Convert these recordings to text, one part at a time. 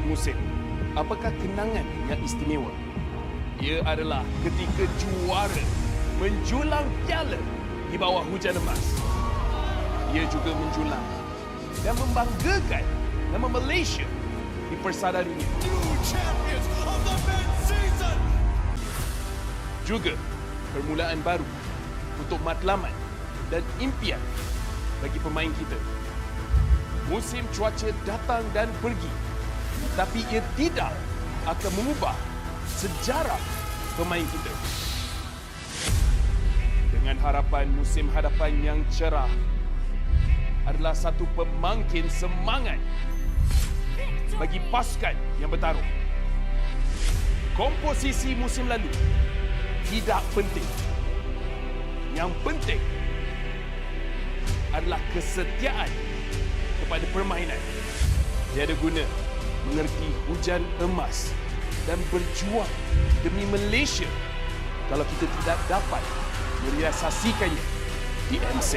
musim. Apakah kenangan yang istimewa? Ia adalah ketika juara menjulang piala di bawah hujan emas. Ia juga menjulang dan membanggakan nama Malaysia di persada dunia. Juga permulaan baru untuk matlamat dan impian bagi pemain kita. Musim cuaca datang dan pergi, tapi ia tidak akan mengubah sejarah pemain kita. Dengan harapan musim hadapan yang cerah adalah satu pemangkin semangat bagi pasukan yang bertarung. Komposisi musim lalu tidak penting. Yang penting adalah kesetiaan kepada permainan. Tiada guna mengerti hujan emas dan berjuang demi Malaysia kalau kita tidak dapat merealisasikannya di M6.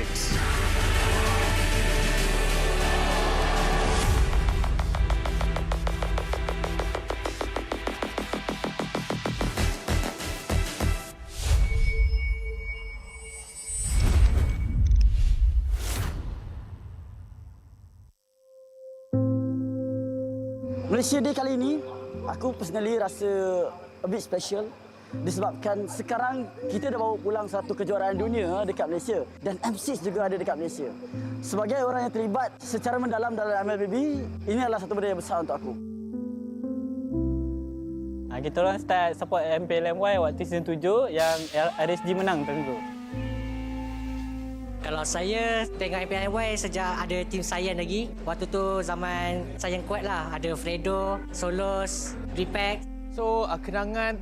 Malaysia Day kali ini, aku personally rasa a bit special disebabkan sekarang kita dah bawa pulang satu kejuaraan dunia dekat Malaysia dan M6 juga ada dekat Malaysia. Sebagai orang yang terlibat secara mendalam dalam MLBB, ini adalah satu benda yang besar untuk aku. Kita orang start support MPL MY waktu season 7 yang RSG menang tentu. Kalau saya tengok MPL sejak ada tim Sayan lagi. Waktu tu zaman Sayan kuat lah. Ada Fredo, Solos, Repack. So, kenangan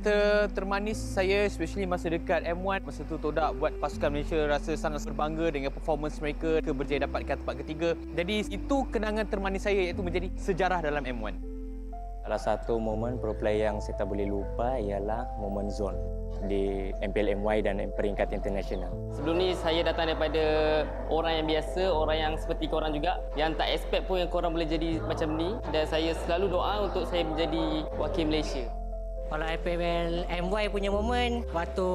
termanis saya especially masa dekat M1. Masa tu Todak buat pasukan Malaysia rasa sangat berbangga dengan performance mereka berjaya dapatkan tempat ketiga. Jadi itu kenangan termanis saya iaitu menjadi sejarah dalam M1. Salah satu momen pro player yang saya tak boleh lupa ialah momen zone di MPL MY dan peringkat internasional. Sebelum ni saya datang daripada orang yang biasa, orang yang seperti korang juga, yang tak expect pun yang korang boleh jadi macam ni, dan saya selalu doa untuk saya menjadi wakil Malaysia. Kalau MPL MY punya momen, waktu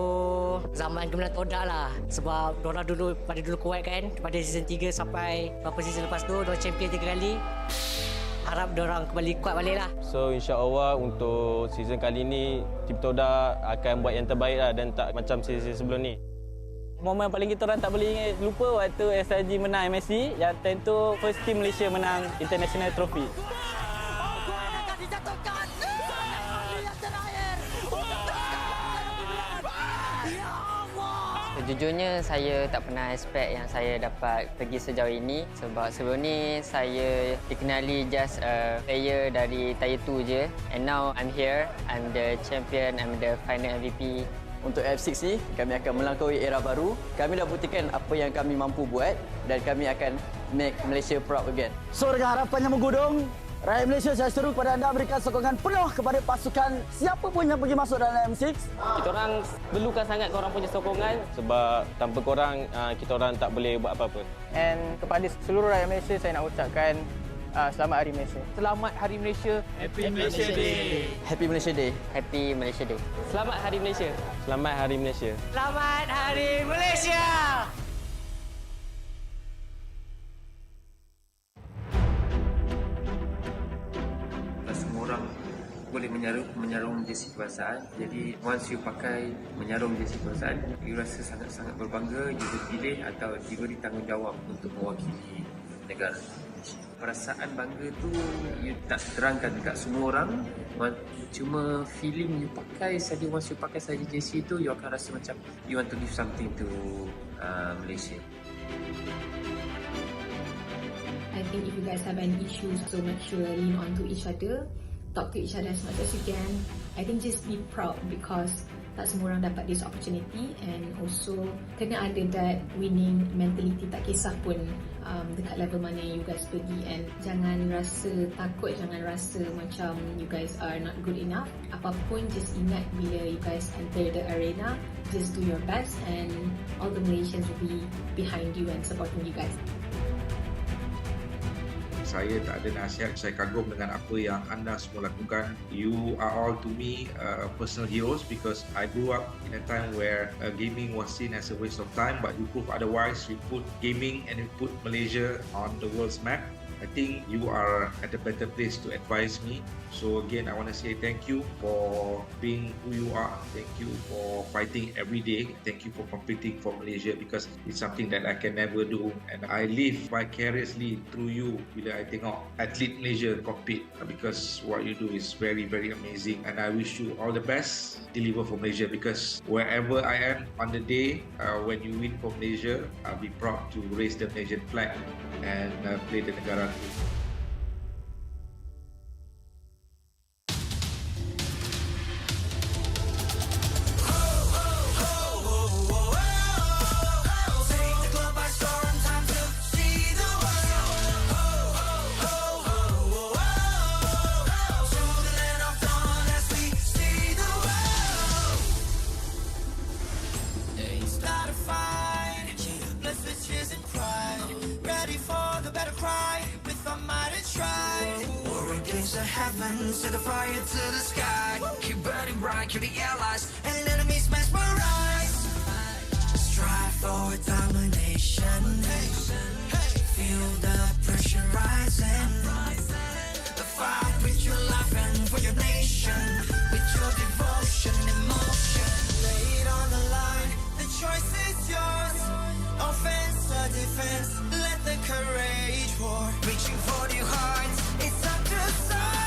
zaman gemilang Todak lah. Sebab diorang dulu kuat kan, pada season 3 sampai beberapa season lepas tu, diorang champion 3 kali. Harap diorang kembali kuat balik lah. So insya-Allah untuk season kali ni tim Todak akan buat yang terbaik lah dan tak macam season sebelum ni. Momen paling kita orang tak boleh lupa waktu SRG menang MSC yang tentu first team Malaysia menang international trophy. Sejujurnya saya tak pernah expect yang saya dapat pergi sejauh ini sebab sebelum ni saya dikenali just a player dari Tier 2 je, and now I'm here, I'm the champion, I'm the final MVP. Untuk F6 ni, kami akan melangkaui era baru. Kami dah buktikan apa yang kami mampu buat dan kami akan make Malaysia proud again. So dengan harapan yang menggudung, rakyat Malaysia saya seru kepada anda berikan sokongan penuh kepada pasukan siapa pun yang pergi masuk dalam M6. Kita orang perlukan sangat korang punya sokongan Sebab tanpa korang, kita orang tak boleh buat apa-apa. And kepada seluruh rakyat Malaysia saya nak ucapkan selamat Hari Malaysia. Selamat Hari Malaysia. Happy Malaysia Day. Happy Malaysia Day. Happy Malaysia Day. Selamat Hari Malaysia. Selamat Hari Malaysia. Selamat Hari Malaysia! Semua orang boleh menyarung jersey kebangsaan. Jadi once you pakai menyarung jersey kebangsaan, you rasa sangat-sangat berbangga, you dipilih atau diberi tanggungjawab untuk mewakili negara. Perasaan bangga tu you tak terangkan dekat semua orang. Cuma feeling you pakai saja, once you pakai saja jersey tu, you akan rasa macam you want to give something to Malaysia. I think if you guys have any issues, so make sure lean on to each other, talk to each other as much as you can. I think just be proud because tak semua orang dapat this opportunity, and also kena ada that winning mentality, tak kisah pun dekat level mana you guys pergi, and jangan rasa takut, jangan rasa macam you guys are not good enough. Apapun, just ingat bila you guys enter the arena, just do your best and all the Malaysians will be behind you and supporting you guys. saya tak ada nasihat. Saya kagum dengan apa yang anda semua lakukan. You are all to me personal heroes because I grew up in a time where gaming was seen as a waste of time, but you prove otherwise. You put gaming and you put Malaysia on the world's map. I think you are at a better place to advise me. So again, I want to say thank you for being who you are. Thank you for fighting every day. Thank you for competing for Malaysia because it's something that I can never do. And I live vicariously through you bila I tengok atlet Malaysia compete because what you do is very, very amazing. And I wish you all the best. Deliver for Malaysia because wherever I am on the day when you win for Malaysia, I'll be proud to raise the Malaysian flag and play the negara. Set the fire to the sky. Keep burning bright, keep the allies and enemies mesmerized. Strive for domination. Feel the pressure rising. Fight with your life and for your nation. With your devotion and emotion. Lay it on the line, the choice is yours. Offense or defense, let the courage pour. Reaching for your hearts, it's up to soar.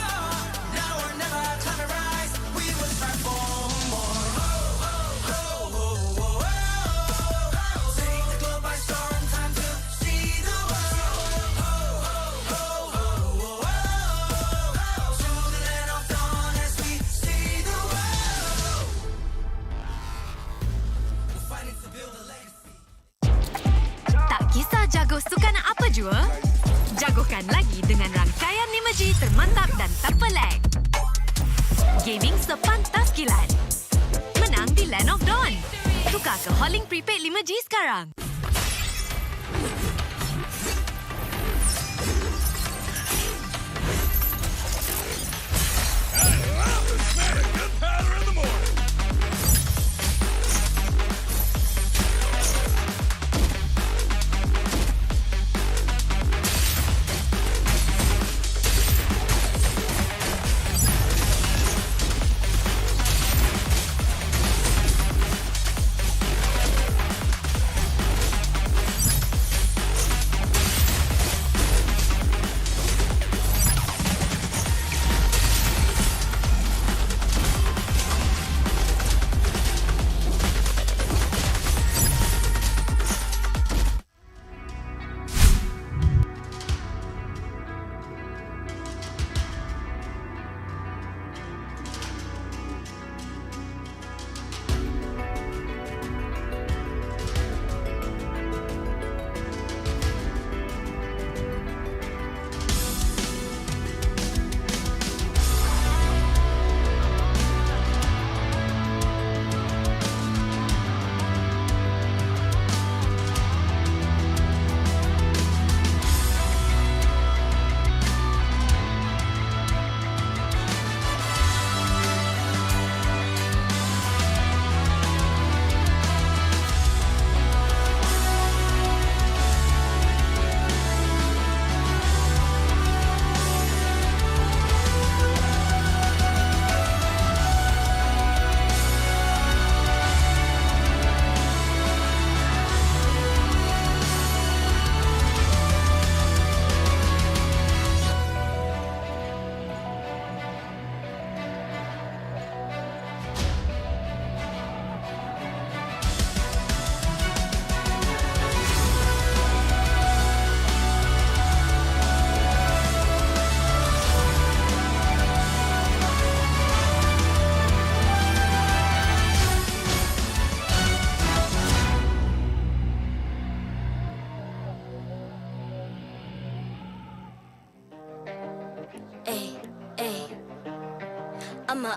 Jago sukan apa jua? Jagokan lagi dengan rangkaian 5G termantap dan terpelek. Gaming sepantas kilat. Menang di Land of Dawn. Tukar ke Holling Prepaid 5G sekarang.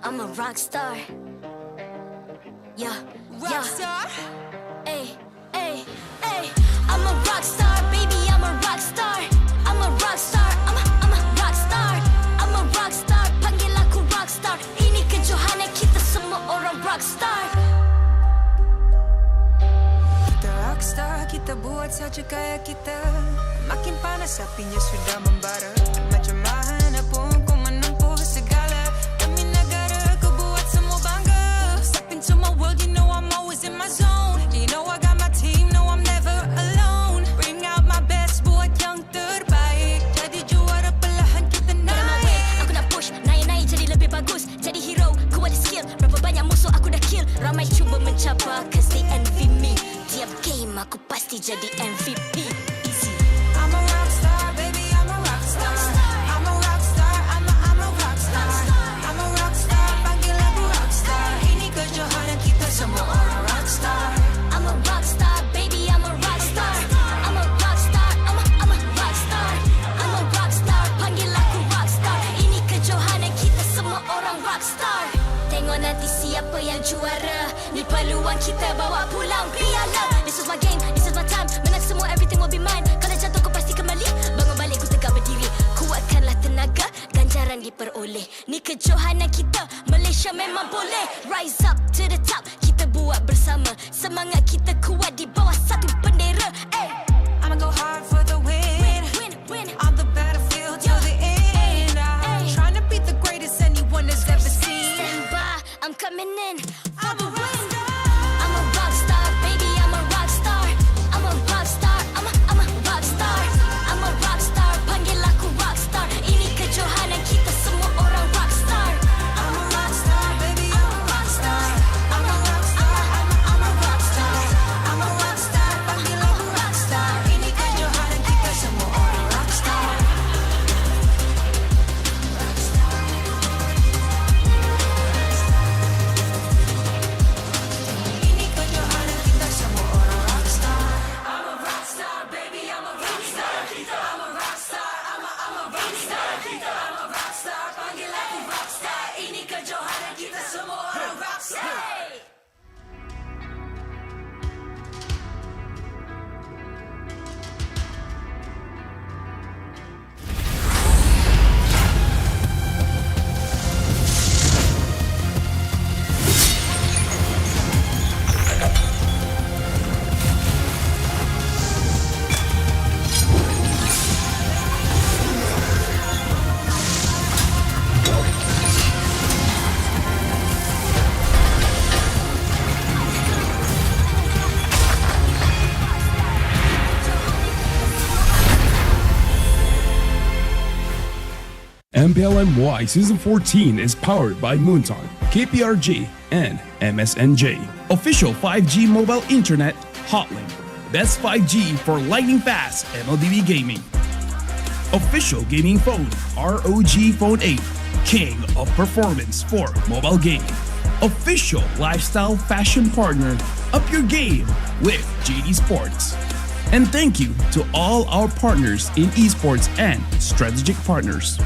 I'm a rock star. Yeah, rock star. Hey, hey, hey. I'm a rock star, baby. I'm a rock star. I'm a rock star. I'm a kita buat saja gaya kita. Makin panas apinya sudah membara. Macam mana pun ku menempuh segala demi negara, ku buat semua bangga. Step into my world, you know I'm always in my zone. You know I got my team, no I'm never alone. Bring out my best, buat yang terbaik. Jadi juara perlahan kita naik. Aku nak push, naik-naik jadi lebih bagus. Jadi hero, ku ada skill. Berapa banyak musuh aku dah kill. Ramai cuba mencapai, cause they envy me. Tiap game aku pasti jadi MVP. Easy. I'm a rock star, baby, I'm a rock star. I'm a rock star, I'm a rock star. I'm a rock star, panggil aku rock star. Ini kejohanan kita semua orang rock star. I'm a rock star, baby, I'm a rock star. I'm a rock star, I'm a rock star. I'm a rock star, panggil aku rock star. Ini kejohanan kita semua orang rock star. Tengok nanti siapa yang juara. Ni peluang kita bawa pulang piala. This is my game, this is my time. Menang semua, everything will be mine. Kalau jatuh kau pasti kembali. Bangun balik ku tegak berdiri. Kuatkanlah tenaga, ganjaran diperoleh. Ni kejohanan kita, Malaysia memang boleh. Rise up to the top, kita buat bersama. Semangat kita kuat di bawah satu bendera. I'ma go hard for the win. Win. On the battlefield till the end. I'm trying to beat the greatest anyone has ever seen. Stand by, I'm coming in for the win. I'm a rock star, baby, I'm a rock star. I'm a rock star, I'm a rock star. I'm a rock star, panggil aku rock star. Ini kejohanan kita semua orang rock star. I'm a rock star, baby, I'm a rock star. I'm a rock star, I'm a rock star. I'm a rock star, panggil aku rock star. Ini kejohanan kita semua orang rock star. Ini kejohanan kita semua orang rock star. I'm a rock star, baby, I'm a rock star. I'm a rock star, I'm a rock star. I'm a rock star, panggil aku rock star. Ini kejohanan kita semua orang rock star. MPL MY Season 14 is powered by Moonton, KPRG, and MSNJ. Official 5G mobile internet hotlink. Best 5G for lightning fast MLBB gaming. Official gaming phone ROG Phone 8, king of performance for mobile gaming. Official lifestyle fashion partner, up your game with JD Sports. And thank you to all our partners in esports and strategic partners.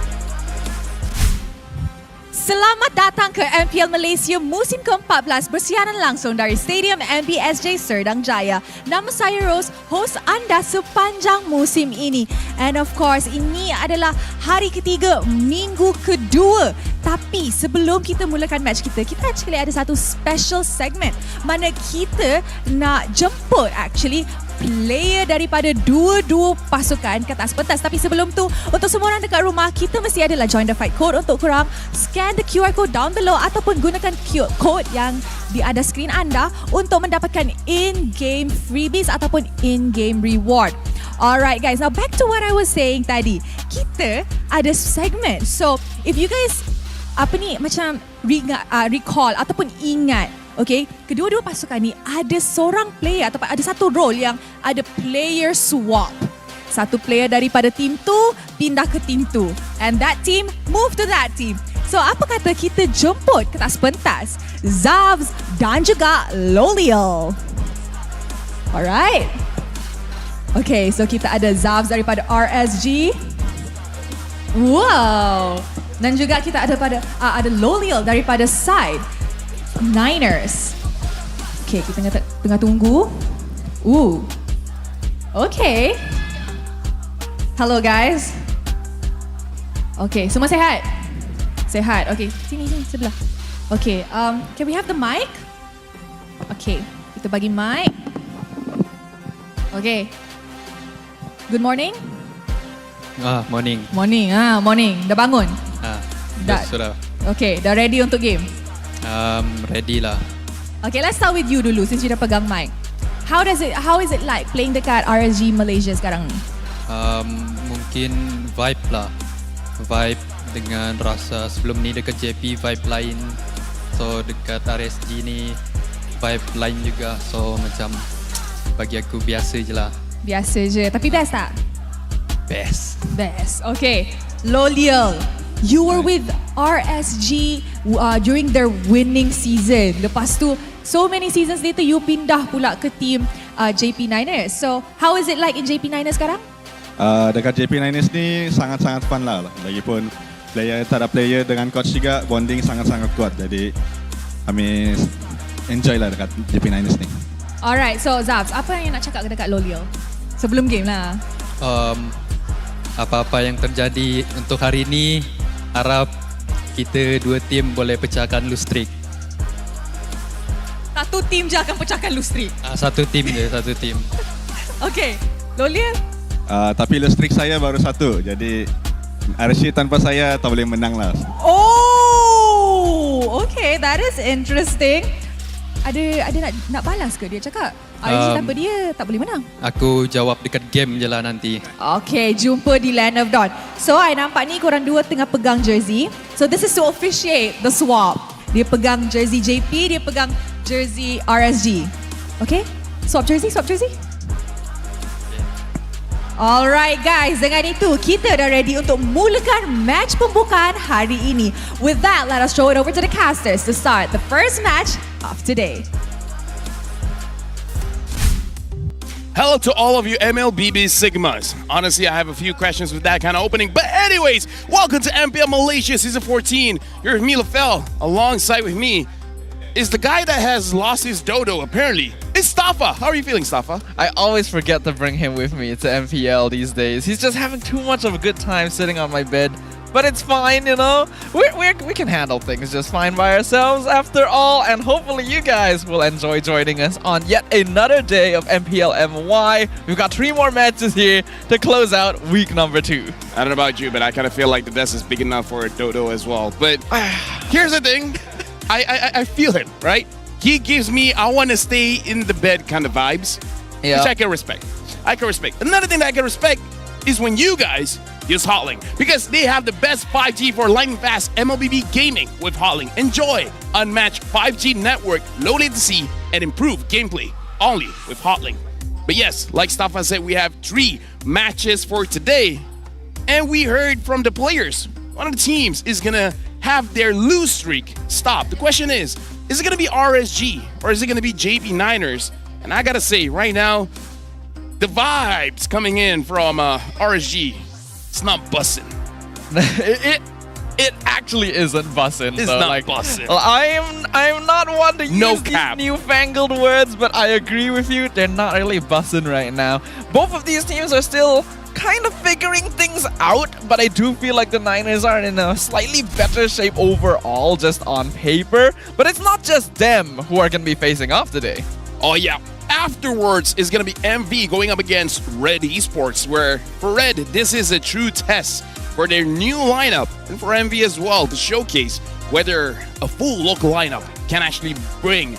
Selamat datang ke MPL Malaysia musim ke-14 bersiaran langsung dari Stadium MBSJ Serdang Jaya. Nama saya Rose, host anda sepanjang musim ini. And of course, ini adalah hari ketiga, minggu kedua. Tapi sebelum kita mulakan match kita actually ada satu special segment mana kita nak jemput actually player daripada dua-dua pasukan ke atas pentas. Tapi sebelum tu, untuk semua orang dekat rumah, kita mesti adalah join the fight code untuk korang scan the QR code down below ataupun gunakan QR code yang di atas skrin anda untuk mendapatkan in-game freebies ataupun in-game reward. Alright guys, now back to what I was saying tadi. Kita ada segment. So, if you guys macam recall ataupun ingat, okay, kedua-dua pasukan ni ada seorang player ataupun ada satu role yang ada player swap. Satu player daripada team tu pindah ke team tu, and that team move to that team. So apa kata kita jemput ke atas pentas Zavs dan juga Loliel. Alright. Okay, so kita ada Zavs daripada RSG. Wow. Dan juga kita ada ada Loliel daripada side Niners. Okay, kita tengah tunggu. Okay. Hello guys. Okay, semua sehat? Sehat. Okay, sini sebelah. Okay, can we have the mic? Okay, kita bagi mic. Okay. Good morning. Morning. Morning. Dah bangun? Dah. Sudah. Okay, dah ready untuk game? Ready lah. Okay, let's start with you dulu since you dah pegang mic. How is it like playing dekat RSG Malaysia sekarang ni? Mungkin vibe lah. Vibe dengan rasa sebelum ni dekat JP vibe lain. So dekat RSG ni vibe lain juga. So macam bagi aku biasa je lah. Biasa je. Tapi best tak? Best. Okay. Loliel, you were with RSG during their winning season. Lepas tu, so many seasons later, you pindah pula ke team JP Niners. So, how is it like in JP Niners sekarang? Dekat JP Niners ni sangat-sangat fun lah. Lagipun tak ada player dengan coach juga, bonding sangat-sangat kuat. Jadi kami enjoy lah dekat JP Niners ni. Alright, so Zabs, apa yang nak cakap dekat Loliel? Sebelum game lah. Apa-apa yang terjadi untuk hari ini, harap kita dua tim boleh pecahkan lose streak. Satu tim je akan pecahkan lose streak? Satu tim je, satu tim. Okay, Loliel? Tapi lose streak saya baru satu. Jadi RSG tanpa saya tak boleh menang lah. Oh, okay, that is interesting. Ada nak balas ke dia cakap? RSG tanpa dia tak boleh menang? Aku jawab dekat game je lah nanti. Okay, jumpa di Land of Dawn. So, I nampak ni korang dua tengah pegang jersey. So, this is to officiate the swap. Dia pegang jersey JP, dia pegang jersey RSG. Okay? Swap jersey. Alright guys, dengan itu kita dah ready untuk mulakan match pembukaan hari ini. With that, let us throw it over to the casters to start the first match of today. Hello to all of you MLBB Sigmas. Honestly, I have a few questions with that kind of opening. But anyways, welcome to MPL Malaysia Season 14. You're with me, Lafel. Alongside with me is the guy that has lost his dodo, apparently. It's Staffa. How are you feeling, Staffa? I always forget to bring him with me to MPL these days. He's just having too much of a good time sitting on my bed. But it's fine, you know. We can handle things just fine by ourselves after all. And hopefully you guys will enjoy joining us on yet another day of MPL MY. We've got 3 more matches here to close out week number 2. I don't know about you, but I kind of feel like the desk is big enough for a dodo as well. But here's the thing. I feel him, right? He gives me I want to stay in the bed kind of vibes, which I can respect. Another thing that I can respect is when you guys use Hotlink, because they have the best 5G for lightning fast MLBB gaming with Hotlink. Enjoy unmatched 5G network, low latency, and improved gameplay only with Hotlink. But yes, like Staffa said, we have 3 matches for today, and we heard from the players. One of the teams is gonna have their lose streak stop. The question is it gonna be RSG or is it gonna be JP Niners? And I gotta say, right now, the vibes coming in from RSG, it's not bussin'. It actually isn't bussin'. It's not bussin'. I'm not one to use these newfangled words, but I agree with you. They're not really bussin' right now. Both of these teams are still kind of figuring things out, but I do feel like the Niners are in a slightly better shape overall, just on paper. But it's not just them who are going to be facing off today. Oh yeah. Afterwards is going to be MV going up against Red Esports, where for Red, this is a true test for their new lineup, and for MV as well, to showcase whether a full local lineup can actually bring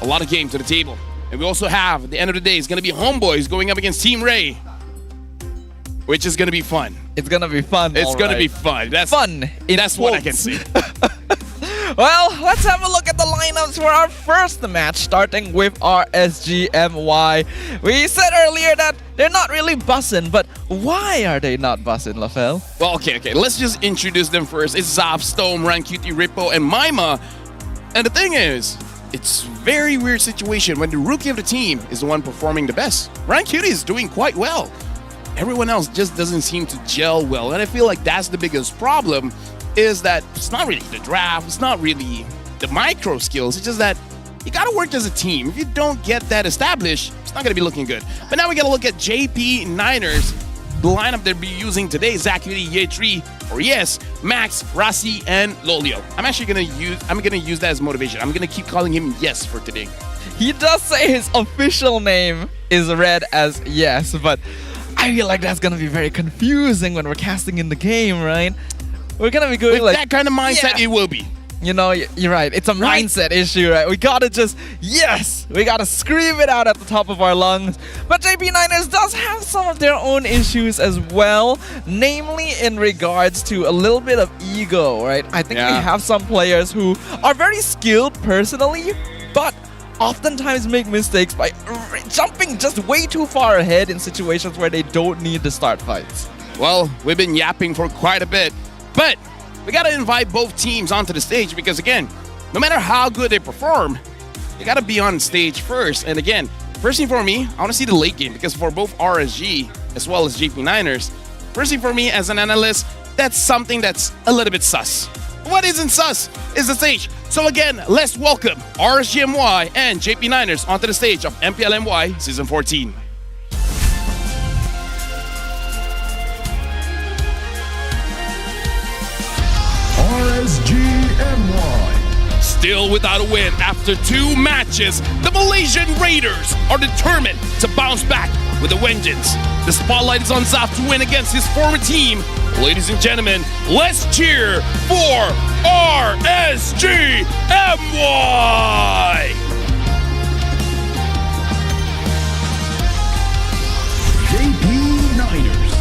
a lot of game to the table. And we also have, at the end of the day, it's going to be Homeboys going up against Team Ray, which is going to be fun. It's going to be fun. It's going to be fun. That's fun. That's what I can say. Well, let's have a look at the lineups for our first match, starting with RSGMY. We said earlier that they're not really bussin', but why are they not bussin', Lafel? Well, okay. Let's just introduce them first. It's Zav, Stone, Rancuti, Rippo, and Maima. And the thing is, it's a very weird situation when the rookie of the team is the one performing the best. Rancuti is doing quite well. Everyone else just doesn't seem to gel well. And I feel like that's the biggest problem, is that it's not really the draft, it's not really the micro skills, it's just that you gotta work as a team. If you don't get that established, it's not gonna be looking good. But now we gotta look at JP Niners. The lineup they'll be using today is Zakuri, Yetri, or yes, Max, Rasi, and Lolio. I'm gonna use that as motivation. I'm gonna keep calling him Yes for today. He does say his official name is read as yes, but I feel like that's gonna be very confusing when we're casting in the game, right? We're gonna be going With like that kind of mindset, yeah. it will be. You know, you're right. It's a mindset issue, right? We gotta just, yes! We gotta scream it out at the top of our lungs. But JP9ers does have some of their own issues as well, namely in regards to a little bit of ego, right? I think we have some players who are very skilled personally, but oftentimes make mistakes by jumping just way too far ahead in situations where they don't need to start fights. Well, we've been yapping for quite a bit, but we got to invite both teams onto the stage because, again, no matter how good they perform, they got to be on stage first. And again, first thing for me, I want to see the late game because for both RSG as well as JP9ers, first thing for me as an analyst, that's something that's a little bit sus. What isn't sus is the stage. So again, let's welcome RSGMY and JP9ers onto the stage of MPL MY Season 14. RSGMY. Still without a win after 2 matches, the Malaysian Raiders are determined to bounce back with a vengeance. The spotlight is on Zaf to win against his former team. Ladies and gentlemen, let's cheer for RSGMY! JP9ers.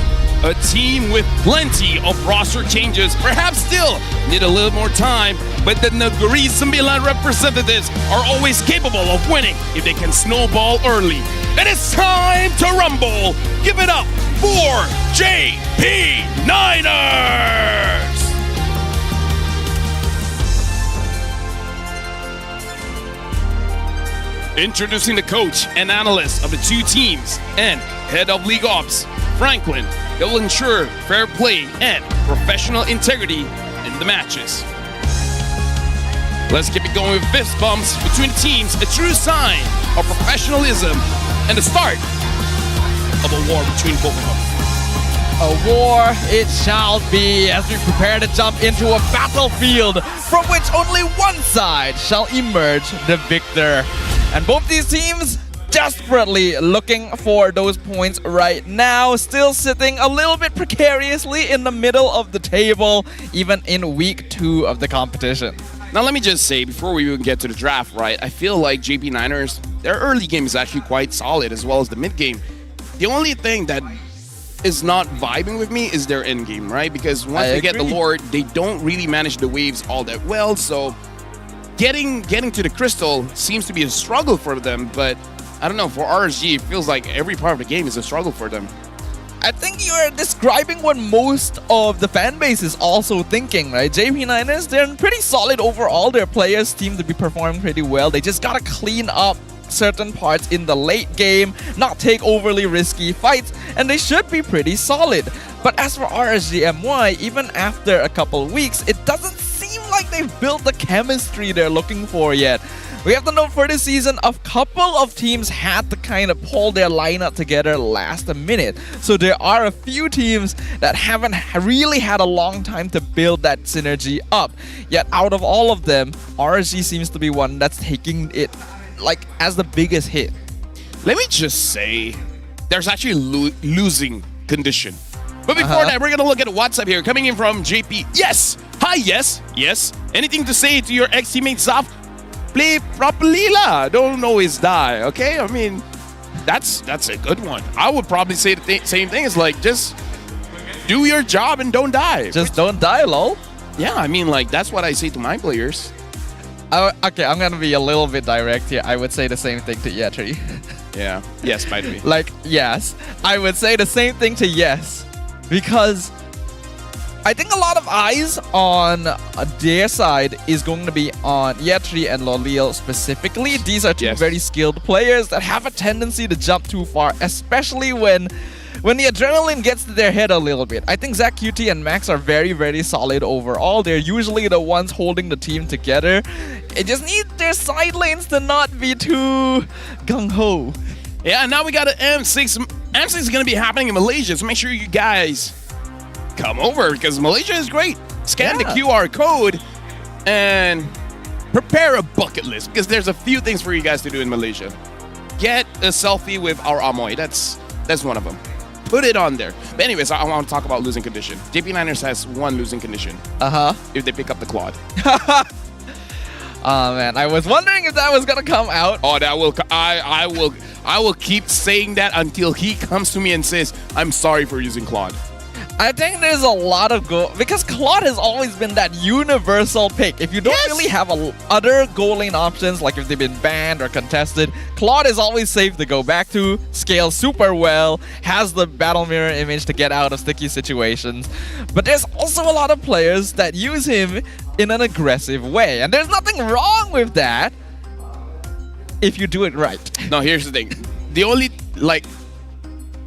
A team with plenty of roster changes, perhaps still need a little more time, but the Negeri Sembilan representatives are always capable of winning if they can snowball early. And it's time to rumble! Give it up for JP9ers! Introducing the coach and analyst of the 2 teams and head of League Ops, Franklin. That will ensure fair play and professional integrity in the matches. Let's keep it going with fist bumps between the teams, a true sign of professionalism and the start of a war between both of them. A war it shall be as we prepare to jump into a battlefield from which only one side shall emerge the victor. And both these teams desperately looking for those points right now, still sitting a little bit precariously in the middle of the table, even in week 2 of the competition. Now let me just say, before we even get to the draft, right, I feel like JP9ers, their early game is actually quite solid as well as the mid game. The only thing that is not vibing with me is their end game, right? Because once they get the Lord, they don't really manage the waves all that well, so getting to the crystal seems to be a struggle for them, but I don't know, for RSG, it feels like every part of the game is a struggle for them. I think you're describing what most of the fan base is also thinking, right? JP9ers, they're pretty solid overall. Their players seem to be performing pretty well. They just gotta clean up certain parts in the late game, not take overly risky fights, and they should be pretty solid. But as for RSGMY, even after a couple weeks, it doesn't seem like they've built the chemistry they're looking for yet. We have to note for this season, a couple of teams had to kind of pull their lineup together last minute. So there are a few teams that haven't really had a long time to build that synergy up. Yet out of all of them, RSG seems to be one that's taking it like as the biggest hit. Let me just say, there's actually losing condition. But before that, we're gonna look at WhatsApp here, coming in from JP. Yes! Hi, yes! Yes! Anything to say to your ex-teammate Zaf? Play properly lah. Don't always die, okay? I mean, that's a good one. I would probably say the same thing. It's like, just do your job and don't die. Just don't die, lol. Yeah, I mean, like, that's what I say to my players. Okay, I'm gonna be a little bit direct here. I would say the same thing to Yetri. Yeah. Yes, by the way. Like, yes. I would say the same thing to yes. Because I think a lot of eyes on their side is going to be on Yetri and Lolil specifically. These are two very skilled players that have a tendency to jump too far, especially when the adrenaline gets to their head a little bit. I think Zach, QT, and Max are very, very solid overall. They're usually the ones holding the team together. It just needs their side lanes to not be too gung-ho. Yeah, now we got an M6. M6 is going to be happening in Malaysia, so make sure you guys come over because Malaysia is great. Scan the QR code and prepare a bucket list because there's a few things for you guys to do in Malaysia. Get a selfie with our Amoy. That's one of them. Put it on there. But anyways, I want to talk about losing condition. JP Niners has one losing condition. If they pick up the quad. Oh man, I was wondering if that was gonna come out. Oh, that will. I will keep saying that until he comes to me and says, "I'm sorry for using Claude." I think there's a lot of because Claude has always been that universal pick. If you don't really have other goal lane options, like if they've been banned or contested, Claude is always safe to go back to, scales super well, has the battle mirror image to get out of sticky situations. But there's also a lot of players that use him in an aggressive way, and there's nothing wrong with that if you do it right. No, here's the thing. The only,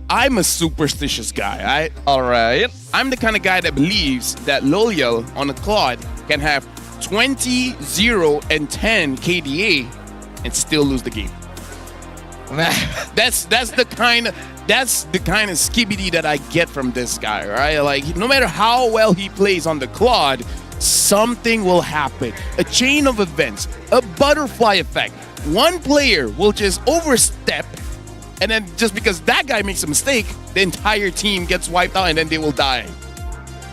I'm a superstitious guy, right? Alright. I'm the kind of guy that believes that Loliel on a Claude can have 20, 0, and 10 KDA and still lose the game. That's the kind of skibidi that I get from this guy, right? Like, no matter how well he plays on the Claude, something will happen. A chain of events, a butterfly effect. One player will just overstep, and then just because that guy makes a mistake, the entire team gets wiped out and then they will die.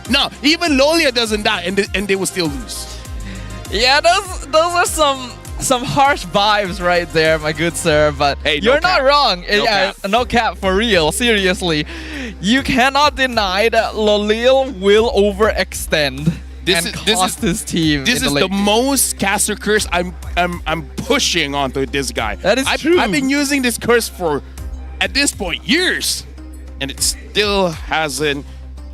No, even Lolia doesn't die and they will still lose. Yeah, those are some harsh vibes right there, my good sir, but hey, you're not wrong. No cap, for real, seriously. You cannot deny that Loliel will overextend and cost his team. This is the most caster curse I'm pushing onto this guy. That is true. I've been using this curse for, at this point, years, and it still hasn't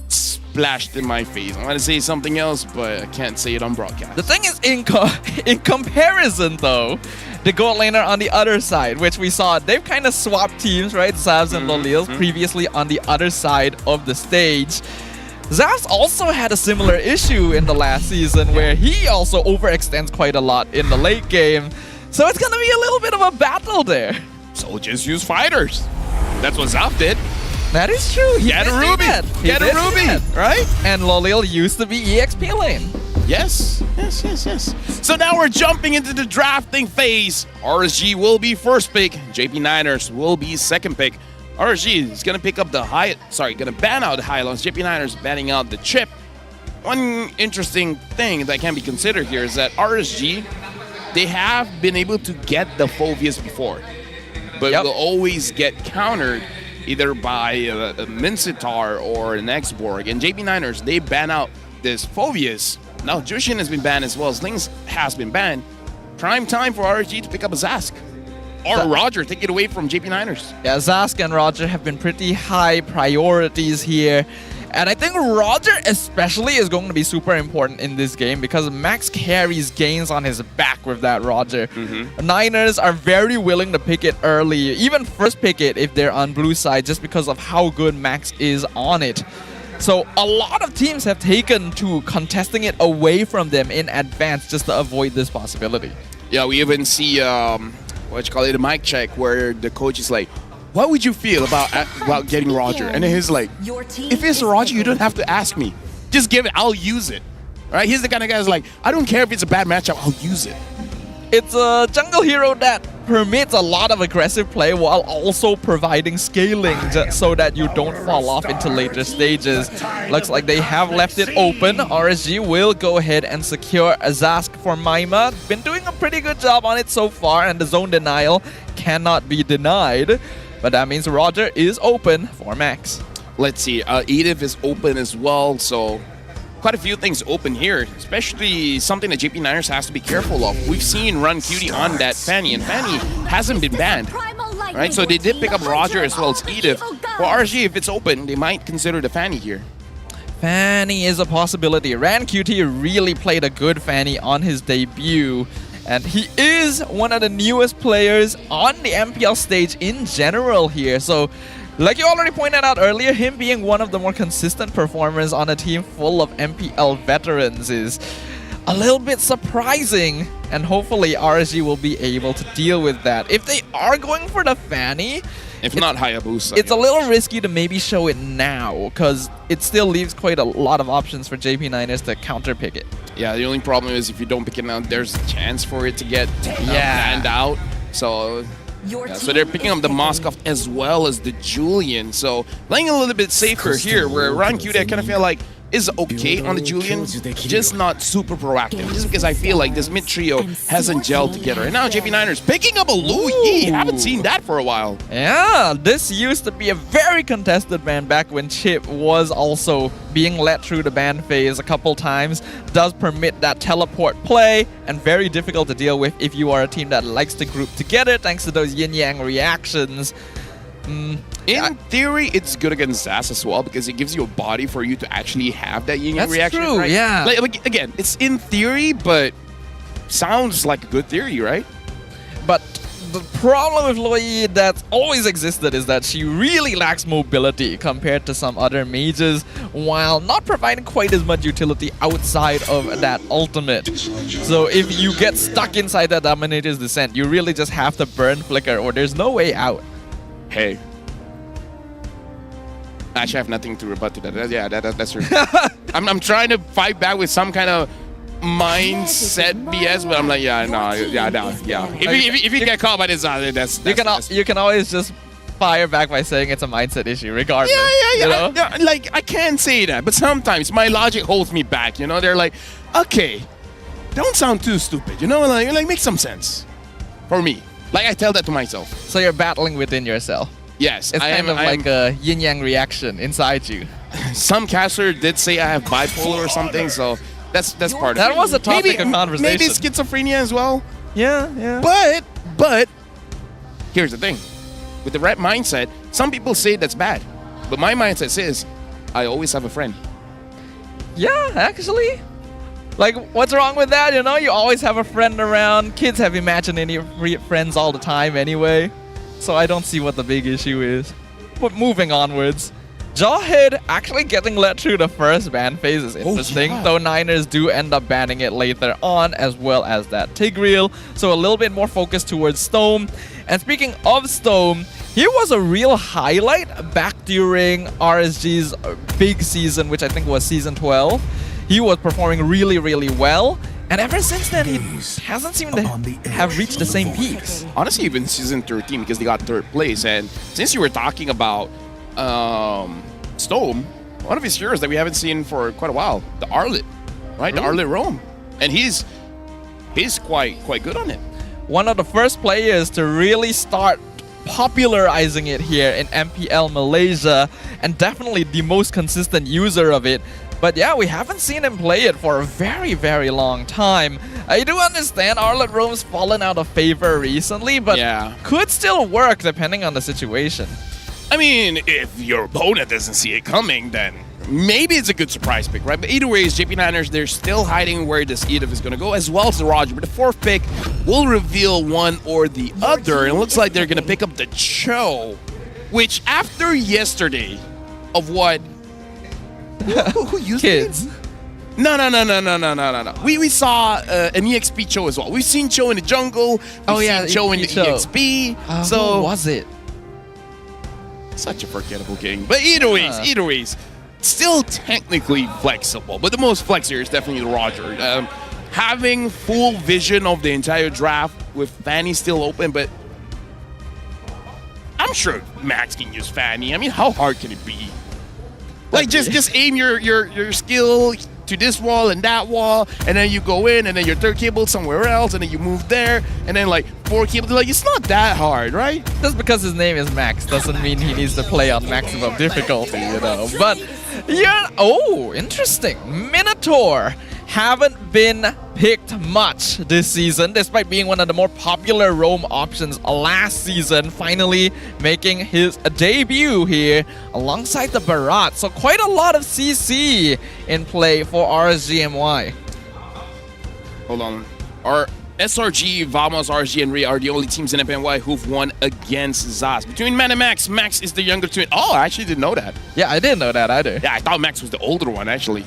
splashed in my face. I want to say something else, but I can't say it on broadcast. The thing is, in comparison though, the gold laner on the other side, which we saw, they've kind of swapped teams, right? Zavs and Loliel previously on the other side of the stage. Zavs also had a similar issue in the last season where he also overextends quite a lot in the late game. So it's going to be a little bit of a battle there. So just use fighters. That's what Zav did. That is true. Get a Ruby. Get a Ruby, right? And Loliel used to be EXP lane. Yes. So now we're jumping into the drafting phase. RSG will be first pick. JP Niners will be second pick. RSG is going to pick up the going to ban out the Hylons. JP Niners banning out the chip. One interesting thing that can be considered here is that RSG, they have been able to get the Phoveus before, but will always get countered either by a Mincetar or an X-Borg. And JP Niners, they ban out this Phoveus. Now Jushin has been banned as well. Slings has been banned. Prime time for RSG to pick up a Zask. Or Roger, take it away from JP Niners. Yeah, Zask and Roger have been pretty high priorities here. And I think Roger especially is going to be super important in this game because Max carries gains on his back with that Roger. Niners are very willing to pick it early, even first pick it if they're on blue side, just because of how good Max is on it. So a lot of teams have taken to contesting it away from them in advance just to avoid this possibility. Yeah, we even see a mic check where the coach is like, what would you feel about getting Roger? And then he's like, if it's Roger, you don't have to ask me. Just give it, I'll use it. Right? He's the kind of guy who's like, I don't care if it's a bad matchup, I'll use it. It's a jungle hero that permits a lot of aggressive play while also providing scaling so that you don't fall off into later stages. Looks like they have left it open. RSG will go ahead and secure a Zask for Maima. Been doing a pretty good job on it so far, and the zone denial cannot be denied. But that means Roger is open for Max. Let's see, Edith is open as well, so quite a few things open here, especially something that JP Niners has to be careful of. We've seen Run Cutie on that Fanny, and Fanny hasn't been banned, right? So they did pick up Roger as well as Edith. For RSG, if it's open, they might consider the Fanny here. Fanny is a possibility. Ran Cutie really played a good Fanny on his debut. And he is one of the newest players on the MPL stage in general here. So, like you already pointed out earlier, him being one of the more consistent performers on a team full of MPL veterans is a little bit surprising and hopefully RSG will be able to deal with that. If they are going for the Fanny, if not Hayabusa, it's a little risky to maybe show it now because it still leaves quite a lot of options for JP Niners to counter pick it. Yeah, the only problem is if you don't pick it now, there's a chance for it to get banned out. So so they're picking up the Moskov as well as the Julian. So playing a little bit safer here, where Ryan Cutie, I kind of feel like is okay on the Julian, just not super proactive. Just because I feel like this mid trio hasn't gelled together. And now JP Niners picking up a Lu Yi. Haven't seen that for a while. Yeah, this used to be a very contested ban back when Chip was also being let through the ban phase a couple times. Does permit that teleport play and very difficult to deal with if you are a team that likes to group together thanks to those yin-yang reactions. In theory, it's good against Zaz as well because it gives you a body for you to actually have that yin-yang reaction. That's true, right? yeah. Like, again, it's in theory, but sounds like a good theory, right? But the problem with Loi that's always existed is that she really lacks mobility compared to some other mages, while not providing quite as much utility outside of that ultimate. So if you get stuck inside that Dominator's Descent, you really just have to burn Flicker or there's no way out. Hey. Actually, I have nothing to rebut to that. Yeah, that's true. I'm trying to fight back with some kind of mindset BS, but I'm like, yeah. If you get caught by this, you can always just fire back by saying it's a mindset issue, regardless. Yeah. You know? Like, I can't say that, but sometimes my logic holds me back. You know, they're like, okay, don't sound too stupid. You know, like make some sense for me. Like I tell that to myself. So you're battling within yourself. Yes, it's kind of like a yin-yang reaction inside you. Some caster did say I have bipolar or something, so that's part of it. That was a topic of conversation. Maybe schizophrenia as well. Yeah. But here's the thing. With the right mindset, some people say that's bad. But my mindset says, I always have a friend. Yeah, actually. Like, what's wrong with that? You know, you always have a friend around. Kids have imaginary friends all the time anyway. So I don't see what the big issue is. But moving onwards, Jawhead actually getting let through the first ban phase is interesting, though Niners do end up banning it later on, as well as that Tigreal. So a little bit more focused towards Stone. And speaking of Stone, here was a real highlight back during RSG's big season, which I think was season 12. He was performing really, really well. And ever since then, he hasn't seemed to have reached the same peaks. Honestly, even season 13, because they got third place. And since you were talking about Stone, one of his heroes that we haven't seen for quite a while, the Arlet, right? The Arlet Rome. And he's quite good on it. One of the first players to really start popularizing it here in MPL Malaysia, and definitely the most consistent user of it. But yeah, we haven't seen him play it for a very, very long time. I do understand Arlet Rome's fallen out of favor recently, but could still work depending on the situation. I mean, if your opponent doesn't see it coming, then maybe it's a good surprise pick, right? But either way, JP Niners, they're still hiding where this Edith is going to go, as well as the Roger. But the fourth pick will reveal one or the other. And it looks like they're going to pick up the Cho, which after yesterday of what... Who used Kids. it? No. We saw an EXP Cho as well. We've seen Cho in the jungle. We've seen Cho in the EXP. So who was it? Such a forgettable game. But either ways, still technically flexible. But the most flex here is definitely the Roger. Having full vision of the entire draft with Fanny still open, but I'm sure Max can use Fanny. I mean, how hard can it be? Like just aim your skill to this wall and that wall, and then you go in, and then your third cable somewhere else, and then you move there, and then like 4 cables. Like, it's not that hard, right? Just because his name is Max doesn't mean he needs to play on maximum difficulty, you know. But yeah, interesting. Minotaur haven't been picked much this season, despite being one of the more popular roam options last season, finally making his debut here alongside the Barat. So quite a lot of CC in play for RSGMY. Hold on. Our SRG, Vamos, RSG, and Ray are the only teams in MPNY who've won against Zaz. Between Man and Max, Max is the younger twin. Oh, I actually didn't know that. Yeah, I didn't know that either. Yeah, I thought Max was the older one, actually.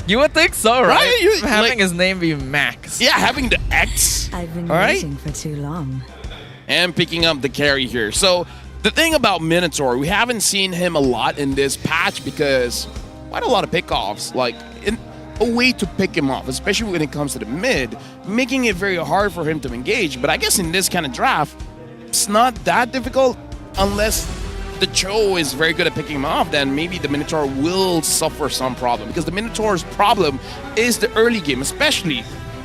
You would think so, right? Right? Having his name be Max. Yeah, having the X. I've been All right? waiting for too long. And picking up the carry here. So the thing about Minotaur, we haven't seen him a lot in this patch because quite a lot of pickoffs. Like a way to pick him off, especially when it comes to the mid, making it very hard for him to engage. But I guess in this kind of draft, it's not that difficult unless the Cho is very good at picking him off, then maybe the Minotaur will suffer some problem. Because the Minotaur's problem is the early game, especially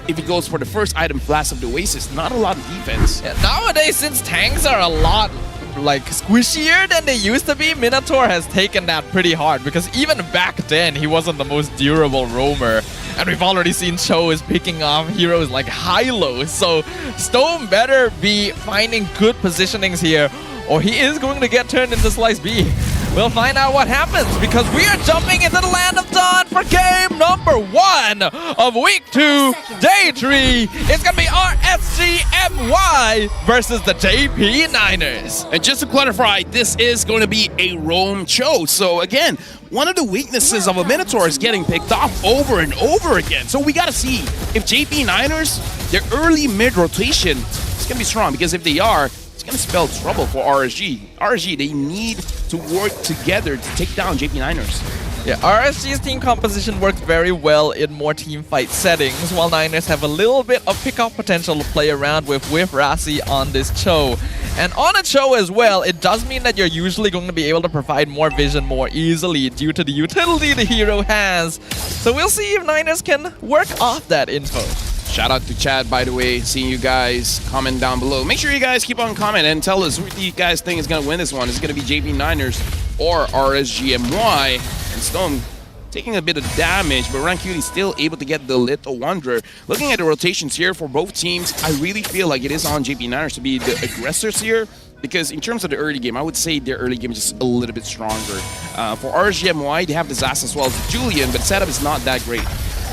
if he goes for the first item Flash of the Oasis. Not a lot of defense. Yeah, nowadays, since tanks are a lot like squishier than they used to be, Minotaur has taken that pretty hard, because even back then he wasn't the most durable roamer, and we've already seen Cho is picking off heroes like Hylo, so Stone better be finding good positionings here or he is going to get turned into Slice B. We'll find out what happens, because we are jumping into the Land of Dawn for game number 1 of week 2, day 3. It's going to be RSGMY versus the JP Niners. And just to clarify, this is going to be a roam Cho. So again, one of the weaknesses of a Minotaur is getting picked off over and over again. So we got to see if JP Niners, their early mid rotation is going to be strong, because if they are, it's going to spell trouble for RSG. RSG, they need to work together to take down JP Niners. Yeah, RSG's team composition works very well in more team fight settings, while Niners have a little bit of pickoff potential to play around with Rasi on this Cho. And on a Cho as well, it does mean that you're usually going to be able to provide more vision more easily due to the utility the hero has. So we'll see if Niners can work off that info. Shout out to Chad, by the way. Seeing you guys comment down below. Make sure you guys keep on commenting and tell us who you guys think is going to win this one. Is it going to be JP Niners or RSGMY? And Stone taking a bit of damage, but Rancuti still able to get the Little Wanderer. Looking at the rotations here for both teams, I really feel like it is on JP Niners to be the aggressors here, because in terms of the early game, I would say their early game is just a little bit stronger. For RSGMY, they have Disaster as well as Julian, but setup is not that great.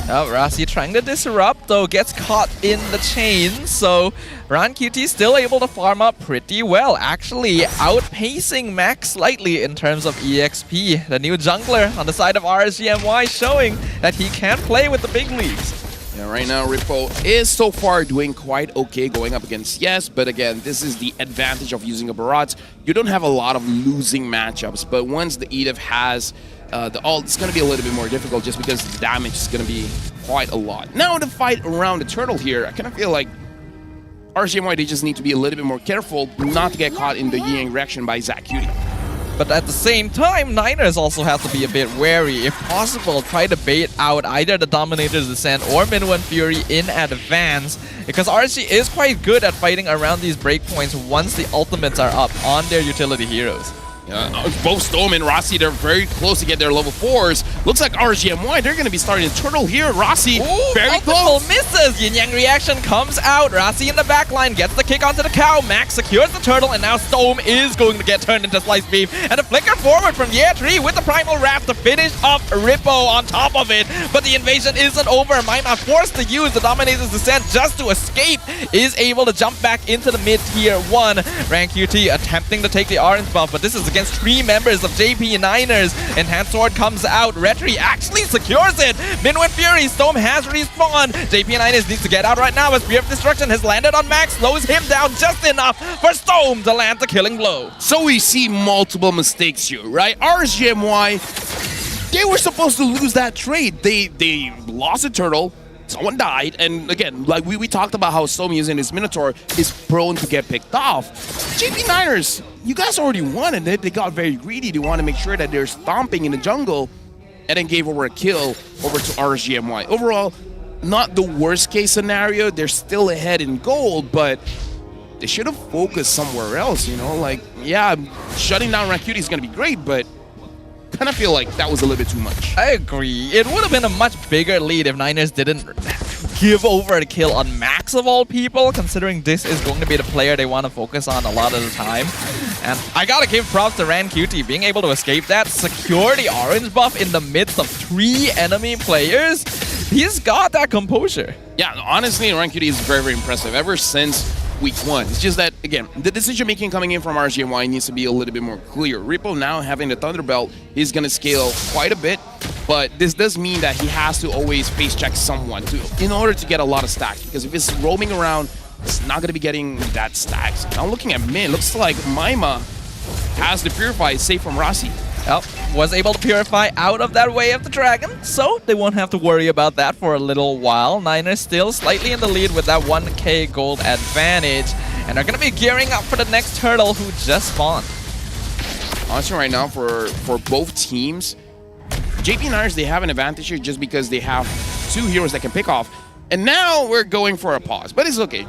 Rasi trying to disrupt, though gets caught in the chain, so Rancuti still able to farm up pretty well, actually outpacing Max slightly in terms of EXP. The new jungler on the side of RSGMY showing that he can play with the big leagues. Yeah, right now Rippo is so far doing quite okay going up against Yes, but again, this is the advantage of using a Barat. You don't have a lot of losing matchups, but once the Edith has the ult, it's going to be a little bit more difficult just because the damage is going to be quite a lot. Now the fight around the turtle here, I kind of feel like RSGMY, they just need to be a little bit more careful not to get caught in the yin reaction by Zach Cutie. But at the same time, Niners also have to be a bit wary. If possible, try to bait out either the Dominator's Descent or Minwen Fury in advance, because RSG is quite good at fighting around these breakpoints once the ultimates are up on their utility heroes. Both Storm and Rasi, they're very close to get their level 4s. Looks like RSGMY, they're going to be starting Turtle here. Rasi, very close. Misses. Yin Yang reaction comes out. Rasi in the back line gets the kick onto the cow. Max secures the turtle, and now Storm is going to get turned into Slice Beef. And a flicker forward from Year 3 with the Primal Wrath to finish up Rippo on top of it. But the invasion isn't over. Mina forced to use the Dominator's Descent just to escape. Is able to jump back into the mid-tier 1. Rancuti attempting to take the orange buff, but this is against 3 members of JP Niners. Enhanced Sword comes out. Retri actually secures it. Minwen Fury, Storm has respawned. JP Niners needs to get out right now as Spear of Destruction has landed on Max, slows him down just enough for Storm to land the killing blow. So we see multiple mistakes here, right? RSGMY, they were supposed to lose that trade. They lost a turtle. Someone died, and again, like we talked about how Storm using his Minotaur is prone to get picked off. JP Niners, you guys already won, and they got very greedy. They want to make sure that they're stomping in the jungle, and then gave over a kill over to RSGMY. Overall, not the worst case scenario. They're still ahead in gold, but they should have focused somewhere else, you know? Like, yeah, shutting down Rancuti is going to be great, but kind of feel like that was a little bit too much. I agree. It would have been a much bigger lead if Niners didn't give over the kill on Max of all people, considering this is going to be the player they want to focus on a lot of the time. And I gotta give props to Rancuti being able to escape that, secure the orange buff in the midst of 3 enemy players. He's got that composure. Yeah, honestly, Rancuti is very, very impressive ever since week 1. It's just that, again, the decision-making coming in from RSGMY needs to be a little bit more clear. Rippo now having the Thunderbelt is going to scale quite a bit. But this does mean that he has to always face check someone in order to get a lot of stacks. Because if it's roaming around, it's not going to be getting that stacks. Now looking at mid, looks like Maima has the Purify safe from Rasi. Yep, was able to purify out of that way of the dragon, so they won't have to worry about that for a little while. Niners still slightly in the lead with that 1k gold advantage, and are going to be gearing up for the next turtle who just spawned. Honestly, right now for both teams, JP Niners, they have an advantage here just because they have 2 heroes that can pick off. And now we're going for a pause, but it's okay.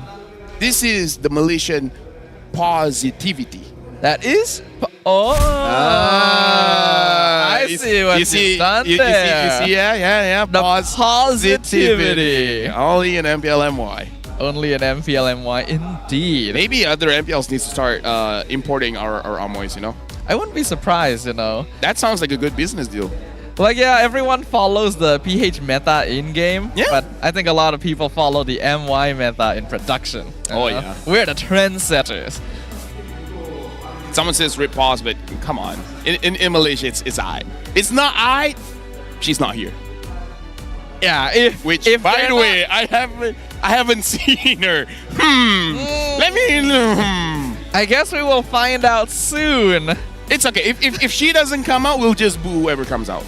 This is the Malaysian positivity. That is? I see what you've done there. You see, yeah. The positivity. Only in MPL MY. Only in MPL MY, indeed. Maybe other MPLs need to start importing our Amoys, you know? I wouldn't be surprised, you know. That sounds like a good business deal. Like, yeah, everyone follows the PH meta in-game, but I think a lot of people follow the MY meta in production. Oh, yeah. We're the trendsetters. Someone says rip pause, but come on. In Malaysia, it's I. It's not I. She's not here. Yeah, if by the way, I haven't seen her. Let me. I guess we will find out soon. It's okay. If she doesn't come out, we'll just boo whoever comes out.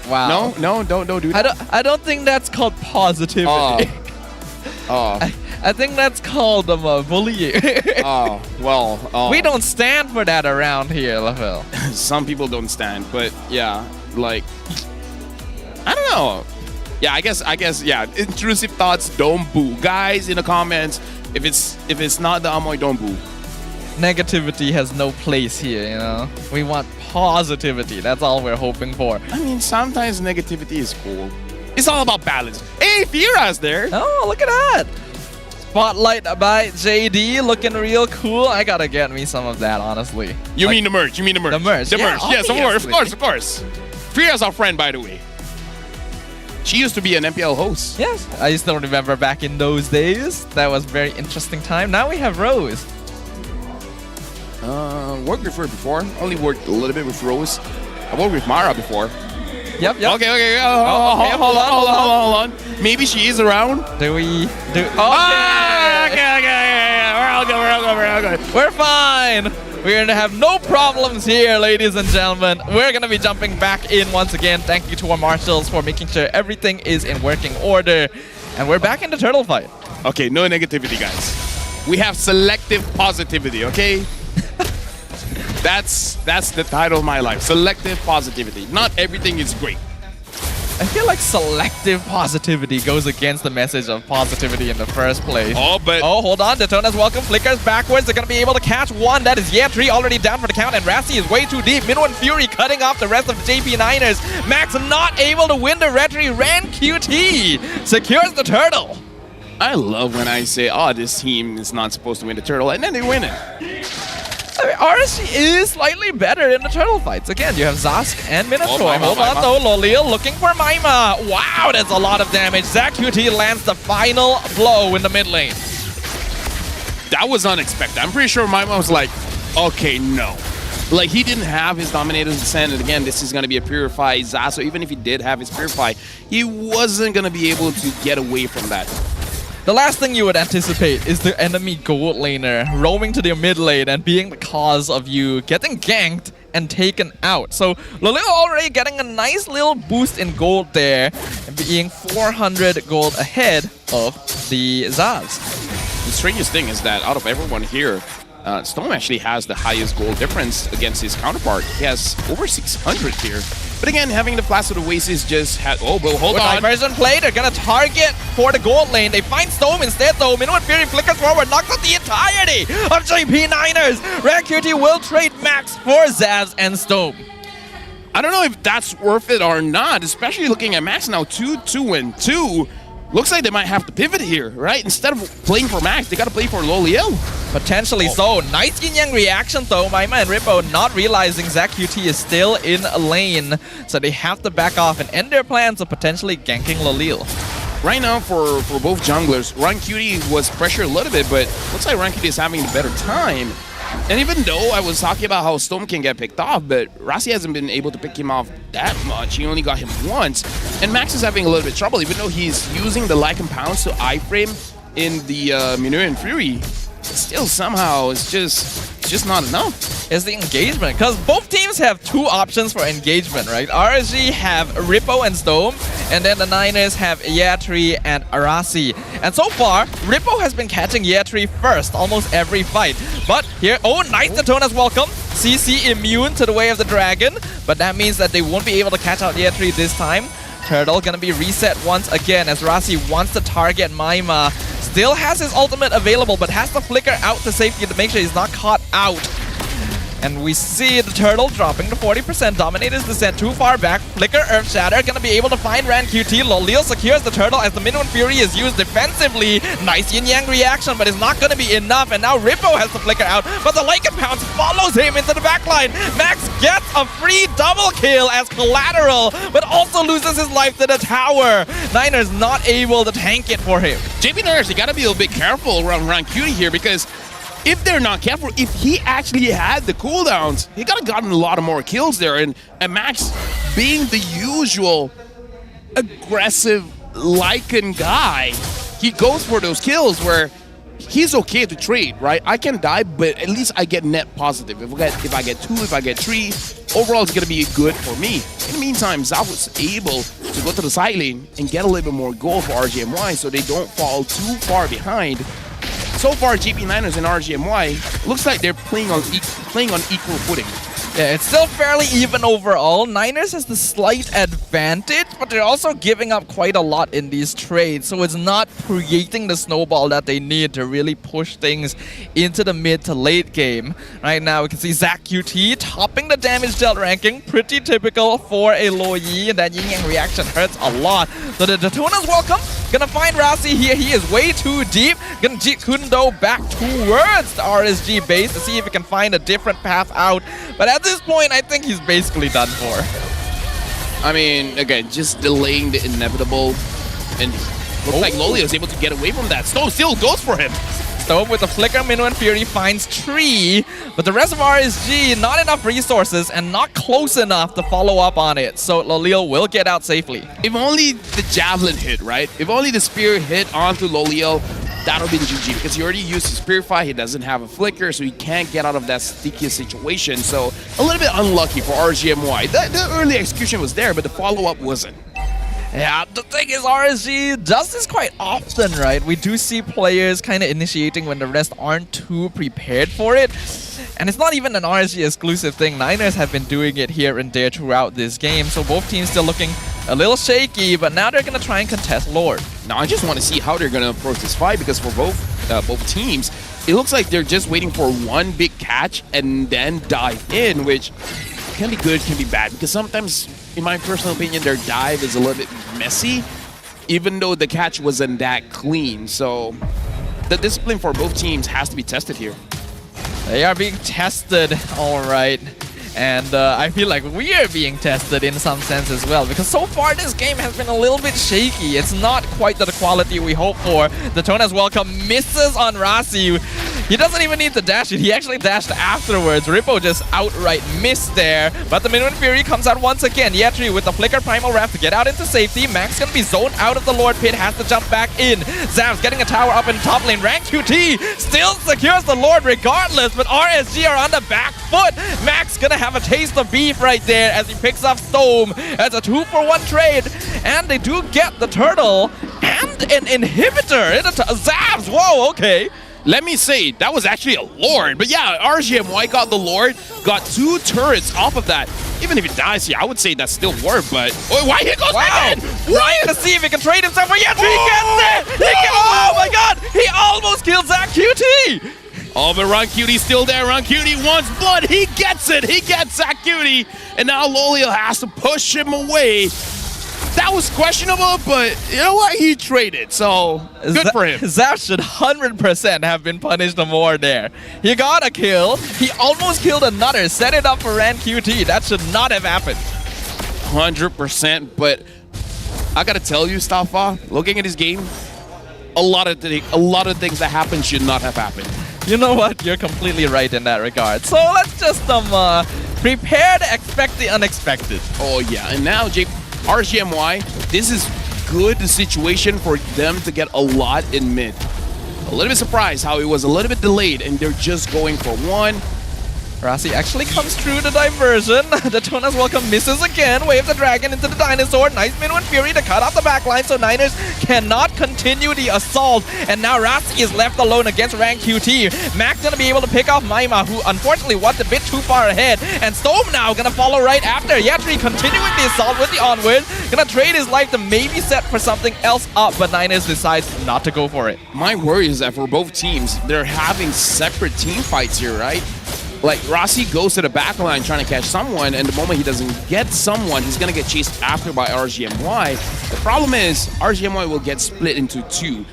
Wow. No, don't do that. I don't think that's called positivity. I think that's called bullying. We don't stand for that around here, Lavelle. Some people don't stand, but yeah, like I don't know. Yeah, I guess yeah. Intrusive thoughts, don't boo, guys. In the comments, if it's not the Amoy, don't boo. Negativity has no place here, you know. We want positivity. That's all we're hoping for. I mean, sometimes negativity is cool. It's all about balance. Hey, Fira's there. Oh, look at that. Spotlight by JD, looking real cool. I gotta get me some of that, honestly. You mean the merch? The merch. Yes, of course. Fira's our friend, by the way. She used to be an MPL host. Yes, I still remember back in those days. That was a very interesting time. Now we have Rose. Worked with her before. Only worked a little bit with Rose. I worked with Mara before. Yep. Okay. Hold on. Maybe she is around. Okay. Okay. We're all good. We're fine. We're going to have no problems here, ladies and gentlemen. We're going to be jumping back in once again. Thank you to our marshals for making sure everything is in working order. And we're back in the turtle fight. Okay, no negativity, guys. We have selective positivity, okay? That's the title of my life. Selective positivity. Not everything is great. I feel like selective positivity goes against the message of positivity in the first place. Oh, hold on. Daytona's welcome. Flickers backwards. They're going to be able to catch one. That is Yetri already down for the count, and Rassi is way too deep. Minwoo and Fury cutting off the rest of the JP Niners. Max not able to win the Retri. Ran QT secures the turtle. I love when I say, oh, this team is not supposed to win the turtle, and then they win it. I mean, RSG is slightly better in the turtle fights. Again, you have Zask and Minotaur. Hold on though, Lolil looking for Maima. Wow, that's a lot of damage. ZachQT lands the final blow in the mid lane. That was unexpected. I'm pretty sure Maima was like, okay, no. Like, he didn't have his Dominator's Descent, and again, this is going to be a Purify Zaz, so even if he did have his Purify, he wasn't going to be able to get away from that. The last thing you would anticipate is the enemy gold laner roaming to their mid lane and being the cause of you getting ganked and taken out. So Lolil already getting a nice little boost in gold there, and being 400 gold ahead of the Zaz. The strangest thing is that out of everyone here, Storm actually has the highest gold difference against his counterpart. He has over 600 here. But again, having the Flash of the Oasis just had... Oh, but hold on. Diversion play. They're going to target for the gold lane. They find Storm instead, though. Minwoo and Fury flickers forward. Knocks out the entirety of JP Niners. RedQT will trade Max for Zaz and Storm. I don't know if that's worth it or not, especially looking at Max now 2-2-2. Looks like they might have to pivot here, right? Instead of playing for Max, they got to play for Lolil. Potentially so. Nice yin yang reaction though. Maima and Rippo not realizing ZachQT is still in a lane. So they have to back off and end their plans of potentially ganking Lolil. Right now for both junglers, RunQT was pressured a little bit, but looks like RunQT is having a better time. And even though I was talking about how Storm can get picked off, but Rasi hasn't been able to pick him off that much. He only got him once. And Max is having a little bit of trouble, even though he's using the Lycan Pounce to iframe in the Minuan Fury. Still, somehow, it's just not enough. It's the engagement, because both teams have two options for engagement, right? RSG have Rippo and Stone, and then the Niners have Yatri and Arasi. And so far, Rippo has been catching Yatri first almost every fight. But here, oh, nice Daytona's welcome. CC immune to the way of the dragon, but that means that they won't be able to catch out Yatri this time. Turtle gonna be reset once again as Rasi wants to target Maima. Still has his ultimate available, but has to flicker out to safety to make sure he's not caught out. And we see the Turtle dropping to 40%. Dominator's descent too far back. Flicker, Earth Shatter, gonna be able to find Ran QT. Lolil secures the Turtle as the Minuan Fury is used defensively. Nice Yin Yang reaction, but it's not gonna be enough. And now Rippo has to flicker out, but the Lycan Pounce follows him into the backline. Max gets a free double kill as collateral, but also loses his life to the tower. Niners not able to tank it for him. JP Niners, you gotta be a little bit careful around Ran QT here, because if they're not careful, if he actually had the cooldowns, he could have gotten a lot of more kills there. And Max, being the usual aggressive Lycan guy, he goes for those kills where he's okay to trade, right? I can die, but at least I get net positive. If I get 2, if I get 3, overall it's going to be good for me. In the meantime, Zav was able to go to the side lane and get a little bit more gold for RGMY so they don't fall too far behind. So far, GP Niners and RGMY looks like they're playing on equal footing. Yeah, it's still fairly even overall. Niners has the slight advantage, but they're also giving up quite a lot in these trades, so it's not creating the snowball that they need to really push things into the mid to late game. Right now, we can see Zach QT topping the damage dealt ranking, pretty typical for a Lo Yi, and that Yin Yang reaction hurts a lot. So the Daytona's welcome, gonna find Rasi here. He is way too deep. Gonna Jeet Kundo back towards the RSG base to see if he can find a different path out. But at this point, I think he's basically done for. I mean, again, just delaying the inevitable, and looks like Loli was able to get away from that. Stone still goes for him. Stone with the flicker, Minuan Fury finds Tree, but the rest of RSG, not enough resources and not close enough to follow up on it. So Lolil will get out safely. If only the javelin hit, right? If only the spear hit onto Lolil, that'll be the GG, because he already used his Purify. He doesn't have a flicker, so he can't get out of that sticky situation. So a little bit unlucky for RGMY. The early execution was there, but the follow-up wasn't. Yeah, the thing is, RSG does this quite often, right? We do see players kind of initiating when the rest aren't too prepared for it. And it's not even an RSG exclusive thing. Niners have been doing it here and there throughout this game. So both teams still looking a little shaky, but now they're going to try and contest Lord. Now I just want to see how they're going to approach this fight, because for both teams, it looks like they're just waiting for one big catch and then dive in, which can be good, can be bad, because sometimes, in my personal opinion, their dive is a little bit messy, even though the catch wasn't that clean. So the discipline for both teams has to be tested here. They are being tested, all right. And I feel like we are being tested in some sense as well, because so far this game has been a little bit shaky. It's not quite the quality we hope for. Daytona's welcome misses on Rasi. He doesn't even need to dash it. He actually dashed afterwards. Rippo just outright missed there. But the Minuan Fury comes out once again. Yatri with the Flicker Primal Wrath to get out into safety. Max gonna be zoned out of the Lord Pit. Has to jump back in. Zav's getting a tower up in top lane. Rank QT still secures the Lord regardless. But RSG are on the back foot. Max gonna have a taste of beef right there as he picks up Storm. That's a 2-for-1 trade. And they do get the Turtle and an inhibitor. Zav's, whoa, okay. Let me say, that was actually a Lord. But yeah, RGMY got the Lord, got 2 turrets off of that. Even if he dies here, I would say that's still worth, but... Oh, why he goes back in? Trying to see if he can trade himself for Yatri. He gets it! Oh my god! He almost killed Zach QT! Oh, but Ron Cutie's still there. Ron Cutie wants blood. He gets it. He gets Zach Cutie. And now Lolio has to push him away. That was questionable, but you know what? He traded, so good for him. Zap should 100% have been punished more there. He got a kill. He almost killed another. Set it up for Ran QT. That should not have happened. 100%, but I gotta tell you, Stafa, looking at this game, a lot of things that happened should not have happened. You know what? You're completely right in that regard. So let's just prepare to expect the unexpected. Oh yeah, and now RGMY, this is good situation for them to get a lot in mid. A little bit surprised how it was a little bit delayed and they're just going for one. Rasi actually comes through the diversion. Daytona's welcome misses again. Wave the dragon into the dinosaur. Nice Minwan Fury to cut off the backline so Niners cannot continue the assault. And now Rasi is left alone against rank QT. Mac's gonna be able to pick off Maima, who unfortunately was a bit too far ahead. And Storm now gonna follow right after. Yatri continuing the assault with the onward. Gonna trade his life to maybe set for something else up, but Niners decides not to go for it. My worry is that for both teams, they're having separate team fights here, right? Like, Rossi goes to the back line trying to catch someone, and the moment he doesn't get someone, he's going to get chased after by RGMY. The problem is, RGMY will get split into two.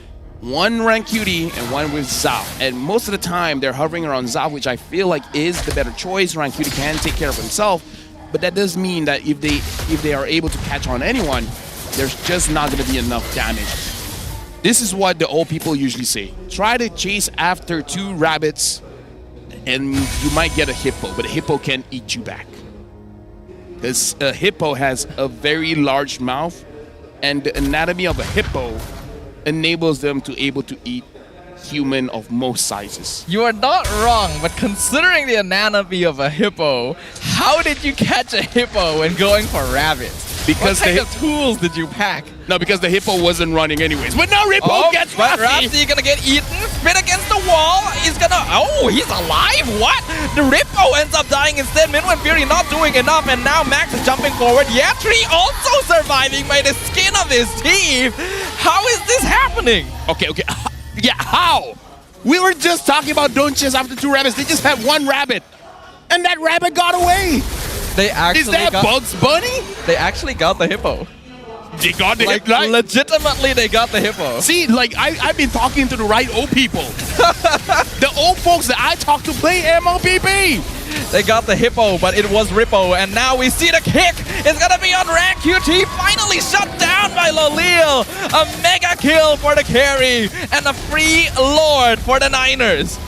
One rank QT and one with Zav. And most of the time, they're hovering around Zav, which I feel like is the better choice. Rank QT can take care of himself, but that does mean that if they are able to catch on anyone, there's just not going to be enough damage. This is what the old people usually say. Try to chase after two rabbits, and you might get a hippo, but a hippo can eat you back. Because a hippo has a very large mouth, and the anatomy of a hippo enables them to able to eat human of most sizes. You are not wrong, but considering the anatomy of a hippo, how did you catch a hippo when going for rabbits? Because what kind of tools did you pack? No, because the hippo wasn't running anyways. But now Rippo gets Rafty gonna get eaten, spin against the wall. He's gonna, he's alive? What? The Rippo ends up dying instead. Minwan Fury not doing enough, and now Max is jumping forward. Yatri also surviving by the skin of his teeth. How is this happening? Okay. Yeah, how? We were just talking about don't chase after two rabbits. They just had one rabbit, and that rabbit got away. They actually is that Bugs Bunny? They actually got the hippo. They got the hippo? Like, legitimately, they got the hippo. See, like, I've been talking to the right old people. The old folks that I talk to play MLBB. They got the hippo, but it was Rippo, and now we see the kick. It's gonna be on rank QT, finally shut down by Lolil. A mega kill for the carry, and a free Lord for the Niners.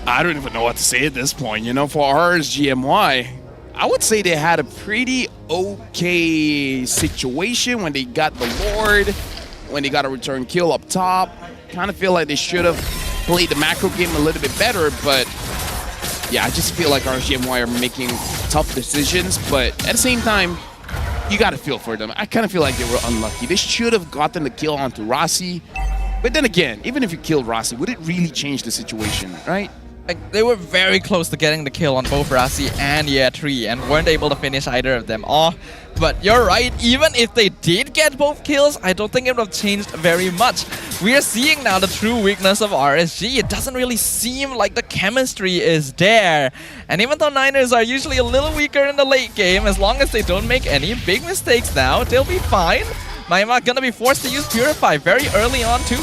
I don't even know what to say at this point. You know, for RGMY, I would say they had a pretty okay situation when they got the Lord, when they got a return kill up top. Kind of feel like they should have played the macro game a little bit better, but yeah, I just feel like RGMY are making tough decisions, but at the same time, you got to feel for them. I kind of feel like they were unlucky. They should have gotten the kill onto Rossi, but then again, even if you killed Rossi, would it really change the situation, right? Like, they were very close to getting the kill on both Rasi and Yatri and weren't able to finish either of them off. But you're right, even if they did get both kills, I don't think it would have changed very much. We are seeing now the true weakness of RSG. It doesn't really seem like the chemistry is there. And even though Niners are usually a little weaker in the late game, as long as they don't make any big mistakes now, they'll be fine. Maima gonna be forced to use Purify very early on too.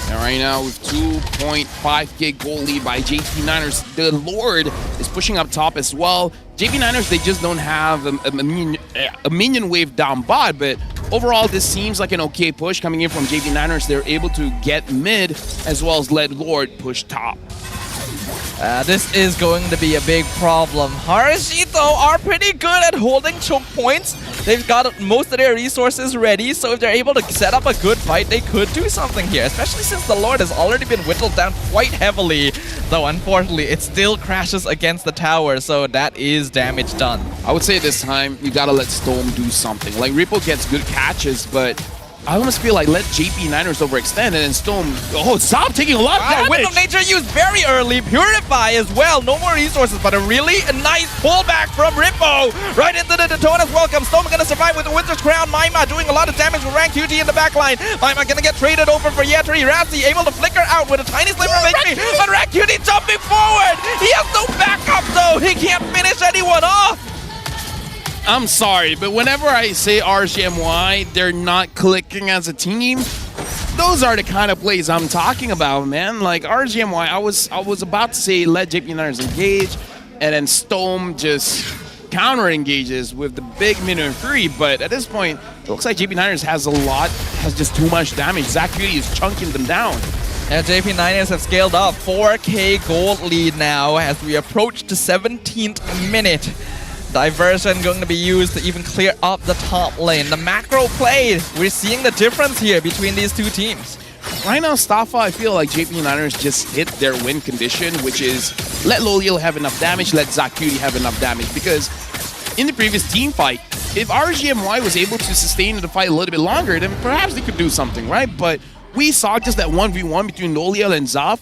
And right now with 2.5k goal lead by JP Niners, the Lord is pushing up top as well. JP Niners, they just don't have a minion wave down bot, but overall this seems like an okay push coming in from JP Niners. They're able to get mid as well as let Lord push top. This is going to be a big problem. RSG though are pretty good at holding choke points. They've got most of their resources ready, so if they're able to set up a good fight, they could do something here, especially since the Lord has already been whittled down quite heavily. Though unfortunately, it still crashes against the tower, so that is damage done. I would say this time, you gotta let Storm do something. Like, Ripple gets good catches, but I almost feel like let JP Niners overextend and then Storm, stop taking a lot of damage. Wind of Nature used very early, Purify as well, no more resources, but a really nice pullback from Rippo, right into the Daytona's welcome. Storm gonna survive with the Winter's Crown. Maima doing a lot of damage with rank QT in the backline. Maima gonna get traded over for Yatri. Rafty able to flicker out with a tiny sliver of HP, but rank QT jumping forward. He has no backup though, he can't finish anyone off. I'm sorry, but whenever I say RGMY, they're not clicking as a team. Those are the kind of plays I'm talking about, man. Like RGMY, I was about to say let JP Niners engage, and then Storm just counter engages with the big minion free. But at this point, it looks like JP Niners has just too much damage. Zach Beauty is chunking them down. Yeah, JP Niners have scaled up 4K gold lead now as we approach the 17th minute. Diversion going to be used to even clear up the top lane. The macro play, we're seeing the difference here between these two teams. Right now, Staffa, I feel like JP Niners just hit their win condition, which is let Loliel have enough damage, let Zacuity have enough damage. Because in the previous team fight, if RGMY was able to sustain the fight a little bit longer, then perhaps they could do something, right? But we saw just that 1v1 between Loliel and Zaf.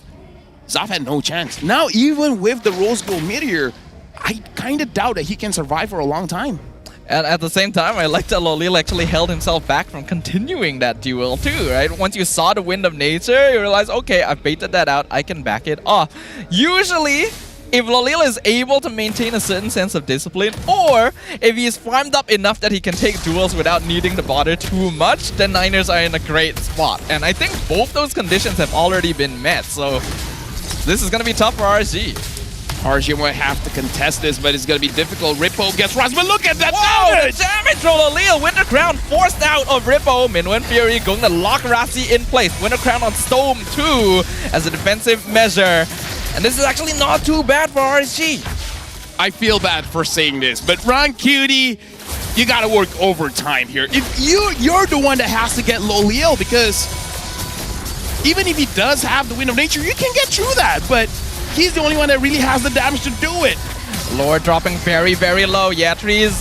Zaf had no chance. Now, even with the Rose Gold Meteor, I kind of doubt that he can survive for a long time. And at the same time, I like that Loliel actually held himself back from continuing that duel too, right? Once you saw the Wind of Nature, you realize, okay, I've baited that out, I can back it off. Usually, if Loliel is able to maintain a certain sense of discipline, or if he's farmed up enough that he can take duels without needing to bother too much, then Niners are in a great spot. And I think both those conditions have already been met, so this is going to be tough for RSG. RSG might have to contest this, but it's going to be difficult. Rippo gets Ross, but look at that damage! The damage from Loliel! Winter Crown forced out of Rippo. Minwen Fury going to lock Rasi in place. Winter Crown on Storm too as a defensive measure. And this is actually not too bad for RSG. I feel bad for saying this, but Ron Cutie, you got to work overtime here. If you're the one that has to get Loliel, because even if he does have the Wind of Nature, you can get through that, but he's the only one that really has the damage to do it. Lord dropping very, very low. Yatri is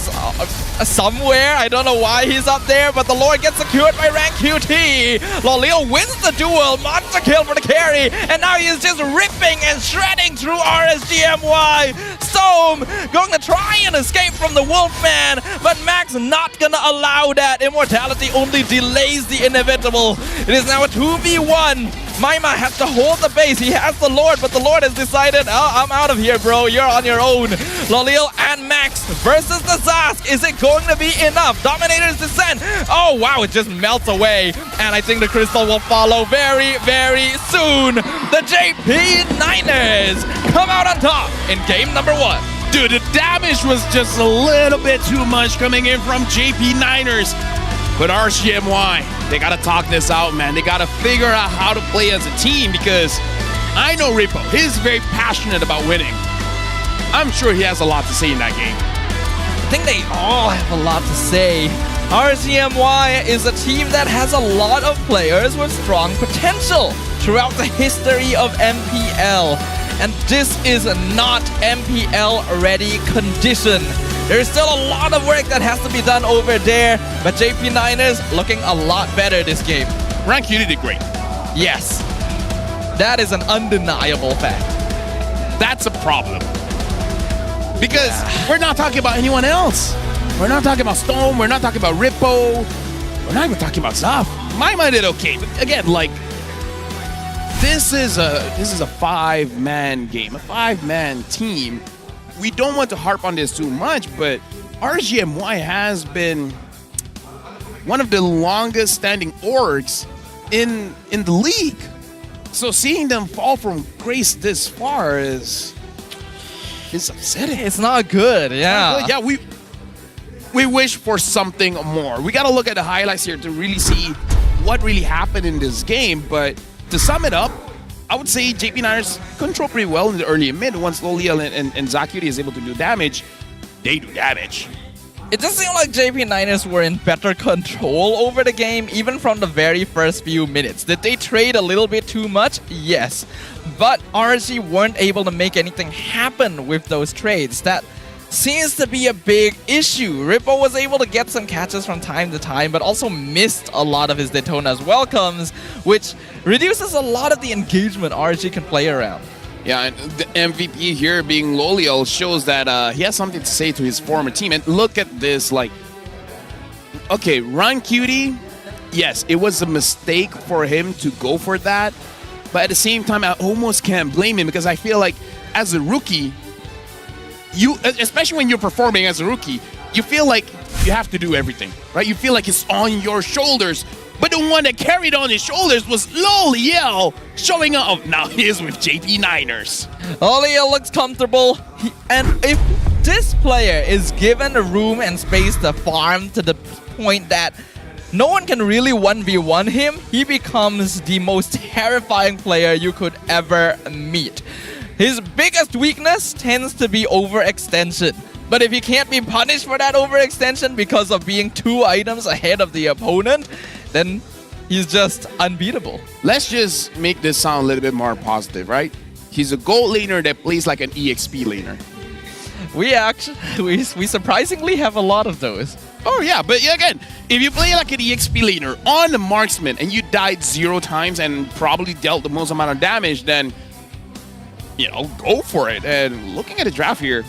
somewhere. I don't know why he's up there, but the Lord gets secured by Rank QT. Loliel wins the duel. Monster kill for the carry. And now he is just ripping and shredding through RSGMY. Stone going to try and escape from the Wolfman, but Max not going to allow that. Immortality only delays the inevitable. It is now a 2v1. Maima has to hold the base. He has the Lord, but the Lord has decided, oh, I'm out of here, bro. You're on your own. Loliel and Max versus the Zask. Is it going to be enough? Dominator's Descent. Oh, wow, it just melts away. And I think the Crystal will follow very, very soon. The JP Niners come out on top in game number 1. Dude, the damage was just a little bit too much coming in from JP Niners. But RCMY, they got to talk this out, man. They got to figure out how to play as a team, because I know Rippo, he's very passionate about winning. I'm sure he has a lot to say in that game. I think they all have a lot to say. RCMY is a team that has a lot of players with strong potential throughout the history of MPL. And this is not MPL-ready condition. There's still a lot of work that has to be done over there, but JP Niners looking a lot better this game. Rank Cutie did great. Yes. That is an undeniable fact. That's a problem. Because we're not talking about anyone else. We're not talking about Storm, we're not talking about Rippo, we're not even talking about Zaf. Maima did okay, but again, like, this is a 5-man game, a 5-man team. We don't want to harp on this too much, but RGMY has been one of the longest standing orgs in the league. So seeing them fall from grace this far is upsetting. It's not good, yeah. Yeah, we wish for something more. We got to look at the highlights here to really see what really happened in this game, but to sum it up, I would say JP Niners control pretty well in the early and mid. Once Loliel and Zacuity is able to do damage, they do damage. It just seemed like JP Niners were in better control over the game, even from the very first few minutes. Did they trade a little bit too much? Yes. But RSG weren't able to make anything happen with those trades. That seems to be a big issue. Rippo was able to get some catches from time to time, but also missed a lot of his Daytona's welcomes, which reduces a lot of the engagement RSG can play around. Yeah, and the MVP here being Loliel shows that he has something to say to his former team. And look at this, like, okay, Ron Cutie, yes, it was a mistake for him to go for that, but at the same time, I almost can't blame him, because I feel like as a rookie, especially when you're performing as a rookie, you feel like you have to do everything, right? You feel like it's on your shoulders. But the one that carried on his shoulders was Loliel showing up. Now he is with JP Niners. Loliel looks comfortable. And if this player is given the room and space to farm to the point that no one can really 1v1 him. He becomes the most terrifying player you could ever meet. His biggest weakness tends to be overextension. But if he can't be punished for that overextension because of being 2 items ahead of the opponent, then he's just unbeatable. Let's just make this sound a little bit more positive, right? He's a gold laner that plays like an EXP laner. We surprisingly have a lot of those. Oh yeah, but again, if you play like an EXP laner on the marksman and you died 0 times and probably dealt the most amount of damage, then, you know, go for it. And looking at the draft here,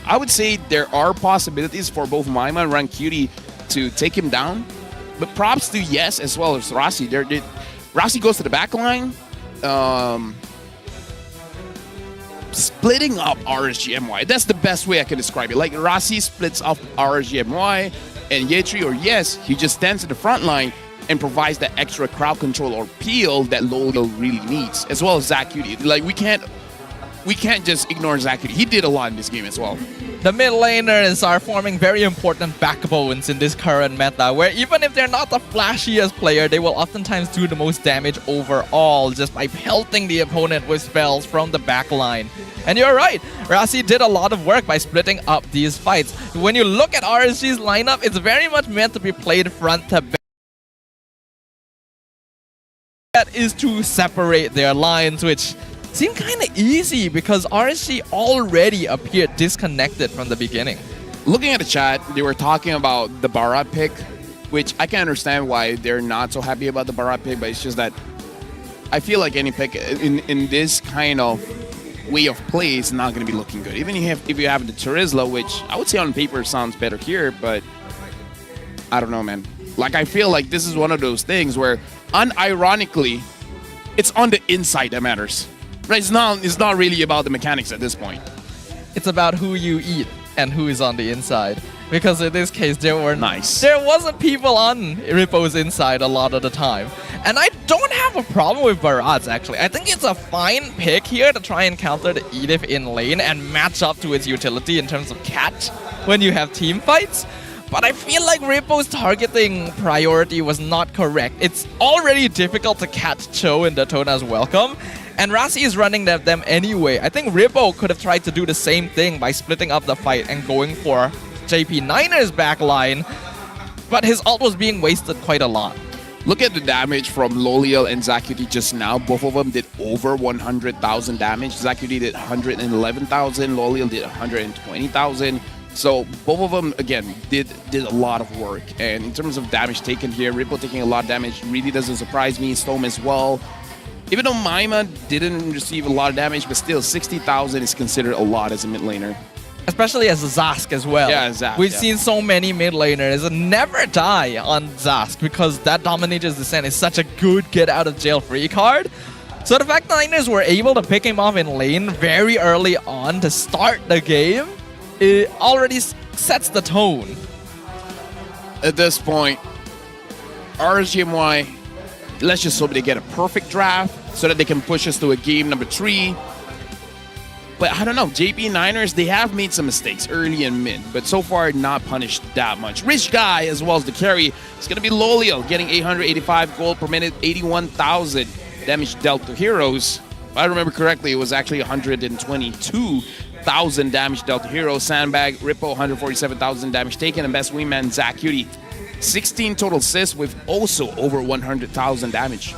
I would say there are possibilities for both Maima and Rancuti to take him down. But props to Yes as well as Rasi. Rasi goes to the back line. Splitting up RSGMY. That's the best way I can describe it. Like Rasi splits up RSGMY and Yetri or Yes, he just stands at the front line and provides that extra crowd control or peel that Lolo really needs, as well as Zacuti. Like we can't just ignore Zacuti. He did a lot in this game as well. The mid laners are forming very important backbones in this current meta, where even if they're not the flashiest player, they will oftentimes do the most damage overall just by pelting the opponent with spells from the back line. And you're right, Rasi did a lot of work by splitting up these fights. When you look at RSG's lineup, it's very much meant to be played front to back. That is to separate their lines, which seemed kind of easy because RSG already appeared disconnected from the beginning. Looking at the chat, they were talking about the Barat pick, which I can understand why they're not so happy about the Barat pick, but it's just that I feel like any pick in this kind of way of play is not going to be looking good. Even if you have the Terizla, which I would say on paper sounds better here, but I don't know, man. Like, I feel like this is one of those things where, unironically, it's on the inside that matters. Right, it's not really about the mechanics at this point. It's about who you eat and who is on the inside. Because in this case, there wasn't people on Rippo's inside a lot of the time. And I don't have a problem with Barat's, actually. I think it's a fine pick here to try and counter the Edith in lane and match up to its utility in terms of catch when you have team fights. But I feel like Rippo's targeting priority was not correct. It's already difficult to catch Cho in Daytona's Welcome, and Rasi is running them anyway. I think Rippo could have tried to do the same thing by splitting up the fight and going for JP9er's backline, but his ult was being wasted quite a lot. Look at the damage from Loliel and Zacuti just now. Both of them did over 100,000 damage. Zacuti did 111,000, Loliel did 120,000. So both of them, again, did a lot of work. And in terms of damage taken here, Rippo taking a lot of damage really doesn't surprise me. Storm as well. Even though Maima didn't receive a lot of damage, but still 60,000 is considered a lot as a mid laner. Especially as a Zask as well. Yeah, Zask. We've seen so many mid laners never die on Zask because that Dominator's Descent is such a good get out of jail free card. So the fact that Niners were able to pick him off in lane very early on to start the game, it already sets the tone. At this point, RSGMY, let's just hope they get a perfect draft so that they can push us to a game number 3. But I don't know, JP9ers, they have made some mistakes early and mid, but so far not punished that much. Rich Guy, as well as the carry, it's going to be Loliel, getting 885 gold per minute, 81,000 damage dealt to heroes. If I remember correctly, it was actually 122,000 damage dealt to heroes. Sandbag, Rippo, 147,000 damage taken, and best wingman, Zacuti, 16 total assists with also over 100,000 damage.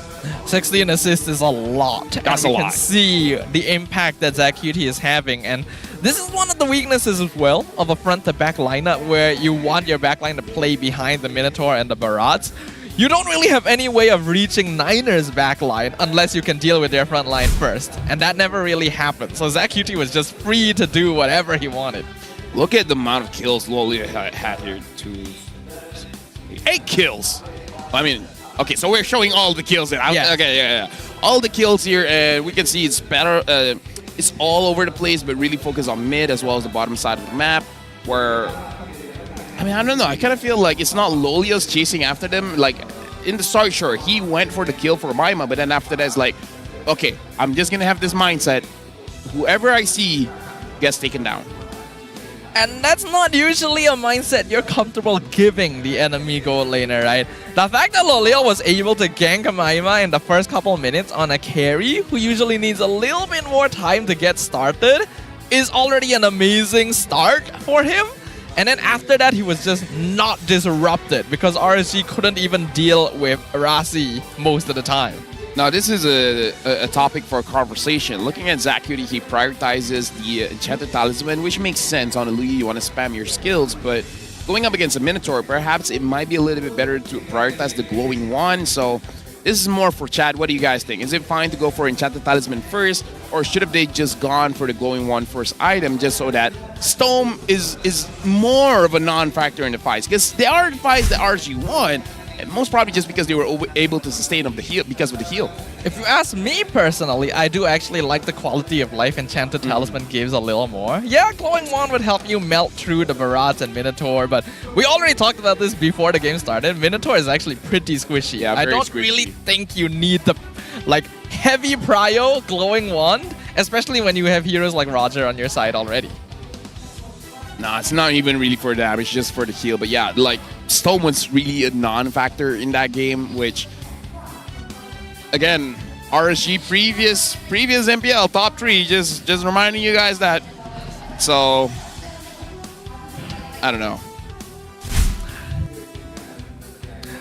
16 assists is a lot. That's a lot. You can see the impact that Zacuti is having. And this is one of the weaknesses as well of a front-to-back lineup where you want your backline to play behind the Minotaur and the Barats. You don't really have any way of reaching Niners' backline unless you can deal with their front line first. And that never really happened. So Zacuti was just free to do whatever he wanted. Look at the amount of kills Loliel had here. 8 kills. I mean, okay, so we're showing all the kills. Okay, yeah. All the kills here, and we can see it's better. It's all over the place, but really focus on mid as well as the bottom side of the map. Where, I mean, I don't know. I kind of feel like it's not Loliel's chasing after them. Like in the start, sure, he went for the kill for Maima, but then after that, it's like, okay, I'm just gonna have this mindset. Whoever I see gets taken down. And that's not usually a mindset you're comfortable giving the enemy gold laner, right? The fact that Loleo was able to gank Amaima in the first couple minutes on a carry who usually needs a little bit more time to get started is already an amazing start for him. And then after that, he was just not disrupted because RSG couldn't even deal with Rasi most of the time. Now, this is a topic for conversation. Looking at Zacuity, he prioritizes the Enchanted Talisman, which makes sense. On a Lugia, you want to spam your skills, but going up against a Minotaur, perhaps it might be a little bit better to prioritize the Glowing Wand. So this is more for chat. What do you guys think? Is it fine to go for Enchanted Talisman first, or should have they just gone for the Glowing Wand first item just so that Stone is more of a non-factor in the fights? Because there are fights that RSG won, and most probably just because they were able to sustain of the heal because of the heal. If you ask me personally, I do actually like the quality of life Enchanted Talisman gives a little more. Yeah, Glowing Wand would help you melt through the Barats and Minotaur, but we already talked about this before the game started. Minotaur is actually pretty squishy. Yeah, I don't really think you need the heavy prio Glowing Wand, especially when you have heroes like Roger on your side already. Nah, it's not even really for damage, just for the heal. But yeah, like, Stone was really a non-factor in that game, which, again, RSG previous MPL top 3, just reminding you guys that. So, I don't know.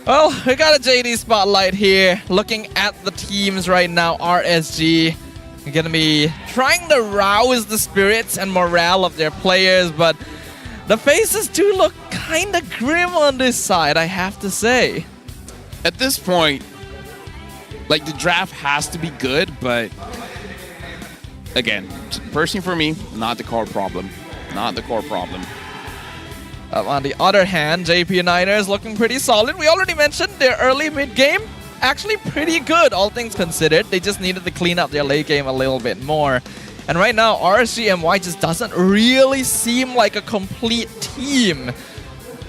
Well, we got a JD spotlight here. Looking at the teams right now, RSG are going to be trying to rouse the spirits and morale of their players, but the faces do look kind of grim on this side, I have to say. At this point, like, the draft has to be good, but again, personally for me, not the core problem. Not the core problem. On the other hand, JP Niners looking pretty solid. We already mentioned their early mid game. Actually pretty good, all things considered. They just needed to clean up their late game a little bit more. And right now, RSG MY just doesn't really seem like a complete team.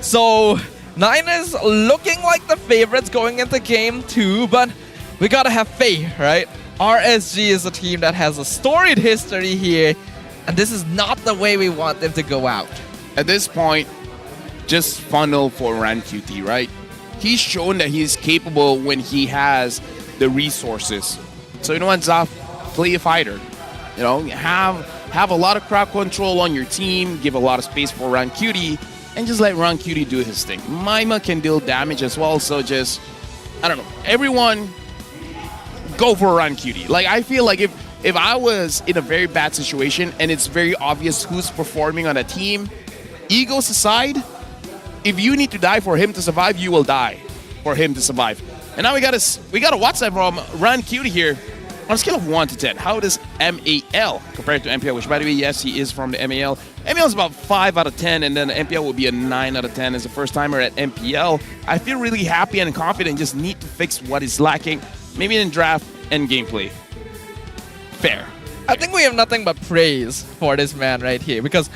So, Niners looking like the favorites going into game 2, but we gotta have faith, right? RSG is a team that has a storied history here, and this is not the way we want them to go out. At this point, just funnel for RanQT, right? He's shown that he's capable when he has the resources. So you know what, Zaf? Play a fighter. You know, have a lot of crowd control on your team, give a lot of space for RanQT, and just let RanQT do his thing. Maima can deal damage as well, so just, I don't know, everyone go for RanQT. Like, I feel like if I was in a very bad situation and it's very obvious who's performing on a team, egos aside, if you need to die for him to survive, you will die for him to survive. And now we got a WhatsApp from RanQT here. On a scale of 1 to 10, how does MAL compare to MPL? Which, by the way, yes, he is from the MAL. MAL is about 5 out of 10, and then MPL will be a 9 out of 10 as a first-timer at MPL. I feel really happy and confident, just need to fix what is lacking, maybe in draft and gameplay. Fair. I think we have nothing but praise for this man right here, because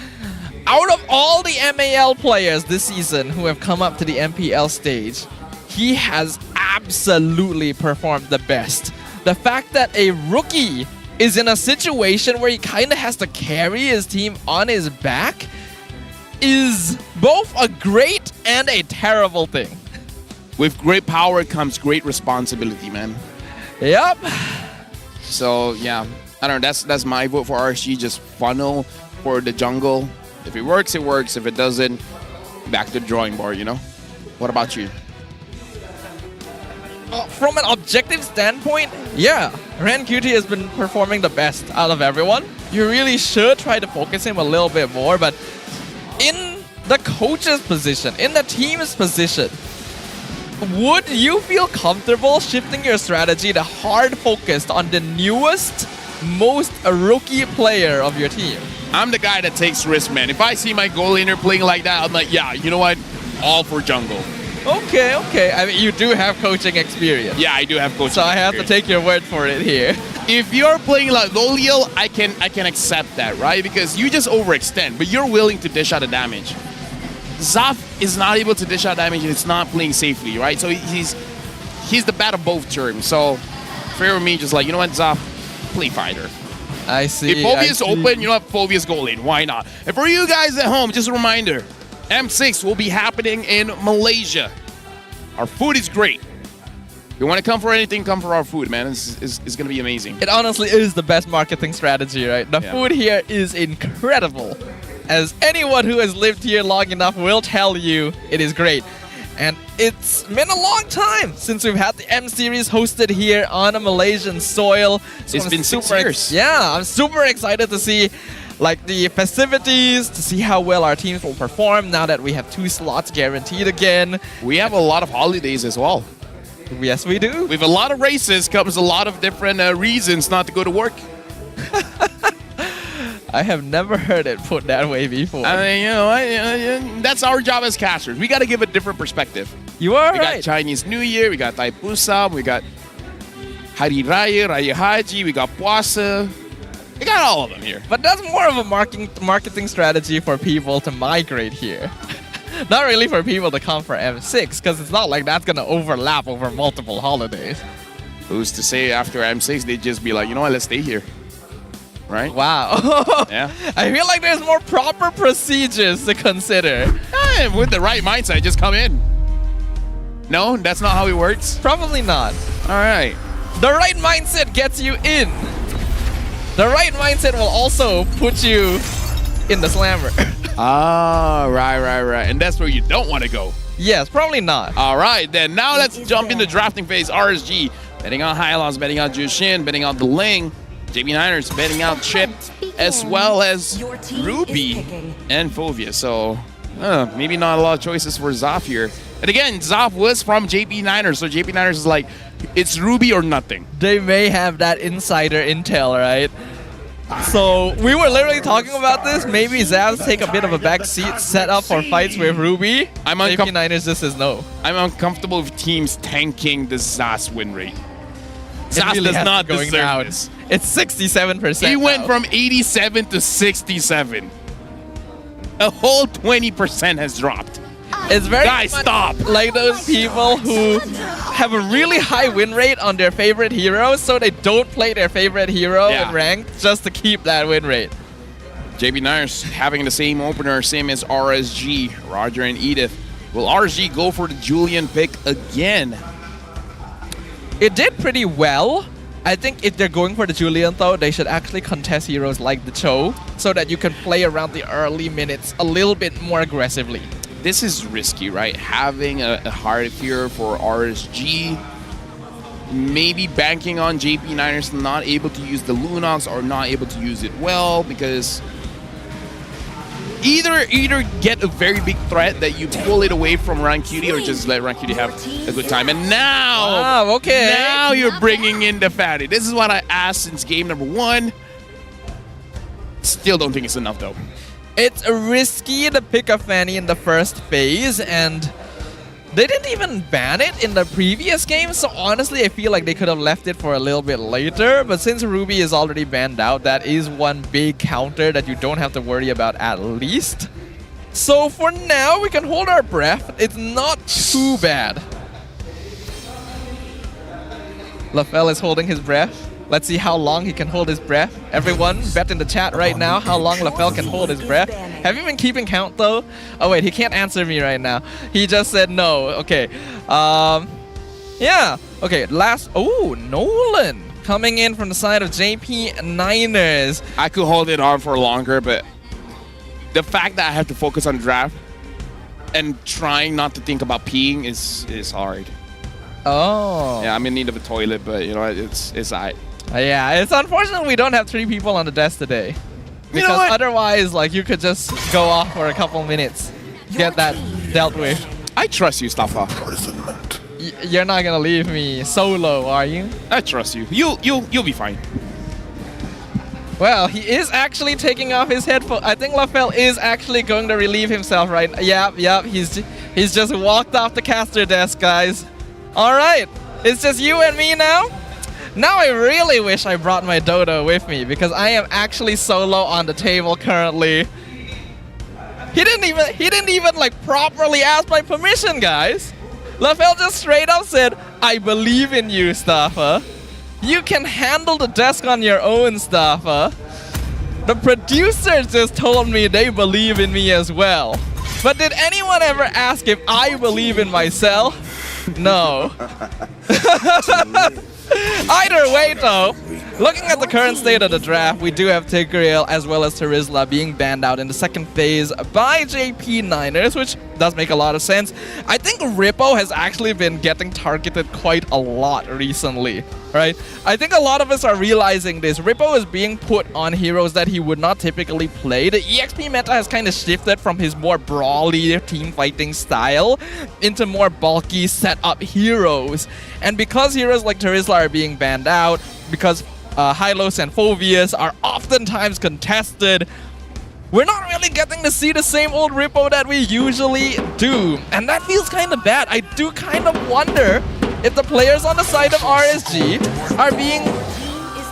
out of all the MAL players this season who have come up to the MPL stage, he has absolutely performed the best. The fact that a rookie is in a situation where he kind of has to carry his team on his back is both a great and a terrible thing. With great power comes great responsibility, man. Yep. So, yeah, I don't know, that's my vote for RSG. Just funnel for the jungle. If it works, it works. If it doesn't, back to the drawing board, you know? What about you? From an objective standpoint, yeah, RanQT has been performing the best out of everyone. You really should try to focus him a little bit more, but in the coach's position, in the team's position, would you feel comfortable shifting your strategy to hard focused on the newest, most rookie player of your team? I'm the guy that takes risks, man. If I see my goal laner playing like that, I'm like, yeah, you know what? All for jungle. Okay, okay. I mean, you do have coaching experience. Yeah, I do have coaching So I have to take your word for it here. If you're playing like Loliel, I can accept that, right? Because you just overextend, but you're willing to dish out the damage. Zaf is not able to dish out damage and it's not playing safely, right? So he's the bad of both terms. So fair with me, just like, you know what, Zaf, play fighter. I see. If Phobia's open, you know what? Phobia's go lane. Why not? And for you guys at home, just a reminder, M6 will be happening in Malaysia. Our food is great. If you want to come for anything, come for our food, man. It's going to be amazing. It honestly is the best marketing strategy, right? The Yeah. food here is incredible. As anyone who has lived here long enough will tell you, it is great. And it's been a long time since we've had the M Series hosted here on a Malaysian soil. So It's been 6 super years. Yeah, I'm super excited to see like the festivities, to see how well our teams will perform now that we have 2 slots guaranteed again. We have a lot of holidays as well. Yes, we do. With a lot of races comes a lot of different reasons not to go to work. I have never heard it put that way before. I mean, you know, that's our job as casters. We got to give a different perspective. You are We got Chinese New Year, we got Thai Pusam, we got Hari Raya, Raya Haji, we got Puasa. We got all of them here. But that's more of a marketing strategy for people to migrate here. Not really for people to come for M6, because it's not like that's going to overlap over multiple holidays. Who's to say after M6 they'd just be like, you know what, let's stay here. Right? Wow. Yeah. I feel like there's more proper procedures to consider. With the right mindset, just come in. No, that's not how it works? Probably not. All right. The right mindset gets you in. The right mindset will also put you in the slammer. Ah, right. And that's where you don't want to go. Yes, probably not. All right, then now let's jump into drafting phase. RSG, betting on Hylos, betting on Jushin, betting on the Ling. JB Niners betting out Chip, as well as Ruby and Fovia. So maybe not a lot of choices for Zoff here. And again, Zoff was from JB Niners, so JB Niners is like, it's Ruby or nothing. They may have that insider intel, right? So we were literally talking about this. Maybe Zavs take a bit of a back seat, set up for fights with Ruby. JB Niners just says no. I'm uncomfortable with teams tanking the Zas win rate. It Zas really does has not been going deserve down. this. It's 67%. He went now. from 87 to 67. A whole 20% has dropped. It's very Guys, much stop. like those people who have a really high win rate on their favorite heroes, so they don't play their favorite hero in ranked just to keep that win rate. JB Niners having the same opener, same as RSG, Roger and Edith. Will RSG go for the Julian pick again? It did pretty well. I think if they're going for the Julian though, they should actually contest heroes like the Cho so that you can play around the early minutes a little bit more aggressively. This is risky, right? Having a hard hero for RSG, maybe banking on JP Niners not able to use the Lunox or not able to use it well, because either get a very big threat that you pull it away from Rancuti or just let Rancuti have a good time. And now, now you're bringing in the fatty. This is what I asked since game number 1. Still don't think it's enough though. It's risky to pick a Fanny in the first phase, and they didn't even ban it in the previous game, so honestly I feel like they could have left it for a little bit later, but since Ruby is already banned out, that is one big counter that you don't have to worry about at least. So for now, we can hold our breath. It's not too bad. LaFell is holding his breath. Let's see how long he can hold his breath. Everyone, bet in the chat right now how long LaFell can hold his breath. Have you been keeping count though? Oh wait, he can't answer me right now. He just said no. Okay. Yeah. Okay, last... Oh, Nolan coming in from the side of JP Niners. I could hold it on for longer, but the fact that I have to focus on draft and trying not to think about peeing is hard. Oh. Yeah, I'm in need of a toilet, but you know, it's alright. Yeah, it's unfortunate we don't have 3 people on the desk today. Because otherwise, like, you could just go off for a couple minutes, get that dealt with. I trust you, Stafa. You're not gonna leave me solo, are you? I trust you. You'll be fine. Well, he is actually taking off his headphones. I think LaFell is actually going to relieve himself right now. Yep, he's just walked off the caster desk, guys. All right, it's just you and me now. Now I really wish I brought my Dodo with me because I am actually solo on the table currently. He didn't even like properly ask my permission, guys. LaFell just straight up said, "I believe in you, Staffa. You can handle the desk on your own, Staffa. The producers just told me they believe in me as well. But did anyone ever ask if I believe in myself? No. Either way though, looking at the current state of the draft, we do have Tigreal as well as Terizla being banned out in the second phase by JP Niners, which does make a lot of sense. I think Rippo has actually been getting targeted quite a lot recently, right? I think a lot of us are realizing this. Rippo is being put on heroes that he would not typically play. The EXP meta has kind of shifted from his more brawly team fighting style into more bulky setup heroes. And because heroes like Terizla are being banned out, because Hylos and Phoveus are oftentimes contested, we're not really getting to see the same old Rippo that we usually do. And that feels kind of bad. I do kind of wonder if the players on the side of RSG are being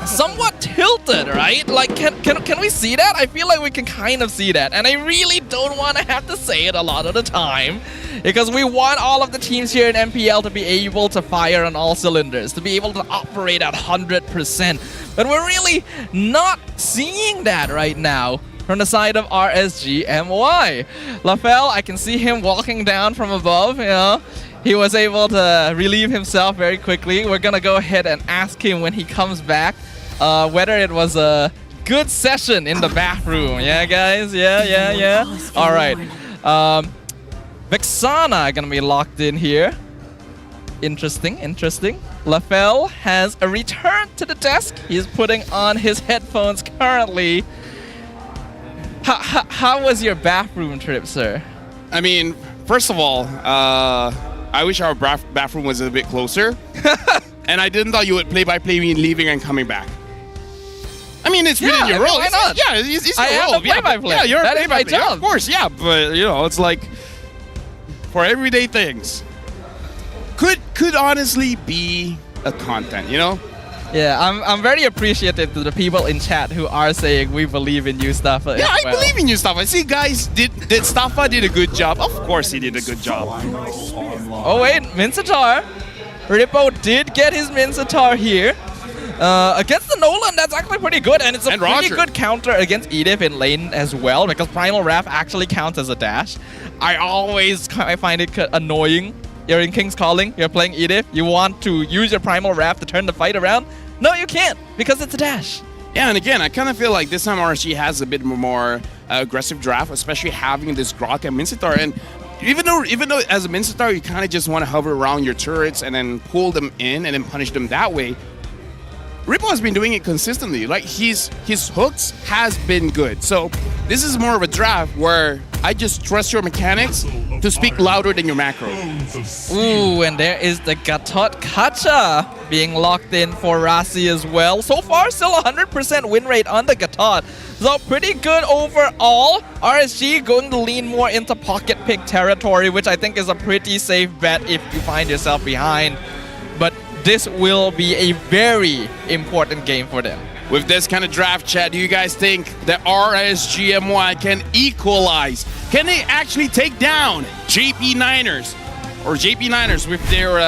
somewhat tilted, right? Like, can we see that? I feel like we can kind of see that. And I really don't want to have to say it a lot of the time, because we want all of the teams here in MPL to be able to fire on all cylinders, to be able to operate at 100%. But we're really not seeing that right now from the side of RSG MY. LaFell, I can see him walking down from above, you know. He was able to relieve himself very quickly. We're gonna go ahead and ask him when he comes back whether it was a good session in the bathroom. Yeah, guys? Yeah. All right. Vexana gonna be locked in here. Interesting. LaFell has a return to the desk. He's putting on his headphones currently. How was your bathroom trip, sir? I mean, first of all, I wish our bathroom was a bit closer. And I didn't thought you would play-by-play me leaving and coming back. I mean, it's within your role. Why not? Yeah, it's your I am role. the play-by-play. Yeah, you're that is my play-by-play. job. Of course, yeah. But, you know, it's like, for everyday things, could honestly be a content, you know? Yeah, I'm very appreciative to the people in chat who are saying we believe in you, Staffa. Yeah, I believe in you, Staffa. I see, guys, did Staffa did a good job? Of course he did a good job. Oh wait, Minsatar. Rippo did get his Minsatar here. Against the Nolan, that's actually pretty good, and it's a pretty good counter against Edith in lane as well, because Primal Wrath actually counts as a dash. I always find it annoying. You're in King's Calling, you're playing Edith, you want to use your Primal Wrath to turn the fight around. No, you can't, because it's a dash. Yeah, and again, I kind of feel like this time RSG has a bit more aggressive draft, especially having this Grok and Minsatar. And even though as a Minsatar, you kind of just want to hover around your turrets and then pull them in and then punish them that way, Rippo has been doing it consistently. Like, his hooks has been good. So this is more of a draft where I just trust your mechanics to speak louder than your macro. Ooh, and there is the Gatot Kacha being locked in for Rasi as well. So far, still 100% win rate on the Gatot. So pretty good overall. RSG going to lean more into pocket pick territory, which I think is a pretty safe bet if you find yourself behind. But this will be a very important game for them. With this kind of draft, chat, do you guys think that RSGMY can equalize? Can they actually take down JP Niners? Or JP Niners with their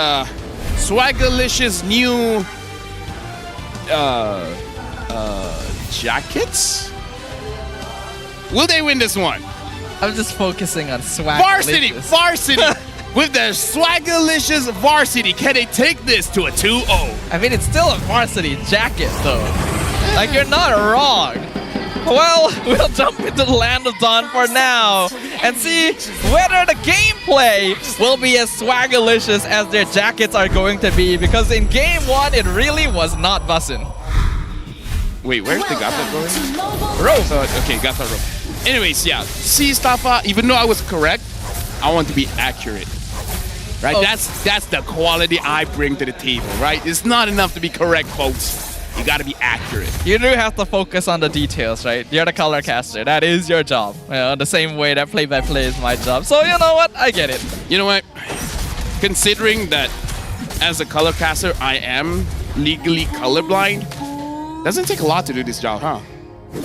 swagalicious new jackets? Will they win this one? I'm just focusing on swag. Varsity! With their swagalicious varsity, can they take this to a 2-0? I mean, it's still a varsity jacket, though. Like, you're not wrong. Well, we'll jump into the Land of Dawn for now and see whether the gameplay will be as swagalicious as their jackets are going to be, because in Game 1, it really was not bussin'. Wait, where's the Gata going? Rose. Okay, Gata Rose. Anyways, yeah. See, Staffa, even though I was correct, I want to be accurate. Right? Oh. That's the quality I bring to the table, right? It's not enough to be correct, folks. You gotta be accurate. You do have to focus on the details, right? You're the color caster. That is your job. You know, the same way that play-by-play is my job. So you know what? I get it. You know what? Considering that as a color caster, I am legally colorblind, doesn't take a lot to do this job, huh?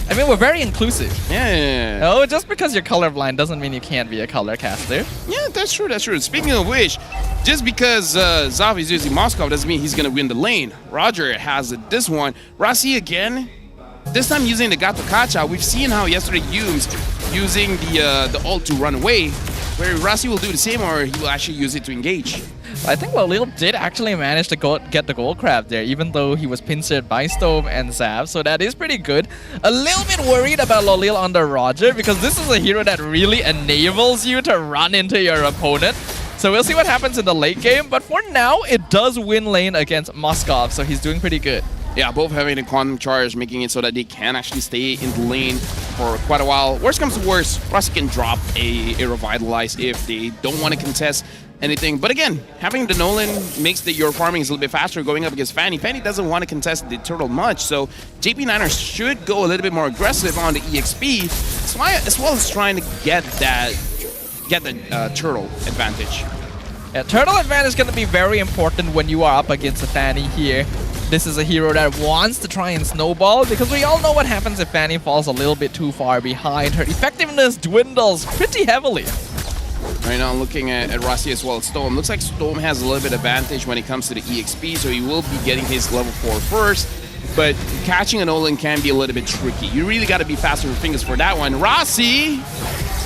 I mean, we're very inclusive. Yeah. Oh, just because you're colorblind doesn't mean you can't be a color caster. Yeah, that's true, that's true. Speaking of which, just because Zaf is using Moskov doesn't mean he's going to win the lane. Roger has this one. Rasi again, this time using the Gato Kacha. We've seen how yesterday Humes using the ult to run away, where Rasi will do the same or he will actually use it to engage. I think Lolil did actually manage to get the gold crab there, even though he was pincered by Stove and Zav, so that is pretty good. A little bit worried about Lolil under Roger, because this is a hero that really enables you to run into your opponent. So we'll see what happens in the late game, but for now, it does win lane against Moskov, so he's doing pretty good. Yeah, both having a quantum charge, making it so that they can actually stay in the lane for quite a while. Worst comes to worst, Rasi can drop a Revitalize if they don't want to contest anything. But again, having the Nolan makes your farming is a little bit faster going up against Fanny. Fanny doesn't want to contest the turtle much, so JP Niners should go a little bit more aggressive on the EXP, as well as trying to get the turtle advantage. Yeah, turtle advantage is going to be very important when you are up against a Fanny here. This is a hero that wants to try and snowball, because we all know what happens if Fanny falls a little bit too far behind. Her effectiveness dwindles pretty heavily. Right now, looking at Rasi as well as Storm. Looks like Storm has a little bit advantage when it comes to the EXP, so he will be getting his level 4 first. But catching an Olin can be a little bit tricky. You really got to be faster with fingers for that one. Rasi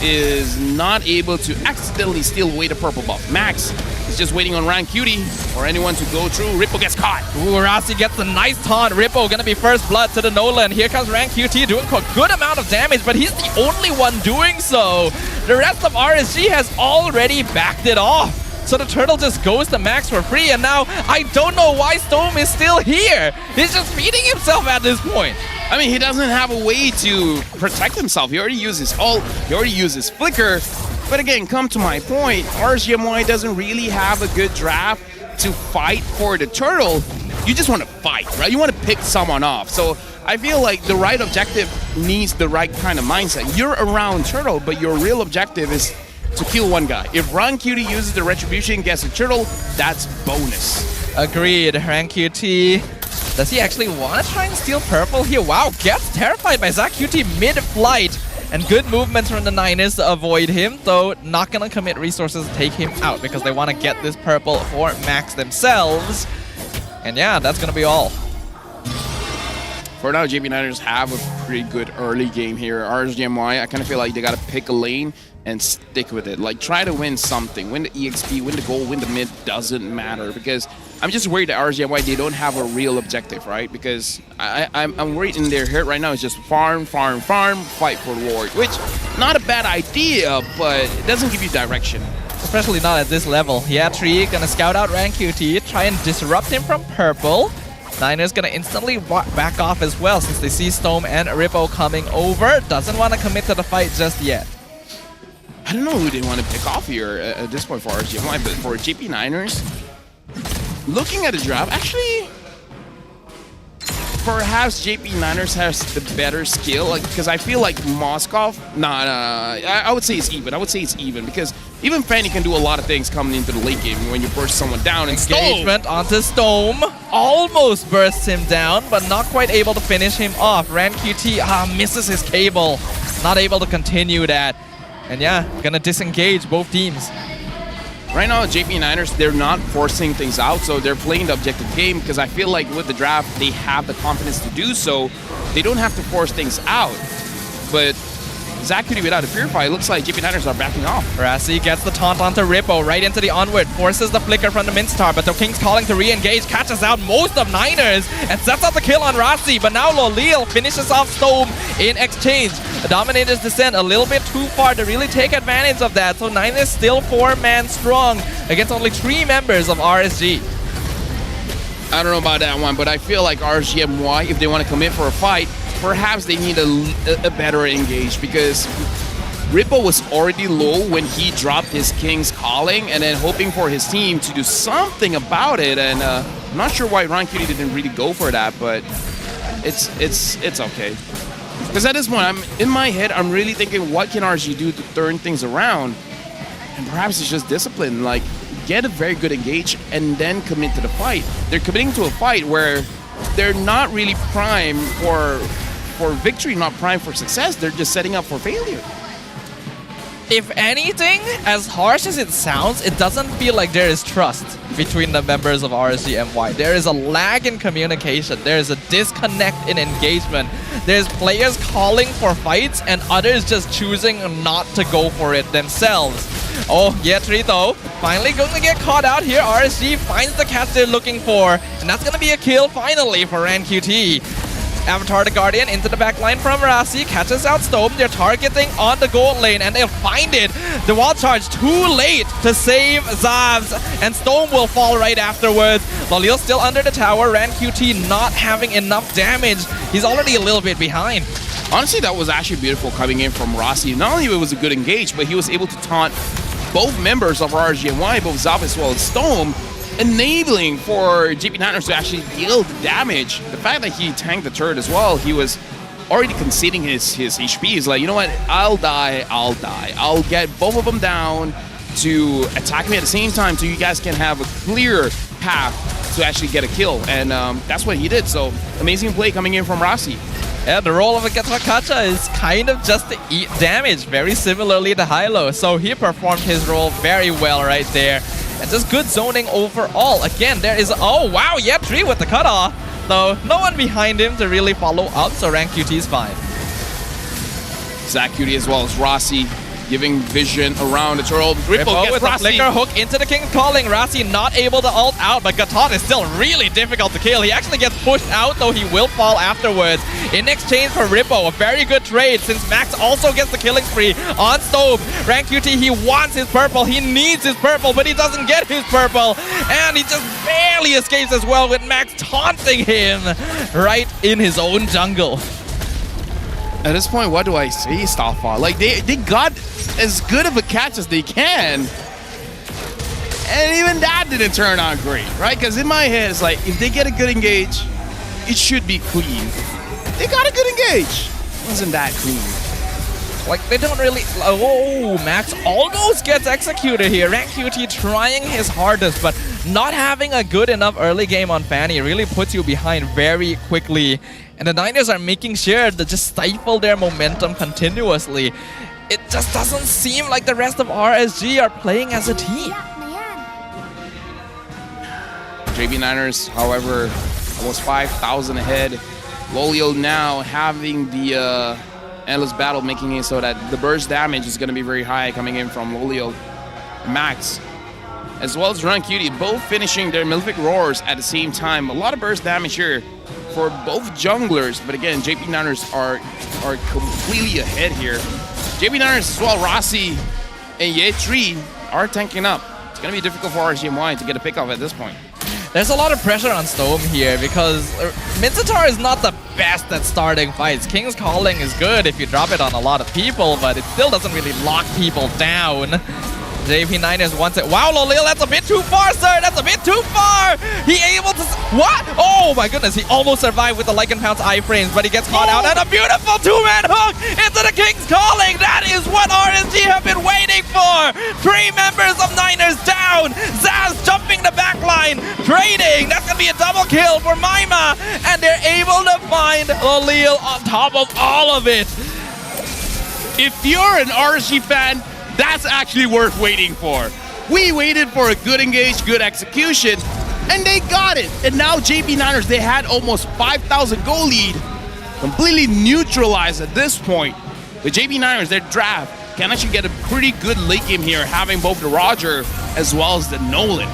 is not able to accidentally steal away the purple buff. Max is just waiting on Rank Cutie or anyone to go through. Rippo gets caught. Ooh, Rasi gets a nice taunt. Rippo gonna be first blood to the Nolan. Here comes Rank QT doing a good amount of damage, but he's the only one doing so. The rest of RSG has already backed it off. So the turtle just goes to Max for free, and now I don't know why Storm is still here. He's just feeding himself at this point. I mean, he doesn't have a way to protect himself. He already used his ult, he already used his flicker. But again, come to my point, RSGMY doesn't really have a good draft to fight for the turtle. You just want to fight, right? You want to pick someone off. So I feel like the right objective needs the right kind of mindset. You're around turtle, but your real objective is to kill one guy. If Ran Cutie uses the retribution, gets a turtle, that's bonus. Agreed. Ran Cutie. Does he actually want to try and steal purple here? Wow, gets terrified by Zac Cutie mid-flight. And good movements from the Niners to avoid him, though not gonna commit resources to take him out because they want to get this purple for Max themselves. And yeah, that's gonna be all. For now, JP Niners have a pretty good early game here. RSGMY, I kind of feel like they gotta pick a lane and stick with it. Like, try to win something. Win the EXP, win the gold, win the mid, doesn't matter. Because I'm just worried that RSGMY, they don't have a real objective, right? Because I'm worried in their head right now is just farm, farm, farm, fight for the Lord. Which, not a bad idea, but it doesn't give you direction. Especially not at this level. Yeah, Tree gonna scout out Rank QT, try and disrupt him from purple. Niners gonna instantly back off as well since they see Storm and Rippo coming over. Doesn't want to commit to the fight just yet. I don't know who they want to pick off here at this point for RSGMY, but for JP Niners, looking at the draft, actually, perhaps JP Niners has the better skill, like, because I feel like Moskov, I would say it's even. I would say it's even because even Fanny can do a lot of things coming into the late game when you burst someone down. And Engagement onto Storm, almost bursts him down, but not quite able to finish him off. Ran QT misses his cable, not able to continue that. And yeah, gonna disengage both teams. Right now, JP Niners, they're not forcing things out, so they're playing the objective game because I feel like with the draft, they have the confidence to do so. They don't have to force things out. But Zac Cutie without a Purify, it looks like JP Niners are backing off. Rasi gets the taunt onto Rippo, right into the onward, forces the flicker from the Minstar, but the King's calling to re-engage, catches out most of Niners, and sets out the kill on Rasi, but now Lolil finishes off Storm in exchange. The Dominator's descent a little bit too far to really take advantage of that, so Niners still 4-man strong against only 3 members of RSG. I don't know about that one, but I feel like RSGMY, if they want to commit for a fight, perhaps they need a better engage because Rippo was already low when he dropped his King's Calling and then hoping for his team to do something about it. And I'm not sure why Ran Cutie didn't really go for that, but it's okay. Because at this point, in my head, I'm really thinking, what can RSG do to turn things around? And perhaps it's just discipline. Like, get a very good engage and then commit to the fight. They're committing to a fight where they're not really prime for for victory, not primed for success. They're just setting up for failure. If anything, as harsh as it sounds, it doesn't feel like there is trust between the members of RSG MY. There is a lag in communication. There is a disconnect in engagement. There's players calling for fights and others just choosing not to go for it themselves. Oh, Yetri though, finally going to get caught out here. RSG finds the catch they're looking for, and that's going to be a kill finally for RanQT. Avatar the Guardian into the back line from Rasi, catches out Stone. They're targeting on the gold lane and they'll find it. The wall charge too late to save Zavs, and Stone will fall right afterwards. Lolil still under the tower, RanQT not having enough damage. He's already a little bit behind. Honestly, that was actually beautiful coming in from Rasi. Not only it was a good engage, but he was able to taunt both members of RSGNY, both Zav as well as Stone, enabling for JP9ers to actually deal the damage. The fact that he tanked the turret as well, he was already conceding his HP. He's like, you know what, I'll die. I'll get both of them down to attack me at the same time so you guys can have a clear path to actually get a kill. And that's what he did. So amazing play coming in from Rasi. Yeah, the role of a Getakacha is kind of just to eat damage, very similarly to Hylo. So he performed his role very well right there. And just good zoning overall. Again, there is, oh wow, Yetri with the cutoff. Though no one behind him to really follow up, so RanQT is fine. Zach Cutie as well as Rasi giving vision around the turtle. Ripple with Rasi. a flicker hook into the King's Calling. Rasi not able to ult out, but Gatot is still really difficult to kill. He actually gets pushed out, though he will fall afterwards. In exchange for Rippo, a very good trade since Max also gets the killing spree on Stobe. RanQT, he wants his purple, he needs his purple, but he doesn't get his purple. And he just barely escapes as well with Max taunting him right in his own jungle. At this point, what do I say, Starfall? Like, they got as good of a catch as they can. And even that didn't turn out great, right? Because in my head, it's like, if they get a good engage, it should be clean. They got a good engage. It wasn't that clean. Like, they don't really... Oh, Max almost gets executed here. RanQT trying his hardest, but not having a good enough early game on Fanny really puts you behind very quickly. And the Niners are making sure to just stifle their momentum continuously. It just doesn't seem like the rest of RSG are playing as a team. JB9ers, however, almost 5,000 ahead. Lolio now having the endless battle, making it so that the burst damage is going to be very high coming in from Lolio. Max, as well as RanQT, both finishing their Malefic Roars at the same time. A lot of burst damage here for both junglers, but again, JP9ers are completely ahead here. JP9ers as well, Rasi and Yetri are tanking up. It's going to be difficult for RSGMY to get a pickoff at this point. There's a lot of pressure on Stone here because Minzatar is not the best at starting fights. King's Calling is good if you drop it on a lot of people, but it still doesn't really lock people down. JP9ers wants it. Wow, Lolil, that's a bit too far, sir. That's a bit too far. He able to... What? Oh, my goodness. He almost survived with the Lycan Pounce iframes, but he gets caught out. And a beautiful two-man hook into the King's Calling. That is what RSG have been waiting for. 3 members of Niners down. Zaz jumping the back line, trading. That's going to be a double kill for Maima. And they're able to find Lolil on top of all of it. If you're an RSG fan, that's actually worth waiting for. We waited for a good engage, good execution, and they got it. And now JP9ers, they had almost 5,000 goal lead, completely neutralized at this point. The JP9ers, their draft, can actually get a pretty good late game here, having both the Roger as well as the Nolan.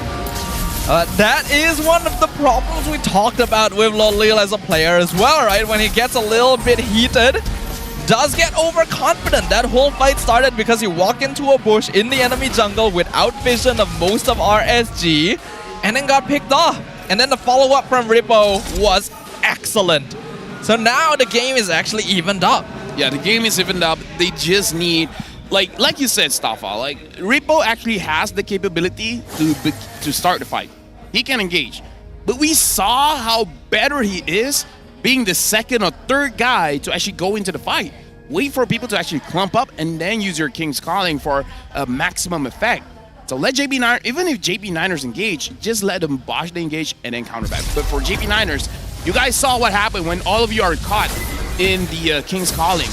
That is one of the problems we talked about with Lolil as a player as well, right? When he gets a little bit heated, does get overconfident. That whole fight started because he walked into a bush in the enemy jungle without vision of most of RSG and then got picked off. And then the follow-up from Rippo was excellent. So now the game is actually evened up. Yeah, the game is evened up. They just need, like you said, Stafa, like Rippo actually has the capability to start the fight. He can engage. But we saw how better he is being the second or third guy to actually go into the fight. Wait for people to actually clump up and then use your King's Calling for a maximum effect. So let JP9, even if JP9ers engage, just let them bosh the engage and then counter back. But for JP9ers, you guys saw what happened when all of you are caught in the King's Calling.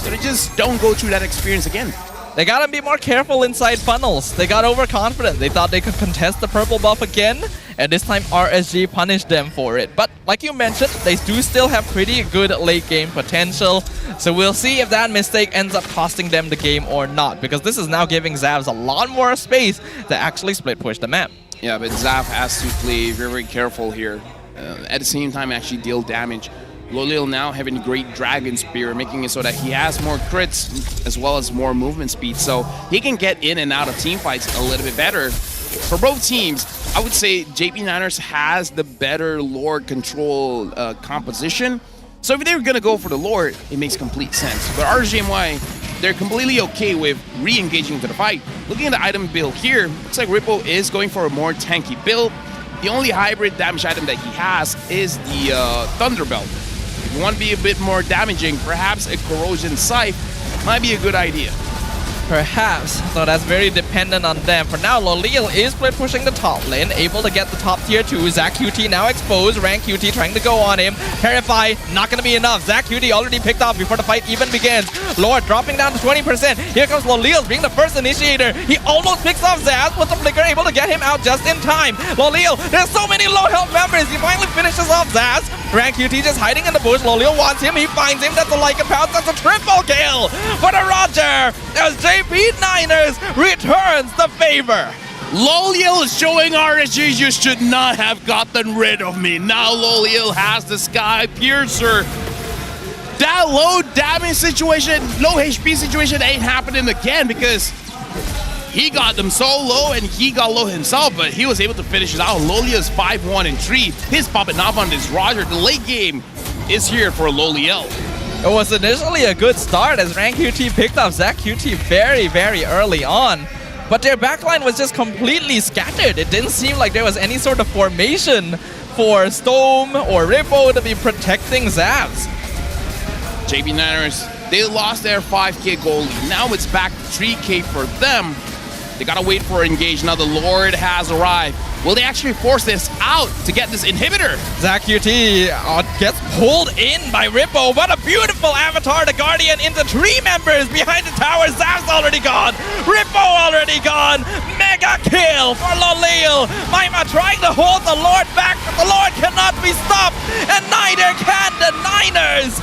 So they just don't go through that experience again. They gotta be more careful inside funnels. They got overconfident. They thought they could contest the purple buff again, and this time RSG punished them for it. But like you mentioned, they do still have pretty good late game potential. So we'll see if that mistake ends up costing them the game or not, because this is now giving Zavs a lot more space to actually split push the map. Yeah, but Zav has to play very, very careful here. At the same time, actually deal damage. Lolil now having a great Dragon Spear, making it so that he has more crits as well as more movement speed. So he can get in and out of team fights a little bit better. For both teams, I would say JP Niners has the better Lord control composition. So if they're going to go for the Lord, it makes complete sense. But RGMY, they're completely okay with re-engaging into the fight. Looking at the item build here, looks like Rippo is going for a more tanky build. The only hybrid damage item that he has is the Thunderbelt. If you want to be a bit more damaging, perhaps a Corrosion Scythe might be a good idea. Perhaps, so that's very dependent on them. For now, Lolil is split pushing the top lane, able to get the top tier 2. Zach QT now exposed, Rank QT trying to go on him. Terrify, not going to be enough. Zach QT already picked off before the fight even begins. Lord dropping down to 20%. Here comes Lolil being the first initiator. He almost picks off Zaz with the flicker, able to get him out just in time. Lolil, there's so many low health members. He finally finishes off Zaz. Rank QT just hiding in the bush. Lolil wants him, he finds him. That's a Lycan Pounce, that's a triple kill for the Roger. As JP Niners returns the favor. Lolil is showing RSG, you should not have gotten rid of me. Now Lolil has the Sky Piercer. That low damage situation, low HP situation ain't happening again because he got them so low and he got low himself, but he was able to finish it out. Lolil is 5-1 and 3. He's popping up on this Roger. The late game is here for Lolil. It was initially a good start as Rank QT picked up Zach QT very, very early on. But their backline was just completely scattered. It didn't seem like there was any sort of formation for Storm or Rippo to be protecting Zavs. JP Niners, they lost their 5k goal lead. Now it's back to 3k for them. They gotta wait for engage. Now the Lord has arrived. Will they actually force this out to get this inhibitor? Zach QT gets pulled in by Rippo. What a beautiful avatar, the Guardian into 3 members behind the tower. Zav's already gone. Rippo already gone. Mega kill for Lolil. Maima trying to hold the Lord back, but the Lord cannot be stopped. And neither can the Niners.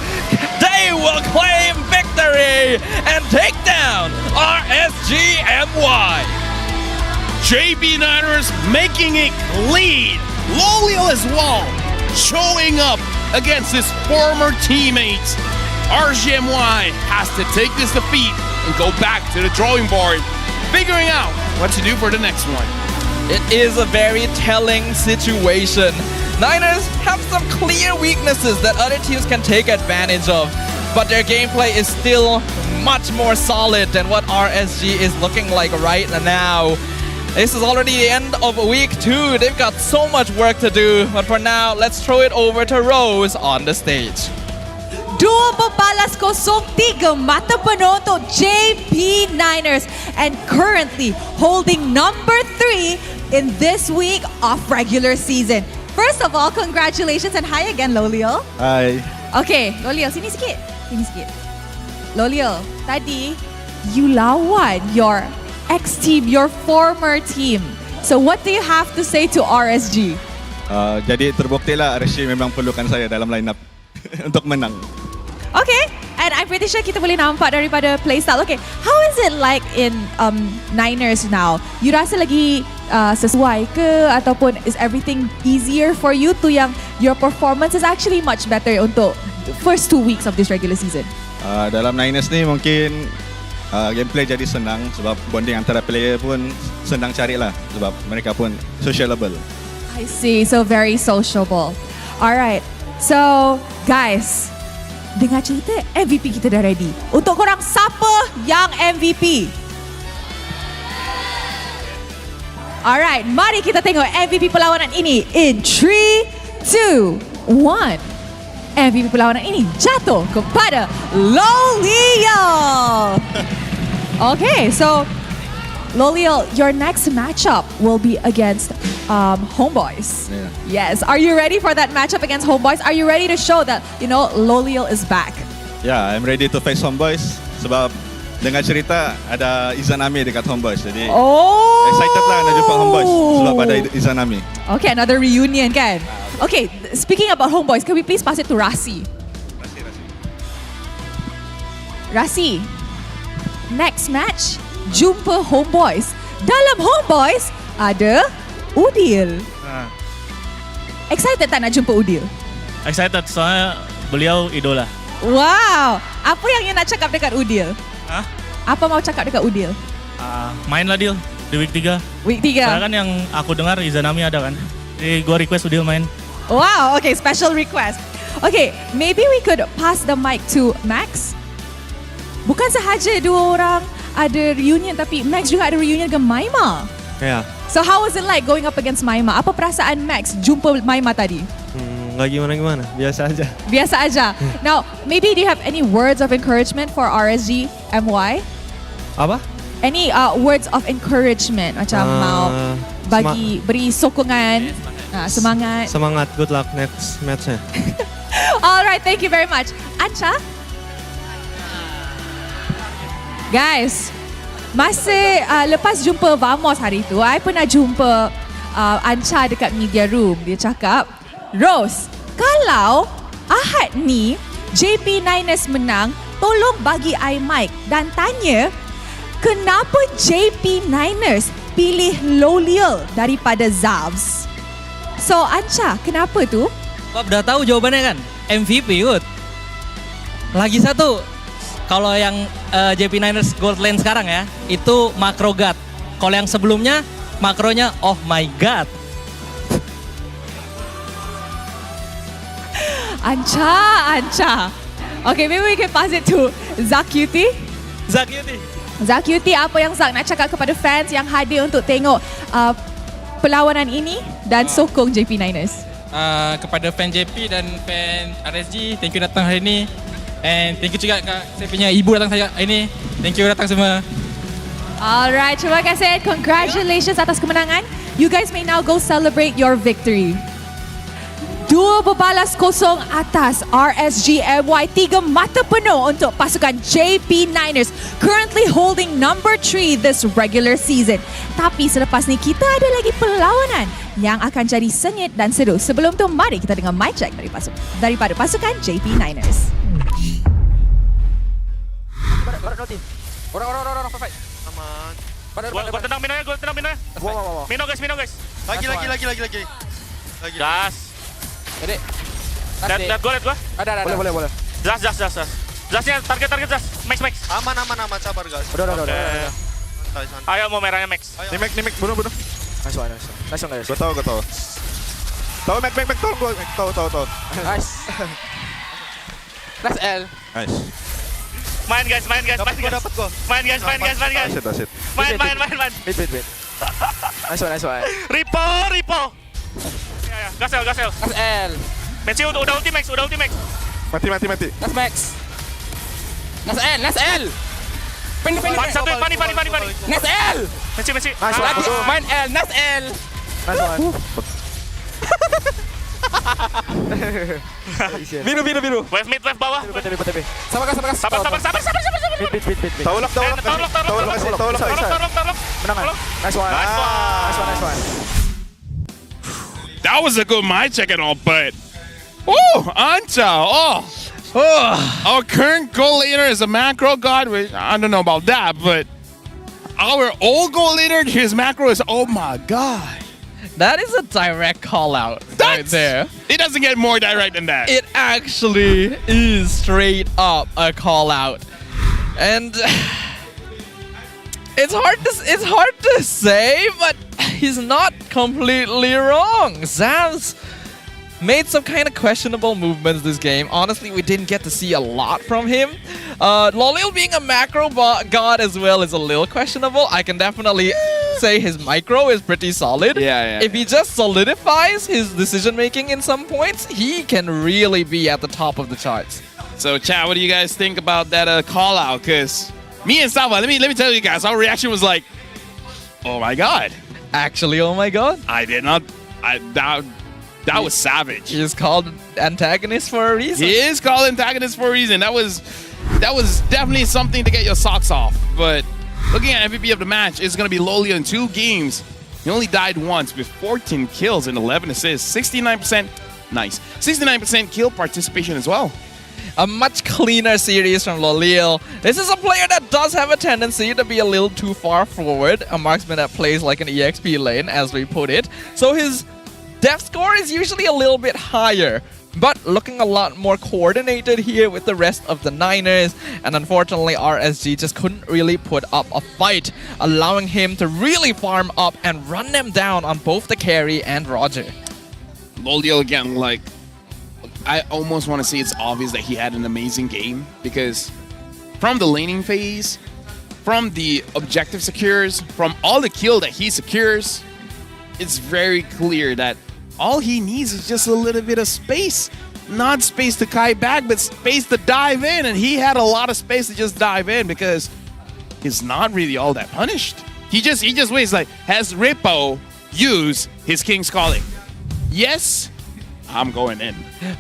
They will claim victory and take down RSGMY. JP Niners making it clean. Lolil as well, showing up against his former teammates. RGMY has to take this defeat and go back to the drawing board, figuring out what to do for the next one. It is a very telling situation. Niners have some clear weaknesses that other teams can take advantage of, but their gameplay is still much more solid than what RSG is looking like right now. This is already the end of week 2. They've got so much work to do, but for now, let's throw it over to Rose on the stage. 2-3 mata penuh untuk JP Niners and currently holding number 3 in this week of regular season. First of all, congratulations and hi again, Lolil. Hi. Okay, Lolil, sini sikit. Lolil, tadi you lawan your ex-team, your former team. So what do you have to say to RSG? Jadi terbuktilah RSG memang perlukan saya dalam lineup untuk menang. Okay, and I'm pretty sure kita boleh nampak daripada playstyle. Okay, how is it like in Niners now? You rasa lagi sesuai ke ataupun is everything easier for you to yang your performance is actually much better untuk the first 2 weeks of this regular season? Dalam Niners ni mungkin gameplay jadi senang sebab bonding antara player pun senang carilah sebab mereka pun sociable. I see, so very sociable. Alright, so guys, dengar cerita MVP kita dah ready. Untuk korang, siapa yang MVP? Alright, mari kita tengok MVP perlawanan ini in 3, 2, 1. MVP perlawanan ini jatuh kepada Lolil. Okay, so Loliel, your next matchup will be against Homeboys. Yeah. Yes. Are you ready for that matchup against Homeboys? Are you ready to show that, Loliel is back? Yeah, I'm ready to face Homeboys sebab dengar cerita ada Izanami dekat Homeboys. Jadi excited lah nak jumpa Homeboys sebab ada Izanami. Okay, another reunion kan? Okay, speaking about Homeboys, can we please pass it to Rasi? Rasi, next match, jumpa Homeboys. Dalam Homeboys, ada Udil. Excited tak nak jumpa Udil? Excited, soalnya beliau idola. Wow, apa yang you nak cakap dekat Udil? Hah? Apa mau cakap dekat Udil? Mainlah Dil di week 3. Week 3? Soalnya kan yang aku dengar Izanami ada kan. Jadi gue request Udil main. Wow, okay, special request. Okay, maybe we could pass the mic to Max. Bukan sahaja dua orang ada reunion, tapi Max juga ada reunion dengan Maima. Yeah. So how was it like going up against Maima? Apa perasaan Max jumpa Maima tadi? Nggak gimana-gimana, biasa aja. Biasa aja. Now, maybe do you have any words of encouragement for RSG MY? Apa? Any words of encouragement? Macam mau beri sokongan, semangat. Semangat, good luck next match-nya. Alright, thank you very much. Ancha? Guys, masa lepas jumpa Vamos hari tu, I pernah jumpa Ancha dekat media room. Dia cakap, Rose, kalau Ahad ni JP Niners menang, tolong bagi I mic dan tanya kenapa JP Niners pilih Loliel daripada Zavs. So Ancha, kenapa tu? Sebab dah tahu jawabannya kan, MVP kot. Lagi satu, kalau yang JP Niners Gold Lane sekarang ya, itu macro god. Kalau yang sebelumnya, makronya oh my god. Ancha. Okay, maybe we can pass it to Zakyuti. Zakyuti, apa yang Zak nak cakap kepada fans yang hadir untuk tengok perlawanan ini dan sokong JP Niners? Kepada fan JP dan fan RSG, thank you datang hari ini. And thank you juga saya punya ibu datang hari ini. Thank you datang semua. Alright, terima kasih. Congratulations atas kemenangan. You guys may now go celebrate your victory. 2-0 atas RSG MY. 3 mata penuh untuk pasukan JP Niners, currently holding number 3 this regular season. Tapi selepas ni kita ada lagi perlawanan yang akan jadi sengit dan seru. Sebelum tu mari kita dengar mic check daripada pasukan JP Niners. Orang fight. Aman. Gua tendang Mino ya. Mino guys. Lagi. Gas. Adik. Lihat gua. Ada. Boleh. Jas. Jasnya target Jas. Max. Aman, sabar guys. Udah. Santai. Ayo mau merahnya Max. Ini Mac, bunuh. Nice one guys. Gue tahu. Tahu Mac, tolong gue. Tahu. Nice. Nice L. Nice. Main guys. Main guys. Main. Asyik. Main. Wait. Nice one. Ripo. Ya. Gasel. Nice L. Messi udah ulti Max. Mati. Nice Max. Nice L. Pani. Nice L. Messi. Nice lagi. Main L. Nice L. Nice one. Biru. Wave mid, wave bawah. Sabar. Mid. Tahu lock. Menang. Nice one. That was a good mic check and all, but Ancha, our current goal leader is a macro god. Which I don't know about that, but our old goal leader, his macro is oh my god. That is a direct call out right there. It doesn't get more direct than that. It actually is straight up a call out, and it's hard to say, but he's not completely wrong. Zavs made some kind of questionable movements this game. Honestly, we didn't get to see a lot from him. Loliel being a macro god as well is a little questionable. I can definitely say his micro is pretty solid. Yeah. If he just solidifies his decision making in some points, he can really be at the top of the charts. So, chat, what do you guys think about that call out? Because me and Salva, let me tell you guys, our reaction was like, Oh my god. Actually, oh my god. I did not. That was savage. He is called antagonist for a reason. He is called antagonist for a reason. That was definitely something to get your socks off. But looking at MVP of the match, it's going to be Lolio in 2 games. He only died once with 14 kills and 11 assists. 69%. Nice. 69% kill participation as well. A much cleaner series from Lolio. This is a player that does have a tendency to be a little too far forward. A marksman that plays like an EXP lane, as we put it. So his death score is usually a little bit higher, but looking a lot more coordinated here with the rest of the Niners. And unfortunately, RSG just couldn't really put up a fight, allowing him to really farm up and run them down on both the carry and Roger. Lolio again, like, I almost want to say it's obvious that he had an amazing game, because from the laning phase, from the objective secures, from all the kill that he secures, it's very clear that all he needs is just a little bit of space. Not space to kite back, but space to dive in. And he had a lot of space to just dive in because he's not really all that punished. He just waits like, has Rippo used his King's Calling? Yes, I'm going in.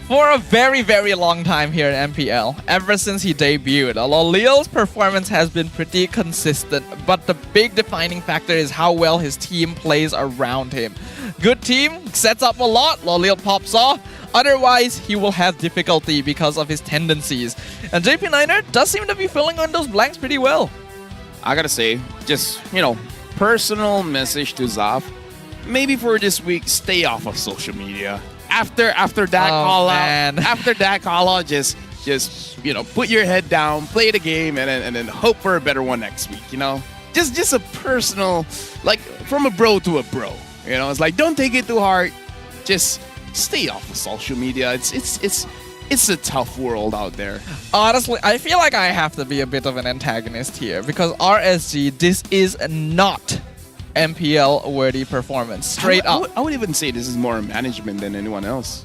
For a very, very long time here in MPL, ever since he debuted, Lolio's performance has been pretty consistent, but the big defining factor is how well his team plays around him. Good team, sets up a lot, Lolio pops off. Otherwise, he will have difficulty because of his tendencies. And JP Niner does seem to be filling in those blanks pretty well. I gotta say, just, personal message to Zaf. Maybe for this week, stay off of social media. After that call out, just put your head down, play the game, and then hope for a better one next week. Just a personal, like from a bro to a bro. It's like, don't take it too hard. Just stay off of social media. It's a tough world out there. Honestly, I feel like I have to be a bit of an antagonist here because RSG, this is not MPL worthy performance. Straight up. I would even say this is more management than anyone else.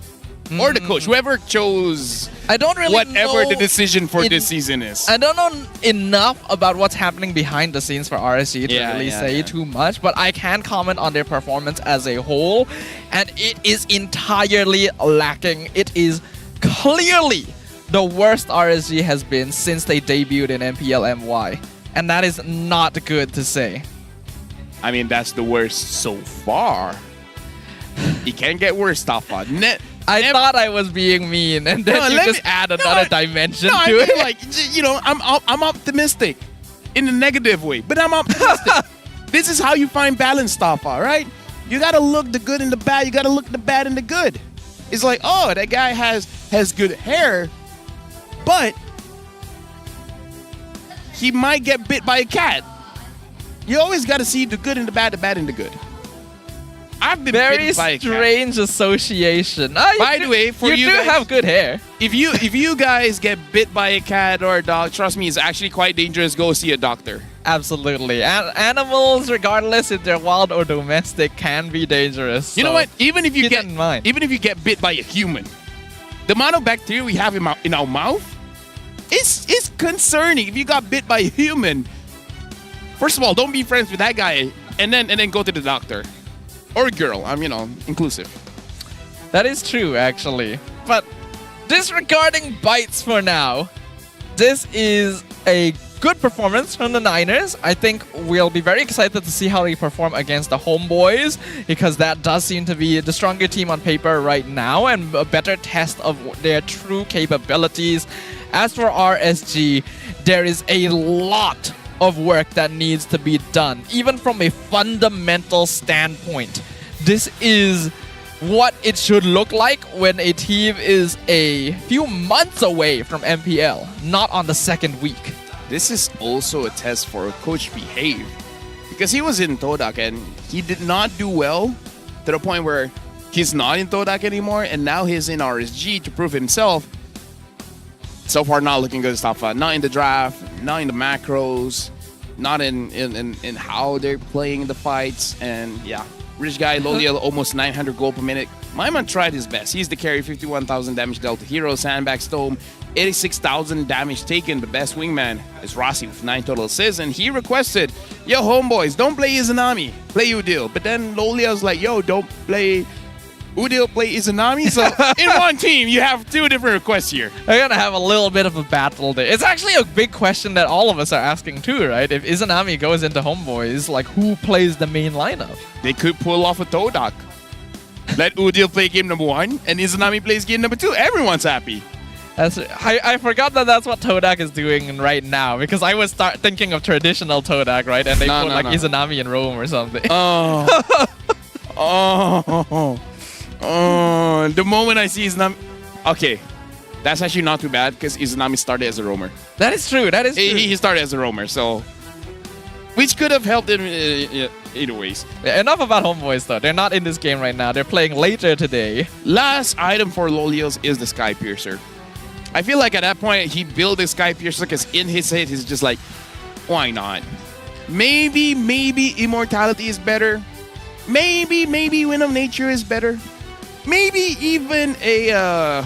Or the coach, whoever chose whatever the decision for this season is. I don't know enough about what's happening behind the scenes for RSG to really say too much, but I can comment on their performance as a whole, and it is entirely lacking. It is clearly the worst RSG has been since they debuted in MPL MY, and that is not good to say. I mean, that's the worst so far. It can get worse, Tafa. I thought I was being mean, and then you just add another dimension to it. Like, I'm optimistic in a negative way, but I'm optimistic. This is how you find balance, Tafa, right? You gotta look the good and the bad. You gotta look the bad and the good. It's like, oh, that guy has good hair, but he might get bit by a cat. You always got to see the good and the bad and the good. I've been bitten by a cat. Very strange association. By the way, for you guys, have good hair. If you guys get bit by a cat or a dog, trust me, it's actually quite dangerous. Go see a doctor. Absolutely. Animals, regardless if they're wild or domestic, can be dangerous. You know what? Even if you get bit by a human, the amount of bacteria we have in our mouth, it's concerning. If you got bit by a human, first of all, don't be friends with that guy, and then go to the doctor. Or girl, I'm, inclusive. That is true, actually. But disregarding bites for now, this is a good performance from the Niners. I think we'll be very excited to see how they perform against the Homeboys, because that does seem to be the stronger team on paper right now and a better test of their true capabilities. As for RSG, there is a lot of work that needs to be done, even from a fundamental standpoint. This is what it should look like when a team is a few months away from MPL, not on the second week. This is also a test for Coach Behave, because he was in Todak and he did not do well to the point where he's not in Todak anymore, and now he's in RSG to prove himself. So far, not looking good stuff. Not in the draft, not in the macros, not in how they're playing the fights. And yeah, rich guy, Lolio, almost 900 gold per minute. My man tried his best. He's the carry, 51,000 damage dealt to hero, sandbag, stone, 86,000 damage taken. The best wingman is Rossi with 9 total assists, and he requested, yo, homeboys, don't play Izanami, play Udil. But then Lolia was like, yo, don't play Udil, play Izanami. So in one team, you have 2 different requests here. We're gonna have a little bit of a battle there. It's actually a big question that all of us are asking too, right? If Izanami goes into Homeboys, like who plays the main lineup? They could pull off a Todak. Let Udil play game number 1, and Izanami plays game number 2. Everyone's happy. I forgot that that's what Todak is doing right now, because I was thinking of traditional Todak, right? And they put Izanami in Rome or something. Oh. The moment I see Izanami... Okay, that's actually not too bad, because Izanami started as a roamer. That is true, that is true. He started as a roamer, so... Which could have helped him either ways. Yeah, enough about Homeboys though. They're not in this game right now. They're playing later today. Last item for Lolios is the Sky Piercer. I feel like at that point, he built the Sky Piercer because in his head, he's just like, why not? Maybe Immortality is better. Maybe Wind of Nature is better. Maybe even a,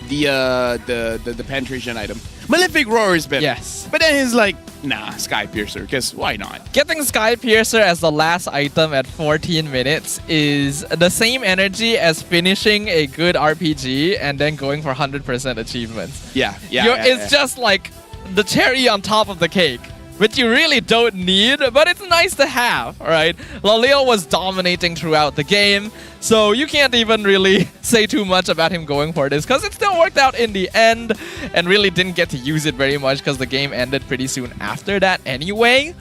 the penetration item. Malefic Roar is better. Yes. But then he's like, nah, Sky Piercer, because why not? Getting Sky Piercer as the last item at 14 minutes is the same energy as finishing a good RPG and then going for 100% achievements. It's just like the cherry on top of the cake, which you really don't need, but it's nice to have, right? Loleo was dominating throughout the game, so you can't even really say too much about him going for this, because it still worked out in the end, and really didn't get to use it very much because the game ended pretty soon after that anyway.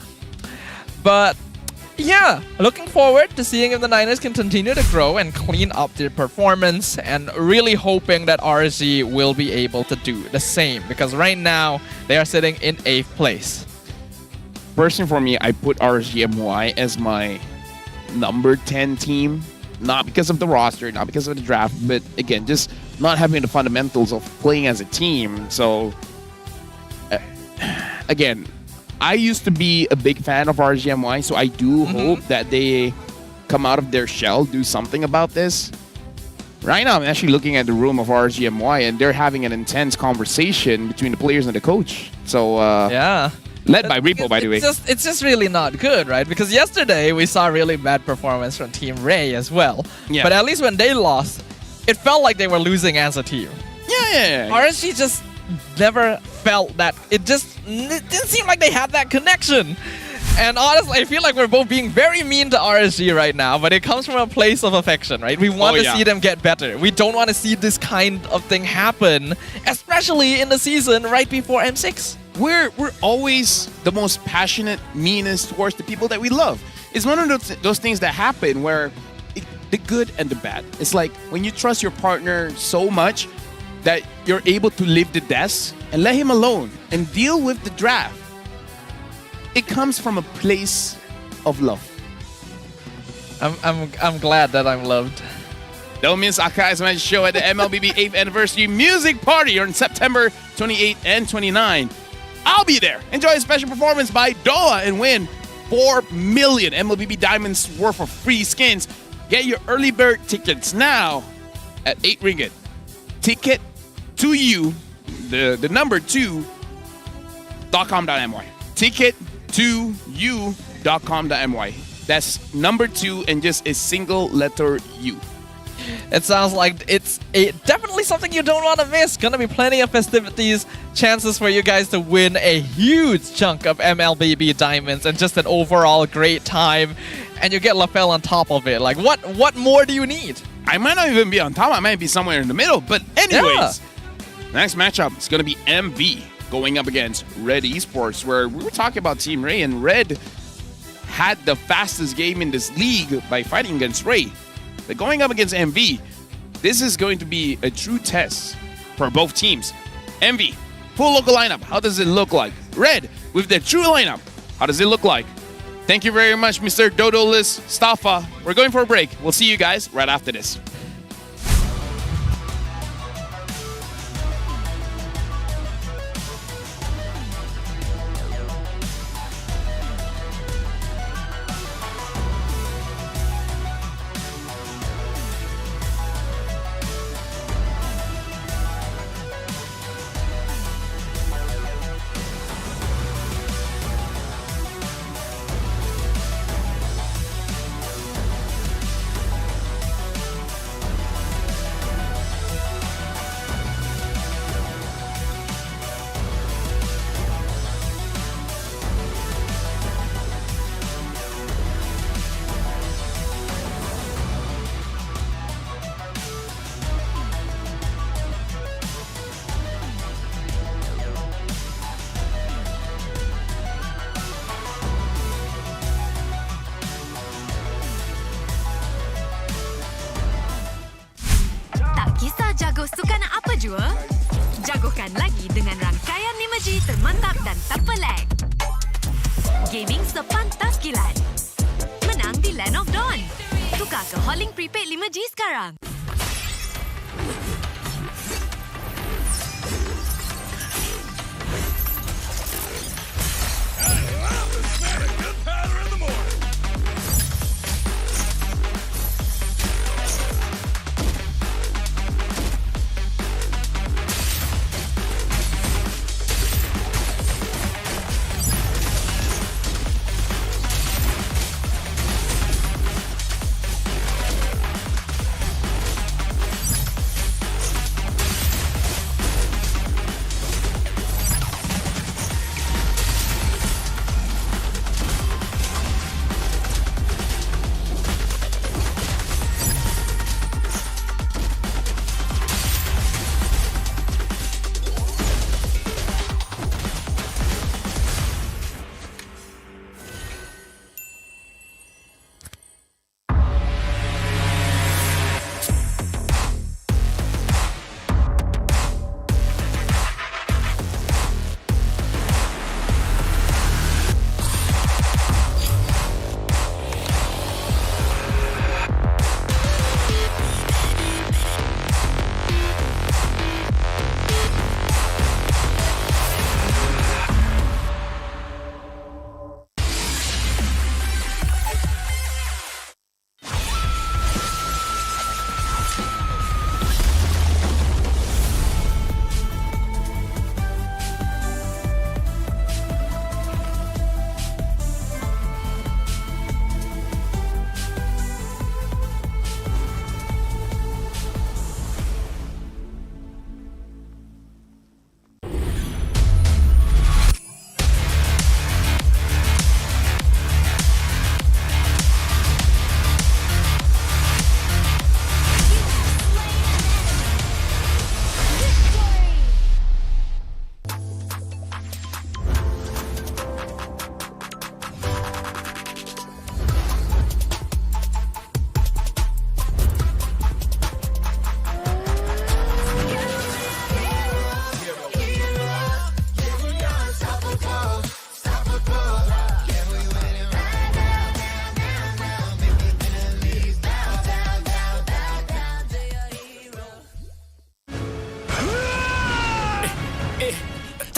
But yeah, looking forward to seeing if the Niners can continue to grow and clean up their performance, and really hoping that RSG will be able to do the same, because right now they are sitting in 8th place. Personally, for me, I put RSGMY as my number 10 team. Not because of the roster, not because of the draft, but again, just not having the fundamentals of playing as a team. So, again, I used to be a big fan of RSGMY, so I do hope that they come out of their shell, do something about this. Right now, I'm actually looking at the room of RSGMY, and they're having an intense conversation between the players and the coach. So, yeah. Led by Repo, by the way. It's just really not good, right? Because yesterday we saw really bad performance from Team Ray as well. Yeah. But at least when they lost, it felt like they were losing as a team. Yeah. RSG just never felt that. It didn't seem like they had that connection. And honestly, I feel like we're both being very mean to RSG right now, but it comes from a place of affection, right? We want to see them get better. We don't want to see this kind of thing happen, especially in the season right before M6. We're always the most passionate, meanest towards the people that we love. It's one of those things that happen where the good and the bad. It's like when you trust your partner so much that you're able to leave the desk and let him alone and deal with the draft. It comes from a place of love. I'm glad that I'm loved. Don't miss Akai's show at the MLBB 8th Anniversary Music Party on September 28 and 29. I'll be there. Enjoy a special performance by Doa and win 4 million MLBB Diamonds worth of free skins. Get your early bird tickets now at 8 ringgit. Ticket to you, the number 2.com.my. Ticket to you.com.my. That's number 2 and just a single letter U. It sounds like it's definitely something you don't want to miss. Gonna be plenty of festivities, chances for you guys to win a huge chunk of MLBB diamonds, and just an overall great time. And you get LaFell on top of it. Like, what more do you need? I might not even be on top. I might be somewhere in the middle. But anyways, next matchup is going to be MV going up against Red Esports, where we were talking about Team Ray, and Red had the fastest game in this league by fighting against Ray. But going up against MV, this is going to be a true test for both teams. MV, full local lineup, how does it look like? Red, with the true lineup, how does it look like? Thank you very much, Mr. Dodolis Staffa. We're going for a break. We'll see you guys right after this. jua? Jagokan lagi dengan rangkaian imaji termantap dan terpelak. Gaming sepantas kilat. Menang di Land of Dawn. Tukar ke Holling Prepaid 5G sekarang.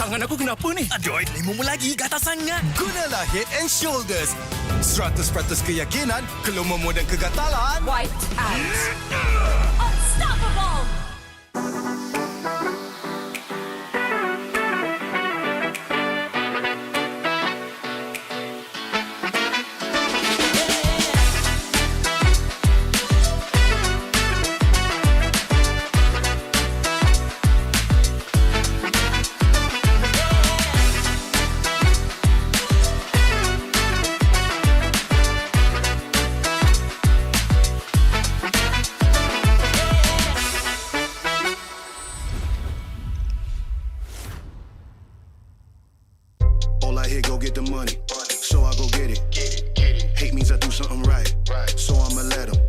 Tangan aku kenapa ni? Aduh, limumu lagi, gatal sangat. Gunalah Head and Shoulders. 100% keyakinan, kelumamu dan kegatalan. Wiped out. Unstoppable. All I hear, go get the money. So I go get it. Hate means I do something right. So I'ma let him.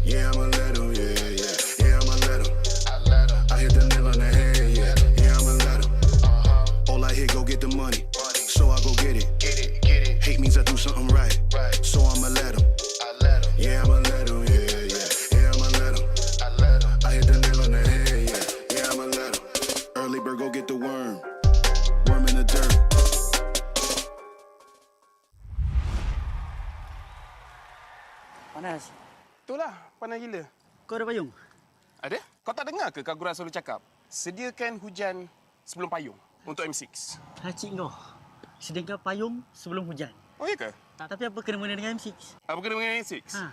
Yeah, I'ma let him. Yeah, I'ma let him. I hit the nail on the head. Yeah, I'ma let him. All I hear, go get the money. So I go get it. Hate means I do something right. So I'ma let him. Yeah, I'ma let him. Yeah, I'ma let him. I hit the nail on the head. Yeah, I'ma let him. Early bird, go get the worm. Worm in the dirt. Panas. Itulah, panas gila. Kau ada payung? Ada? Kau tak dengar ke Kak Gura selalu cakap? Sediakan hujan sebelum payung untuk M6. Cik kau. Sediakan payung sebelum hujan. Oh, iya ke? Tapi apa kena mengena dengan M6? Apa kena dengan M6? Ha.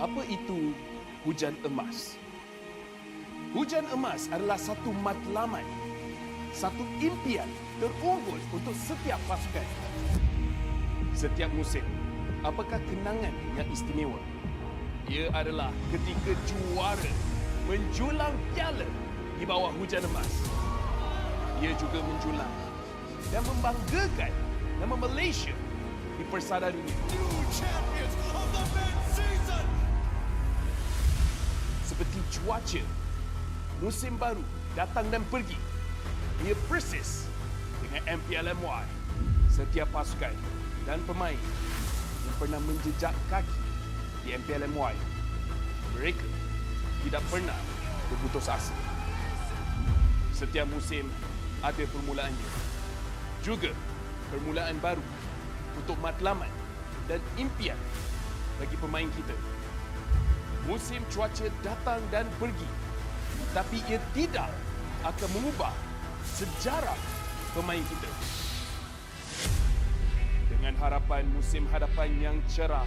Apa itu hujan emas? Hujan emas adalah satu matlamat, satu impian terunggul untuk setiap pasukan. Setiap musim, apakah kenangan yang istimewa? Ia adalah ketika juara menjulang piala di bawah hujan emas. Ia juga menjulang dan membanggakan nama Malaysia di persada dunia. Seperti cuaca, musim baru datang dan pergi. Ia persis dengan MPL MY. Setiap pasukan dan pemain yang pernah menjejak kaki di MPL MY, mereka tidak pernah berputus asa. Setiap musim ada permulaannya. Juga permulaan baru untuk matlamat dan impian bagi pemain kita. Musim cuaca datang dan pergi, tapi ia tidak akan mengubah sejarah pemain kita. Dengan harapan musim hadapan yang cerah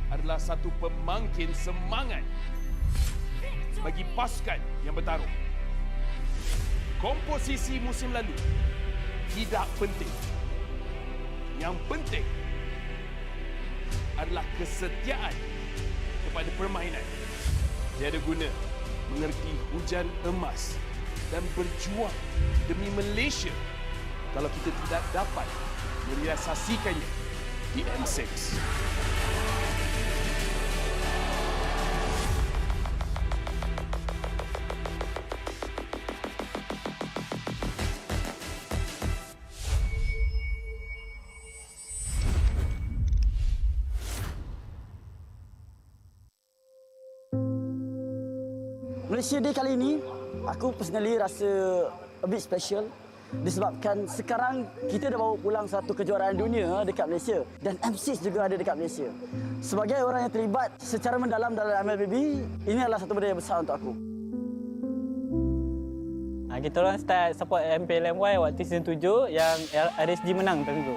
adalah satu pemangkin semangat bagi pasukan yang bertarung. Komposisi musim lalu tidak penting. Yang penting adalah kesetiaan kepada permainan. Tiada guna mengerti hujan emas dan berjuang demi Malaysia kalau kita tidak dapat merealisasikannya di M6. Malaysia Day kali ini, aku personally rasa a bit special disebabkan sekarang kita dah bawa pulang satu kejuaraan dunia dekat Malaysia dan M6 juga ada dekat Malaysia. Sebagai orang yang terlibat secara mendalam dalam MLBB, ini adalah satu benda yang besar untuk aku. Kita orang start support MPL MY waktu season 7 yang RSG menang tentu.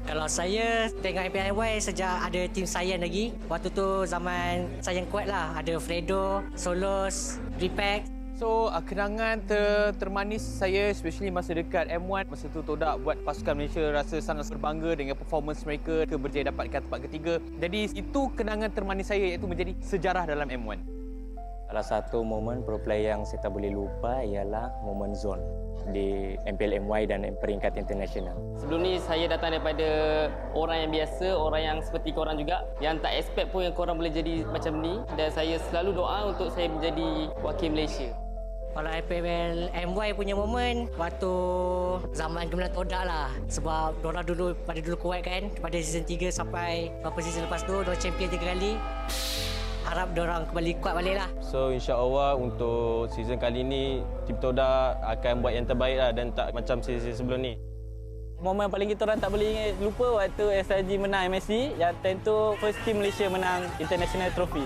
Kalau saya tengok MPL sejak ada tim Sayan lagi. Waktu tu zaman Sayan kuat lah. Ada Fredo, Solos, Repack. So, kenangan termanis saya especially masa dekat M1. Masa tu Todak buat pasukan Malaysia rasa sangat berbangga dengan performance mereka berjaya dapatkan tempat ketiga. Jadi itu kenangan termanis saya iaitu menjadi sejarah dalam M1. Salah satu momen pro player yang saya tak boleh lupa ialah momen zone di MPL MY dan peringkat internasional. Sebelum ni saya datang daripada orang yang biasa, orang yang seperti korang juga, yang tak expect pun yang korang boleh jadi macam ni, dan saya selalu doa untuk saya menjadi wakil Malaysia. Kalau MPL MY punya momen waktu zaman gemilang Todak lah. Sebab diorang dulu kuat kan, pada season 3 sampai beberapa season lepas tu diorang champion 3 kali. Harap diorang kembali kuat balik lah. So insya-Allah untuk season kali ni tim Todak akan buat yang terbaik lah dan tak macam season sebelum ni. Momen paling kita orang tak boleh lupa waktu SRG menang MSC, yang tentu first team Malaysia menang international trophy.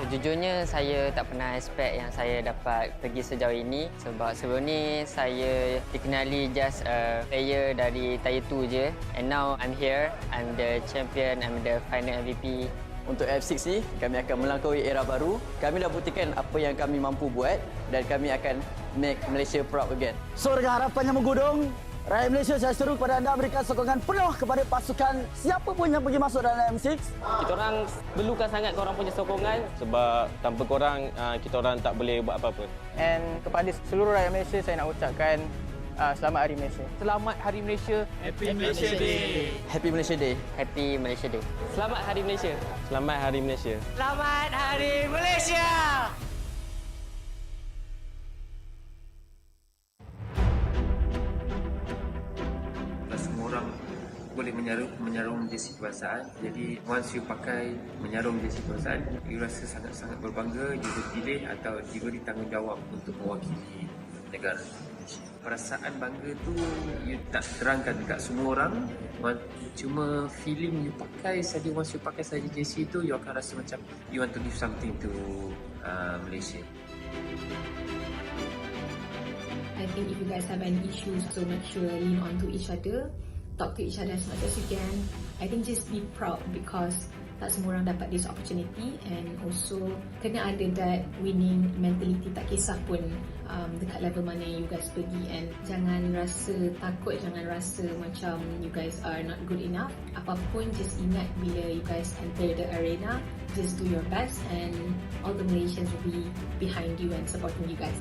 Sejujurnya saya tak pernah expect yang saya dapat pergi sejauh ini, sebab sebelum ni saya dikenali just a player dari tier 2 je, and now I'm here, I'm the champion, I'm the final MVP. Untuk F6 ni, kami akan melangkaui era baru. Kami dah buktikan apa yang kami mampu buat dan kami akan make Malaysia proud again. So dengan harapan yang menggudung, rakyat Malaysia, saya seru kepada anda berikan sokongan penuh kepada pasukan siapa pun yang pergi masuk dalam M6. Kita orang perlukan sangat korang punya sokongan. Sebab tanpa korang, kita orang tak boleh buat apa-apa. And kepada seluruh rakyat Malaysia, saya nak ucapkan selamat Hari Malaysia. Selamat Hari Malaysia. Happy Malaysia Day. Happy Malaysia Day. Happy Malaysia Day. Selamat Hari Malaysia. Selamat Hari Malaysia. Selamat Hari Malaysia. Semua orang boleh menyarung jersey kebangsaan. Jadi once you pakai menyarung jersey kebangsaan, you rasa sangat-sangat berbangga, you dipilih atau diberi tanggungjawab untuk mewakili negara. Perasaan bangga tu you tak terangkan dekat semua orang, cuma feeling you pakai saja. Once you pakai saja jersey tu, you akan rasa macam you want to give something to Malaysia. I think if you guys have any issues, so make sure lean on to each other, talk to each other as much as you can. I think just be proud because tak semua orang dapat this opportunity, and also kena ada that winning mentality, tak kisah pun dekat level mana you guys pergi, and jangan rasa takut, jangan rasa macam you guys are not good enough. Apapun, just ingat bila you guys enter the arena, just do your best and all the Malaysians will be behind you and supporting you guys.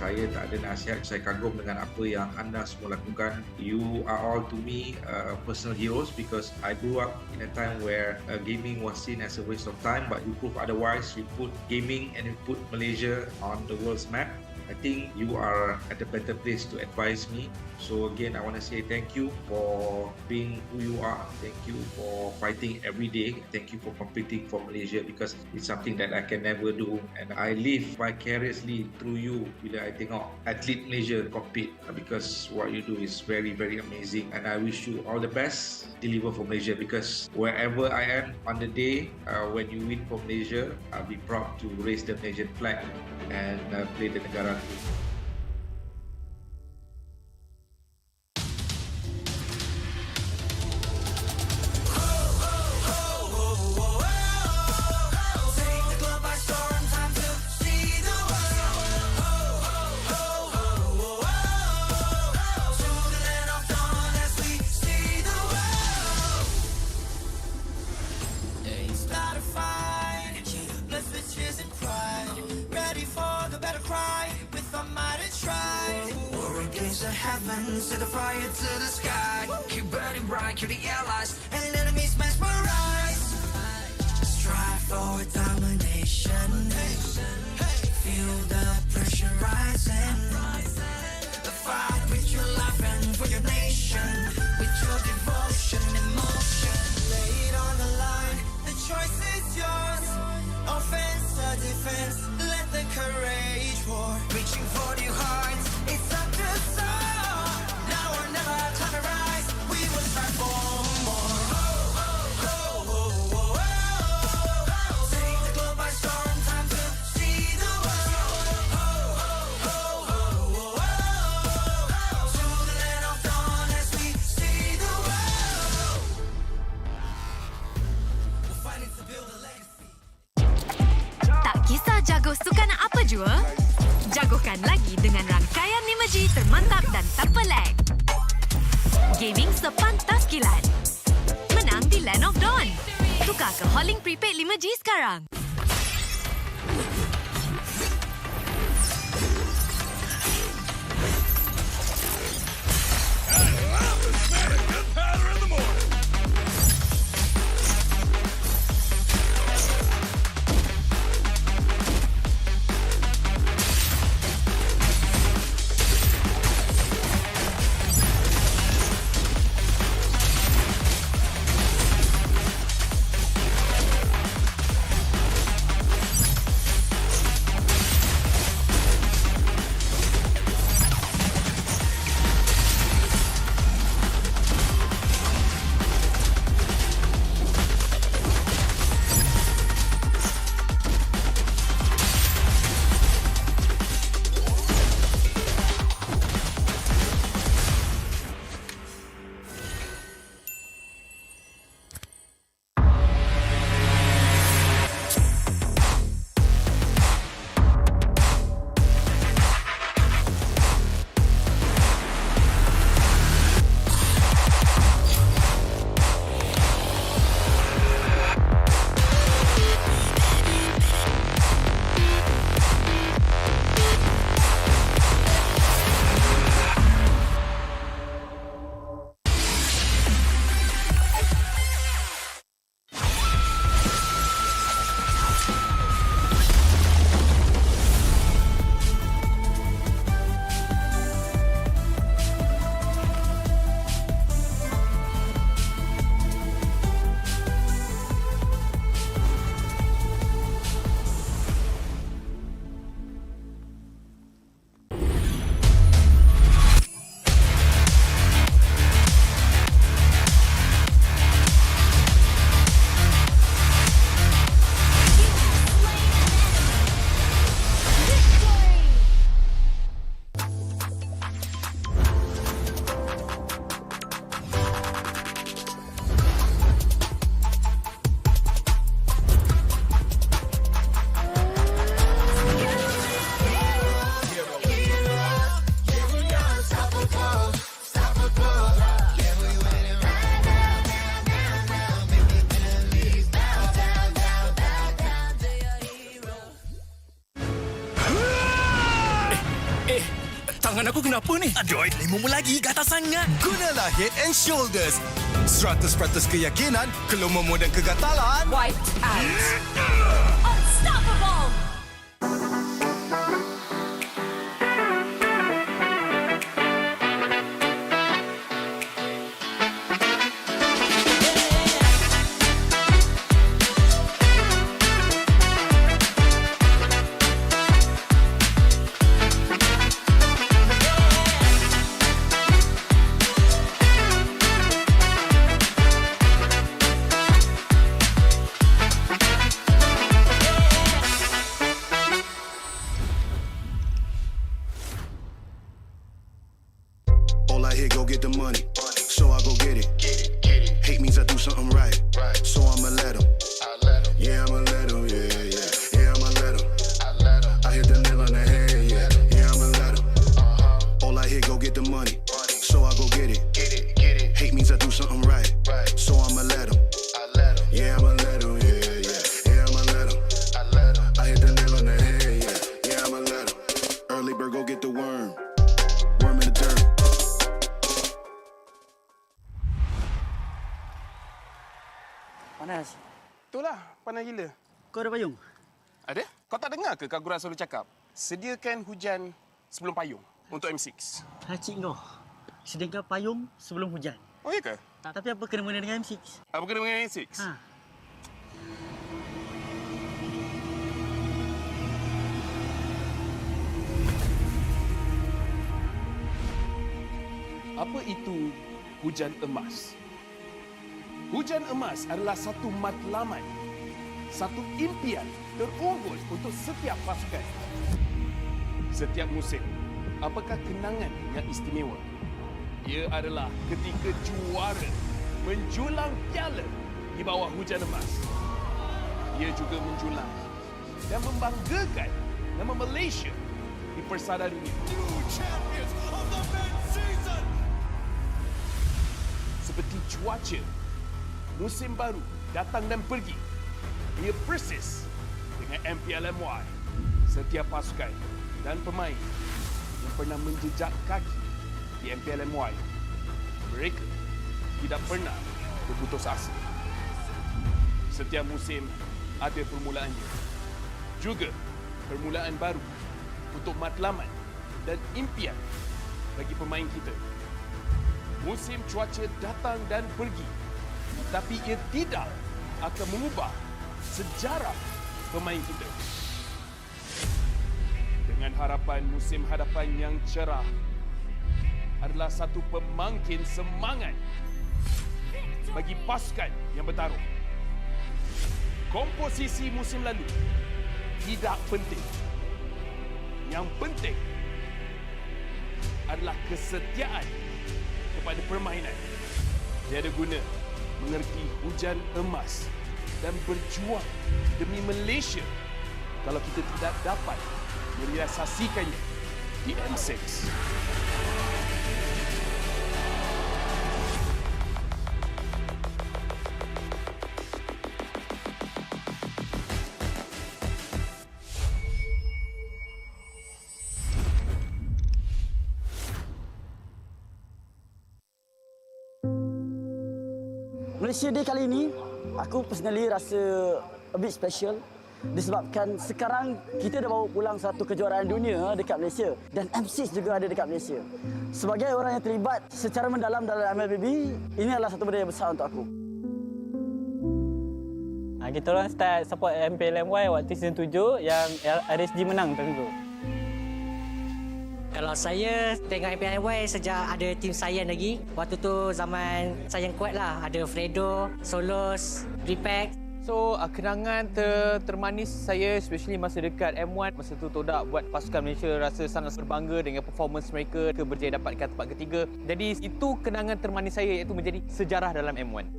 Saya tak ada nasihat, saya kagum dengan apa yang anda semua lakukan. You are all to me personal heroes because I grew up in a time where gaming was seen as a waste of time, but you prove otherwise. You put gaming and you put Malaysia on the world's map. I think you are at a better place to advise me. So again, I want to say thank you for being who you are. Thank you for fighting every day. Thank you for competing for Malaysia because it's something that I can never do. And I live vicariously through you bila I tengok atlet Malaysia compete because what you do is very, very amazing. And I wish you all the best. Deliver for Malaysia because wherever I am on the day when you win for Malaysia, I'll be proud to raise the Malaysian flag and play the negara. Set the fire to the sky. Keep burning bright, kill the allies and enemies mesmerize. Strive for domination. Feel the pressure rising. Fight with your life and for your nation. With your devotion and emotion. Lay it on the line, the choice is yours. Offense or defense, let the courage roar. Reaching for your hearts, it's up to soar. Jago sukan apa jua? Jagokan lagi dengan rangkaian 5G termantap dan tanpa lag. Gaming sepantas kilat. Menang di Land of Dawn. Tukar ke Holling Prepaid 5G sekarang. Tangan aku kenapa ni? Aduh, 5 lagi gatal sangat. Gunalah Head and Shoulders. 100% keyakinan, kelumamu dan kegatalan. Wiped out. Unstoppable. All I hear, go get the money. So I go get it. Hate means I do something right. So I'ma let him. Yeah, I'ma let him. Yeah, yeah. Yeah, I'ma let him. I hit the nail on the head. Yeah, yeah, I'ma let him. All I hear, go get the money. So I go get it. Hate means I do something right. So I'ma let him. Yeah, I'ma let him. Yeah, yeah. Yeah, I'ma let him. I hit the nail on the head. Yeah, yeah, I'ma let him. Early bird, go get the worm. Worm in the dirt. Panas. Itulah, panas gila. Kau ada payung? Ada? Kau tak dengar ke Kagura selalu cakap? Sediakan hujan sebelum payung untuk M6. Hacik kau. Sediakan payung sebelum hujan. Oh, iya ke? Tapi apa kena mengena dengan M6? Apa kena dengan M6? Ha. Apa itu hujan emas? Hujan emas adalah satu matlamat, satu impian terunggul untuk setiap pasukan. Setiap musim, apakah kenangan yang istimewa? Ia adalah ketika juara menjulang piala di bawah hujan emas. Ia juga menjulang dan membanggakan nama Malaysia di persada dunia. Seperti cuaca, musim baru datang dan pergi. Ia persis dengan MPL MY. Setiap pasukan dan pemain yang pernah menjejak kaki di MPL MY, mereka tidak pernah berputus asa. Setiap musim ada permulaannya. Juga permulaan baru untuk matlamat dan impian bagi pemain kita. Musim cuaca datang dan pergi, tapi ia tidak akan mengubah sejarah pemain kita. Dengan harapan musim hadapan yang cerah adalah satu pemangkin semangat bagi pasukan yang bertarung. Komposisi musim lalu tidak penting. Yang penting adalah kesetiaan kepada permainan. Tiada guna mengerti hujan emas dan berjuang demi Malaysia kalau kita tidak dapat merealisasikannya di M6. Malaysia Day kali ini, aku personally rasa a bit special disebabkan sekarang kita dah bawa pulang satu kejuaraan dunia dekat Malaysia dan M6 juga ada dekat Malaysia. Sebagai orang yang terlibat secara mendalam dalam MLBB, ini adalah satu benda yang besar untuk aku. Kita orang start support MPL MY waktu season 7 yang RSG menang tentu. Kalau saya tengok MPL sejak ada tim Sayan lagi. Waktu tu zaman Sayan kuat lah. Ada Fredo, Solos, Repack. So, kenangan termanis saya especially masa dekat M1. Masa tu Todak buat pasukan Malaysia rasa sangat berbangga dengan performance mereka berjaya dapatkan tempat ketiga. Jadi itu kenangan termanis saya iaitu menjadi sejarah dalam M1.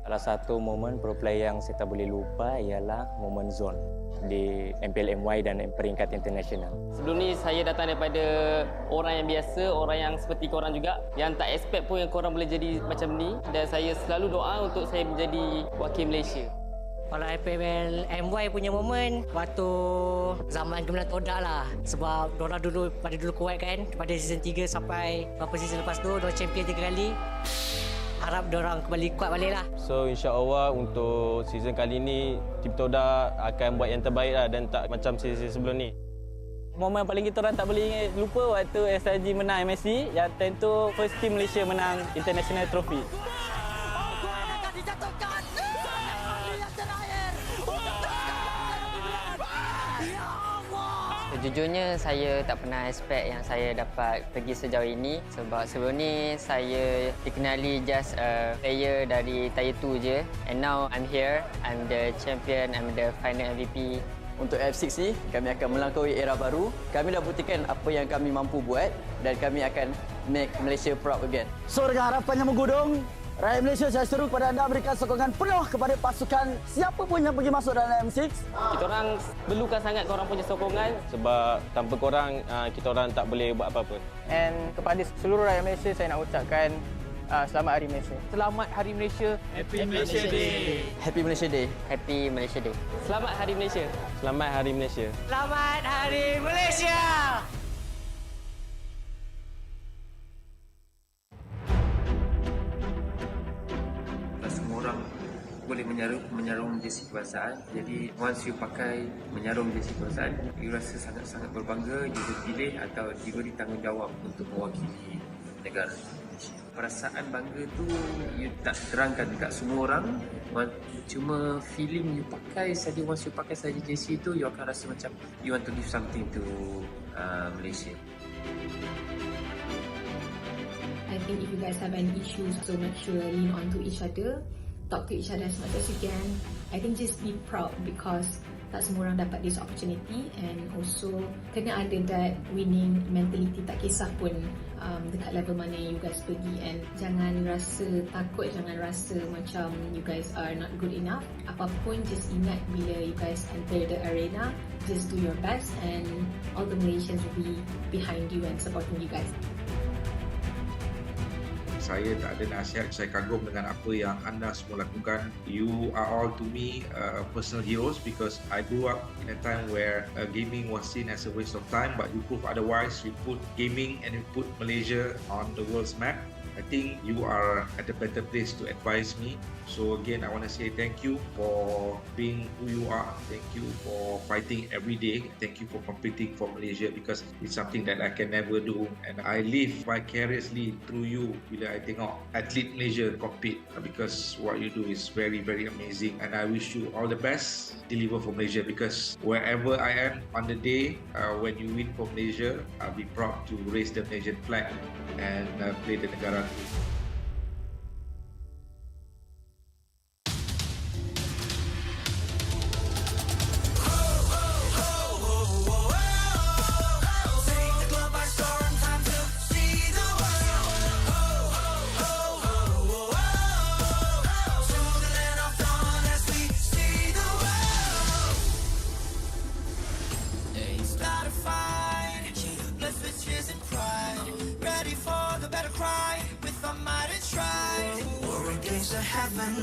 Salah satu momen pro player yang saya tak boleh lupa ialah momen zone di MPL MY dan peringkat internasional. Sebelum ni saya datang daripada orang yang biasa, orang yang seperti korang juga, yang tak expect pun yang korang boleh jadi macam ni, dan saya selalu doa untuk saya menjadi wakil Malaysia. Kalau MPL MY punya moment waktu zaman gemilang Todak lah. Sebab diorang dulu kuat kan. Pada season 3 sampai beberapa season lepas tu diorang champion 3 kali. Harap diorang kembali kuat balik lah. So insya-Allah untuk season kali ni tim Todak akan buat yang terbaik lah dan tak macam season sebelum ni. Momen paling kita orang tak boleh lupa waktu SRG menang MSC, yang time tu first team Malaysia menang International Trophy. Sejujurnya saya tak pernah expect yang saya dapat pergi sejauh ini, sebab sebelum ni saya dikenali just a player dari Tier 2 je, and now I'm here, I'm the champion, I'm the final MVP. Untuk F6 ni, kami akan melangkaui era baru. Kami dah buktikan apa yang kami mampu buat dan kami akan make Malaysia proud again. So dengan harapan yang menggudung, rakyat Malaysia, saya seru kepada anda berikan sokongan penuh kepada pasukan siapa pun yang pergi masuk dalam M6. Kita orang perlukan sangat korang punya sokongan sebab tanpa korang kita orang tak boleh buat apa-apa. And kepada seluruh rakyat Malaysia, saya nak ucapkan selamat Hari Malaysia. Selamat Hari Malaysia. Happy Malaysia Day. Happy Malaysia Day. Happy Malaysia Day. Selamat Hari Malaysia. Selamat Hari Malaysia. Selamat Hari Malaysia. Semua orang boleh menyarung jersey kebangsaan. Jadi once you pakai menyarung jersey kebangsaan, you rasa sangat-sangat berbangga, you dipilih atau diberi tanggungjawab untuk mewakili negara. Perasaan bangga tu you tak terangkan dekat semua orang, cuma feeling you pakai saja, once you pakai saja jersey tu, you akan rasa macam you want to give something to Malaysia. I think if you guys have any issues, so make sure lean on to each other, talk to each other as much as you can. I think just be proud because tak semua orang dapat this opportunity, and also kena ada that winning mentality, tak kisah pun dekat level mana you guys pergi, and jangan rasa takut, jangan rasa macam you guys are not good enough. Apapun, just ingat bila you guys enter the arena, just do your best and all the Malaysians will be behind you and supporting you guys. Saya tak ada nasihat, saya kagum dengan apa yang anda semua lakukan. You are all to me personal heroes because I grew up in a time where gaming was seen as a waste of time, but you prove otherwise. You put gaming and you put Malaysia on the world's map. I think you are at a better place to advise me. So again, I want to say thank you for being who you are. Thank you for fighting every day. Thank you for competing for Malaysia because it's something that I can never do. And I live vicariously through you bila I tengok atlet Malaysia compete, because what you do is very, very amazing. And I wish you all the best. Deliver for Malaysia, because wherever I am on the day when you win for Malaysia, I'll be proud to raise the Malaysian flag and play the negara.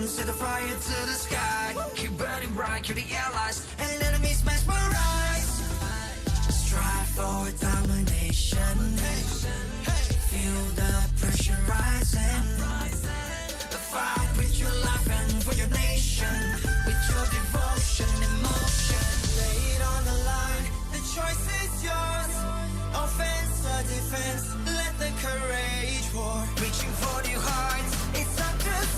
Set the fire to the sky. Keep burning bright, kill the allies and enemies mesmerize. Strive for domination. Feel the pressure rising. Fight with your life and for your nation. With your devotion, emotion. Lay it on the line. The choice is yours. Offense or defense. Let the courage roar. Reaching for new heights. It's up to us.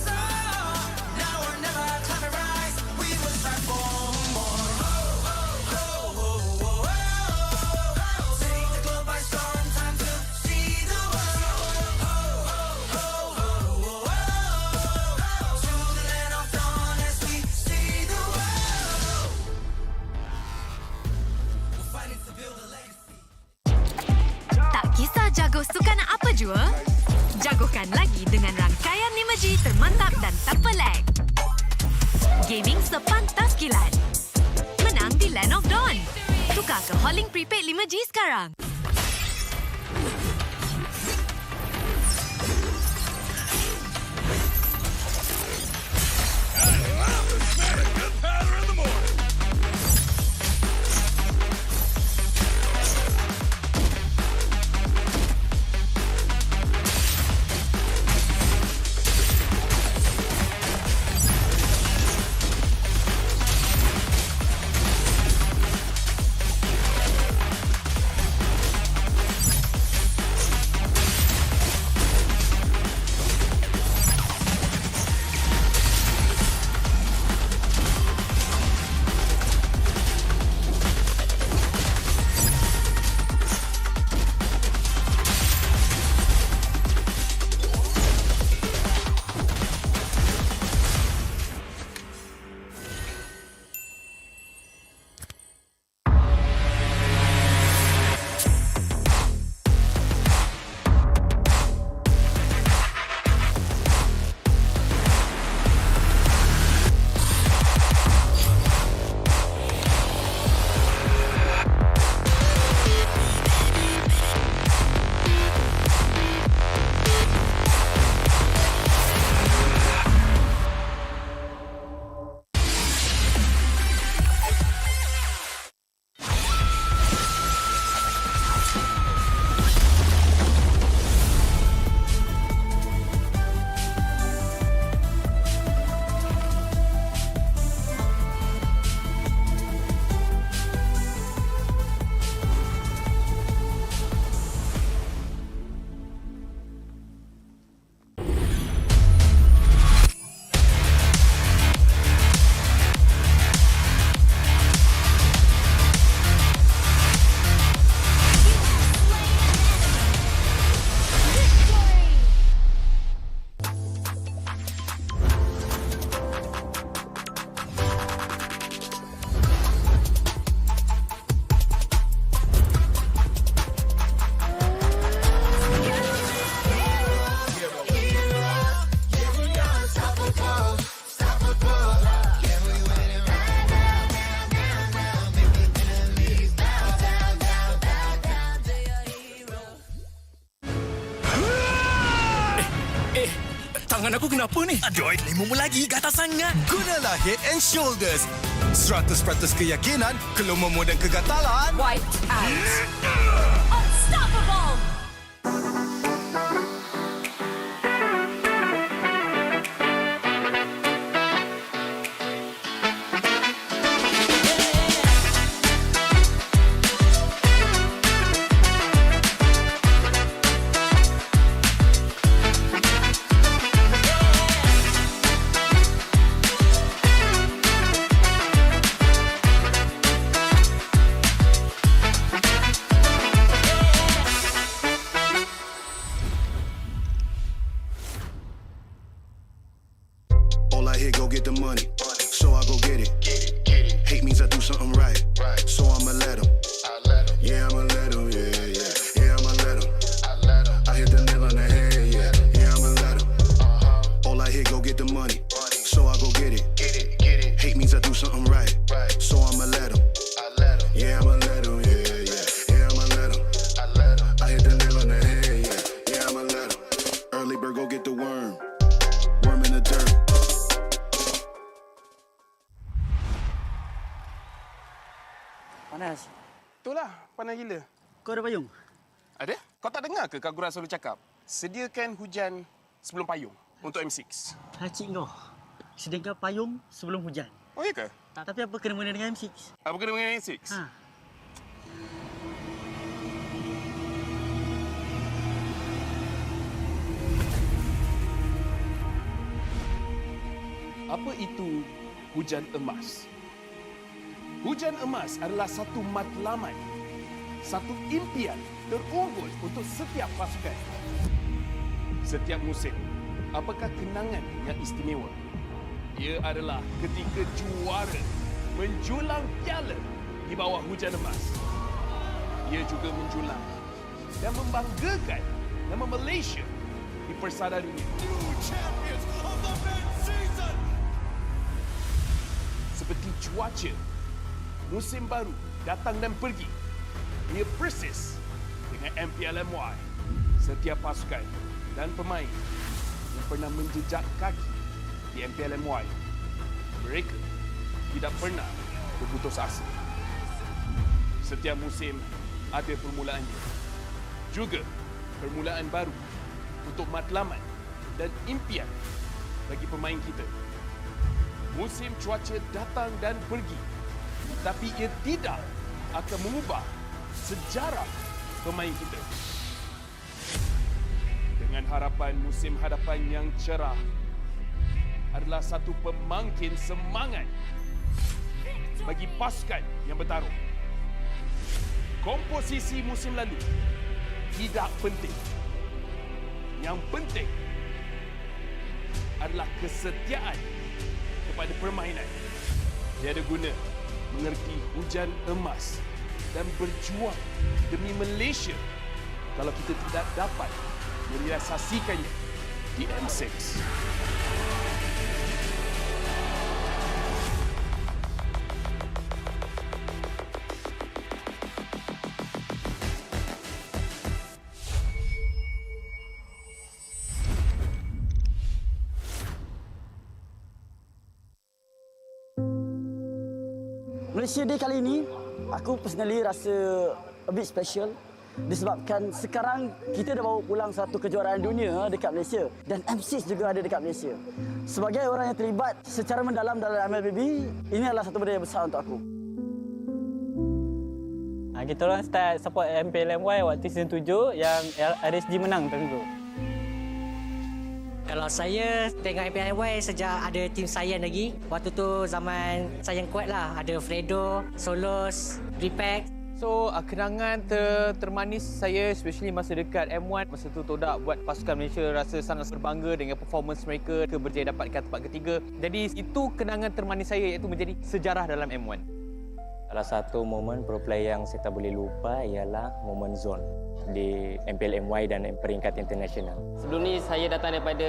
Jago sukan apa jua? Jagokan lagi dengan rangkaian 5G termantap dan tanpa lag. Gaming sepantas kilat. Menang di Land of Dawn. Tukar ke Holling Prepaid 5G sekarang. Battle aku kenapa ni? Aduh, 5 lagi, gatal sangat. Gunalah Head and Shoulders. 100% keyakinan, kelumamu dan kegatalan. White out. Unstoppable. All I hear, go get the money. So I go get it. Hate means I do something right. So I'ma let 'em. Yeah, I'ma let 'em. Yeah, yeah. Yeah, I'ma let 'em. I hit the nail on the head. Yeah, yeah, I'ma let 'em. All I hear, go get the money. So I go get it. Hate means I do something right. So I'ma let 'em. Yeah, I'ma let 'em. Yeah, yeah. Yeah, I'ma let 'em. I hit the nail on the head. Yeah, yeah, I'ma let 'em. Early bird, go get the worm. Worm in the dirt. Panas. Itulah, panas gila. Kau ada payung? Ada? Kau tak dengar ke Kak Gura selalu cakap? Sediakan hujan sebelum payung untuk M6. Cik kau. Sediakan payung sebelum hujan. Oh, iya ke? Tapi apa kena mengena dengan M6? Apa kena dengan M6? Ha. Apa itu hujan emas? Hujan emas adalah satu matlamat, satu impian terunggul untuk setiap pasukan. Setiap musim, apakah kenangan yang istimewa? Ia adalah ketika juara menjulang piala di bawah hujan emas. Ia juga menjulang dan membanggakan nama Malaysia di persada dunia. Seperti cuaca, musim baru datang dan pergi. Ia persis dengan MPL MY. Setiap pasukan dan pemain yang pernah menjejak kaki di MPL MY, mereka tidak pernah berputus asa. Setiap musim ada permulaannya. Juga permulaan baru untuk matlamat dan impian bagi pemain kita. Musim cuaca datang dan pergi, tapi ia tidak akan mengubah sejarah pemain kita. Dengan harapan musim hadapan yang cerah adalah satu pemangkin semangat bagi pasukan yang bertarung. Komposisi musim lalu tidak penting. Yang penting adalah kesetiaan kepada permainan. Tiada guna mengerti hujan emas dan berjuang demi Malaysia kalau kita tidak dapat merealisasikannya di M6. Malaysia Day kali ini, aku personally rasa a bit special disebabkan sekarang kita dah bawa pulang satu kejuaraan dunia dekat Malaysia dan M6 juga ada dekat Malaysia. Sebagai orang yang terlibat secara mendalam dalam MLBB, ini adalah satu benda yang besar untuk aku. Kita orang start support MPL MY waktu season 7 yang RSG menang tentu. Kalau saya tengok MPL sejak ada tim Sayan lagi. Waktu tu zaman Sayan kuat lah. Ada Fredo, Solos, Repack. So, kenangan termanis saya especially masa dekat M1. Masa tu Todak buat pasukan Malaysia rasa sangat berbangga dengan performance mereka. Berjaya dapatkan tempat ketiga. Jadi itu kenangan termanis saya iaitu menjadi sejarah dalam M1. Salah satu momen pro player yang saya tak boleh lupa ialah momen zone di MPL MY dan peringkat internasional. Sebelum ni saya datang daripada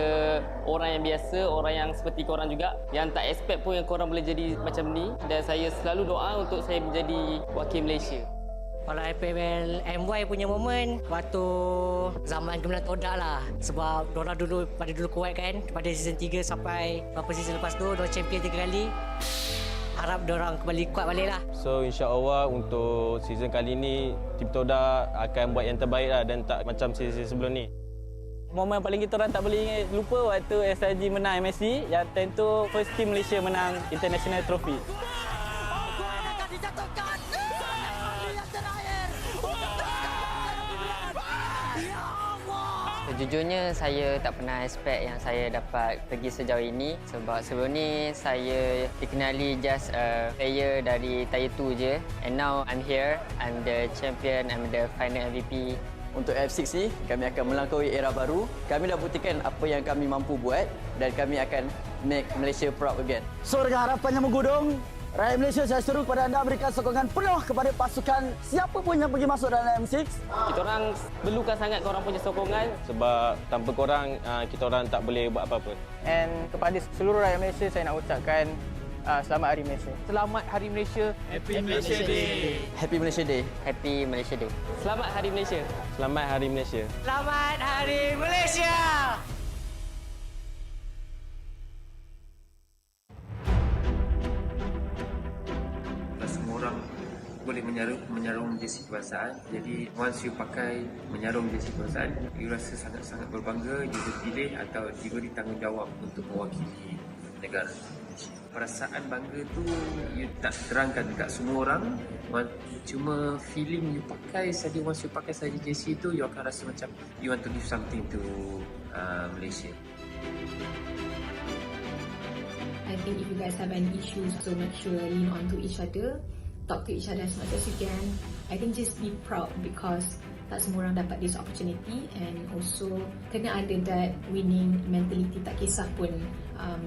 orang yang biasa, orang yang seperti korang juga, yang tak expect pun yang korang boleh jadi macam ni, dan saya selalu doa untuk saya menjadi wakil Malaysia. Kalau MPL MY punya moment waktu zaman gemilang Todak lah. Sebab diorang pada dulu kuat kan. Pada season 3 sampai beberapa season lepas tu diorang champion 3 kali. Harap diorang kembali kuat balik lah. So insya-Allah untuk season kali ni tim Todak akan buat yang terbaik lah dan tak macam season sebelum ni. Momen paling kita orang tak boleh lupa waktu SRG menang MSC, yang time tu first team Malaysia menang international trophy. Sejujurnya saya tak pernah expect yang saya dapat pergi sejauh ini sebab sebelum ni saya dikenali just a player dari Tier 2 je, and now I'm here, I'm the champion, I'm the final MVP. Untuk F6 ni, kami akan melangkaui era baru. Kami dah buktikan apa yang kami mampu buat dan kami akan make Malaysia proud again. So dengan harapan yang menggudung, rakyat Malaysia, saya seru kepada anda berikan sokongan penuh kepada pasukan siapa pun yang pergi masuk dalam M6. Kita orang perlukan sangat korang punya sokongan sebab tanpa korang kita orang tak boleh buat apa-apa. And kepada seluruh rakyat Malaysia, saya nak ucapkan selamat Hari Malaysia. Selamat Hari Malaysia. Happy Malaysia Day. Happy Malaysia Day. Happy Malaysia Day. Selamat Hari Malaysia. Selamat Hari Malaysia. Selamat Hari Malaysia. Semua orang boleh menyarung jersey kebangsaan. Jadi once you pakai menyarung jersey kebangsaan, you rasa sangat-sangat berbangga, you dipilih atau diberi tanggungjawab untuk mewakili negara. Perasaan bangga tu you tak terangkan dekat semua orang, cuma feeling you pakai saja, once you pakai saja jersey tu, you akan rasa macam you want to give something to Malaysia. I think if you guys have any issues, so make sure lean on to each other, talk to each other as much as you can. I think just be proud because tak semua orang dapat this opportunity, and also kena ada that winning mentality, tak kisah pun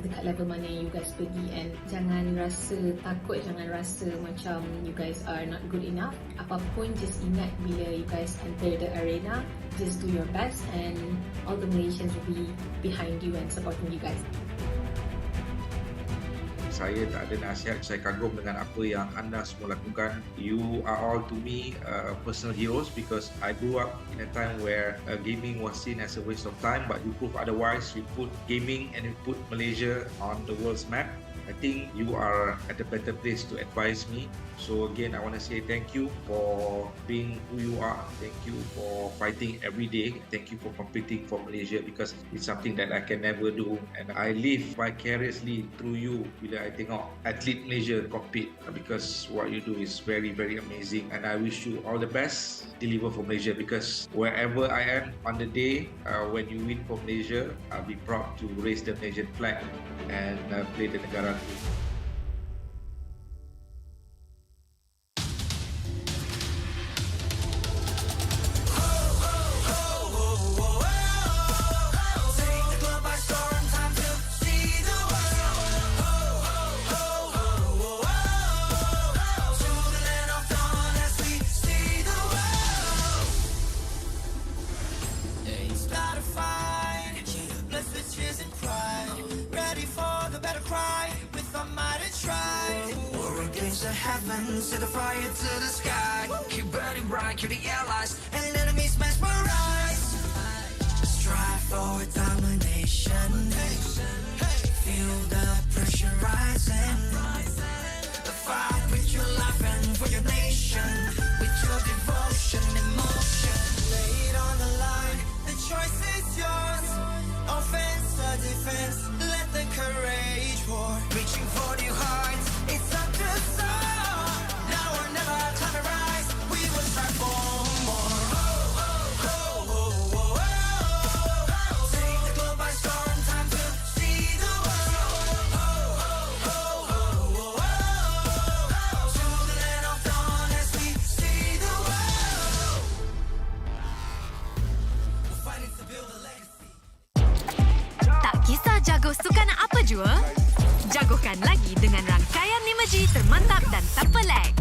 dekat level mana you guys pergi, and jangan rasa takut, jangan rasa macam you guys are not good enough. Apapun, just ingat bila you guys enter the arena, just do your best and all the Malaysians will be behind you and supporting you guys. Saya tak ada nasihat, saya kagum dengan apa yang anda semua lakukan. You are all to me personal heroes because I grew up in a time where gaming was seen as a waste of time, but you prove otherwise. You put gaming and you put Malaysia on the world's map. I think you are at a better place to advise me. So again, I want to say thank you for being who you are. Thank you for fighting every day. Thank you for competing for Malaysia because it's something that I can never do. And I live vicariously through you bila I tengok atlet Malaysia compete because what you do is very, very amazing. And I wish you all the best. Deliver for Malaysia because wherever I am on the day when you win for Malaysia, I'll be proud to raise the Malaysian flag and play the negara. Set the fire to the sky. Keep burning bright, kill the allies, and enemies mesmerize. Strive for domination. Feel the pressure rising. Fight with your life and for your nation. With your devotion, emotion. Lay it on the line. The choice is yours. Offense or defense. Let the courage roar. Reaching for your heart. It's up to start. Jago sukan apa jua? Jagokan lagi dengan rangkaian 5G termantap dan tanpa lag.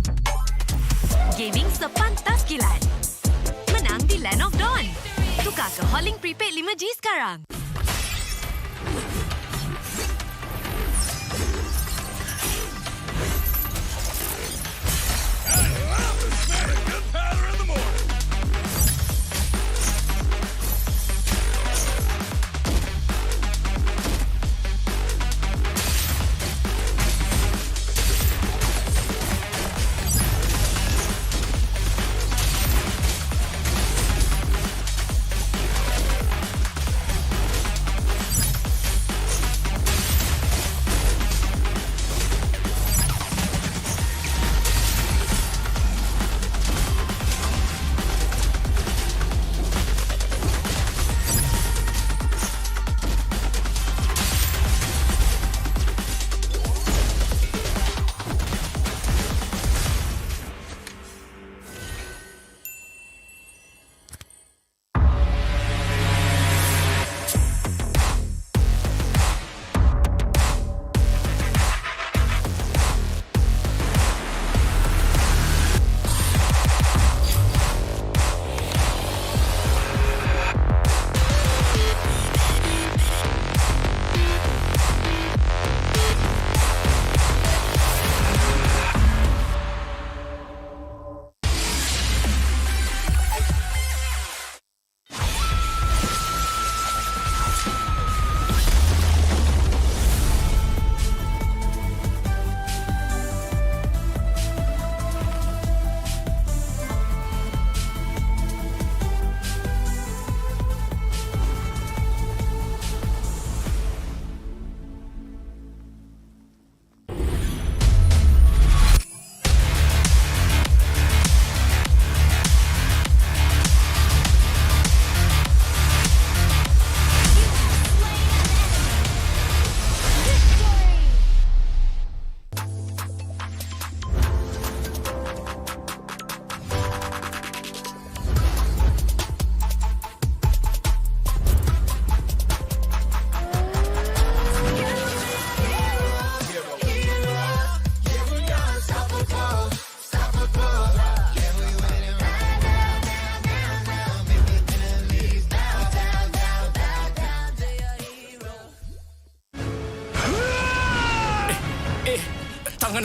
Gaming sepantas kilat. Menang di Land of Dawn. Tukar ke Holling Prepaid 5G sekarang. Paradise.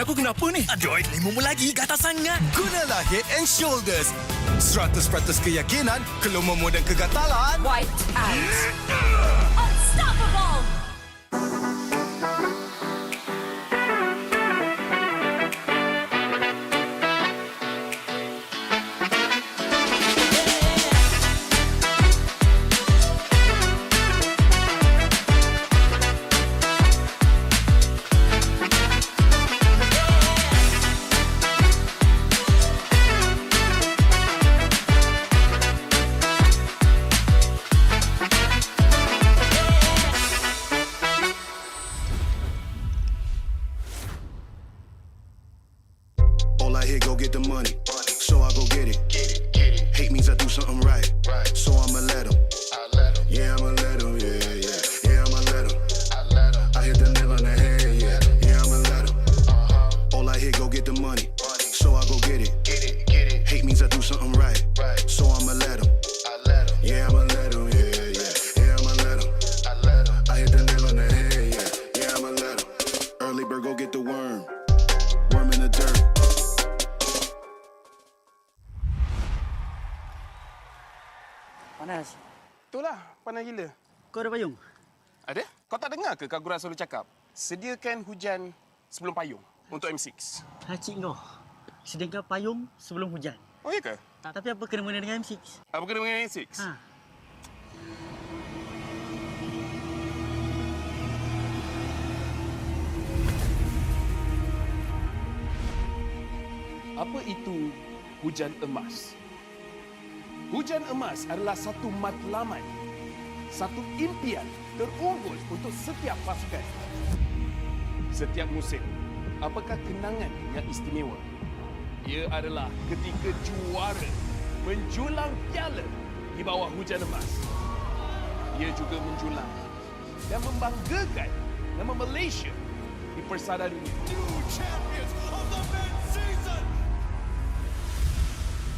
aku kenapa ni? Aduh, 5 lagi, gatal sangat. Gunalah Head and Shoulders. 100% keyakinan, kelumamu dan kegatalan. White out. Unstoppable. All I hear, go get the money. So I go get it. Hate means I do something right. So I'ma let 'em. Yeah, I'ma let 'em. Yeah, yeah. Yeah, I'ma let 'em. I hit the nail on the head. Yeah, yeah, I'ma let 'em. All I hear, go get the money. So I go get it. Hate means I do something right. So I'ma let 'em. Yeah, I'ma let 'em. Yeah, yeah. Yeah, I'ma let 'em. I hit the nail on the head. Yeah, yeah, I'ma let 'em. Early bird, go get the worm. Worm in the dirt. Panas. Itulah, panas gila. Kau ada payung? Ada? Kau tak dengar ke Kak Gura selalu cakap? Sediakan hujan sebelum payung untuk M6. Hacik kau. Sediakan payung sebelum hujan. Oh, iya ke? Tapi apa kena mengena dengan M6? Apa kena dengan M6? Ha. Apa itu hujan emas? Hujan emas adalah satu matlamat, satu impian terunggul untuk setiap pasukan. Setiap musim, apakah kenangan yang istimewa? Ia adalah ketika juara menjulang piala di bawah hujan emas. Ia juga menjulang dan membanggakan nama Malaysia di persada dunia.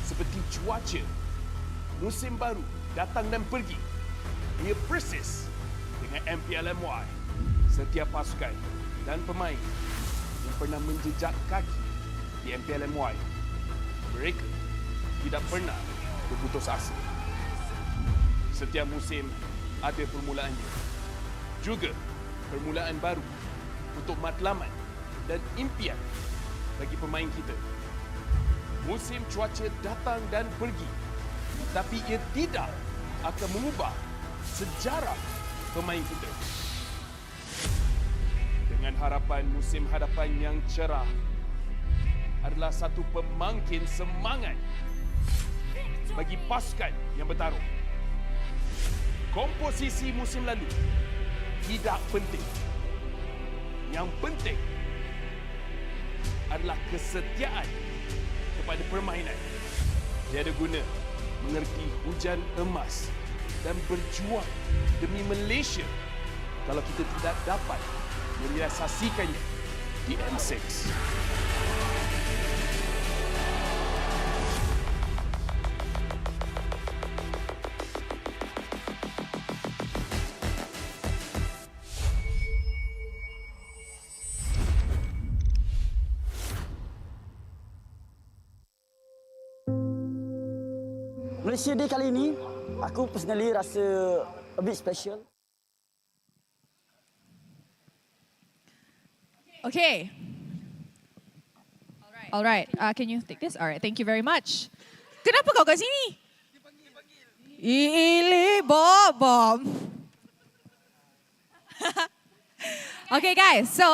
Seperti cuaca, musim baru datang dan pergi. Ia persis dengan MPL MY. Setiap pasukan dan pemain yang pernah menjejak kaki di MPL MY, mereka tidak pernah berputus asa. Setiap musim ada permulaannya. Juga permulaan baru untuk matlamat dan impian bagi pemain kita. Musim cuaca datang dan pergi, tapi ia tidak akan mengubah sejarah pemain kita. Dengan harapan musim hadapan yang cerah adalah satu pemangkin semangat bagi pasukan yang bertarung. Komposisi musim lalu tidak penting. Yang penting adalah kesetiaan kepada permainan. Tiada guna mengerti hujan emas dan berjuang demi Malaysia kalau kita tidak dapat merealisasikannya di M6. Malaysia Day kali ini, aku personally rasa a bit special. Okay. All right. Can you take this? All right. Thank you very much. Kenapa kau kat sini? Ili Bob. Okay guys, so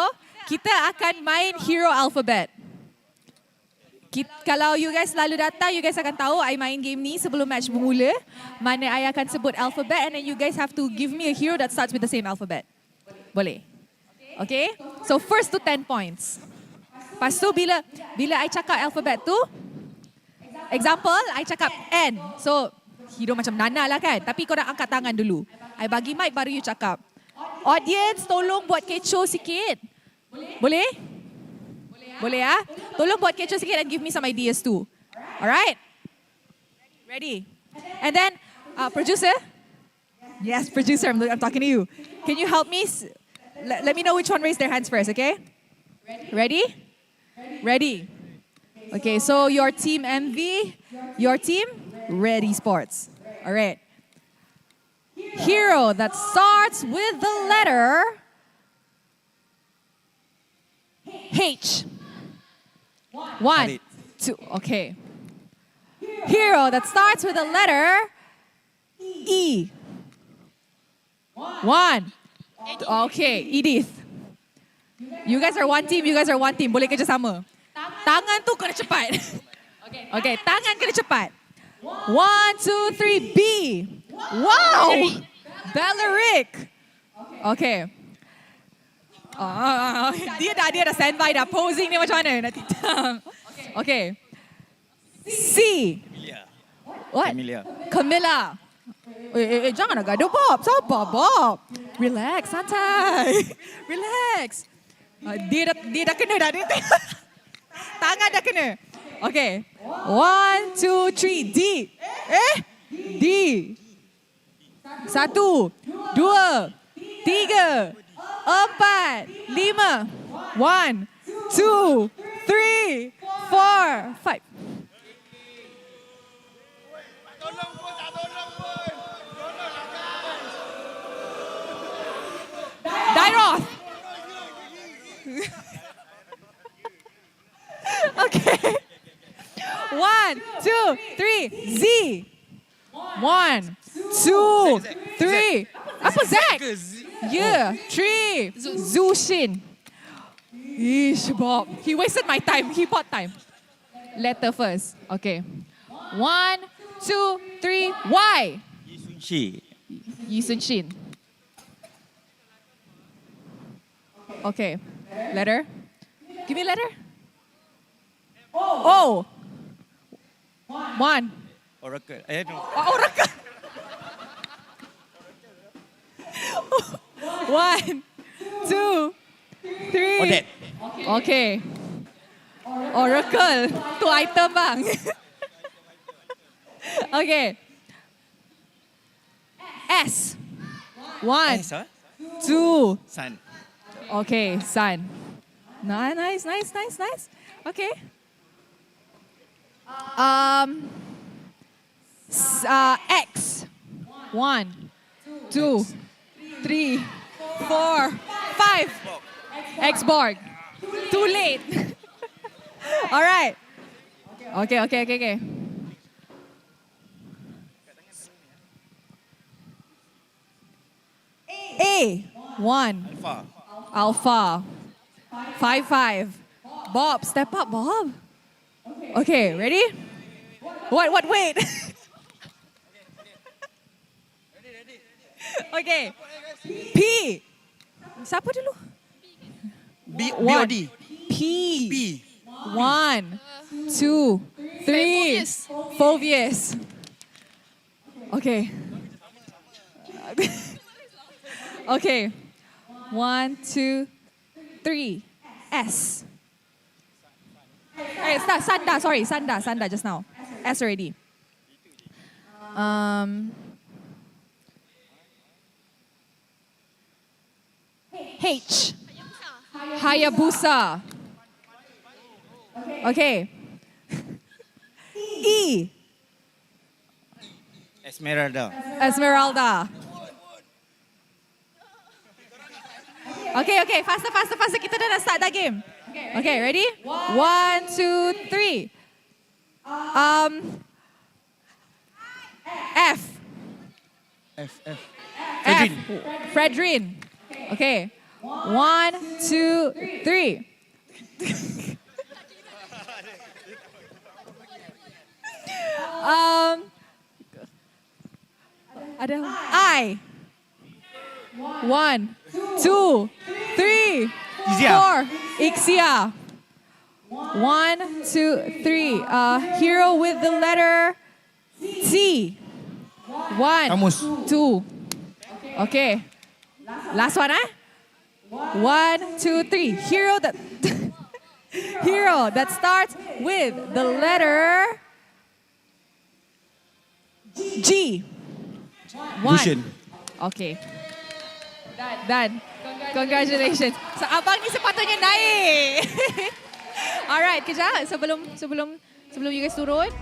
kita akan main Hero Alphabet. Kalau you guys selalu datang, you guys akan tahu I main game ni sebelum match bermula. Mana I akan sebut alphabet and then you guys have to give me a hero that starts with the same alphabet. Boleh? Okay? So first to 10 points. Lepas tu bila I cakap alphabet tu, example, I cakap N. So hero macam Nana lah kan. Tapi korang angkat tangan dulu. I bagi mic baru you cakap. Audience, tolong buat kecoh sikit. Boleh? Boleh ya? Tolong buat kecoh sikit and give me some ideas too. Alright? Ready? And then, producer? Yes, producer, I'm talking to you. Can you help me? Let me know which one raised their hands first, okay? Ready? Ready? Okay, so your team MV, your team Ready Sports. All right. Hero that starts with the letter H. 1, 2, okay. Hero that starts with the letter E. 1. Okay, Edith. You guys are one team, Boleh kerja sama. Tangan tu kena cepat. Okay, tangan kena cepat. 1, 2, 3, B. Wow! Belleric. Okay. Dia dah standby dah. Posing ni macam mana? Nak titang. Okay. C. What? Camilla. Jangan nak gaduh, Bob. Sabar, Bob. Relax, santai. Relax. Dia dah kena dah. Tangan dah kena. Okay. 1, 2, 3, D. D. 1, 2, 3, 4, 5. One, two, three, 4, 5. Dairoth. Okay. 1, 2, 3, Z. 1, 2, 3. Apa Zack? Yeah, 3. Zushin. Ish, Bob. He wasted my time. He bought time. Letter first. Okay. 1, 2, 3, Y. Yi Sun Shin. Okay. Letter. Give me a letter. O. 1. Oracle. Oracle. 1, 2, 3. Odette. Okay. Oracle. Tu item bang. Okay. S. 1, 2. Sun. Okay, Sun. Nice. Okay. X. 1, 2, 3, 4, 5. X-Borg. Too late. All right. Okay. A. 1. Alpha. 5, 5. Bob, step up, Bob. Okay, ready? What, wait. Okay. P. Siapa dulu? BOD. P. 1, 2, 3. Phobius. Okay. Okay. 1, 2, 3. S. Hey, Sanda. Sorry, Sanda just now. S already. H. Hayabusa. Okay. E. Esmeralda. Okay. Faster. Kita dah start dah game. Okay, ready? 1, 2, 3. F. Fredrin. Okay. 1, 2, 3. Ada I. 1, 2, 3, 4. Ixia. 1, 2, 3. Hero with the letter T. 1, 2. Okay. Last one, 1, 2, 3. Hero that starts with the letter G. 1. Okay. Done. Congratulations. So abang ni sepatutnya naik. Alright, kejap sebelum you guys turun.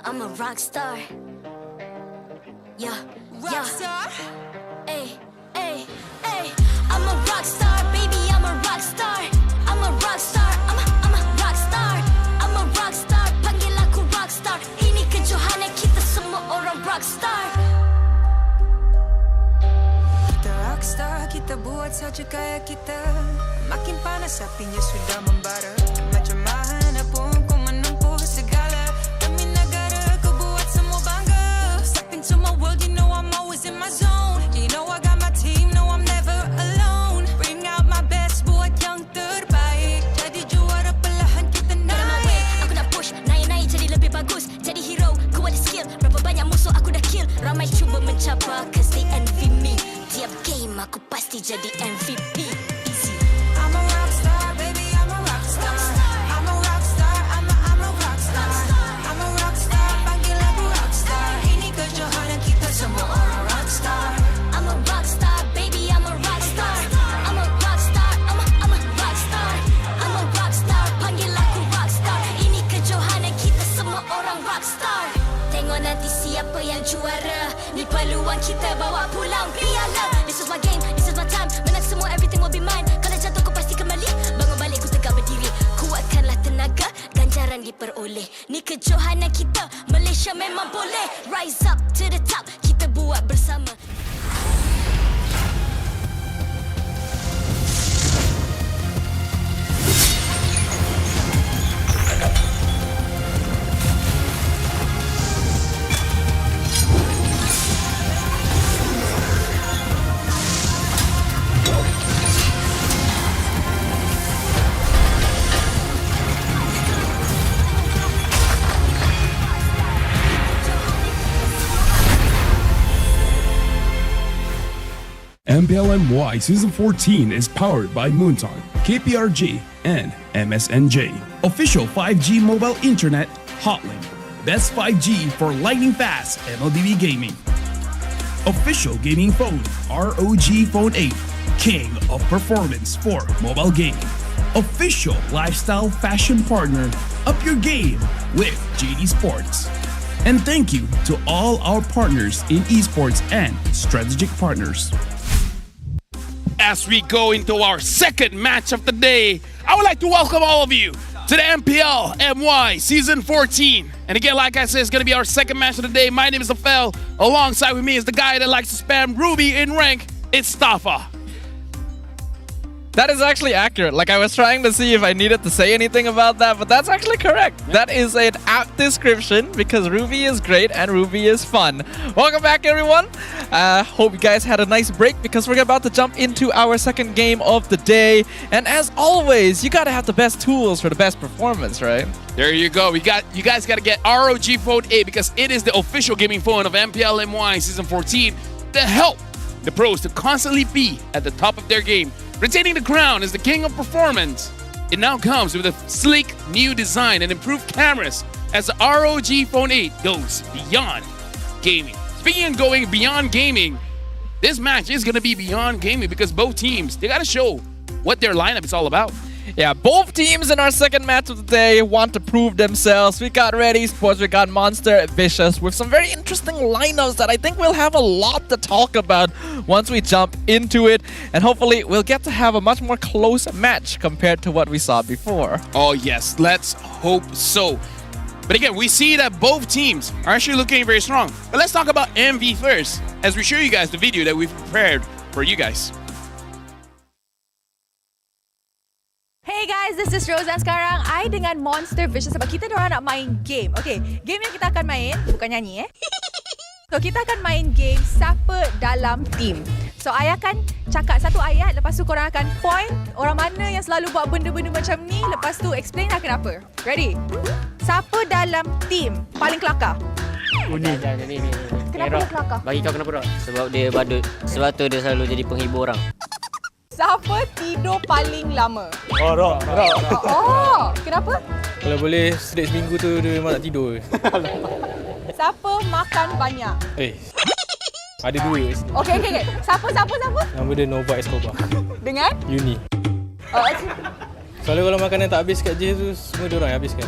I'm a rock star. Yeah, rock star. Ay. I'm a rock star, baby. I'm a rock star. I'm a rock star. I'm a rock star. I'm a rock star. Panggil aku rock star. Ini kejohanan kita semua orang rock star. Kita rock star, kita buat saja gaya kita. Makin panas apinya sudah membara. Macam mana pun ku menempuh segala. Demi negara ku buat semua bangga. Step into my world, you know I'm always in my zone. You know I got my team, no I'm never alone. Bring out my best, buat yang terbaik. Jadi juara perlahan kita naik. Aku nak push, naik jadi lebih bagus. Jadi hero, ku ada skill. Berapa banyak musuh aku dah kill. Ramai cuba mencapai, cause they envy me. Tiap game aku pasti jadi MVP. I'm a rock star, baby, I'm a rock star. I'm a rock star, I'm a rock star. I'm a rock star, panggil aku rock star. Ini kejohanan kita semua orang rock star. I'm a rock star, baby, I'm a rock star. I'm a rock star, I'm a rock star. I'm a rock star, panggil aku rock star. Ini kejohanan kita semua orang rock star. Tengok nanti siapa yang juara. Ni peluang kita bawa pulang piala. This is my game, this is my time. Menang semua, everything will be mine. Kalau jatuh kau pasti kembali. Bangun balik ku tegak berdiri. Kuatkanlah tenaga, ganjaran diperoleh. Ni kejohanan kita, Malaysia memang boleh. Rise up to the top, kita buat bersama. MPL MY Season 14 is powered by Moonton, KPRG, and MSNJ. Official 5G mobile internet hotlink. Best 5G for lightning fast MLBB gaming. Official gaming phone ROG Phone 8, king of performance for mobile gaming. Official lifestyle fashion partner, up your game with JD Sports. And thank you to all our partners in esports and strategic partners. As we go into our second match of the day, I would like to welcome all of you to the MPL MY Season 14. And again, like I said, it's going to be our second match of the day. My name is Afel. Alongside with me is the guy that likes to spam Ruby in rank. It's Stafa. That is actually accurate. Like, I was trying to see if I needed to say anything about that, but that's actually correct. That is an apt description because Ruby is great and Ruby is fun. Welcome back, everyone. Hope you guys had a nice break because we're about to jump into our second game of the day. And as always, you gotta have the best tools for the best performance, right? There you go. You guys got to get ROG Phone 8 because it is the official gaming phone of MPL MY Season 14 to help the pros to constantly be at the top of their game, retaining the crown as the king of performance. It now comes with a sleek new design and improved cameras as the ROG Phone 8 goes beyond gaming. Speaking of going beyond gaming, this match is going to be beyond gaming because both teams, they got to show what their lineup is all about. Yeah, both teams in our second match of the day want to prove themselves. We got Red Esports, we got Monster Vicious with some very interesting lineups that I think we'll have a lot to talk about once we jump into it. And hopefully we'll get to have a much more close match compared to what we saw before. Oh yes, let's hope so. But again, we see that both teams are actually looking very strong. But let's talk about MV first, as we show you guys the video that we've prepared for you guys. Hey guys, this is Rose dan sekarang I dengan Monster Vicious sebab kita diorang nak main game. Okay, game yang kita akan main, bukan nyanyi So kita akan main game siapa dalam team. So I akan cakap satu ayat, lepas tu korang akan point orang mana yang selalu buat benda-benda macam ni, lepas tu explain lah kenapa. Ready? Siapa dalam team paling kelakar? Ni. Kenapa dia kelakar? Bagi kau kenapa tak? Sebab dia badut. Sebab tu dia selalu jadi penghibur orang. Siapa tidur paling lama? Oh, Rock. Oh, kenapa? Kalau boleh sedek seminggu tu dia memang tak tidur. Siapa makan banyak? Ada dua. Okay. Siapa? Nama dia Nova Escobar. Dengan? Uni. Soalnya kalau makanan tak habis kat J tu, semua diorang yang habiskan.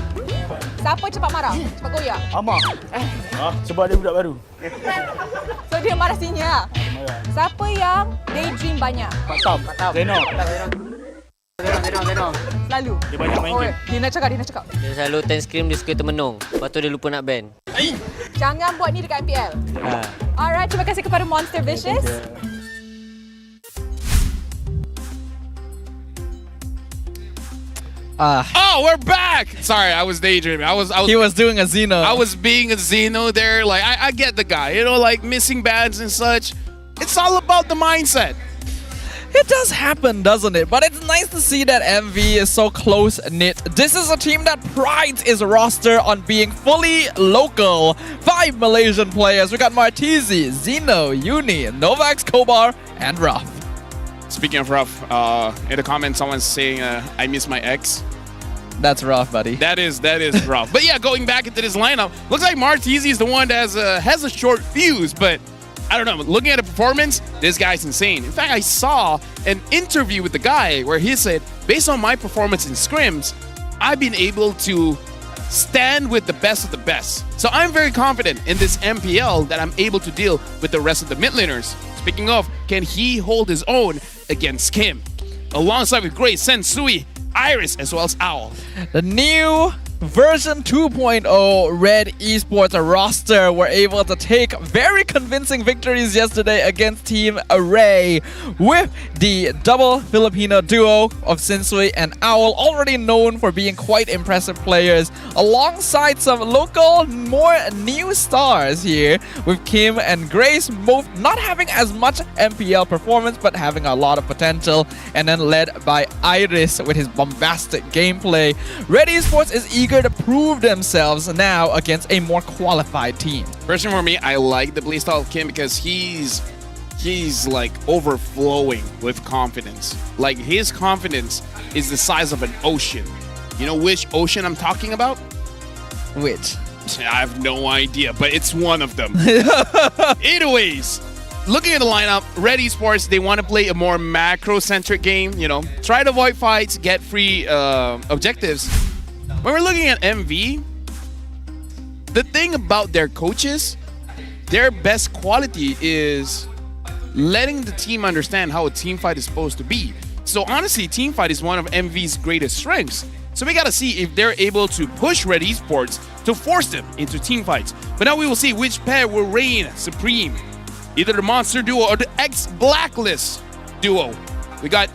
Siapa cepat marah? Cepat goyah? Amar. Sebab dia budak baru. So dia marah sini lah. Siapa yang daydream banyak? Tam. Zeno. Selalu. Dia banyak main game. Dia nak cakap. Dia selalu ten screen, dia suka termenung. Lepas tu dia lupa nak ban. Jangan buat ni dekat MPL. Alright, terima kasih kepada Monster Vicious. Oh, we're back! Sorry, I was daydreaming. He was doing a Xeno. I was being a Xeno there. Like, I get the guy, you know, like missing bans and such. It's all about the mindset. It does happen, doesn't it? But it's nice to see that MV is so close-knit. This is a team that prides its roster on being fully local. 5 Malaysian players. We got Martizi, Zeno, Uni, Nova Escobar, and Ruff. Speaking of Ruff, in the comments, someone's saying, I miss my ex. That's rough, buddy. That is rough. But yeah, going back into this lineup, looks like Martizi is the one that has a short fuse, but I don't know. Looking at the performance, this guy's insane. In fact, I saw an interview with the guy where he said, based on my performance in scrims, I've been able to stand with the best of the best. So I'm very confident in this MPL that I'm able to deal with the rest of the mid laners. Speaking of, can he hold his own against Kim? Alongside with Grace, Sensui, Iris, as well as Owl. The new version 2.0 Red Esports roster were able to take very convincing victories yesterday against Team Array with the double Filipino duo of Sensui and Owl, already known for being quite impressive players, alongside some local, more new stars here with Kim and Grace, both not having as much MPL performance but having a lot of potential, and then led by Iris with his bombastic gameplay. Red Esports is eager to prove themselves now against a more qualified team. Personally for me, I like the playstyle of Kim because he's like overflowing with confidence. Like his confidence is the size of an ocean. You know which ocean I'm talking about? Which? I have no idea, but it's one of them. Anyways, looking at the lineup, Red Esports, they want to play a more macro-centric game, you know, try to avoid fights, get free objectives. When we're looking at MV, the thing about their coaches, their best quality is letting the team understand how a team fight is supposed to be. So honestly, team fight is one of MV's greatest strengths. So we gotta see if they're able to push Red Esports to force them into team fights. But now we will see which pair will reign supreme. Either the Monster duo or the ex-Blacklist duo. We got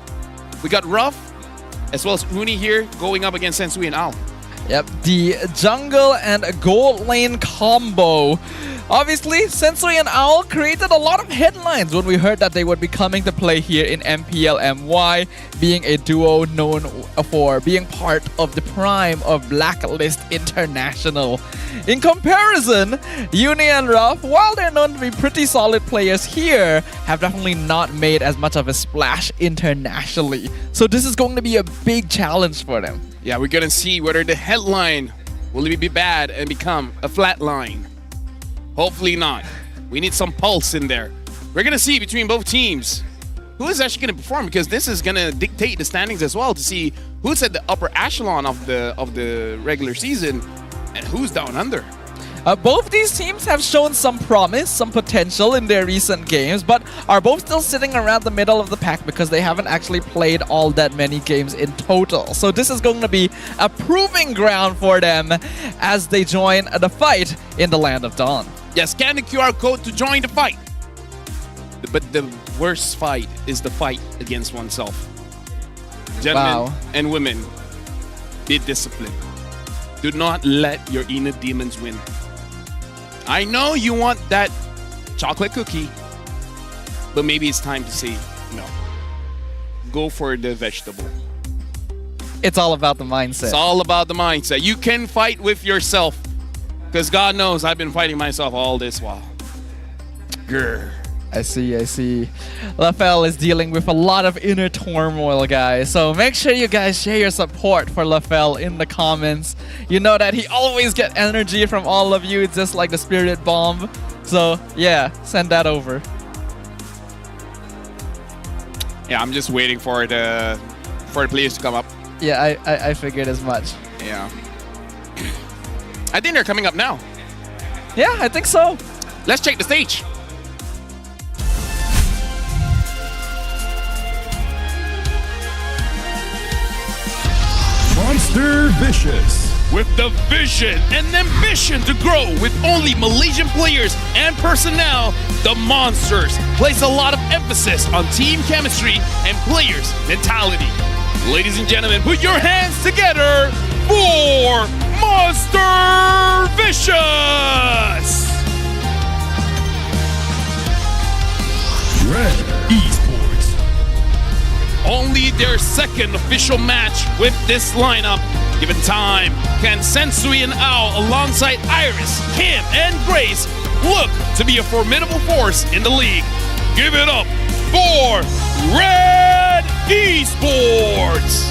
Ruff as well as Uni here going up against Sensui and Owl. Yep, the jungle and gold lane combo Obviously, Sensui and Owl created a lot of headlines when we heard that they would be coming to play here in MPL MY, being a duo known for being part of the prime of Blacklist International. In comparison, Uni and Ruff, while they're known to be pretty solid players here, have definitely not made as much of a splash internationally. So this is going to be a big challenge for them. Yeah, we're gonna see whether the headline will be bad and become a flat line. Hopefully not. We need some pulse in there. We're gonna see between both teams who is actually gonna perform, because this is gonna dictate the standings as well, to see who's at the upper echelon of the regular season and who's down under. Both these teams have shown some promise, some potential in their recent games, but are both still sitting around the middle of the pack because they haven't actually played all that many games in total. So this is going to be a proving ground for them as they join the fight in the Land of Dawn. Yeah, scan the QR code to join the fight. But the worst fight is the fight against oneself. Gentlemen and women, be disciplined. Do not let your inner demons win. I know you want that chocolate cookie, but maybe it's time to say no. Go for the vegetable. It's all about the mindset. It's all about the mindset. You can fight with yourself, because God knows I've been fighting myself all this while. Grr. I see. LaFell is dealing with a lot of inner turmoil, guys. So make sure you guys share your support for LaFell in the comments. You know that he always gets energy from all of you. It's just like the spirit bomb. So yeah, send that over. Yeah, I'm just waiting for the players to come up. Yeah, I figured as much. Yeah. I think they're coming up now. Yeah, I think so. Let's check the stage. Monster Vicious. With the vision and ambition to grow with only Malaysian players and personnel, the Monsters place a lot of emphasis on team chemistry and players' mentality. Ladies and gentlemen, put your hands together for Monster Vicious! Red Esports. Only their second official match with this lineup. Given time, can Sensui and Owl alongside Iris, Kim, and Grace look to be a formidable force in the league? Give it up for Red Esports!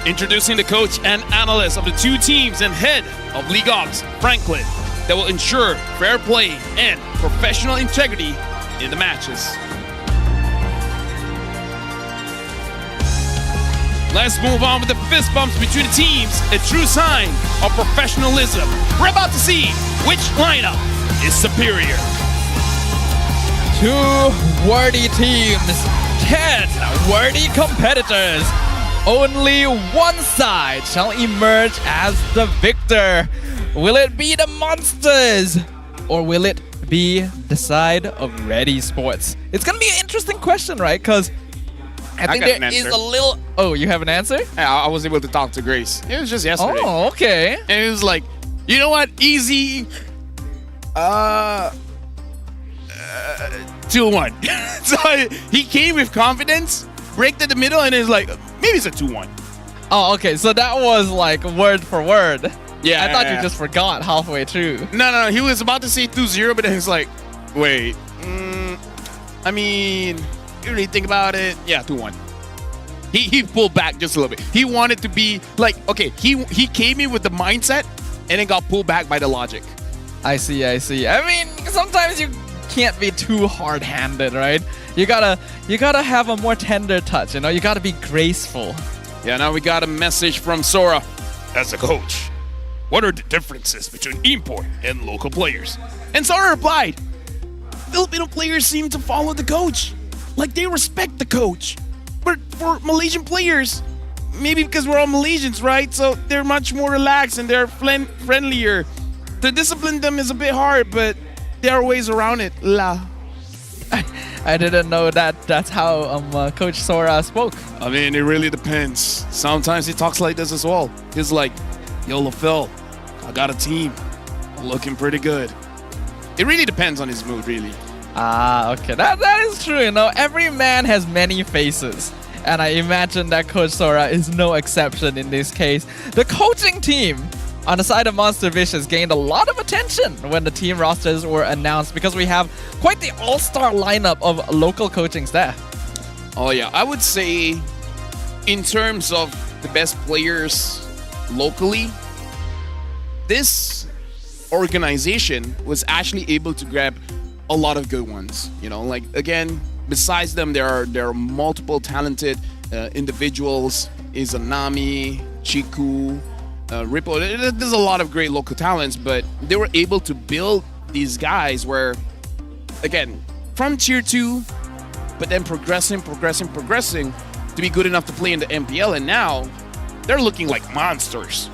Introducing the coach and analyst of the two teams and head of League Ops, Franklin, that will ensure fair play and professional integrity in the matches. Let's move on with the fist bumps between the teams, a true sign of professionalism. We're about to see which lineup is superior. Two worthy teams, 10 worthy competitors. Only one side shall emerge as the victor. Will it be the Monsters, or will it be the side of Red Esports? It's gonna be an interesting question, right? Because I think there is a little... Oh, you have an answer? Yeah, I was able to talk to Grace. It was just yesterday. Oh, okay. And it was like, you know what? Easy. 2-1. So he came with confidence, break to the middle, and it's like, maybe it's a 2-1. Oh, okay. So that was like word for word. Yeah. I thought you just forgot halfway through. No. He was about to say 2-0, but then he's like, wait. I mean, you really think about it? Yeah, 2-1. He pulled back just a little bit. He wanted to be like, okay, he came in with the mindset and then got pulled back by the logic. I see. I mean, sometimes you can't be too hard-handed, right? You gotta have a more tender touch, you know? You gotta be graceful. Yeah, now we got a message from Sora. As a coach, what are the differences between import and local players? And Sora replied, Filipino players seem to follow the coach. Like they respect the coach. But for Malaysian players, maybe because we're all Malaysians, right? So they're much more relaxed and they're friendlier. To discipline them is a bit hard, but there are ways around it. I didn't know that that's how Coach Sora spoke. I mean, it really depends. Sometimes he talks like this as well. He's like, yo, LaFell, I got a team. Looking pretty good. It really depends on his mood, really. Okay. That is true, you know. Every man has many faces. And I imagine that Coach Sora is no exception in this case. The coaching team on the side of Monster Vicious gained a lot of attention when the team rosters were announced because we have quite the all-star lineup of local coaching staff. Oh yeah, I would say in terms of the best players locally, this organization was actually able to grab a lot of good ones. You know, like again, besides them, there are multiple talented individuals. Izanami, Chiku, Ripple. There's a lot of great local talents, but they were able to build these guys where, again, from tier 2, but then progressing to be good enough to play in the MPL, and now they're looking like monsters.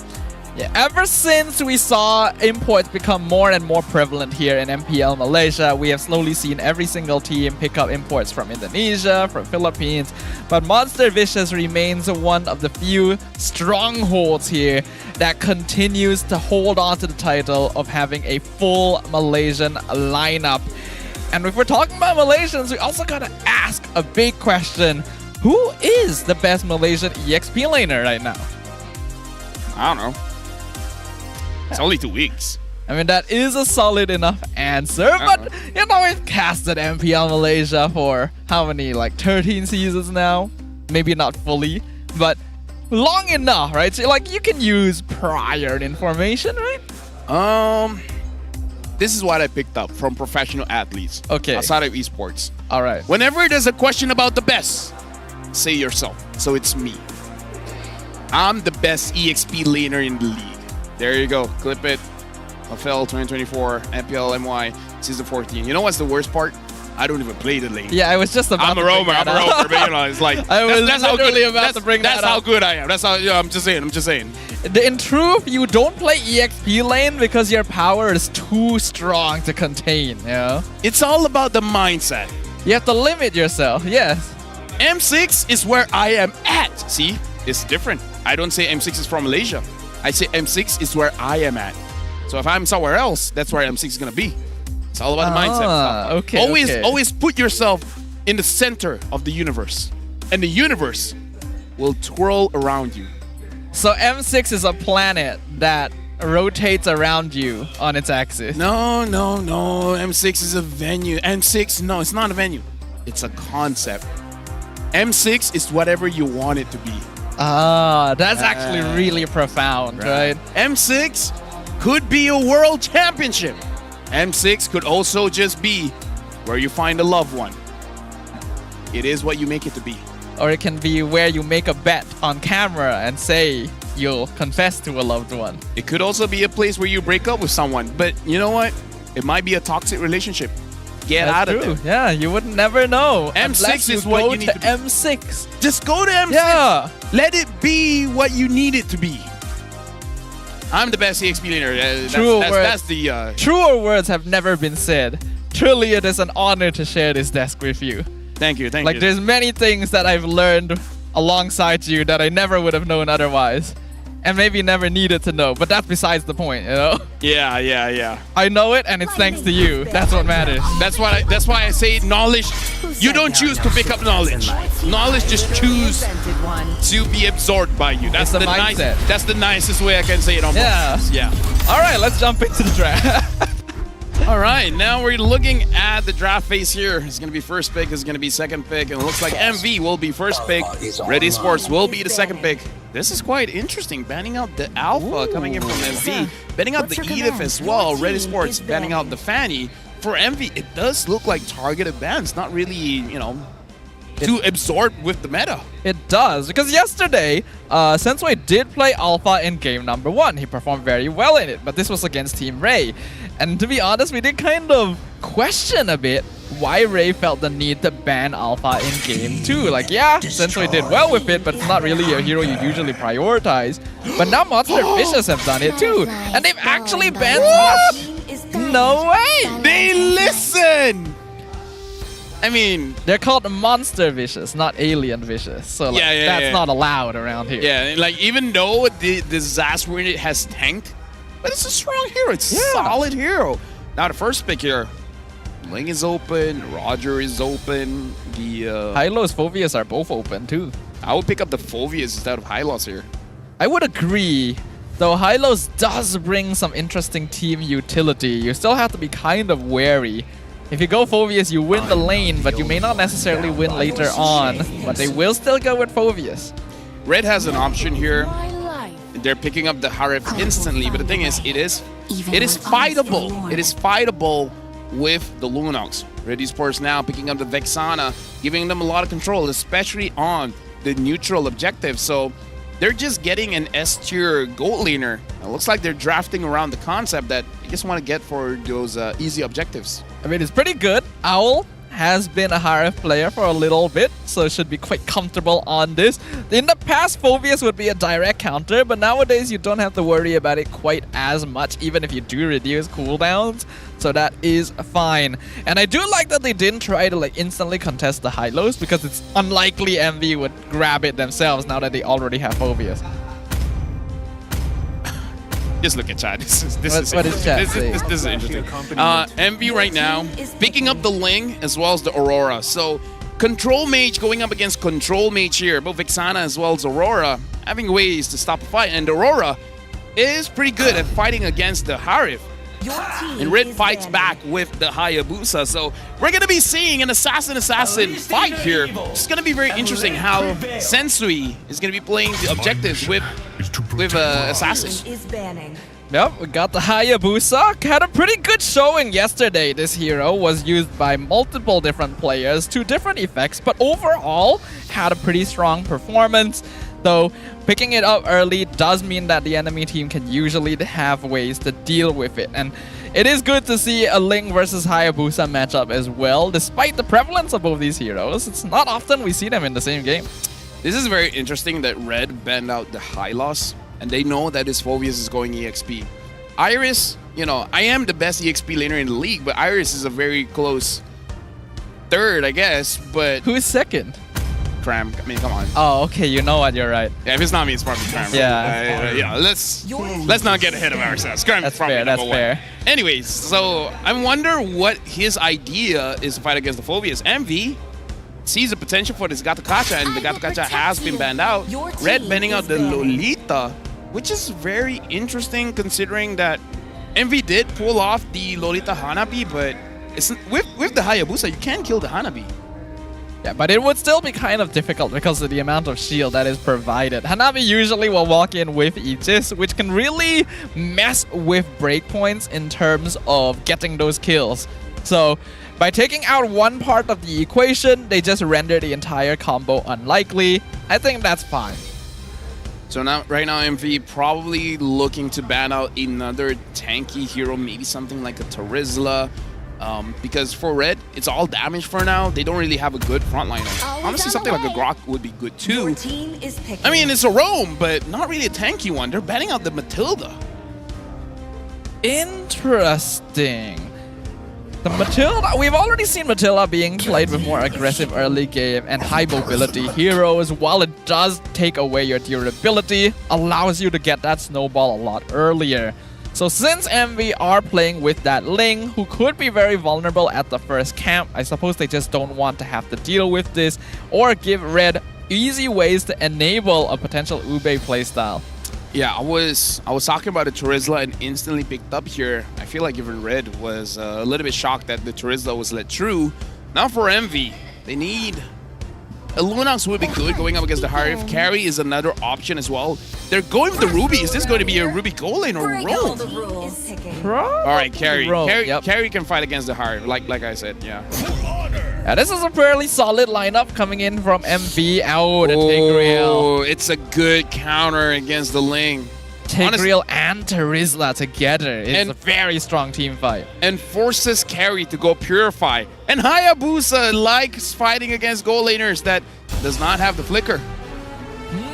Yeah, ever since we saw imports become more and more prevalent here in MPL Malaysia, we have slowly seen every single team pick up imports from Indonesia, from Philippines, but Monster Vicious remains one of the few strongholds here that continues to hold on to the title of having a full Malaysian lineup. And if we're talking about Malaysians, we also gotta ask a big question. Who is the best Malaysian EXP laner right now? I don't know. It's only 2 weeks. I mean, that is a solid enough answer, but you know, we've casted MPL Malaysia for how many, like 13 seasons now? Maybe not fully, but long enough, right? So like you can use prior information, right? This is what I picked up from professional athletes. Okay. Outside of esports. All right. Whenever there's a question about the best, say yourself. So it's me. I'm the best EXP laner in the league. There you go. Clip it. FL 2024, MPL MY, Season 14. You know what's the worst part? I don't even play the lane. Yeah, I was just about to bring that up. I'm a roamer, but you know, it's like... I was literally about to bring that up. That's how good I am. That's how... I'm just saying. In truth, you don't play EXP lane because your power is too strong to contain, you know? It's all about the mindset. You have to limit yourself, yes. M6 is where I am at. See? It's different. I don't say M6 is from Malaysia. I say M6 is where I am at. So if I'm somewhere else, that's where M6 is going to be. It's all about the mindset. Okay. Always put yourself in the center of the universe. And the universe will twirl around you. So M6 is a planet that rotates around you on its axis. No. M6 is a venue. M6, no, it's not a venue. It's a concept. M6 is whatever you want it to be. That's actually really profound, right? M6 could be a world championship. M6 could also just be where you find a loved one. It is what you make it to be. Or it can be where you make a bet on camera and say you'll confess to a loved one. It could also be a place where you break up with someone. But you know what? It might be a toxic relationship. Get out of there. Yeah, you would never know. M6 is what you need to be. M6. Just go to M6. Yeah. Let it be what you need it to be. I'm the best EXP laner. Truer words have never been said. Truly, it is an honor to share this desk with you. Thank you. Like, there's many things that I've learned alongside you that I never would have known otherwise. And maybe never needed to know, but that's besides the point, you know? Yeah. I know it, and it's thanks to you. That's what matters. That's why I say knowledge. You don't choose to pick up knowledge. Knowledge just choose to be absorbed by you. That's the mindset. That's the nicest way I can say it on podcast. Yeah. All right, let's jump into the draft. All right, now we're looking at the draft phase here. It's going to be first pick, it's going to be second pick, and it looks like MV will be first pick. Ready Sports will be the second pick. This is quite interesting, banning out the Alpha coming in from MV, banning out the Edith as well. Ready Sports banning out the Fanny. For MV, it does look like targeted bans, not really, you know, too absorbed with the meta. It does, because yesterday, Sensei did play Alpha in game number 1. He performed very well in it, but this was against Team Ray. And to be honest, we did kind of question a bit why Ray felt the need to ban Alpha in game 2. Like, yeah, Sensei did well with it, but it's not really a hero you usually prioritize. But now Monster Vicious have done it too, and they've actually banned us. No way! They listen! I mean, they're called Monster Vicious, not Alien Vicious. So like, that's not allowed around here. Yeah, like even though the Zas unit has tanked, But it's a strong hero. It's a solid hero. Now the first pick here. Ling is open. Roger is open. The Hylos, Phoveus are both open too. I would pick up the Phoveus instead of Hylos here. I would agree. Though Hylos does bring some interesting team utility, you still have to be kind of wary. If you go Phoveus, you win the lane, but you may not necessarily win later on. But they will still go with Phoveus. Red has an option here. They're picking up the Harif instantly, but the thing is, it is fightable. It is fightable with the Lunox. Red Esports now picking up the Vexana, giving them a lot of control, especially on the neutral objective. So they're just getting an S-tier gold laner. It looks like they're drafting around the concept that you just want to get for those easy objectives. I mean, it's pretty good. Owl has been a Harif player for a little bit, so should be quite comfortable on this. In the past, Phoveus would be a direct counter, but nowadays you don't have to worry about it quite as much, even if you do reduce cooldowns. So that is fine. And I do like that they didn't try to like instantly contest the Hylos, because it's unlikely MV would grab it themselves now that they already have Phoveus. Just look at chat. This is interesting. MV right now picking up the Ling as well as the Aurora. So Control Mage going up against Control Mage here. Both Vexana as well as Aurora having ways to stop a fight. And Aurora is pretty good at fighting against the Harif. And Red fights back with the Hayabusa. So we're going to be seeing an assassin fight here. It's going to be very interesting how Sensui is going to be playing the objectives with assassin. Yep, we got the Hayabusa. Had a pretty good showing yesterday. This hero was used by multiple different players to different effects, but overall had a pretty strong performance. Though picking it up early does mean that the enemy team can usually have ways to deal with it. And it is good to see a Ling versus Hayabusa matchup as well. Despite the prevalence of both these heroes, it's not often we see them in the same game. This is very interesting that Red banned out the Hylos, and they know that his Phoveus is going EXP. Iris, you know, I am the best EXP laner in the league, but Iris is a very close third, I guess. But who is second? Cram. I mean, come on. Oh, okay. You know what? You're right. Yeah, if it's not me, it's probably Cram. Yeah. Let's not get ahead of ourselves. Cram is probably that's number fair. one. Anyways, so I wonder what his idea is to fight against the Phoveus. MV sees the potential for this Gatakacha, and the Gatakacha has been banned out. Red banning out the Lolita, which is very interesting considering that MV did pull off the Lolita Hanabi, but it's with the Hayabusa, you can kill the Hanabi. Yeah, but it would still be kind of difficult because of the amount of shield that is provided. Hanabi usually will walk in with Aegis, which can really mess with breakpoints in terms of getting those kills. So by taking out one part of the equation, they just render the entire combo unlikely. I think that's fine. So now, right now, MV probably looking to ban out another tanky hero, maybe something like a Terizla. Because for Red, it's all damage for now. They don't really have a good frontliner. Honestly, something like a Grok would be good too. I mean, it's a roam, but not really a tanky one. They're banning out the Matilda. Interesting. The Matilda, we've already seen Matilda being played with more aggressive early game and high mobility heroes. While it does take away your durability, allows you to get that snowball a lot earlier. So since MV are playing with that Ling, who could be very vulnerable at the first camp, I suppose they just don't want to have to deal with this or give Red easy ways to enable a potential Ube playstyle. Yeah, I was talking about the Terizla and instantly picked up here. I feel like even Red was a little bit shocked that the Terizla was let through. Now for MV, they need a Lunox would be good going up against the Harif. Carry is another option as well. They're going with the Ruby. Is this going to be a Ruby goal lane or Roam? All right, Carry. Carry can fight against the Harif, like I said, yeah. Yeah, this is a fairly solid lineup coming in from MV. Oh, the Tigreal. Oh, it's a good counter against the Ling. Tigreal and Terizla together. It's a very strong team fight. And forces Carry to go Purify. And Hayabusa likes fighting against goal laners that does not have the flicker.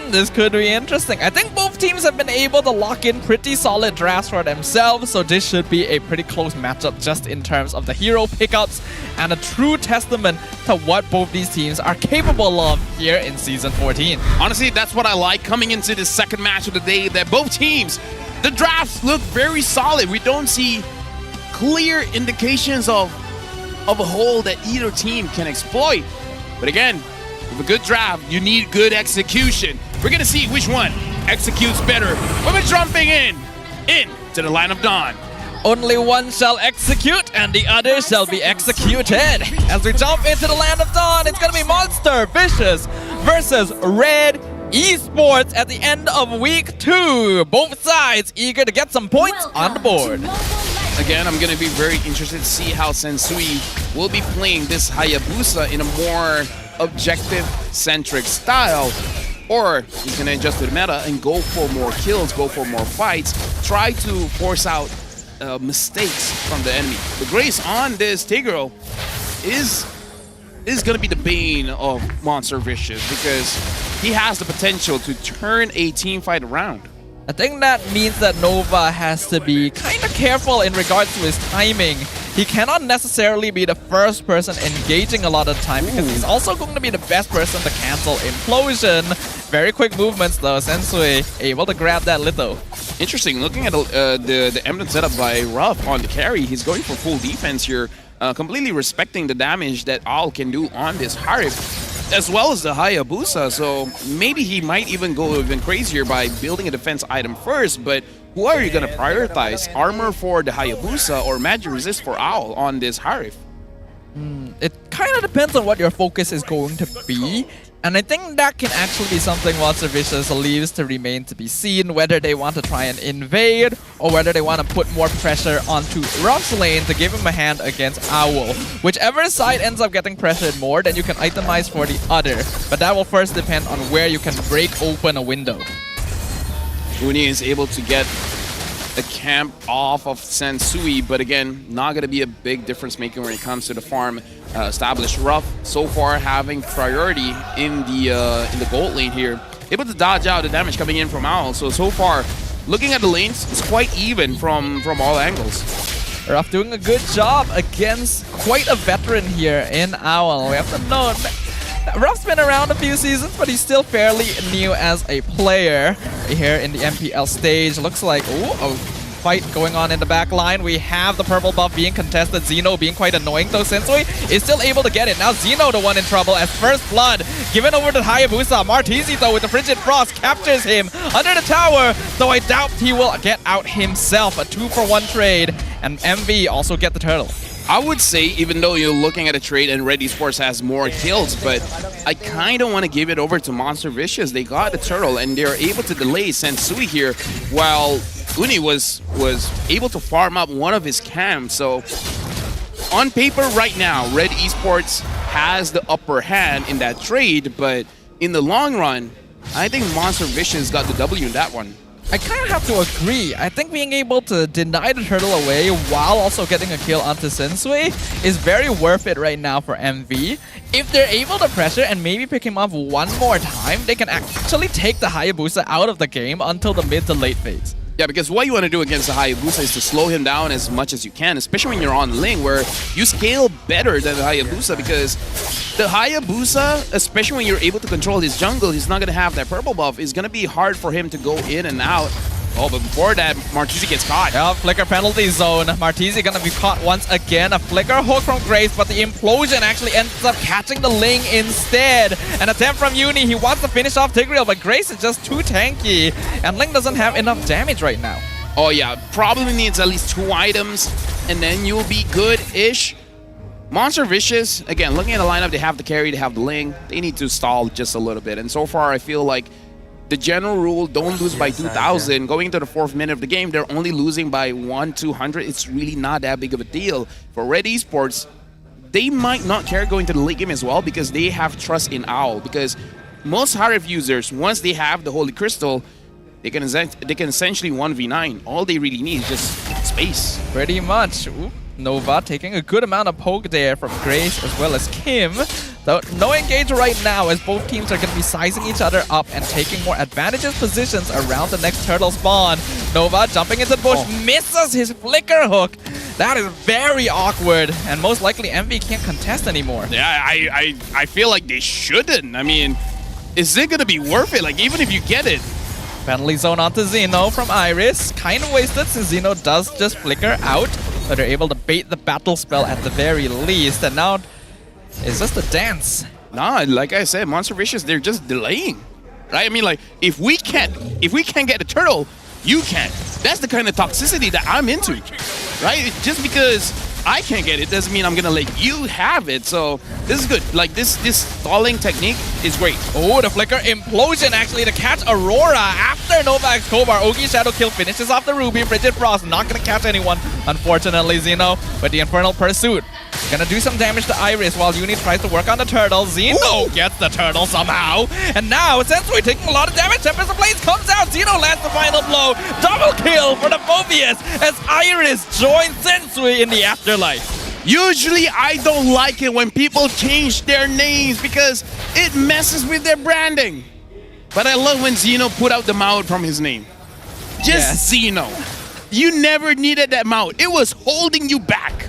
This could be interesting. I think both teams have been able to lock in pretty solid drafts for themselves, so this should be a pretty close matchup just in terms of the hero pickups and a true testament to what both these teams are capable of here in Season 14. Honestly, that's what I like coming into the second match of the day, that both teams the drafts look very solid. We don't see clear indications of a hole that either team can exploit. But again, with a good draft, you need good execution. We're gonna see which one executes better. We're jumping in to the line of dawn. Only one shall execute and the other shall be executed. As we jump into the land of dawn, it's gonna be Monster Vicious versus Red Esports at the end of week 2. Both sides eager to get some points on the board. Again, I'm gonna be very interested to see how Sensui will be playing this Hayabusa in a more objective-centric style. Or he's gonna adjust to the meta and go for more kills, go for more fights, try to force out mistakes from the enemy. The grace on this Tigreal is gonna be the bane of Monster Vicious because he has the potential to turn a team fight around. I think that means that Nova has to be kind of careful in regards to his timing. He cannot necessarily be the first person engaging a lot of the time because he's also going to be the best person to cancel Implosion. Very quick movements though, Sensui able to grab that litho. Interesting, looking at the emblem setup by Ruff on the carry, he's going for full defense here, completely respecting the damage that Owl can do on this Harif, as well as the Hayabusa, so maybe he might even go even crazier by building a defense item first, but who are you going to prioritize? Armor for the Hayabusa or Magic Resist for Owl on this Harif? It kind of depends on what your focus is going to be. And I think that can actually be something Monster Vicious leaves to remain to be seen, whether they want to try and invade or whether they want to put more pressure onto Ruff's lane to give him a hand against Owl. Whichever side ends up getting pressured more, then you can itemize for the other. But that will first depend on where you can break open a window. Uni is able to get a camp off of Sensui, but again, not going to be a big difference maker when it comes to the farm established. Ruff so far having priority in the gold lane here, able to dodge out the damage coming in from Owl. So far, looking at the lanes, it's quite even from all angles. Ruff doing a good job against quite a veteran here in Owl. We have to note Ruff's been around a few seasons, but he's still fairly new as a player. Here in the MPL stage, looks like a fight going on in the back line. We have the purple buff being contested. Zeno being quite annoying though. Sensui is still able to get it. Now Zeno the one in trouble as first blood given over to Hayabusa. Martizi though with the Frigid Frost captures him under the tower, though I doubt he will get out himself. A 2-for-1 trade, and MV also get the turtle. I would say, even though you're looking at a trade and Red Esports has more kills, but I kind of want to give it over to Monster Vicious. They got the turtle and they're able to delay Sensui here, while Uni was able to farm up one of his camps. So on paper right now, Red Esports has the upper hand in that trade, but in the long run, I think Monster Vicious got the W in that one. I kind of have to agree. I think being able to deny the turtle away while also getting a kill onto Sensui is very worth it right now for MV. If they're able to pressure and maybe pick him off one more time, they can actually take the Hayabusa out of the game until the mid to late phase. Yeah, because what you want to do against the Hayabusa is to slow him down as much as you can, especially when you're on Ling, where you scale better than the Hayabusa, because the Hayabusa, especially when you're able to control his jungle, he's not going to have that purple buff. It's going to be hard for him to go in and out. Oh, but before that, Martizi gets caught. Yeah, Flicker penalty zone. Martizi gonna be caught once again. A Flicker hook from Grace, but the Implosion actually ends up catching the Ling instead. An attempt from Uni. He wants to finish off Tigreal, but Grace is just too tanky. And Ling doesn't have enough damage right now. Oh yeah, probably needs at least 2 items, and then you'll be good-ish. Monster Vicious, again, looking at the lineup, they have the carry, they have the Ling. They need to stall just a little bit. And so far, I feel like the general rule, don't lose by 2,000. Going into the 4th minute of the game, they're only losing by 1-200. It's really not that big of a deal. For Red Esports, they might not care going to the late game as well because they have trust in Owl. Because most Harif users, once they have the Holy Crystal, they can essentially 1v9. All they really need is just space. Pretty much. Ooh. Nova taking a good amount of poke there from Grace as well as Kim. Though no engage right now as both teams are going to be sizing each other up and taking more advantageous positions around the next turtle spawn. Nova jumping into the bush, misses his flicker hook. That is very awkward, and most likely MV can't contest anymore. Yeah, I feel like they shouldn't. I mean, is it going to be worth it? Like, even if you get it, Penalty zone onto Zeno from Iris. Kind of wasted since Zeno does just flicker out. But they're able to bait the battle spell at the very least. And now it's just a dance. Nah, like I said, Monster Vicious, they're just delaying. Right? I mean, like, if we can't get a turtle, you can't. That's the kind of toxicity that I'm into. Right? Just because I can't get it doesn't mean I'm gonna let you have it. So this is good. Like this stalling technique is great. Oh, the flicker implosion actually to catch Aurora after Nova Escobar. Ogi Shadow Kill finishes off the Ruby. Frigid Frost not gonna catch anyone, unfortunately, Zeno. But the Infernal Pursuit gonna do some damage to Iris while Uni tries to work on the turtle. Zeno gets the turtle somehow. And now Sensui taking a lot of damage. Tempest of Blaze comes out. Zeno lands the final blow. Double kill for the Phobius as Iris joins Sensui in the afterlife. Usually I don't like it when people change their names because it messes with their branding. But I love when Zeno put out the mouth from his name. Just Zeno. You never needed that mouth. It was holding you back.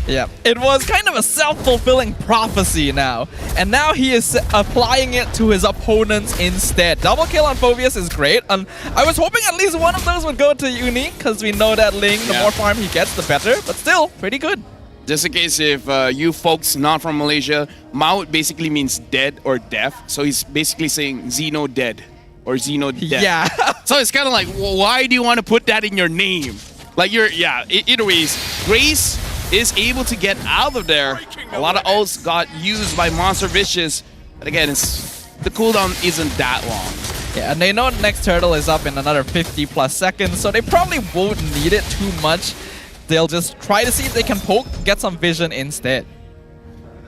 Yeah, it was kind of a self-fulfilling prophecy now. And now he is applying it to his opponents instead. Double kill on Phobius is great. And I was hoping at least one of those would go to Uni, because we know that Ling, the more farm he gets, the better. But still, pretty good. Just in case if you folks not from Malaysia, Maut basically means dead or deaf. So he's basically saying Zeno dead or Zeno dead. Yeah. So it's kind of like, well, why do you want to put that in your name? Like either ways, Grace is able to get out of there. A lot of ults got used by Monster Vicious. But again, the cooldown isn't that long. Yeah, and they know the next turtle is up in another 50 plus seconds, so they probably won't need it too much. They'll just try to see if they can poke, get some vision instead.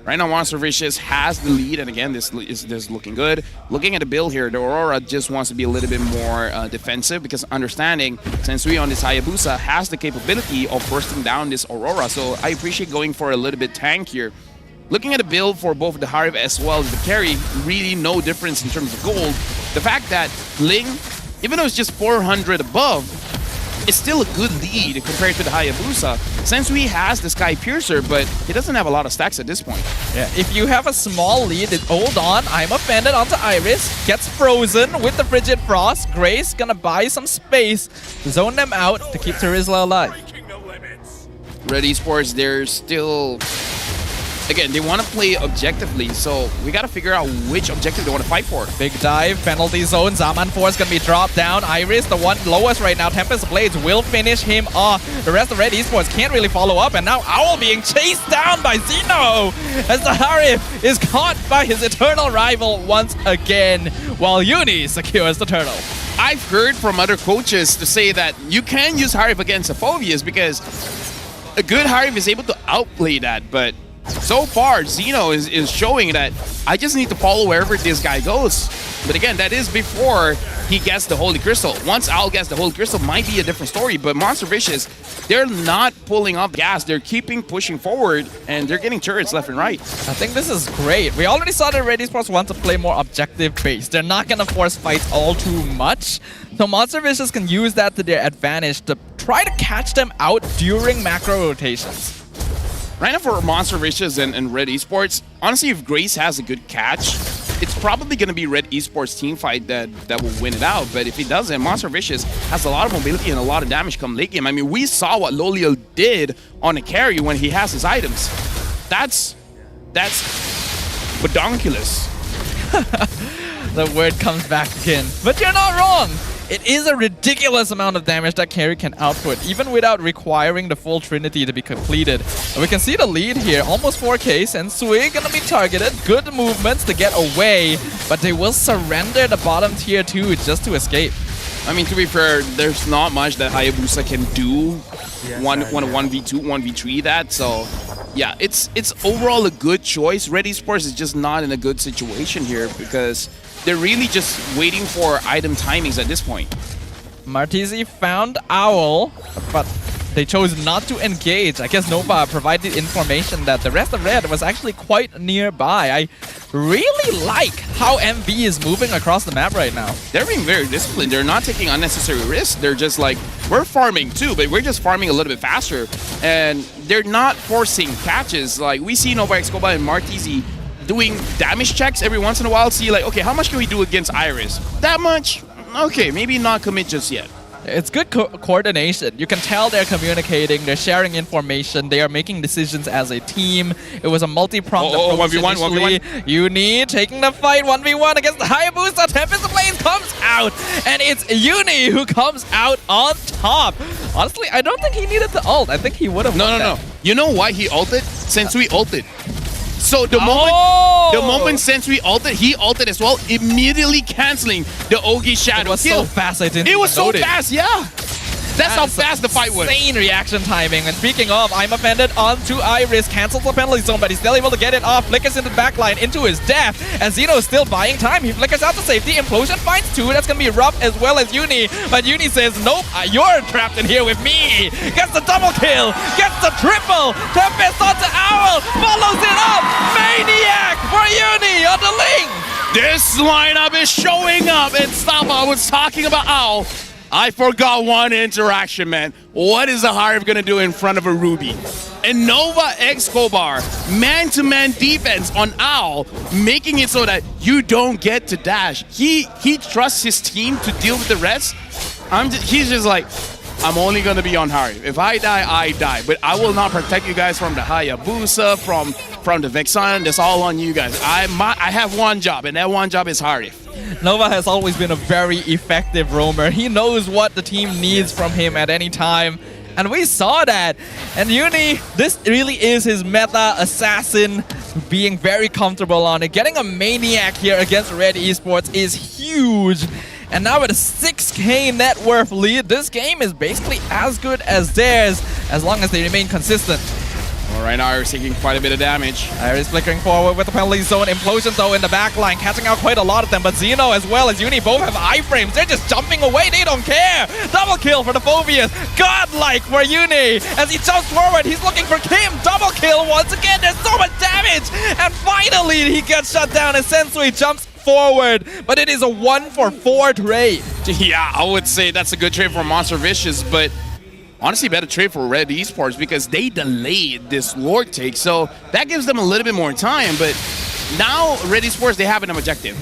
Right now, Monster Vicious has the lead, and again, this is looking good. Looking at the build here, the Aurora just wants to be a little bit more defensive because understanding Sensui on this Hayabusa has the capability of bursting down this Aurora, so I appreciate going for a little bit tank here. Looking at the build for both the Harif as well as the carry, really no difference in terms of gold. The fact that Ling, even though it's just 400 above, it's still a good lead compared to the Hayabusa. Sensui has the Sky Piercer, but he doesn't have a lot of stacks at this point. Yeah, if you have a small lead, hold on. I'm offended onto Iris. Gets frozen with the Frigid Frost. Grace gonna buy some space, zone them out to keep Terizla alive. Red Esports, they're still... Again, they want to play objectively, so we got to figure out which objective they want to fight for. Big dive, penalty zone. Zaman Force going to be dropped down. Iris, the one lowest right now. Tempest Blades will finish him off. The rest of Red Esports can't really follow up, and now Owl being chased down by Zeno as the Harif is caught by his eternal rival once again, while Uni secures the turtle. I've heard from other coaches to say that you can use Harif against a Phobius because a good Harif is able to outplay that, but so far, Zeno is showing that I just need to follow wherever this guy goes. But again, that is before he gets the Holy Crystal. Once Owl gets the Holy Crystal, might be a different story. But Monster Vicious, they're not pulling off gas. They're keeping pushing forward, and they're getting turrets left and right. I think this is great. We already saw that Red Esports want to play more objective-based. They're not going to force fights all too much. So Monster Vicious can use that to their advantage to try to catch them out during macro rotations. Right now for Monster Vicious and Red Esports, honestly, if Grace has a good catch, it's probably going to be Red Esports team fight that will win it out. But if he doesn't, Monster Vicious has a lot of mobility and a lot of damage come late game. I mean, we saw what Lolio did on a carry when he has his items. That's pedonculous. The word comes back again. But you're not wrong. It is a ridiculous amount of damage that carry can output, even without requiring the full Trinity to be completed. And we can see the lead here, almost 4K, and Sui gonna be targeted. Good movements to get away, but they will surrender the bottom tier 2 just to escape. I mean, to be fair, there's not much that Hayabusa can do. One 1v2, 1v3 that, so yeah, it's overall a good choice. Red Esports is just not in a good situation here because they're really just waiting for item timings at this point. Martizi found Owl, but they chose not to engage. I guess Nova provided information that the rest of Red was actually quite nearby. I really like how MV is moving across the map right now. They're being very disciplined. They're not taking unnecessary risks. They're just like, we're farming too, but we're just farming a little bit faster. And they're not forcing catches. Like, we see Nova Escobar and Martizi doing damage checks every once in a while. See, like, okay, how much can we do against Iris? That much? okay, maybe not commit just yet. It's good coordination. You can tell they're communicating, they're sharing information, they are making decisions as a team. It was a multi-pronged approach 1v1, initially. 1v1. Uni taking the fight 1v1 against the Hayabusa. Tempest Blaze comes out, and it's Uni who comes out on top. Honestly, I don't think he needed the ult. I think he would have won that. No. You know why he ulted? Sensui ulted. So the moment Sensui ulted, he ulted as well, immediately canceling the Ogi Shadow It was kill. so fast, I didn't It was even so notice. fast, yeah. That's how fast the fight was. Insane reaction timing. And speaking of, I'm offended onto Iris. Cancels the penalty zone, but he's still able to get it off. Flickers into the backline, into his death. And Zeno is still buying time. He flickers out to safety. Implosion finds two. That's going to be rough as well as Uni. But Uni says, nope, you're trapped in here with me. Gets the double kill. Gets the triple. Tempest onto Owl. Follows it up. Maniac for Uni on the link. This lineup is showing up. And stop, I was talking about Owl. I forgot one interaction, man. What is the Hive gonna do in front of a Ruby? And Nova Escobar, man-to-man defense on Owl, making it so that you don't get to dash. He trusts his team to deal with the rest. He's just like, I'm only gonna be on Hive. If I die, I die. But I will not protect you guys from the Hayabusa, from the Vexan. That's all on you guys. I have one job, and that one job is Hive. Nova has always been a very effective roamer. He knows what the team needs from him at any time. And we saw that. And Uni, this really is his meta assassin, being very comfortable on it. Getting a Maniac here against Red Esports is huge. And now with a 6k net worth lead, this game is basically as good as theirs, as long as they remain consistent. All right, now Iris taking quite a bit of damage. Iris flickering forward with the penalty zone. Implosion though in the back line, catching out quite a lot of them. But Zeno as well as Uni both have iframes. They're just jumping away. They don't care. Double kill for the Phobias. Godlike for Uni. As he jumps forward, he's looking for Kim. Double kill once again. There's so much damage. And finally, he gets shut down as Sensui jumps forward. But it is a 1-for-4 trade. Yeah, I would say that's a good trade for Monster Vicious, but honestly, better trade for Red Esports because they delayed this Lord take, so that gives them a little bit more time. But now Red Esports, they have an objective.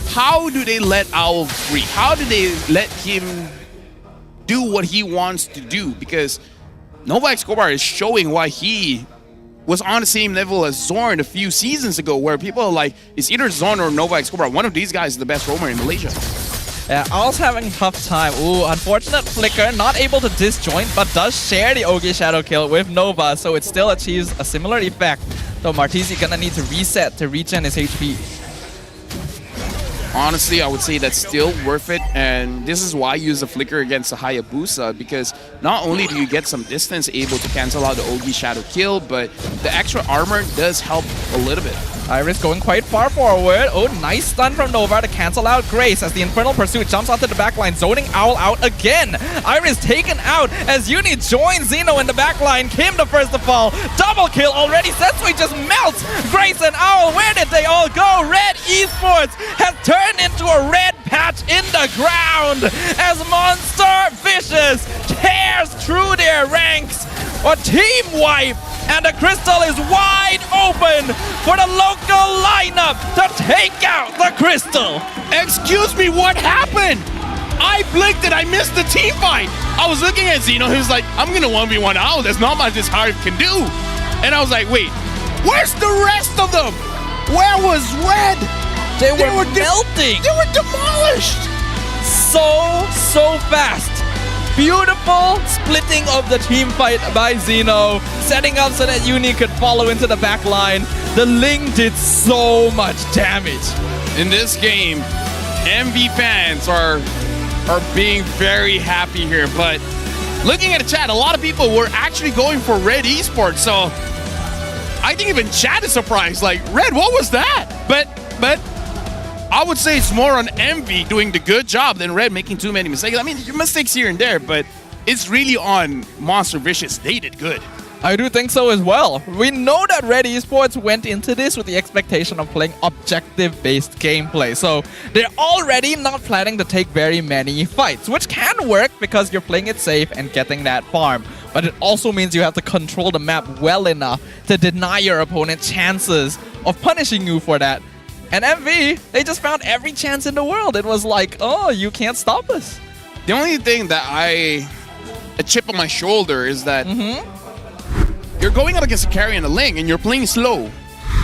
How do they let Owl free? How do they let him do what he wants to do? Because Nova Escobar is showing why he was on the same level as Zorn a few seasons ago, where people are like, it's either Zorn or Nova Escobar. One of these guys is the best roamer in Malaysia. Yeah, Owl's having a tough time. Ooh, unfortunate flicker, not able to disjoint, but does share the Ogi Shadow kill with Nova, so it still achieves a similar effect. So Martisi gonna need to reset to regen his HP. Honestly, I would say that's still worth it, and this is why I use the flicker against the Hayabusa, because not only do you get some distance able to cancel out the Ogi Shadow kill, but the extra armor does help a little bit. Iris going quite far forward. Oh, nice stun from Nova to cancel out Grace as the Infernal Pursuit jumps onto the backline, zoning Owl out again. Iris taken out as Uni joins Zeno in the backline. Kim the first to fall. Double kill already. Sensui just melts Grace and Owl. Where did they all go? Red Esports has turned into a red patch in the ground as Monster Vicious tears through their ranks. A team wipe, and the crystal is wide open for the local lineup to take out the crystal. Excuse me, what happened? I blinked and I missed the team fight. I was looking at Zeno, he was like, I'm gonna 1v1 Owl, there's not much this Hive can do. And I was like, wait, where's the rest of them? Where was Red? They were melting. They were demolished. So fast. Beautiful splitting of the team fight by Zeno, setting up so that Uni could follow into the back line. The Ling did so much damage. In this game, MV fans are being very happy here, but looking at the chat, a lot of people were actually going for Red Esports, so I think even chat is surprised, like, Red, what was that? But I would say it's more on MV doing the good job than Red making too many mistakes. I mean, mistakes here and there, but it's really on Monster Vicious. They did good. I do think so as well. We know that Red Esports went into this with the expectation of playing objective-based gameplay. So they're already not planning to take very many fights, which can work because you're playing it safe and getting that farm. But it also means you have to control the map well enough to deny your opponent chances of punishing you for that. And MV, they just found every chance in the world. It was like, oh, you can't stop us. The only thing that a chip on my shoulder is that you're going up against a carry and a Ling and you're playing slow.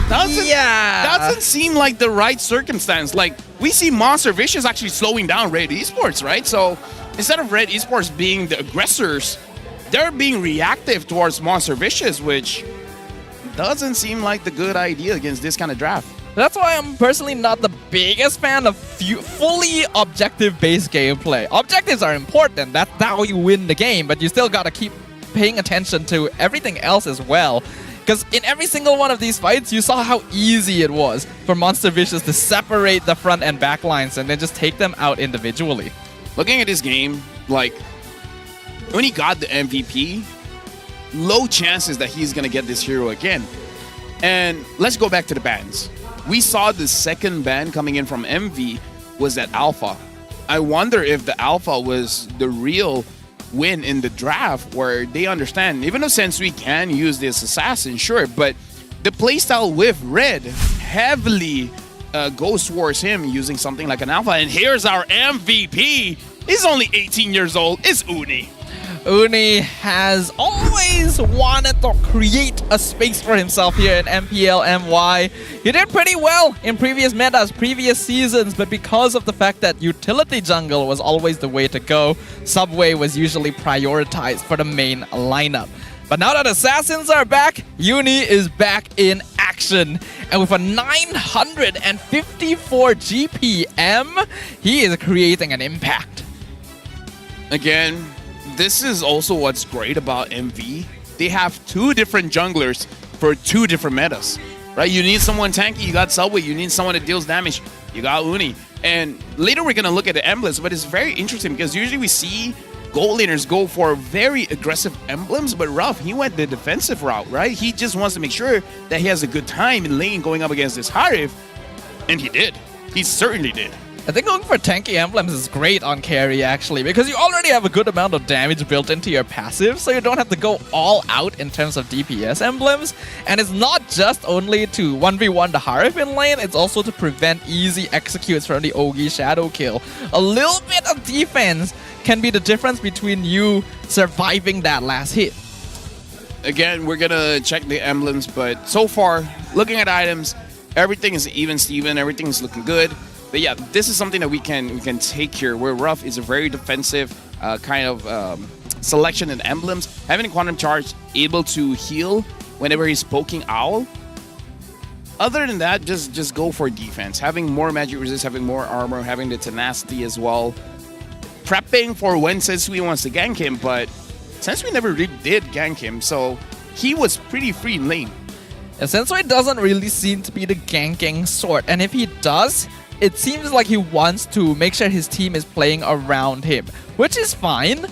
Doesn't seem like the right circumstance. Like, we see Monster Vicious actually slowing down Red Esports, right? So instead of Red Esports being the aggressors, they're being reactive towards Monster Vicious, which doesn't seem like the good idea against this kind of draft. That's why I'm personally not the biggest fan of fully objective-based gameplay. Objectives are important. That's how you win the game, but you still gotta keep paying attention to everything else as well. Because in every single one of these fights, you saw how easy it was for Monster Vicious to separate the front and back lines and then just take them out individually. Looking at this game, like, when he got the MVP, low chances that he's gonna get this hero again. And let's go back to the bans. We saw the second ban coming in from MV was that Alpha. I wonder if the Alpha was the real win in the draft, where they understand, even though Sensui can use this assassin, sure, but the playstyle with Red heavily goes towards him using something like an Alpha. And here's our MVP. He's only 18 years old. It's Uni. Uni has always wanted to create a space for himself here in MPL MY. He did pretty well in previous metas, previous seasons, but because of the fact that utility jungle was always the way to go, Subway was usually prioritized for the main lineup. But now that Assassins are back, Uni is back in action. And with a 954 GPM, he is creating an impact. Again, this is also what's great about MV. They have two different junglers for two different metas, right? You need someone tanky, you got Subway. You need someone that deals damage, you got Uni. And later we're going to look at the emblems, but it's very interesting because usually we see gold laners go for very aggressive emblems, but Ruff, he went the defensive route, right? He just wants to make sure that he has a good time in lane going up against this Harif, and he did. He certainly did. I think going for tanky emblems is great on carry, actually, because you already have a good amount of damage built into your passive, so you don't have to go all out in terms of DPS emblems. And it's not just only to 1v1 the Harif in lane, it's also to prevent easy executes from the Ogi Shadow Kill. A little bit of defense can be the difference between you surviving that last hit. Again, we're gonna check the emblems, but so far, looking at items, everything is even Steven, everything is looking good. But yeah, this is something that we can take here, where Ruff is a very defensive kind of selection in emblems. Having a Quantum Charge, able to heal whenever he's poking Owl. Other than that, just go for defense. Having more magic resist, having more armor, having the tenacity as well. Prepping for when Sensui wants to gank him, but Sensui never really did gank him, so he was pretty free in lane. And Sensui doesn't really seem to be the ganking sort, and if he does, it seems like he wants to make sure his team is playing around him, which is fine.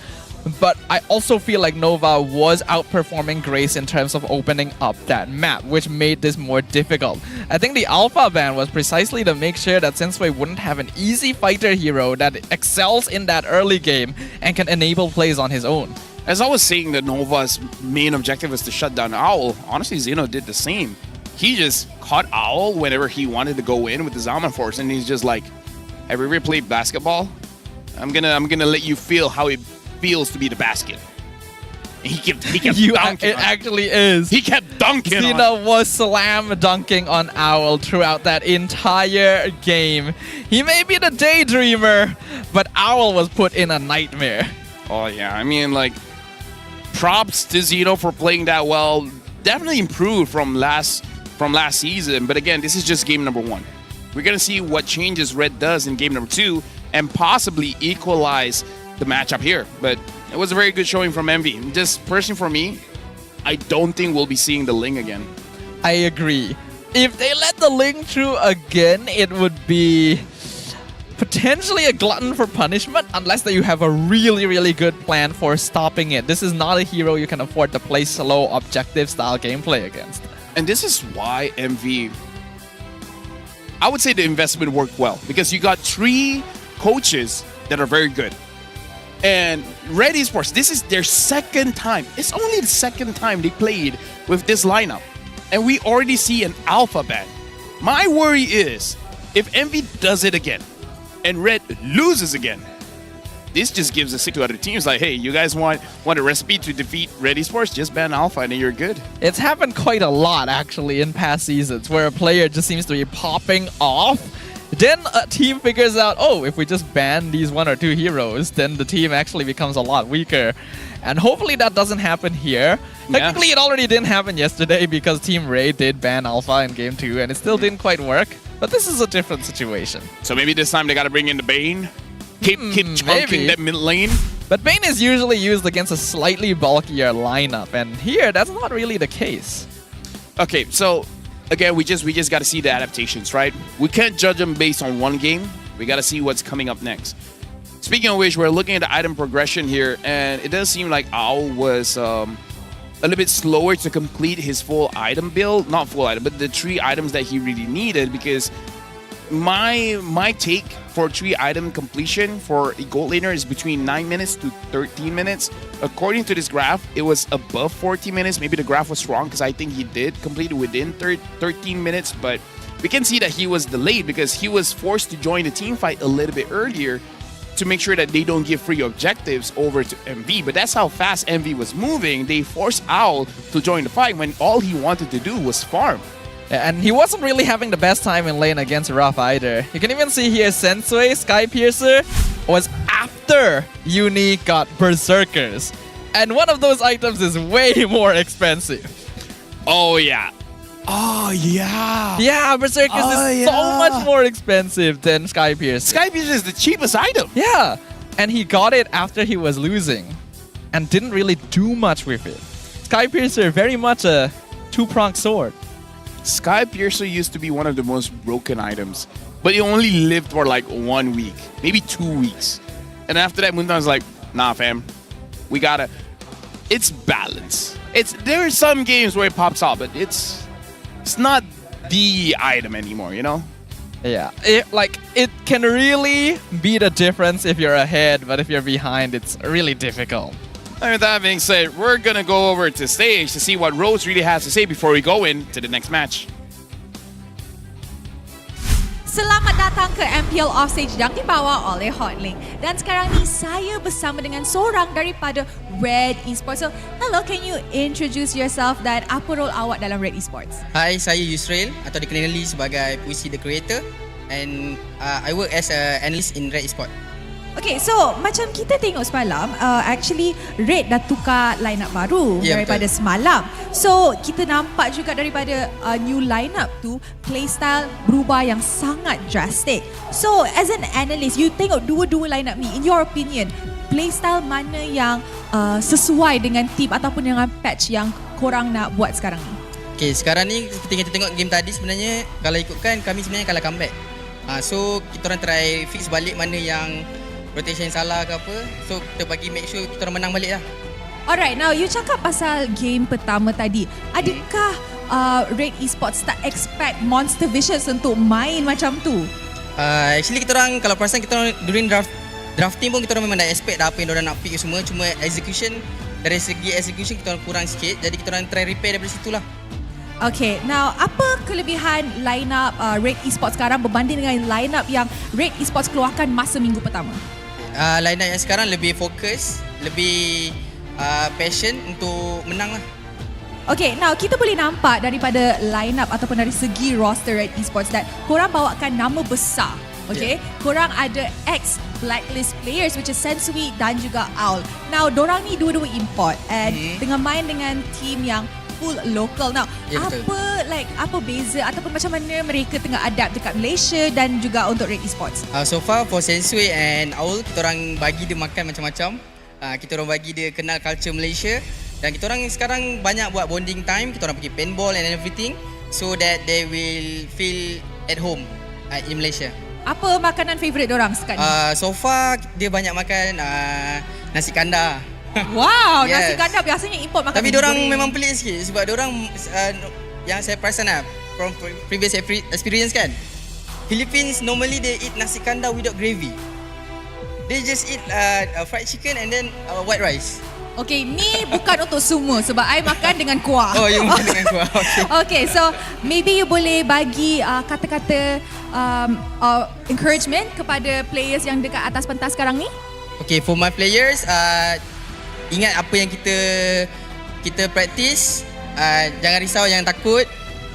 But I also feel like Nova was outperforming Grace in terms of opening up that map, which made this more difficult. I think the Alpha ban was precisely to make sure that Sensui wouldn't have an easy fighter hero that excels in that early game and can enable plays on his own. As I was saying that Nova's main objective is to shut down Owl, honestly Xeno did the same. He just caught Owl whenever he wanted to go in with the Zaman Force, and he's just like, have you ever played basketball? I'm gonna let you feel how it feels to be the basket. And he kept dunking. It actually is. He kept dunking. Xeno was slam dunking on Owl throughout that entire game. He may be the daydreamer, but Owl was put in a nightmare. Oh yeah, I mean, like, props to Xeno for playing that well. Definitely improved from last season, but again, this is just game number 1. We're gonna see what changes Red does in game number 2 and possibly equalize the matchup here. But it was a very good showing from MV. Just personally for me, I don't think we'll be seeing the Ling again. I agree. If they let the Ling through again, it would be potentially a glutton for punishment, unless that you have a really, really good plan for stopping it. This is not a hero you can afford to play slow, objective style gameplay against. And this is why MV, I would say the investment worked well, because you got 3 coaches that are very good. And Red Esports, this is their second time. It's only the second time they played with this lineup. And we already see an alpha ban. My worry is, If Envy does it again and Red loses again, this just gives a signal to other teams like, hey, you guys want a recipe to defeat Red Esports? Just ban Alpha and then you're good. It's happened quite a lot actually in past seasons where a player just seems to be popping off. Then a team figures out, oh, if we just ban these 1 or 2 heroes, then the team actually becomes a lot weaker. And hopefully that doesn't happen here. Technically, it already didn't happen yesterday because Team Ray did ban Alpha in Game 2 and it still didn't quite work. But this is a different situation. So maybe this time they got to bring in the Bane. Keep chunking that mid lane. But Bane is usually used against a slightly bulkier lineup. And here, that's not really the case. Okay, so again, we just got to see the adaptations, right? We can't judge them based on one game. We got to see what's coming up next. Speaking of which, we're looking at the item progression here, and it does seem like Owl was a little bit slower to complete his full item build. Not full item, but the 3 items that he really needed, because my take for 3 item completion for a gold laner is between 9 minutes to 13 minutes. According to this graph, it was above 40 minutes. Maybe the graph was wrong because I think he did complete it within 13 minutes, but we can see that he was delayed because he was forced to join the team fight a little bit earlier to make sure that they don't give free objectives over to MV. But that's how fast MV was moving. They forced Owl to join the fight when all he wanted to do was farm. And he wasn't really having the best time in lane against Ruff either. You can even see here Sensui, Sky Piercer, was after Uni got Berserkers. And one of those items is way more expensive. Oh yeah. Oh yeah. Yeah, Berserkers is so much more expensive than Sky Piercer. Sky Piercer is the cheapest item. Yeah. And he got it after he was losing and didn't really do much with it. Sky Piercer, very much a 2-pronged sword. Sky Piercer used to be one of the most broken items, but it only lived for like 1 week, maybe 2 weeks. And after that, Moonton's like, nah, fam, we gotta. It's balance. There are some games where it pops out, but it's not the item anymore, you know? Yeah, it can really be the difference if you're ahead, but if you're behind, it's really difficult. And with that being said, we're gonna go over to stage to see what Rose really has to say before we go into the next match. Selamat datang ke MPL Offstage yang dibawa oleh Hotlink. Dan sekarang ni saya bersama dengan seorang daripada Red Esports. So, hello, can you introduce yourself dan apa role awak dalam Red Esports? Hai, saya Yusrael atau dikenali sebagai Puisi the Creator, and I work as an analyst in Red Esports. Okay, so macam kita tengok semalam, actually Red dah tukar line-up baru daripada semalam. So kita nampak juga daripada new line-up tu, playstyle berubah yang sangat drastic. So as an analyst, you tengok dua-dua line-up ni, in your opinion, playstyle mana yang sesuai dengan team ataupun dengan patch yang korang nak buat sekarang ni? Okay, sekarang ni seperti kita tengok game tadi, sebenarnya kalau ikutkan kami sebenarnya kalah comeback. So kita orang try fix balik mana yang rotation salah ke apa. So kita bagi make sure kita orang menang balik lah. Alright, now you cakap pasal game pertama tadi. Adakah Red Esports tak expect Monster Vicious untuk main macam tu? Actually kita orang, kalau perasan kita orang during drafting pun kita orang memang dah expect dah apa yang diorang nak pick semua. Cuma execution, dari segi execution kita orang kurang sikit. Jadi kita orang try repair daripada situ lah. Okay, now apa kelebihan line-up Red Esports sekarang berbanding dengan line-up yang Red Esports keluarkan masa minggu pertama? Line-up yang sekarang lebih fokus, lebih passion untuk menang lah. Okay, now kita boleh nampak daripada line-up ataupun dari segi roster Red Esports that korang bawakan nama besar. Okay, korang ada ex-blacklist players which is Sensui dan juga Owl. Now, dorang ni dua-dua import and dengan main dengan team yang full local. Now, apa beza ataupun macam mana mereka tengah adapt dekat Malaysia dan juga untuk Red Esports? So far for Sensui and Owl, kita orang bagi dia makan macam-macam. Kita orang bagi dia kenal culture Malaysia, dan kita orang sekarang banyak buat bonding time. Kita orang pergi paintball and everything so that they will feel at home in Malaysia. Apa makanan favourite dorang sekarang ni? So far dia banyak makan nasi kandar. Wow, nasi kandar biasanya import makanan. Tapi diorang memang pelik sikit sebab diorang yang saya perasan lah from previous experience kan, Philippines normally they eat nasi kandar without gravy. They just eat fried chicken and then white rice. Okay, ni bukan untuk semua sebab I makan dengan kuah. Oh, you makan dengan kuah. Okay. Okay, so maybe you boleh bagi kata-kata encouragement kepada players yang dekat atas pentas sekarang ni? Okay, for my players, ingat apa yang kita practice. Jangan risau, jangan takut.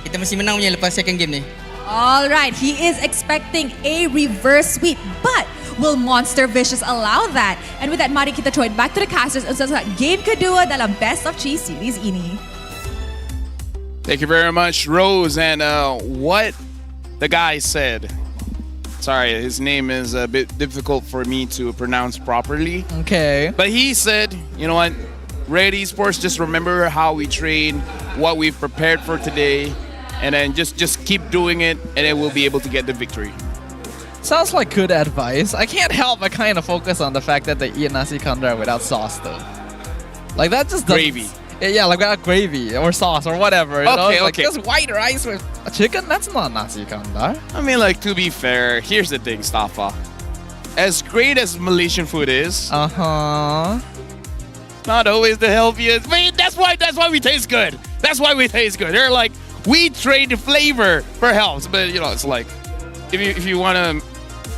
Kita mesti menang punya lepas second game ni. Alright, he is expecting a reverse sweep, but will Monster Vicious allow that? And with that, mari kita throw it back to the casters untuk game kedua dalam Best of 3 series ini. Thank you very much, Rose. And what the guy said. Sorry, his name is a bit difficult for me to pronounce properly. Okay. But he said, you know what? Red Esports, just remember how we train, what we've prepared for today, and then just keep doing it, and then we'll be able to get the victory. Sounds like good advice. I can't help but kind of focus on the fact that they eat nasi kandar without sauce though. Like that just doesn't... Gravy. Yeah, like without gravy or sauce or whatever. You know? Okay, Like okay. just white rice with a chicken, that's not nasi kandar. I mean, like, to be fair, here's the thing, Stafa. As great as Malaysian food is, not always the healthiest. But that's why we taste good. That's why we taste good. They're like, we trade the flavor for health. But, you know, it's like, if you want to,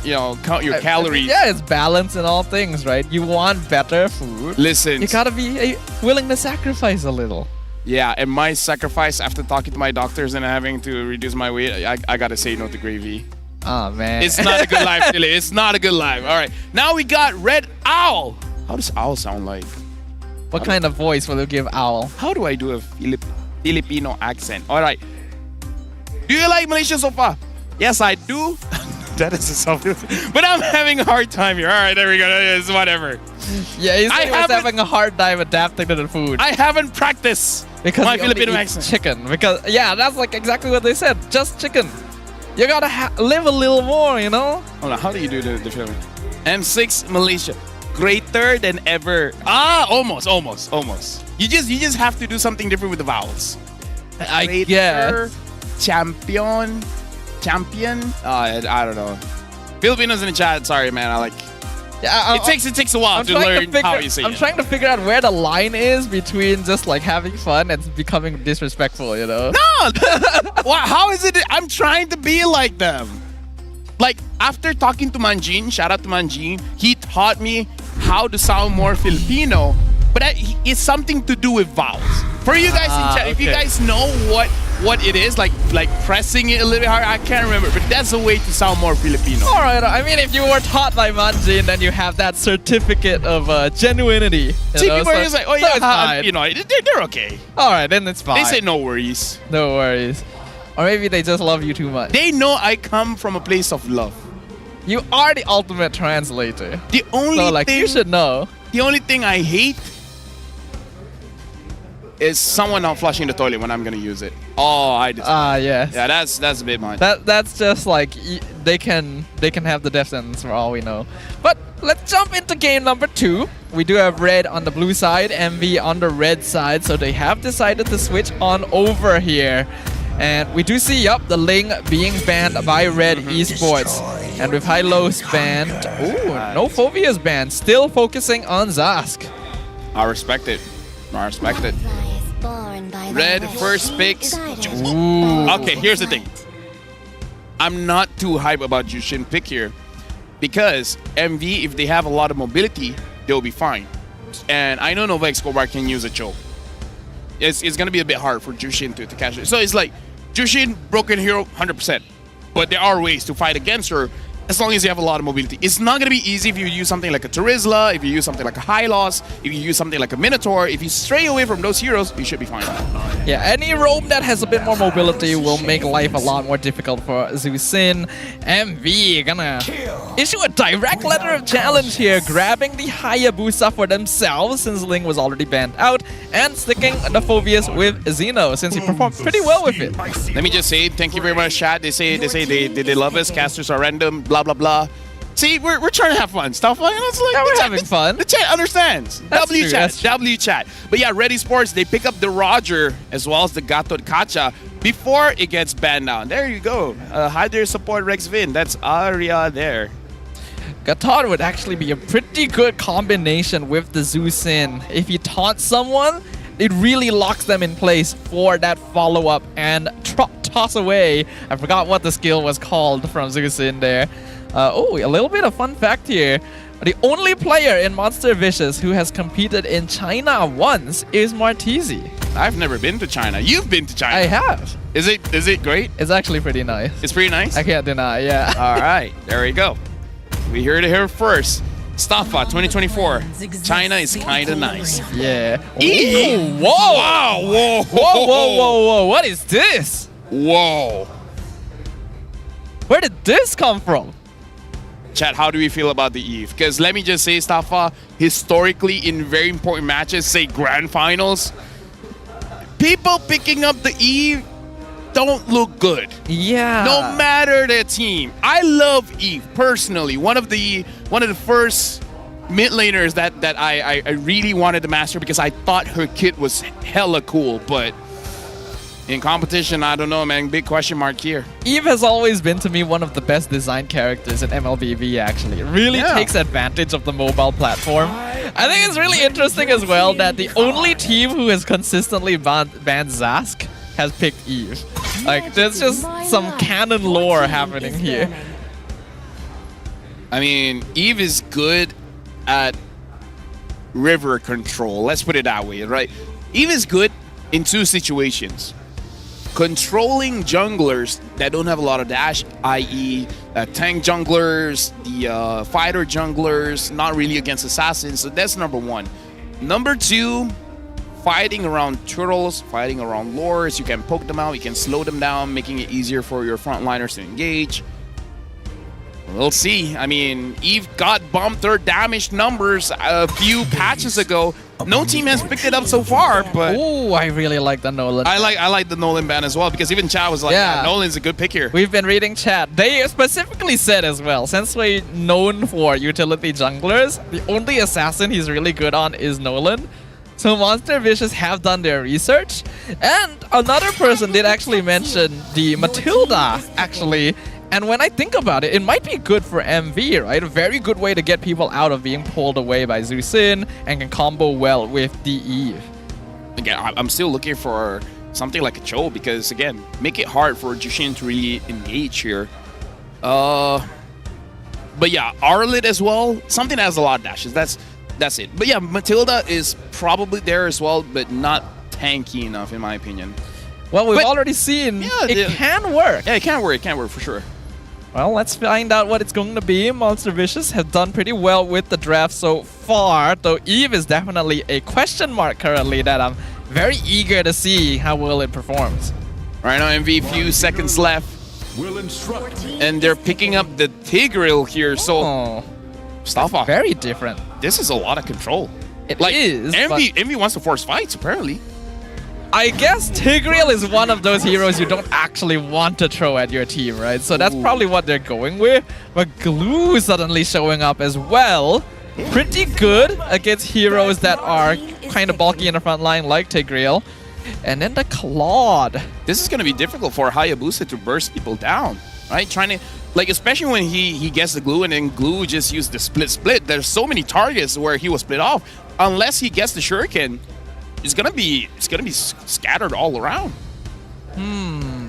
you know, count your calories. Yeah, it's balance in all things, right? You want better food. Listen. You gotta be willing to sacrifice a little. Yeah, and my sacrifice after talking to my doctors and having to reduce my weight, I gotta say no to gravy. Oh, man. It's not a good life, really. It's not a good life. All right. Now we got Red Owl. How does owl sound like? What kind of voice will you give owl? How do I do a Filipino accent? All right. Do you like Malaysia so far? Yes, I do. That is something. But I'm having a hard time here. All right, there we go. It's whatever. Yeah, he's having a hard time adapting to the food. I haven't practiced because my you only Filipino eat accent. chicken. Because yeah, that's like exactly what they said. Just chicken. You gotta live a little more, you know. Hold on. How do you do the film? M6 Malaysia. Greater than ever. Almost. You just have to do something different with the vowels. I Greater, guess. champion. I don't know. Filipinos in the chat. Sorry, man. It takes a while to learn how you say it. I'm trying to figure out where the line is between just like having fun and becoming disrespectful, you know? No! How is it? I'm trying to be like them. Like, after talking to Manjin, shout out to Manjin, he taught me how to sound more Filipino, but it's something to do with vowels. For you guys in chat, if you guys know what it is, like pressing it a little bit hard, I can't remember, but that's a way to sound more Filipino. All right, I mean, if you were taught by Manjin, then you have that certificate of genuinity. See, people are just like, oh so yeah, it's fine. you know, they're okay. All right, then it's fine. They say no worries. No worries. Or maybe they just love you too much. They know I come from a place of love. You are the ultimate translator. The only thing, you should know. The only thing I hate is someone not flushing the toilet when I'm gonna use it. Oh, I just. Yes. Yeah, that's a bit much. That's just like they can have the death sentence for all we know. But let's jump into game number 2. We do have red on the blue side, MV on the red side, so they have decided to switch on over here. And we do see, the Ling being banned by Red Esports. And with Hylos banned, no Phobia's banned, still focusing on Zask. I respect it. Red first picks. Okay, here's the thing. I'm not too hype about Jushin pick here because MV, if they have a lot of mobility, they'll be fine. And I know Nova Escobar can use a choke. It's going to be a bit hard for Jushin to catch it. So it's like, Jushin, broken hero, 100%. But there are ways to fight against her as long as you have a lot of mobility. It's not going to be easy if you use something like a Terizla, if you use something like a Hylos, if you use something like a Minotaur. If you stray away from those heroes, you should be fine. Yeah, any roam that has a bit more mobility will make life a lot more difficult for Zusin. MV gonna issue a direct letter of challenge here, grabbing the Hayabusa for themselves since Ling was already banned out, and sticking the Phobius with Xeno since he performed pretty well with it. Let me just say, thank you very much, chat. They say they love us, casters are random, blah blah blah. See, we're trying to have fun. Stuff like it's like we're having fun. The chat understands. W chat. But yeah, Red Esports, they pick up the Roger as well as the Gatot Kacha before it gets banned down. There you go. Hydra support Rex Vin. That's Arya there. Gatot would actually be a pretty good combination with the Zusin. If you taunt someone it really locks them in place for that follow-up and toss away. I forgot what the skill was called from Zusin there. Oh, a little bit of fun fact here. The only player in Monster Vicious who has competed in China once is Martizi. I've never been to China. You've been to China. I have. Is it great? It's actually pretty nice. It's pretty nice? I can't deny, yeah. All right, there we go. We heard it here first. Stafa 2024. China is kind of nice. Yeah. Ooh, whoa! Wow! Whoa! Whoa! What is this? Whoa! Where did this come from? Chat, how do we feel about the Eve? Because let me just say, Stafa, historically in very important matches, say grand finals, people picking up the Eve don't look good. Yeah. No matter the team. I love Eve personally. One of the first mid laners that I really wanted to master because I thought her kit was hella cool, but in competition, I don't know, man. Big question mark here. Eve has always been to me one of the best designed characters in MLBB, actually. It really takes advantage of the mobile platform. I think it's really interesting as well that the only team who has consistently banned Zask has picked Eve. Like, there's just some canon lore happening here. I mean, Eve is good at river control. Let's put it that way, right? Eve is good in two situations. Controlling junglers that don't have a lot of dash, i.e. tank junglers, the fighter junglers, not really against assassins. So that's number one. Number two, fighting around turtles, fighting around lures. You can poke them out, you can slow them down, making it easier for your frontliners to engage. We'll see. I mean, Eve got bumped her damage numbers a few patches ago. No team has picked it up so far, but oh, I really like the Nolan. I like the Nolan ban as well because even Chad was like, yeah, Nolan's a good pick here. We've been reading chat. They specifically said as well, since we're known for utility junglers, the only assassin he's really good on is Nolan. So Monster Vicious have done their research. And another person did actually mention the Matilda, actually. And when I think about it, it might be good for MV, right? A very good way to get people out of being pulled away by Zusin and can combo well with the Eve. Again, I'm still looking for something like a Cho because, again, make it hard for Jushin to really engage here. But yeah, Arlet as well. Something that has a lot of dashes. That's it. But yeah, Matilda is probably there as well, but not tanky enough in my opinion. Well, we've already seen it can work. Yeah, it can work. It can work for sure. Well, let's find out what it's going to be. Monster Vicious have done pretty well with the draft so far, though Eve is definitely a question mark currently that I'm very eager to see how well it performs. Right now, MV, few seconds left. And they're picking up the Tigreal here, so Stafa. Very different. This is a lot of control. It is. MV wants to force fights, apparently. I guess Tigreal is one of those heroes you don't actually want to throw at your team, right? So that's probably what they're going with. But Glue suddenly showing up as well. Pretty good against heroes that are kind of bulky in the front line like Tigreal. And then the Claude. This is going to be difficult for Hayabusa to burst people down, right? Trying to, like, especially when he gets the Glue and then Glue just used the split. There's so many targets where he was split off. Unless he gets the Shuriken, it's gonna be scattered all around.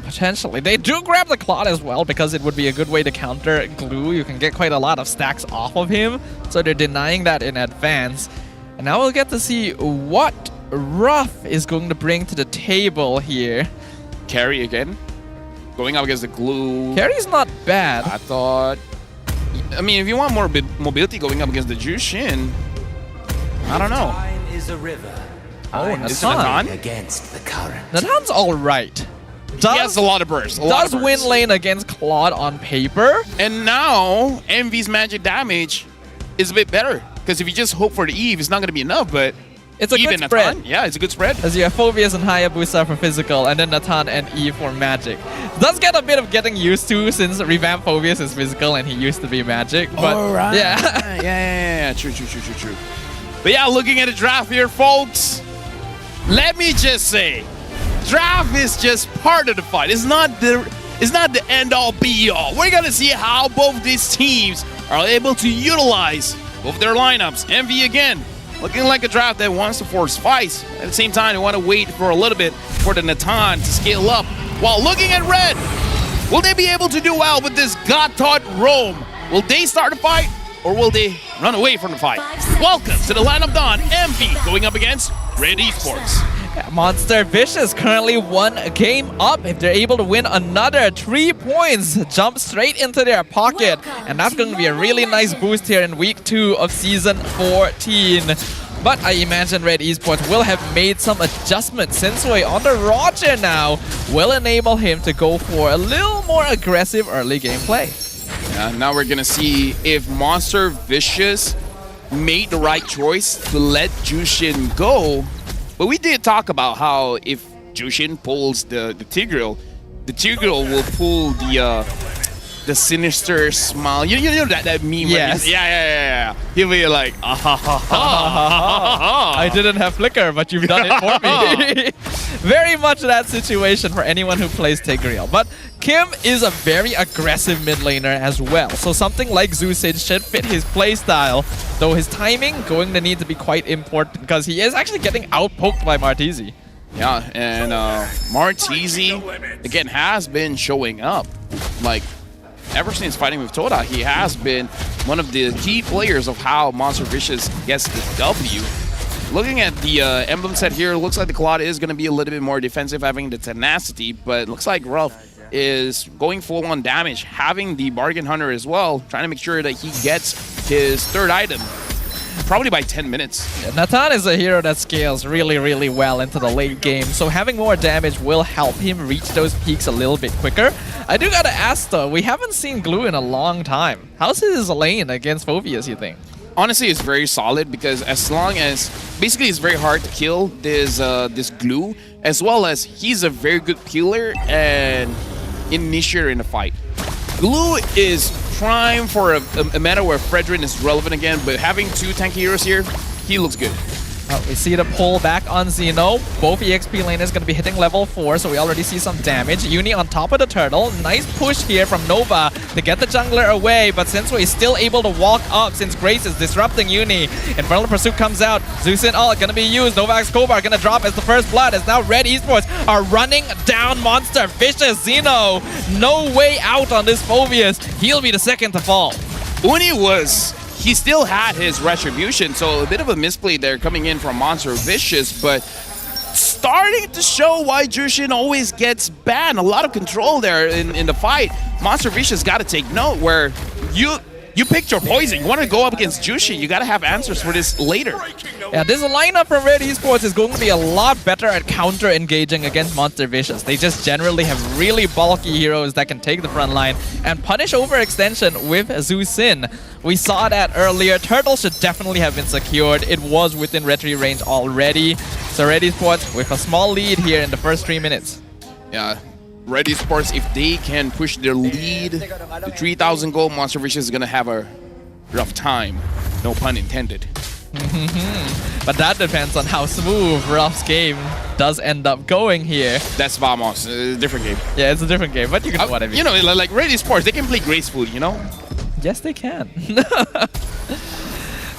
Potentially. They do grab the Claude as well because it would be a good way to counter Glue. You can get quite a lot of stacks off of him, so they're denying that in advance. And now we'll get to see what Ruff is going to bring to the table here. Carry again, going up against the Glue. Carry's not bad. I thought. I mean, if you want more mobility going up against the Jushin, I don't know. Is a river. Oh, Natan against the current. Natan's all right. He has a lot of bursts. Does win lane against Claude on paper. And now MV's magic damage is a bit better because if you just hope for the Eve, it's not going to be enough. But it's a good spread. Natan, yeah, it's a good spread. As you have Phobius and Hayabusa for physical, and then Natan and Eve for magic. Does get a bit of getting used to since Revamp Phobius is physical and he used to be magic. But right. yeah. yeah. True. But yeah, looking at the draft here, folks. Let me just say, draft is just part of the fight. It's not the end-all, be-all. We're gonna see how both these teams are able to utilize both their lineups. MV again, looking like a draft that wants to force fights. At the same time, they want to wait for a little bit for the Natan to scale up. While looking at red, will they be able to do well with this God-taught roam? Will they start a fight, or will they run away from the fight? Welcome to the Land of Dawn, MV going up against Red Esports. Monster Vicious currently 1 game up. If they're able to win another 3 points, jump straight into their pocket. And that's going to be a really nice boost here in week 2 of season 14. But I imagine Red Esports will have made some adjustments. Sensui on the Roger now will enable him to go for a little more aggressive early gameplay. Yeah, now we're going to see if Monster Vicious made the right choice to let Jushin go. But we did talk about how if Jushin pulls the Tigreal will pull the sinister smile. You know that meme? Yes. Yeah. He'll be like, ah, ha, ha, ha, ha, ha. I didn't have flicker, but you've done it for me. Very much that situation for anyone who plays Tigreal. But Kim is a very aggressive mid laner as well. So something like Zusid should fit his playstyle. Though his timing going to need to be quite important because he is actually getting outpoked by Martizi. Yeah, and Martizi, again, has been showing up. Like, ever since fighting with Toda, he has been one of the key players of how Monster Vicious gets the W. Looking at the emblem set here, looks like the Claude is going to be a little bit more defensive, having the tenacity, but looks like Ruff is going full on damage, having the Bargain Hunter as well, trying to make sure that he gets his 3rd item, probably by 10 minutes. Yeah, Natan is a hero that scales really, really well into the late game, so having more damage will help him reach those peaks a little bit quicker. I do gotta ask though, we haven't seen Glue in a long time. How's his lane against Phobius, you think? Honestly, it's very solid because as long as basically it's very hard to kill this Glue, as well as he's a very good killer and initiator in the fight. Glue is prime for a meta where Fredrin is relevant again, but having 2 tanky heroes here, he looks good. We see the pull back on Xeno. Both EXP laners going to be hitting level 4, so we already see some damage. Uni on top of the turtle. Nice push here from Nova to get the jungler away, but Sensui is still able to walk up since Grace is disrupting Uni. Infernal Pursuit comes out. Zusin ult going to be used. Nova Escobar going to drop as the first blood, as now Red Esports are running down Monster Vicious. Xeno, no way out on this Phobius. He'll be the second to fall. Uni he still had his retribution, so a bit of a misplay there coming in from Monster Vicious, but starting to show why Jushin always gets banned. A lot of control there in the fight. Monster Vicious got to take note where you picked your poison. You want to go up against Jushin, you got to have answers for this later. Yeah, this lineup from Red Esports is going to be a lot better at counter-engaging against Monster Vicious. They just generally have really bulky heroes that can take the front line and punish overextension with Zusin. We saw that earlier. Turtle should definitely have been secured. It was within retry range already. So Red Esports with a small lead here in the first 3 minutes. Yeah. Red Esports, if they can push their lead to 3,000 gold, Monster Vicious is going to have a rough time. No pun intended. But that depends on how smooth Ruff's game does end up going here. That's Vamos, a different game. Yeah, it's a different game, but you know what I mean. You know, like Red Esports, they can play gracefully, you know? Yes, they can.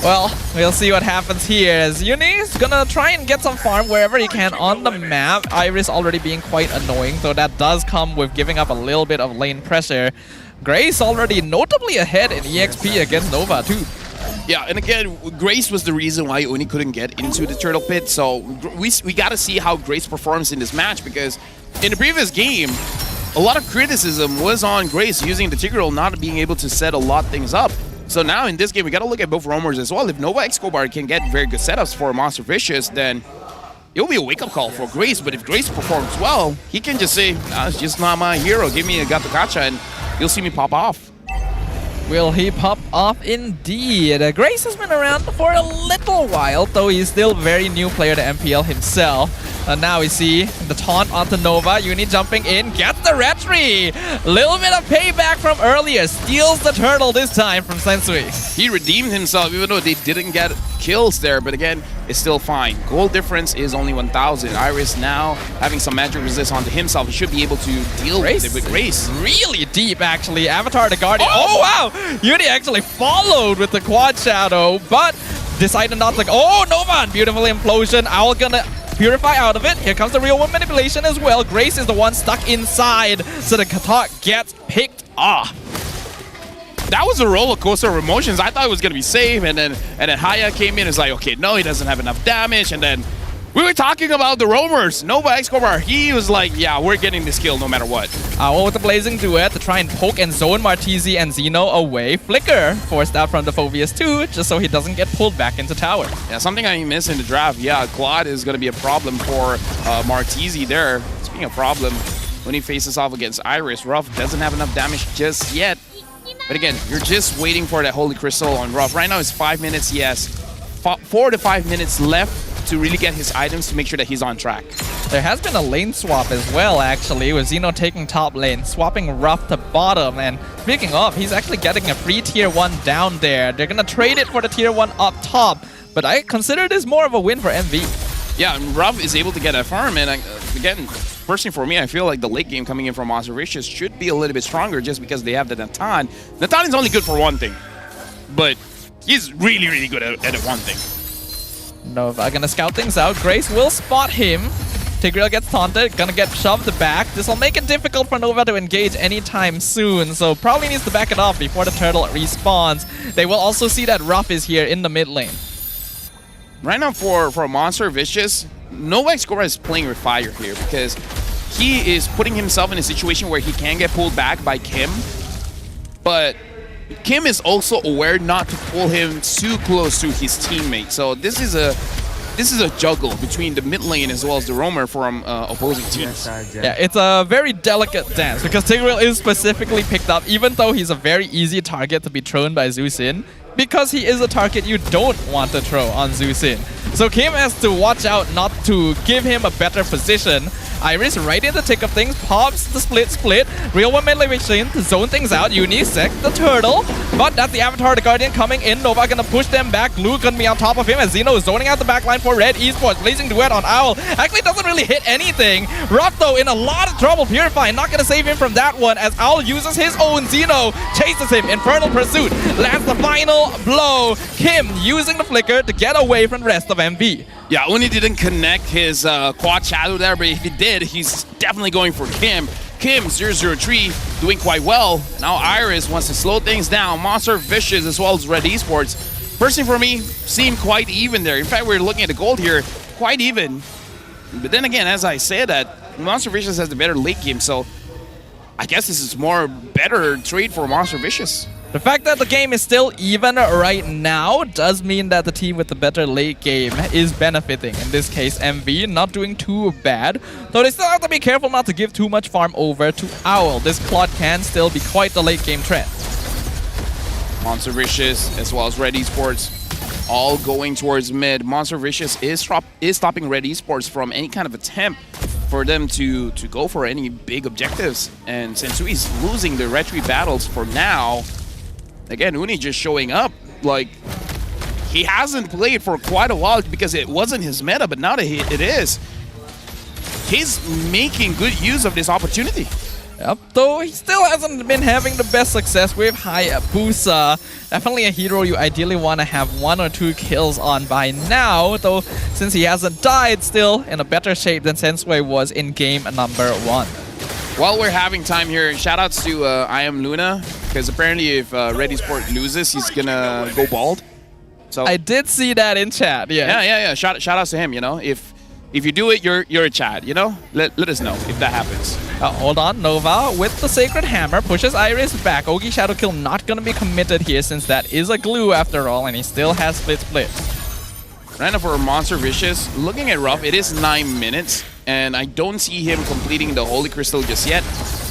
Well, we'll see what happens here as Uni's gonna try and get some farm wherever he can on the map. Iris already being quite annoying, though that does come with giving up a little bit of lane pressure. Grace already notably ahead in EXP against Nova too. Yeah, and again, Grace was the reason why Uni couldn't get into the turtle pit, so we gotta see how Grace performs in this match, because in the previous game, a lot of criticism was on Grace using the Tigreal not being able to set a lot of things up. So now in this game, we got to look at both roamers as well. If Nova Escobar can get very good setups for Monster Vicious, then it'll be a wake-up call for Grace. But if Grace performs well, he can just say, it's just not my hero. Give me a Gato Gacha and you'll see me pop off. Will he pop off indeed? Grace has been around for a little while, though he's still very new player to MPL himself. And now we see the taunt onto Nova. Uni jumping in, gets the retry. Little bit of payback from earlier. Steals the turtle this time from Sensui. He redeemed himself, even though they didn't get kills there. But again, it's still fine. Goal difference is only 1,000. Iris now having some magic resist onto himself. He should be able to deal with it with Grace. Really deep, actually. Avatar the Guardian. Oh, wow! Uni actually followed with the quad shadow, but decided not to. Oh, Nova! Beautiful implosion. Owl gonna purify out of it. Here comes the real one manipulation as well. Grace is the one stuck inside, so the Katak gets picked off. That was a roller coaster of emotions. I thought it was gonna be safe, and then Haya came in. It's like, okay, no, he doesn't have enough damage, and then we were talking about the roamers. Nova Escobar, he was like, yeah, we're getting this kill no matter what. Owl with the blazing duet to try and poke and zone Martizi and Zeno away. Flicker forced out from the Phobius too, just so he doesn't get pulled back into tower. Yeah, something I missed in the draft. Yeah, Claude is going to be a problem for Martizi there. It's being a problem when he faces off against Iris. Ruff doesn't have enough damage just yet. But again, you're just waiting for that Holy Crystal on Ruff. Right now it's 5 minutes, yes. 4 to 5 minutes left to really get his items to make sure that he's on track. There has been a lane swap as well, actually, with Zeno taking top lane, swapping Ruff to bottom, and speaking of, he's actually getting a free tier 1 down there. They're gonna trade it for the tier 1 up top, but I consider this more of a win for MV. Yeah, and Ruff is able to get a farm, and again, personally for me, I feel like the late game coming in from Monster Vicious should be a little bit stronger just because they have the Natan. Natan is only good for one thing, but he's really, really good at one thing. Nova gonna scout things out. Grace will spot him. Tigreal gets taunted, gonna get shoved back. This will make it difficult for Nova to engage anytime soon, so probably needs to back it off before the turtle respawns. They will also see that Ruff is here in the mid lane. Right now for Monster Vicious, Nova Escobar is playing with fire here because he is putting himself in a situation where he can get pulled back by Kim, but Kim is also aware not to pull him too close to his teammate. So this is a juggle between the mid lane as well as the roamer from opposing teams. Yeah, it's a very delicate dance because Tigreal is specifically picked up, even though he's a very easy target to be thrown by Zeusin, because he is a target you don't want to throw on Zeusin. So Kim has to watch out not to give him a better position. Iris right in the thick of things, pops the split. Real one melee machine to zone things out. Uni sec the turtle, but that's the Avatar, the Guardian coming in. Nova gonna push them back. Glue gonna be on top of him as Zeno is zoning out the backline for Red Esports. Blazing duet on Owl. Actually doesn't really hit anything. Ruff though in a lot of trouble. Purify not gonna save him from that one as Owl uses his own. Zeno chases him. Infernal Pursuit lands the final blow. Kim using the flicker to get away from the rest of MV. Yeah, Uni didn't connect his quad shadow there, but if he did, he's definitely going for Kim. Kim, 003, doing quite well. Now Iris wants to slow things down. Monster Vicious as well as Red Esports. Personally for me, seem quite even there. In fact, we're looking at the gold here, quite even. But then again, as I say that, Monster Vicious has the better late game, so I guess this is more better trade for Monster Vicious. The fact that the game is still even right now does mean that the team with the better late game is benefiting. In this case, MV not doing too bad, though they still have to be careful not to give too much farm over to Owl. This Claude can still be quite the late game threat. Monster Vicious as well as Red Esports all going towards mid. Monster Vicious is stopping Red Esports from any kind of attempt for them to go for any big objectives. And Sensui is losing the retreat battles for now. Again, Uni just showing up, like, he hasn't played for quite a while because it wasn't his meta, but now that it is, he's making good use of this opportunity. Yep, though he still hasn't been having the best success with Hayabusa. Definitely a hero you ideally want to have 1 or 2 kills on by now, though since he hasn't died, still in a better shape than Sensui was in game number 1. While we're having time here, shoutouts to I Am Luna, because apparently if Red Esports loses, he's gonna go bald. So I did see that in chat. Yeah. Shoutouts to him. You know, if you do it, you're a Chad. You know, let us know if that happens. Hold on, Nova with the Sacred Hammer pushes Iris back. Ogi Shadow Kill not gonna be committed here since that is a glue after all, and he still has split. Right now for Monster Vicious, looking at Ruff, it is 9 minutes. And I don't see him completing the Holy Crystal just yet.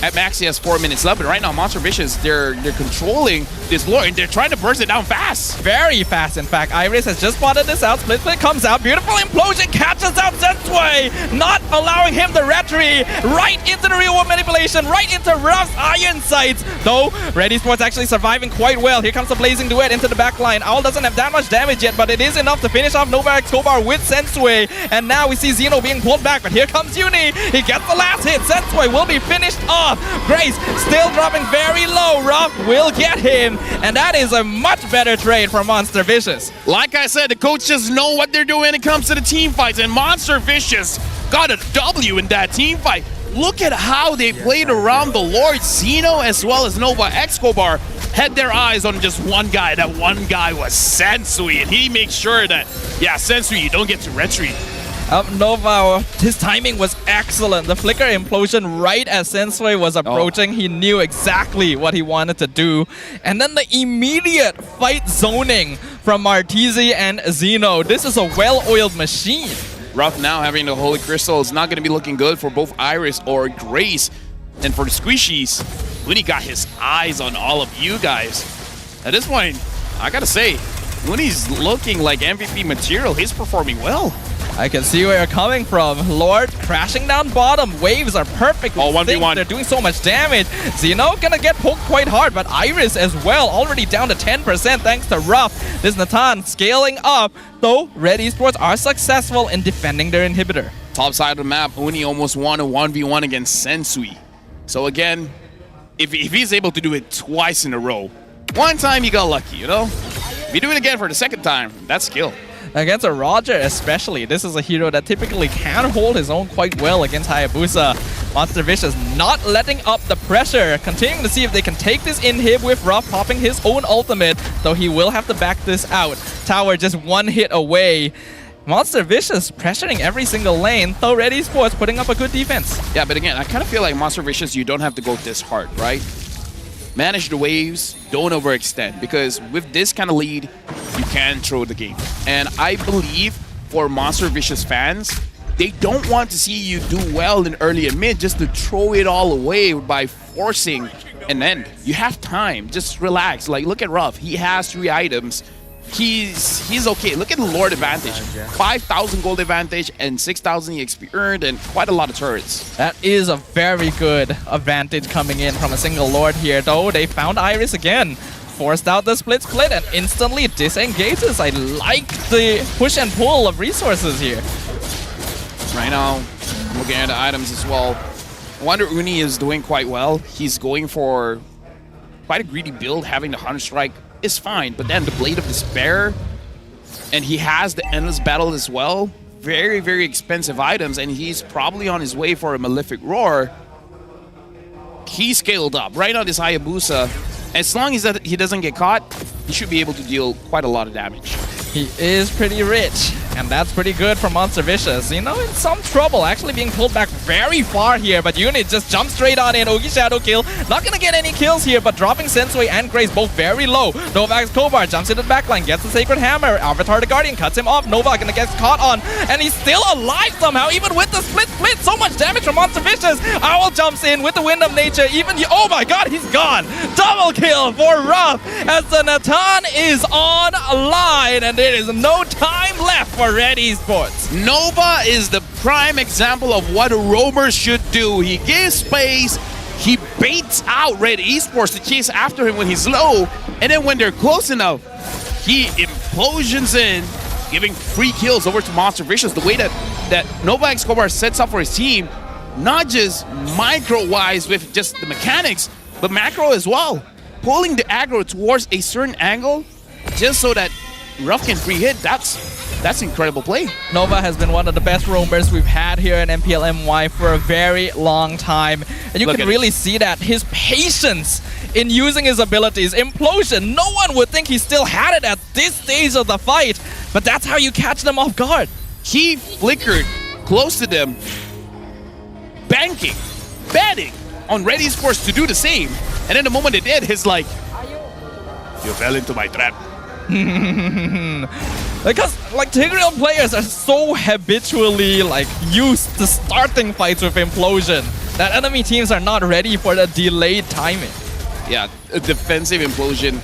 At max, he has 4 minutes left, but right now, Monster Vicious, they're controlling this lore, and they're trying to burst it down fast. Very fast, in fact. Iris has just spotted this out. Split comes out. Beautiful implosion catches out Sensui, not allowing him the retry right into the real world manipulation, right into Ruff's iron sights. Though, Red Esports actually surviving quite well. Here comes the blazing duet into the backline. Owl doesn't have that much damage yet, but it is enough to finish off Nova Escobar with Sensui. And now we see Zeno being pulled back, but here comes Uni. He gets the last hit. Sensui will be finished off. Ruff. Grace still dropping very low. Ruff will get him, and that is a much better trade for Monster Vicious. Like I said, the coaches know what they're doing when it comes to the team fights, and Monster Vicious got a W in that team fight. Look at how they played around the Lord. Zeno as well as Nova Escobar had their eyes on just one guy. That one guy was Sensui, and he makes sure that, yeah, Sensui, you don't get to retreat. Nova, his timing was excellent. The flicker implosion right as Sensui was approaching. He knew exactly what he wanted to do. And then the immediate fight zoning from Martisi and Zeno. This is a well-oiled machine. Ruff now having the Holy Crystal is not going to be looking good for both Iris or Grace. And for the Squishies, Looney got his eyes on all of you guys. At this point, I gotta say, Looney's looking like MVP material. He's performing well. I can see where you're coming from. Lord crashing down bottom. Waves are perfect. Oh, 1v1. They're doing so much damage. Zeno gonna get poked quite hard, but Iris as well, already down to 10% thanks to Ruff. This Natan scaling up, though Red Esports are successful in defending their inhibitor. Top side of the map, Uni almost won a 1v1 against Sensui. So again, if he's able to do it twice in a row, one time he got lucky, you know? If you do it again for the second time, that's skill. Against a Roger especially, this is a hero that typically can hold his own quite well against Hayabusa. Monster Vicious not letting up the pressure, continuing to see if they can take this inhib with Ruff popping his own ultimate, though he will have to back this out. Tower just one hit away. Monster Vicious pressuring every single lane, though Red Esports putting up a good defense. Yeah, but again, I kind of feel like Monster Vicious, you don't have to go this hard, right? Manage the waves, don't overextend, because with this kind of lead, you can throw the game. And I believe for Monster Vicious fans, they don't want to see you do well in early and mid just to throw it all away by forcing an end. You have time, just relax. Like, look at Ruff, he has 3 items. He's okay. Look at the Lord advantage. 5,000 gold advantage and 6,000 EXP earned and quite a lot of turrets. That is a very good advantage coming in from a single Lord here, though. They found Iris again. Forced out the split and instantly disengages. I like the push and pull of resources here. Right now, looking at the items as well. I wonder Uni is doing quite well. He's going for quite a greedy build, having the Hunter Strike is fine, but then the Blade of Despair, and he has the Endless Battle as well. Very, very expensive items, and he's probably on his way for a Malefic Roar. He scaled up right on this Hayabusa. As long as that he doesn't get caught, he should be able to deal quite a lot of damage. He is pretty rich, and that's pretty good for Monster Vicious. You know, in some trouble, actually being pulled back very far here, but Unit just jumps straight on in. Ogi Shadow kill, not gonna get any kills here, but dropping Sensui and Grace both very low. Novax Kobar jumps into the backline, gets the Sacred Hammer. Avatar the Guardian cuts him off. Nova gonna get caught on, and he's still alive somehow, even with the split. So much damage from Monster Vicious. Owl jumps in with the Wind of Nature. Oh my god, he's gone. Double kill for Ruff as the Natan is on line, and there is no time left for Red Esports. Nova is the prime example of what a roamer should do. He gives space, he baits out Red Esports to chase after him when he's low, and then when they're close enough, he implosions in, giving free kills over to Monster Vicious. The way that Nova Escobar sets up for his team, not just micro-wise with just the mechanics, but macro as well. Pulling the aggro towards a certain angle just so that Ruff can free hit, that's incredible play. Nova has been one of the best roamers we've had here in MPL MY for a very long time. And you can really see that his patience in using his abilities. Implosion, no one would think he still had it at this stage of the fight, but that's how you catch them off guard. He flickered close to them, banking, betting on Red Esports to do the same. And then the moment they did, he's like, you fell into my trap. Because like Tigreal players are so habitually like used to starting fights with implosion that enemy teams are not ready for the delayed timing. Yeah, a defensive implosion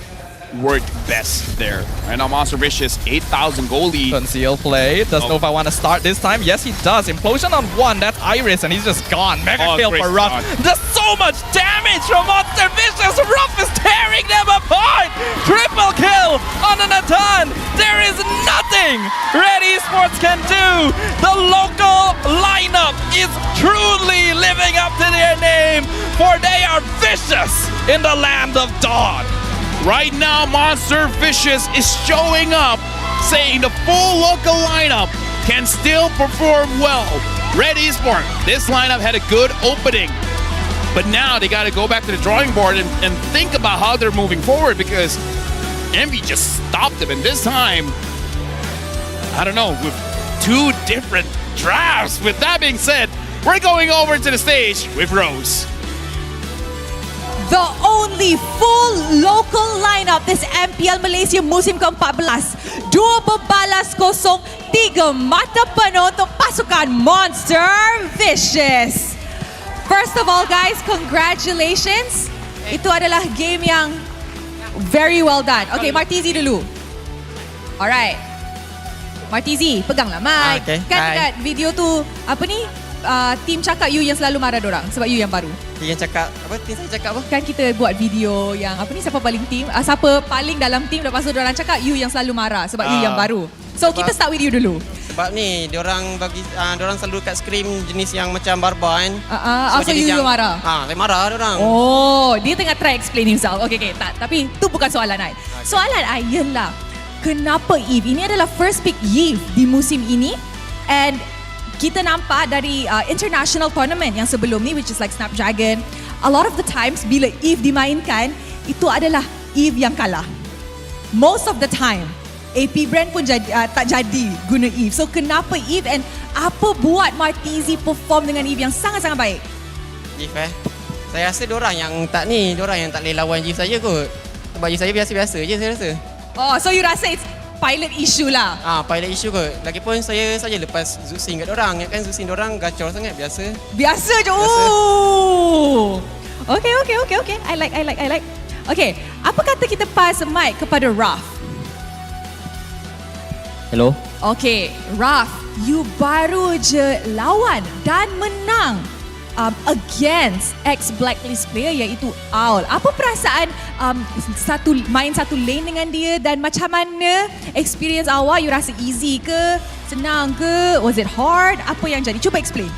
worked best there. Right now, Monster Vicious, 8,000 gold lead. Conceal play. Does Nova want to start this time? Yes, he does. Implosion on 1. That's Iris, and he's just gone. Mega kill for Ruff. There's so much damage from Monster Vicious. Ruff is tearing them apart. Triple kill on the Natan. There is nothing Red Esports can do. The local lineup is truly living up to their name, for they are vicious in the land of Dawn. Right now, Monster Vicious is showing up, saying the full local lineup can still perform well. Red Esports, this lineup had a good opening, but now they got to go back to the drawing board and think about how they're moving forward, because Envy just stopped them, and this time, I don't know, with 2 different drafts. With that being said, we're going over to the stage with Rose. The only full local lineup this MPL Malaysia musim ke-14. 2 berbalas kosong, 3 mata penuh untuk pasukan Monster Vicious. First of all guys, congratulations. Itu adalah game yang very well done. Okay, Martizi dulu. Alright. Martizi, peganglah mic. Okay. Kan dekat video tu, apa ni? Team cakap you yang selalu marah dorang sebab you yang baru. Yang cakap apa? Team saya cakap apa? Kan kita buat video yang apa ni, siapa paling team, siapa paling dalam team, lepas tu dorang cakap you yang selalu marah sebab you yang baru. So kita start with you dulu. Sebab ni diorang bagi diorang selalu kat scream jenis yang macam barbar kan. So you yang marah. Saya marah diorang. Oh, dia tengah try explain himself. Okay, tak, tapi tu bukan soalan I. Soalan I ialah kenapa Eve? Ini adalah first pick Eve di musim ini, and kita nampak dari international tournament yang sebelum ni, which is like Snapdragon, a lot of the times bila Eve dimainkan, itu adalah Eve yang kalah. Most of the time, AP brand pun tak jadi guna Eve. So kenapa Eve, and apa buat Martizi perform dengan Eve yang sangat-sangat baik? Eve saya rasa diorang yang tak boleh lawan Eve saya kot. Sebab Eve saya biasa-biasa je saya rasa. Oh, so you rasa it's pilot issue lah? Pilot issue kot. Lagipun saya saja lepas Zusin kat diorang. Kan Zusin diorang gacor sangat, biasa. Biasa je. Oh. Okay. I like. Okay, apa kata kita pass mic kepada Raf? Hello. Okay, Raf, you baru je lawan dan menang against ex-blacklist player iaitu Owl. Apa perasaan main satu lane dengan dia, dan macam mana experience awak? You rasa easy ke? Senang ke? Was it hard? Apa yang jadi? Cuba explain.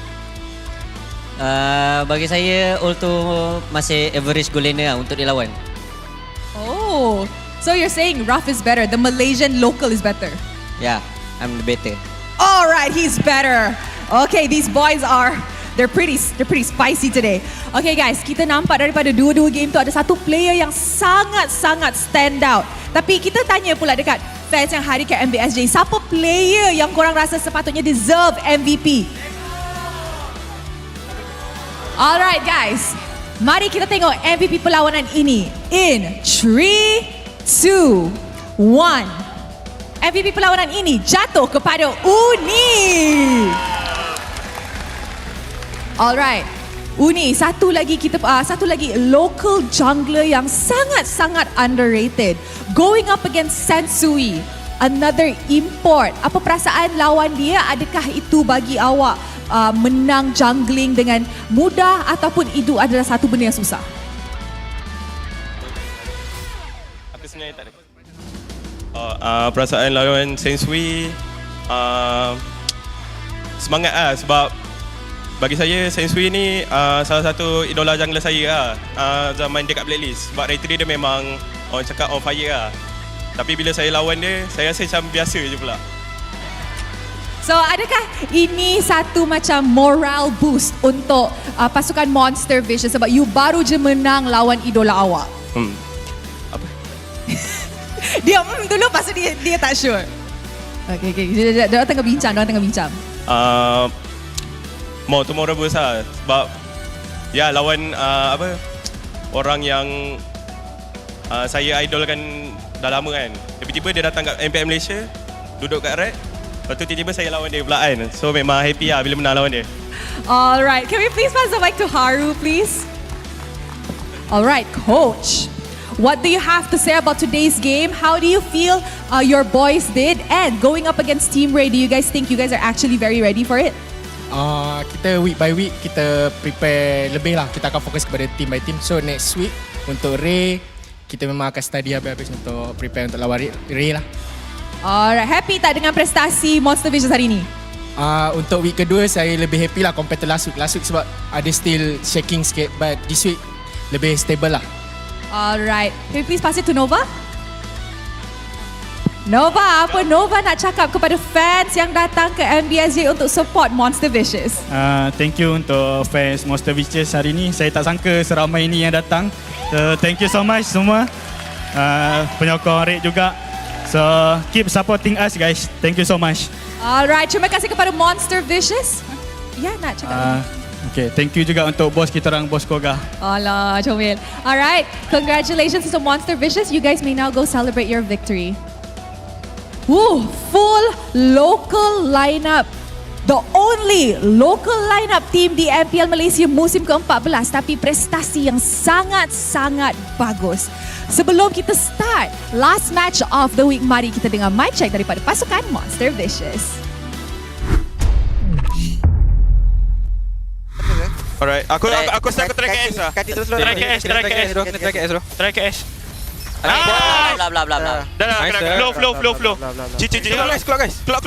Bagi saya, Ulto masih average goal laner untuk dilawan. Oh, so you're saying Raf is better, the Malaysian local is better? Yeah, I'm the better. Alright, he's better. Okay, these boys they're pretty spicy today. Okay guys, kita nampak daripada dua-dua game tu ada satu player yang sangat-sangat stand out. Tapi kita tanya pula dekat fans yang hari ke MBSJ, siapa player yang korang rasa sepatutnya deserve MVP? Alright guys, mari kita tengok MVP perlawanan ini in 3, 2, 1. MVP perlawanan ini jatuh kepada Uni. Alright, Uni, satu lagi local jungler yang sangat-sangat underrated, going up against Sensui, another import. Apa perasaan lawan dia? Adakah itu bagi awak menang jungling dengan mudah, ataupun itu adalah satu benda yang susah? Aku sebenarnya tak ada. Perasaan lawan Sensui semangat lah, sebab bagi saya Sensui ni salah satu idola jungler saya lah zaman dekat Blacklist, sebab rater dia memang orang cakap on fire lah. Tapi bila saya lawan dia, saya rasa macam biasa je pula. So adakah ini satu macam moral boost untuk pasukan Monster Vicious sebab you baru je menang lawan idola awak? Apa? Dia dulu, lepas tu dia tak sure. Okay. Dia tengah bincang. More tomorrow boost lah. Sebab ya lawan orang yang saya idolkan dah lama kan. Tiba-tiba dia datang kat MPL Malaysia, duduk kat red. Lepas tu tiba-tiba saya lawan dia pula kan. So memang happy lah bila menang lawan dia. Alright, can we please pass the mic to Haru please? Alright, coach. What do you have to say about today's game? How do you feel your boys did? And going up against Team Ray, do you guys think you guys are actually very ready for it? Kita week by week kita prepare lebih lah. Kita akan fokus kepada team by team. So next week untuk Ray, kita memang akan study habis-habis untuk prepare untuk lawan Ray lah. Alright, happy tak dengan prestasi Monster Vicious hari ni? Untuk week kedua saya lebih happy lah compared to last week. Last week sebab ada still shaking sikit, but this week lebih stable lah. Alright, can we please pass it to Nova? Nova, apa Nova nak cakap kepada fans yang datang ke MBSJ untuk support Monster Vicious? Thank you untuk fans Monster Vicious hari ni. Saya tak sangka seramai ini yang datang. So, thank you so much semua. Penyokong Red juga. So, keep supporting us guys. Thank you so much. Alright, terima kasih kepada Monster Vicious. Ya, nak cakap. Okay, thank you juga untuk bos kita orang, bos Koga. Alah, comel. Alright, congratulations to Monster Vicious. You guys may now go celebrate your victory. Woo, full local lineup. The only local lineup team di MPL Malaysia musim ke-14, tapi prestasi yang sangat-sangat bagus. Sebelum kita start last match of the week, mari kita dengar mic check daripada pasukan Monster Vicious. Alright, aku try ke S lah. Try ke S. Bla bla bla bla. Dah, flow. Cici. Keluar guys. Keluar.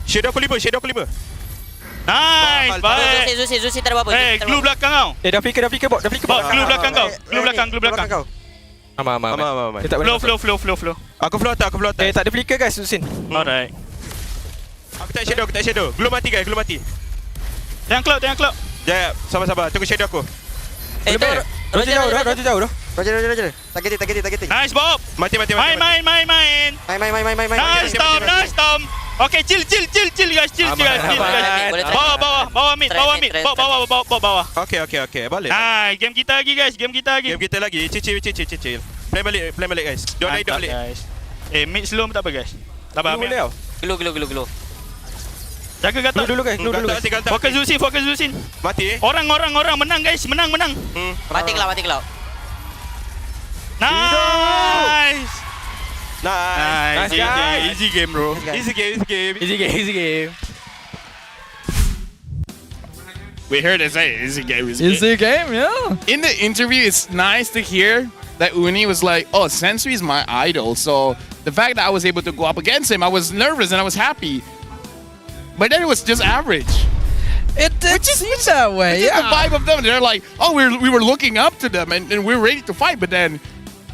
Shadow aku 5. Nice, baik. Zusi tak ada apa-apa. Hey, glue belakang kau. Dah fikir bot. Glue belakang kau. Glue belakang. Aman. Flow. Aku flow tak. Tak ada flicker guys, Zusin. Alright. Aku tak shadow. Glue mati guys, Jangan cloud. Ya, sabar. Tunggu shadow aku. Roger jauh dah. Roger. Targeting. Nice Bob. Mati. Main. Nice Tom. Okay, chill guys. Bawa mid. Bawa. Okay. Balik. Nice, game kita lagi. Chill. Play balik guys. Don't balik. Mid slow tak apa guys. Sabar mid. Gelo. Jaga gatal dulu guys. Fokus Zusin. Mati. Orang menang guys. Menang. Mati Cloud. Nice guys. Easy game bro. Easy game. We heard it say easy game. Easy game, yeah. In the interview, it's nice to hear that Uni was like, oh, Sensui is my idol. So the fact that I was able to go up against him, I was nervous and I was happy. But then it was just average. It did seem that way, yeah. The vibe of them, they're like, oh, we were looking up to them and we're ready to fight. But then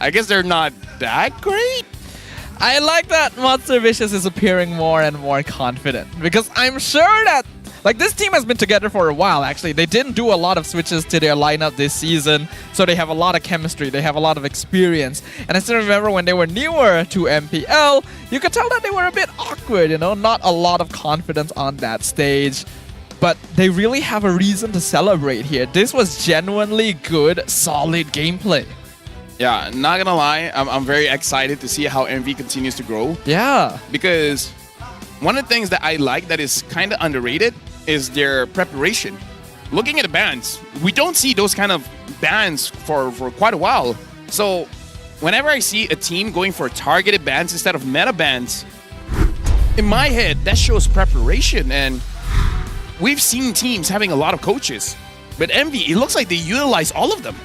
I guess they're not that great. I like that Monster Vicious is appearing more and more confident because I'm sure that this team has been together for a while actually. They didn't do a lot of switches to their lineup this season, so they have a lot of chemistry, they have a lot of experience. And I still remember when they were newer to MPL, you could tell that they were a bit awkward, not a lot of confidence on that stage. But they really have a reason to celebrate here. This was genuinely good, solid gameplay. Yeah, not gonna lie, I'm very excited to see how MV continues to grow. Yeah. Because one of the things that I like that is kind of underrated is their preparation. Looking at the bans, we don't see those kind of bans for quite a while. So whenever I see a team going for targeted bans instead of meta bans, in my head, that shows preparation. And we've seen teams having a lot of coaches. But MV, it looks like they utilize all of them.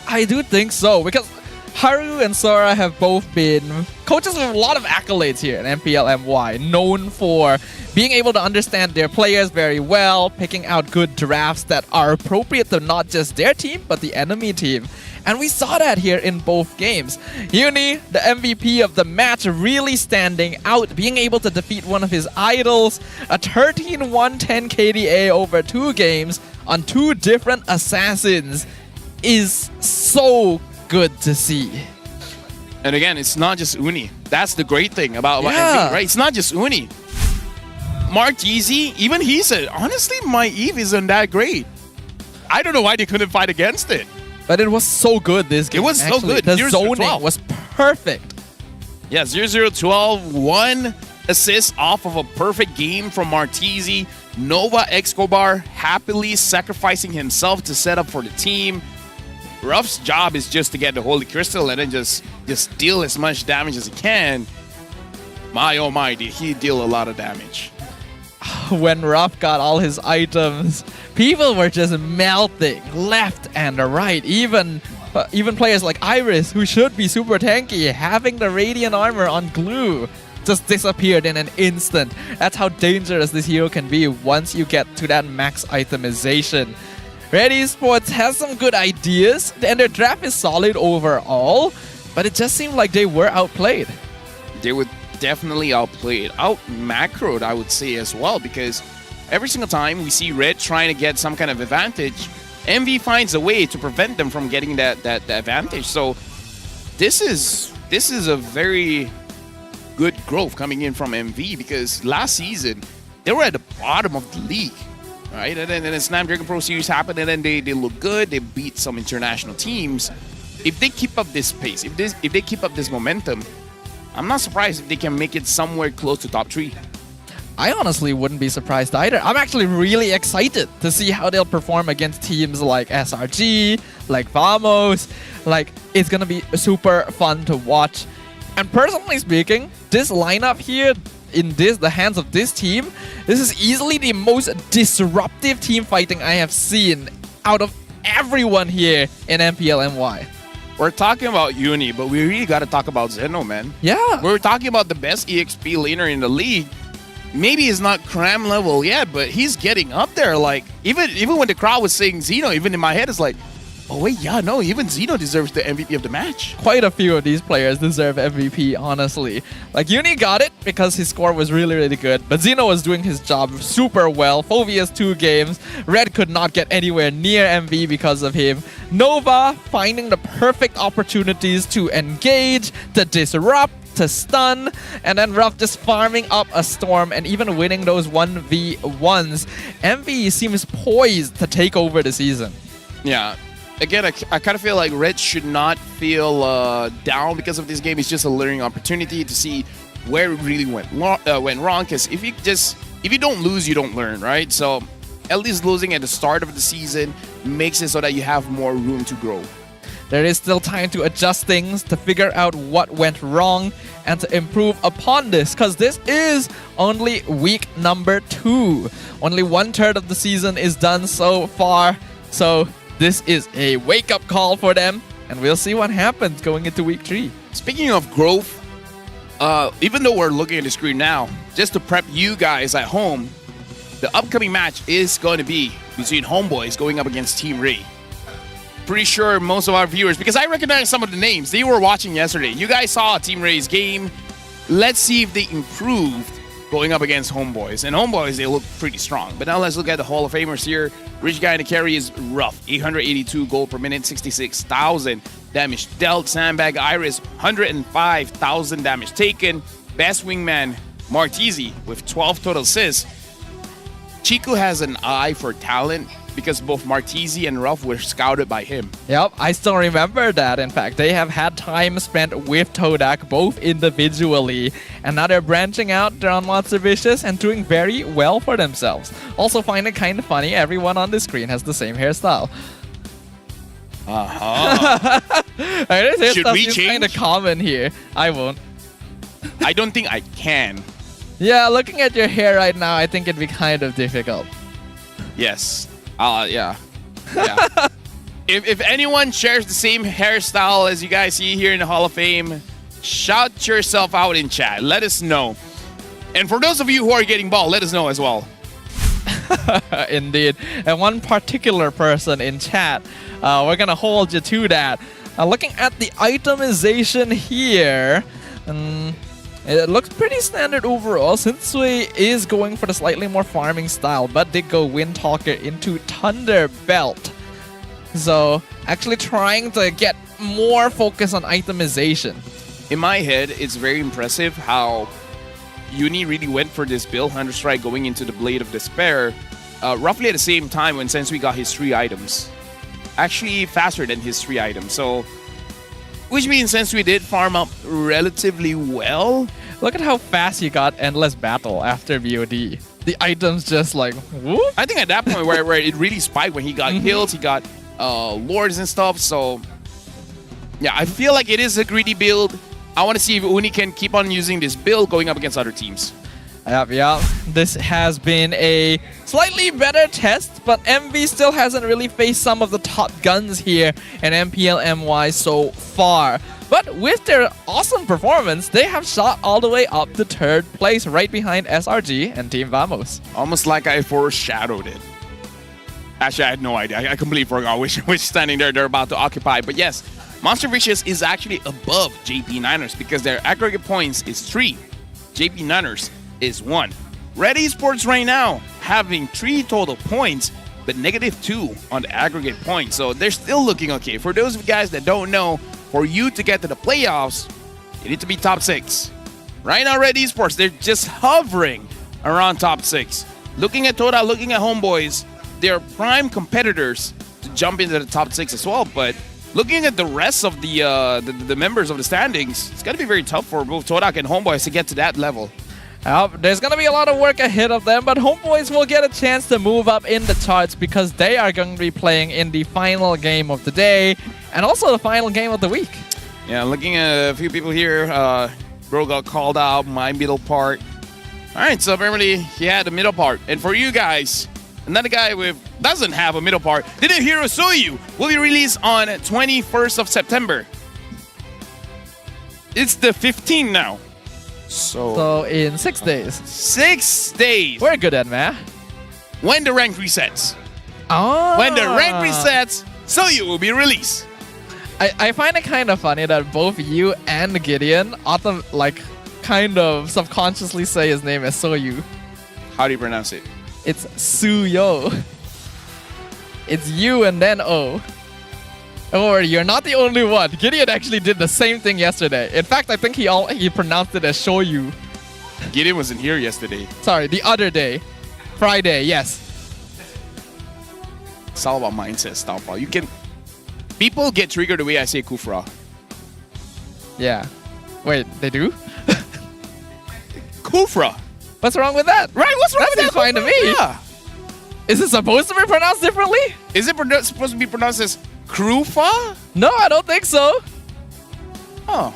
I do think so, because Haru and Sora have both been coaches with a lot of accolades here in MPL MY, known for being able to understand their players very well, picking out good drafts that are appropriate to not just their team, but the enemy team. And we saw that here in both games. Uni, the MVP of the match, really standing out, being able to defeat one of his idols, a 13-1-10 KDA over 2 games on 2 different assassins is so good to see. And again, it's not just Uni. That's the great thing about MV, right? It's not just Uni. Martizi, even he said, honestly, my Eve isn't that great. I don't know why they couldn't fight against it. But it was so good this game. It was so good. The zoning was perfect. Yeah, 0-0-12, 1 assist off of a perfect game from Martizi. Nova Escobar happily sacrificing himself to set up for the team. Ruff's job is just to get the Holy Crystal and then just deal as much damage as he can. My oh my, did he deal a lot of damage. When Ruff got all his items, people were just melting left and right. Even Even players like Iris, who should be super tanky, having the Radiant armor on glue, just disappeared in an instant. That's how dangerous this hero can be once you get to that max itemization. Red Esports has some good ideas, and their draft is solid overall, but it just seemed like they were outplayed. They were definitely outplayed, out-macroed, I would say as well, because every single time we see Red trying to get some kind of advantage, MV finds a way to prevent them from getting that advantage. So this is a very good growth coming in from MV, because last season they were at the bottom of the league, right? And then the Snapdragon Pro Series happened, and then they look good. They beat some international teams. If they keep up this pace, if they keep up this momentum, I'm not surprised if they can make it somewhere close to top 3. I honestly wouldn't be surprised either. I'm actually really excited to see how they'll perform against teams like SRG, like Vamos. Like, it's gonna be super fun to watch. And personally speaking, this lineup here, in the hands of this team, this is easily the most disruptive team fighting I have seen out of everyone here in MPL MY. We're talking about Uni, but we really got to talk about Zeno, man. Yeah. We're talking about the best EXP laner in the league. Maybe he's not cram level yet, but he's getting up there. Like, even when the crowd was saying Zeno, even in my head, it's like, oh wait, yeah, no, even Zeno deserves the MVP of the match. Quite a few of these players deserve MVP, honestly. Like, Uni got it because his score was really, really good, but Zeno was doing his job super well. Phobia's 2 games. Red could not get anywhere near MV because of him. Nova finding the perfect opportunities to engage, to disrupt, to stun, and then Ruff just farming up a storm and even winning those 1v1s. MV seems poised to take over the season. Yeah. Again, I kind of feel like Red should not feel down because of this game. It's just a learning opportunity to see where it really went wrong. Because if you don't lose, you don't learn, right? So at least losing at the start of the season makes it so that you have more room to grow. There is still time to adjust things, to figure out what went wrong, and to improve upon this, because this is only week number 2. Only 1/3 of the season is done so far. So this is a wake-up call for them, and we'll see what happens going into week 3. Speaking of growth, even though we're looking at the screen now, just to prep you guys at home, the upcoming match is going to be between Homeboys going up against Team Ray. Pretty sure most of our viewers, because I recognize some of the names, they were watching yesterday. You guys saw Team Ray's game. Let's see if they improved going up against Homeboys. And Homeboys, they look pretty strong. But now let's look at the Hall of Famers here. Rich guy in the carry is Rough. 882 gold per minute, 66,000 damage dealt. Sandbag Iris, 105,000 damage taken. Best wingman, Martizi, with 12 total assists. Chico has an eye for talent because both Martizi and Ruff were scouted by him. Yep, I still remember that. In fact, they have had time spent with Todak, both individually. And now they're branching out, they're on Monster Vicious and doing very well for themselves. Also find it kind of funny, everyone on the screen has the same hairstyle. Should we change? Kind of common here. I won't. I don't think I can. Yeah, looking at your hair right now, I think it'd be kind of difficult. Yes. Yeah. If anyone shares the same hairstyle as you guys see here in the Hall of Fame, shout yourself out in chat. Let us know. And for those of you who are getting bald, let us know as well. Indeed. And one particular person in chat, we're going to hold you to that. Looking at the itemization here, it looks pretty standard overall. Sensui is going for the slightly more farming style, but did go Windtalker into Thunderbelt. So, actually trying to get more focus on itemization. In my head, it's very impressive how Uni really went for this build, Hunter Strike going into the Blade of Despair, roughly at the same time when Sensui got his 3 items. Actually faster than his 3 items, so... Which means Sensui did farm up relatively well. Look at how fast he got Endless Battle after VOD. The items just like, whoop. I think at that point where it really spiked when he got kills, he got lords and stuff, so... Yeah, I feel like it is a greedy build. I want to see if Uni can keep on using this build going up against other teams. Yeah. This has been a slightly better test, but MV still hasn't really faced some of the top guns here in MPL MY so far. But with their awesome performance, they have shot all the way up to 3rd place, right behind SRG and Team Vamos. Almost like I foreshadowed it. Actually, I had no idea. I completely forgot which standing they're about to occupy. But yes, Monster Vicious is actually above JP Niners because their aggregate points is 3. JP Niners is 1. Red Esports right now having 3 total points, but -2 on the aggregate points. So they're still looking okay. For those of you guys that don't know, for you to get to the playoffs, you need to be top 6. Right now, Red Esports, they're just hovering around top 6. Looking at Toda, looking at Homeboys, they're prime competitors to jump into the top 6 as well. But looking at the rest of the members of the standings, it's going to be very tough for both Todak and Homeboys to get to that level. There's going to be a lot of work ahead of them, but Homeboys will get a chance to move up in the charts because they are going to be playing in the final game of the day and also the final game of the week. Yeah, looking at a few people here, bro got called out, my middle part. All right, so apparently he had the middle part. And for you guys, another guy with doesn't have a middle part, Didn't Hero Soyu will be released on 21st of September. It's the 15th now. So in 6 days. 6 days. We're good at math. When the rank resets. Oh. When the rank resets, Soyu will be released. I find it kind of funny that both you and Gideon kind of subconsciously say his name as Soyu. How do you pronounce it? It's Suyo. It's you and then O. Don't worry, you're not the only one. Gideon actually did the same thing yesterday. In fact, I think he pronounced it as Shoyu. Gideon wasn't here yesterday. Sorry, the other day. Friday, yes. It's all about mindset stuff. People get triggered the way I say Kufra. Yeah. Wait, they do? Kufra. What's wrong with that? Right, what's wrong with that? That's fine to me. Yeah. Is it supposed to be pronounced differently? Is it supposed to be pronounced as Krufa? No, I don't think so. Oh.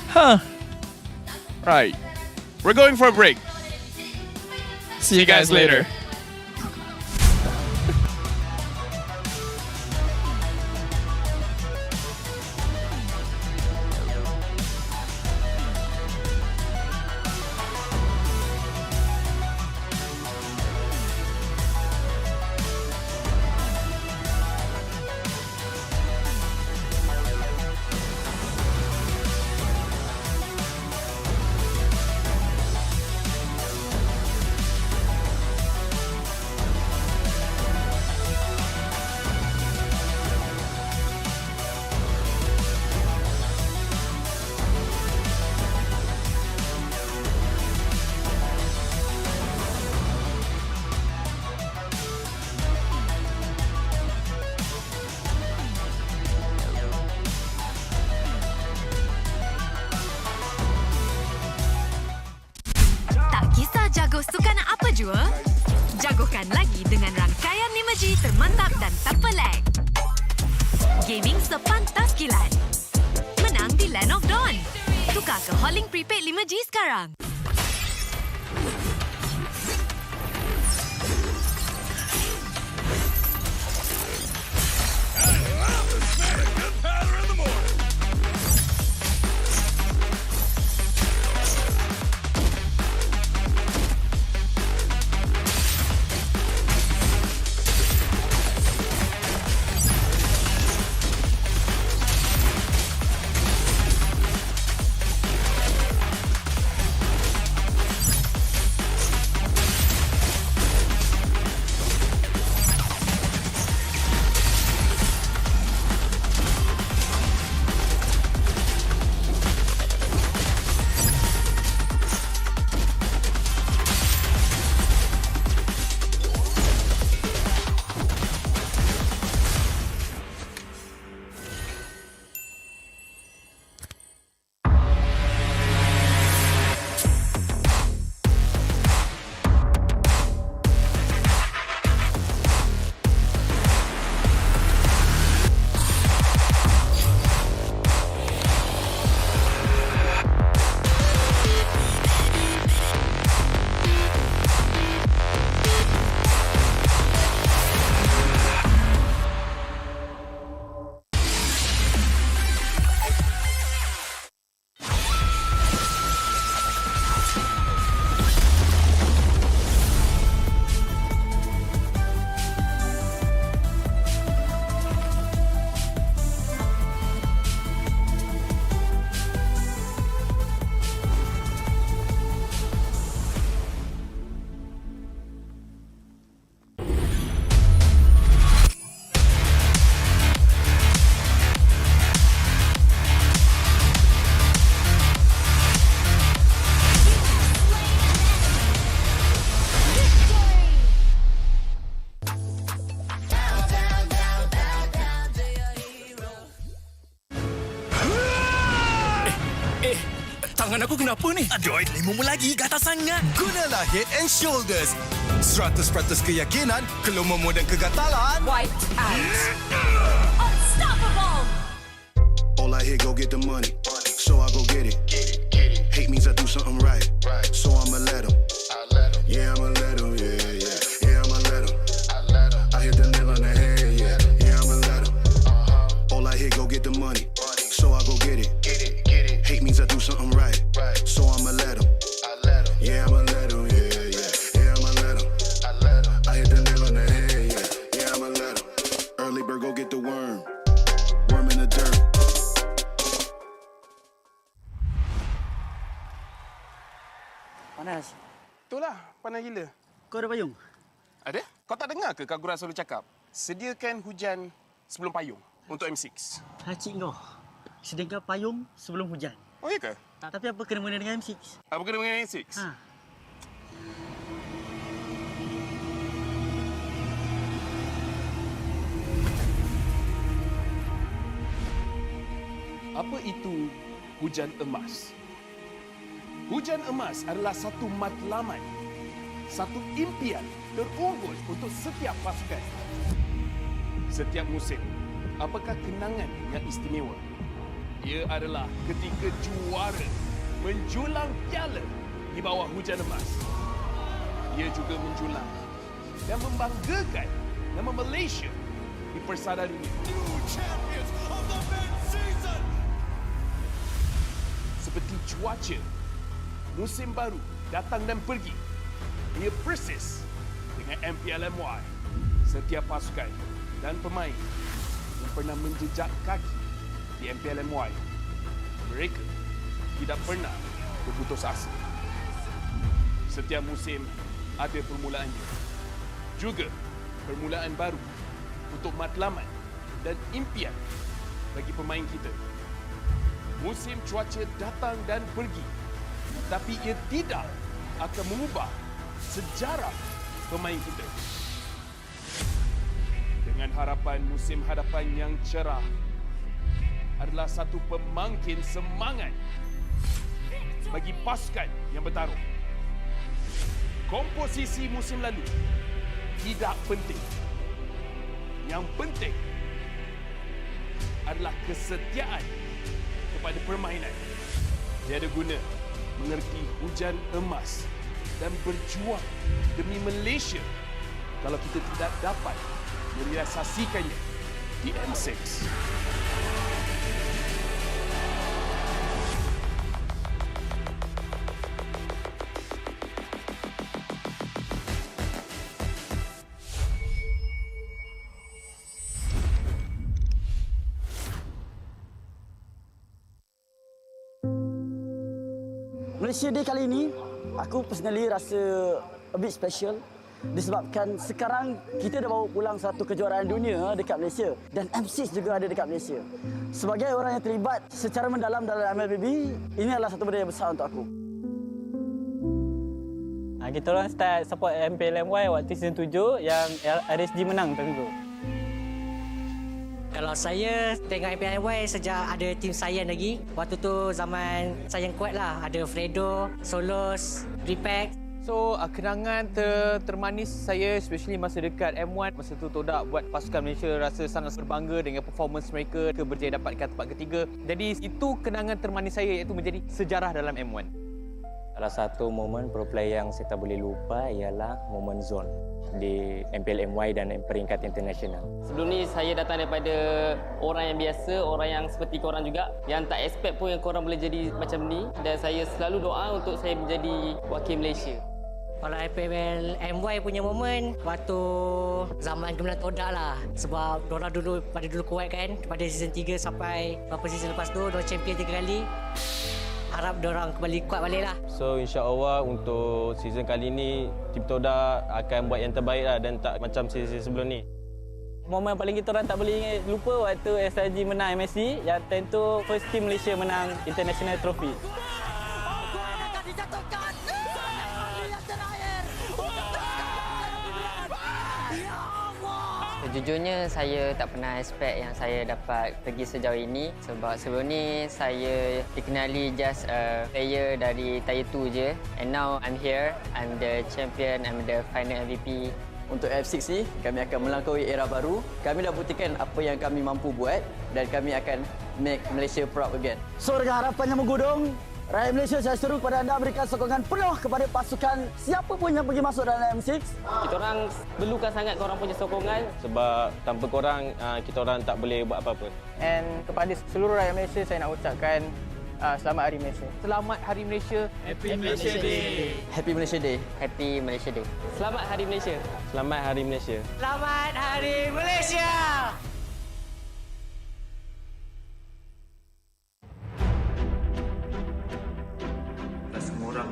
Huh. Right. We're going for a break. See you guys later. Jago sukan apa jua? Jagokan lagi dengan rangkaian imaji termantap dan tak pelik. Gaming sepantas kilat. Menang di Land of Dawn. Tukar ke Holling Prepaid 5G sekarang. Tangan aku kenapa ni? Aduh, lima lagi, gatal sangat. Gunalah Head and Shoulders. 100% keyakinan, kelumamu dan kegatalan. White out. Unstoppable. All I hear, go get the money. So I go get it. Hate means I do something right. So I'ma let him. Yeah, I'ma let him. Yeah, I'ma let him. I hit the nail on the head. Yeah, I'ma let him. All I hear, go get the money. So I go get it. Hate means I do something right. So I'ma let him. Yeah, I'ma let him. Yeah, I'ma let him. I hit the nail on the head. Yeah, I'ma let him. Early bird, go get the worm. Worm in the dirt. Panas. Itulah, panas gila. Kau ada payung? Ada? Kau tak dengar ke Kak Gura selalu cakap? Sediakan hujan sebelum payung untuk M6. Cik kau. Sediakan payung sebelum hujan. Oh, iya ke? Tapi apa kena-mena dengan M6? Apa kena dengan M6? Apa itu hujan emas? Hujan emas adalah satu matlamat, satu impian terunggul untuk setiap pasukan. Setiap musim, apakah kenangan yang istimewa? Ia adalah ketika juara menjulang piala di bawah hujan emas. Ia juga menjulang dan membanggakan nama Malaysia di persada dunia. Seperti cuaca, musim baru datang dan pergi. Ia persis dengan MPL MY. Setiap pasukan dan pemain yang pernah menjejak kaki di MPL MY, mereka tidak pernah berputus asa. Setiap musim ada permulaannya. Juga permulaan baru untuk matlamat dan impian bagi pemain kita. Musim cuaca datang dan pergi, tapi ia tidak akan mengubah sejarah pemain kita. Dengan harapan musim hadapan yang cerah adalah satu pemangkin semangat bagi pasukan yang bertarung. Komposisi musim lalu tidak penting. Yang penting adalah kesetiaan kepada permainan. Tiada guna mengerti hujan emas dan berjuang demi Malaysia kalau kita tidak dapat merealisasikannya di M6. Malaysia Day kali ini, aku personally rasa a bit special disebabkan sekarang kita dah bawa pulang satu kejuaraan dunia dekat Malaysia dan M6 juga ada dekat Malaysia. Sebagai orang yang terlibat secara mendalam dalam MLBB, ini adalah satu benda yang besar untuk aku. Kita orang start support MPL MY waktu season 7 yang RSG menang time tu. Kalau saya tengok MPL MY sejak ada tim Sayan lagi. Waktu tu zaman Sayan kuat lah. Ada Fredo, Solos, Repack. So, kenangan termanis saya especially masa dekat M1. Masa tu Todak buat pasukan Malaysia rasa sangat berbangga dengan performance mereka berjaya dapatkan tempat ketiga. Jadi itu kenangan termanis saya iaitu menjadi sejarah dalam M1. Salah satu momen pro player yang saya tak boleh lupa ialah momen zone di MPL MY dan peringkat internasional. Sebelum ni saya datang daripada orang yang biasa, orang yang seperti korang juga, yang tak expect pun yang korang boleh jadi macam ni, dan saya selalu doa untuk saya menjadi wakil Malaysia. Kalau MPL MY punya momen waktu zaman gemilang Todak lah. Sebab diorang dulu kuat kan, pada season 3 sampai beberapa season lepas tu diorang champion 3 kali. Harap diorang kembali kuat balik lah. So insya-Allah untuk season kali ni tim Todak akan buat yang terbaik lah dan tak macam season sebelum ni. Momen paling kita orang tak boleh lupa waktu SRG menang MSC, yang tentu first team Malaysia menang international trophy. Sejujurnya saya tak pernah expect yang saya dapat pergi sejauh ini sebab sebelum ni saya dikenali just a player dari Tier 2 je, and now I'm here, I'm the champion, I'm the final MVP. Untuk F6 ni, kami akan melampaui era baru. Kami dah buktikan apa yang kami mampu buat dan kami akan make Malaysia proud again. So dengan harapan yang menggudung, rakyat Malaysia, saya seru kepada anda berikan sokongan penuh kepada pasukan siapa pun yang pergi masuk dalam M6. Kita orang perlukan sangat korang punya sokongan sebab tanpa korang kita orang tak boleh buat apa-apa. And kepada seluruh rakyat Malaysia, saya nak ucapkan selamat Hari Malaysia. Selamat Hari Malaysia. Happy Malaysia Day. Happy Malaysia Day. Happy Malaysia Day. Selamat Hari Malaysia. Selamat Hari Malaysia. Selamat Hari Malaysia. Semua orang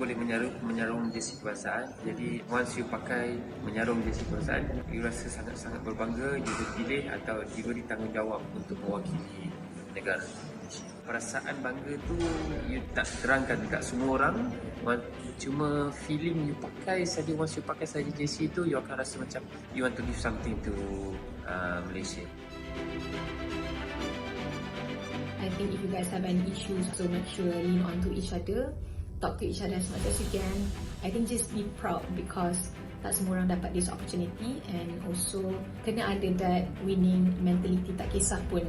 boleh menyarung jersey kebangsaan. Jadi once you pakai menyarung jersey kebangsaan, you rasa sangat-sangat berbangga, you dipilih atau diberi tanggungjawab untuk mewakili negara. Perasaan bangga tu you tak terangkan dekat semua orang, cuma feeling you pakai saja. Once you pakai saja jersey tu, you akan rasa macam you want to give something to Malaysia. I think if you guys have any issues, so make sure lean onto each other, talk to each other as much as you can. I think just be proud because tak semua orang dapat this opportunity, and also kena ada that winning mentality, tak kisah pun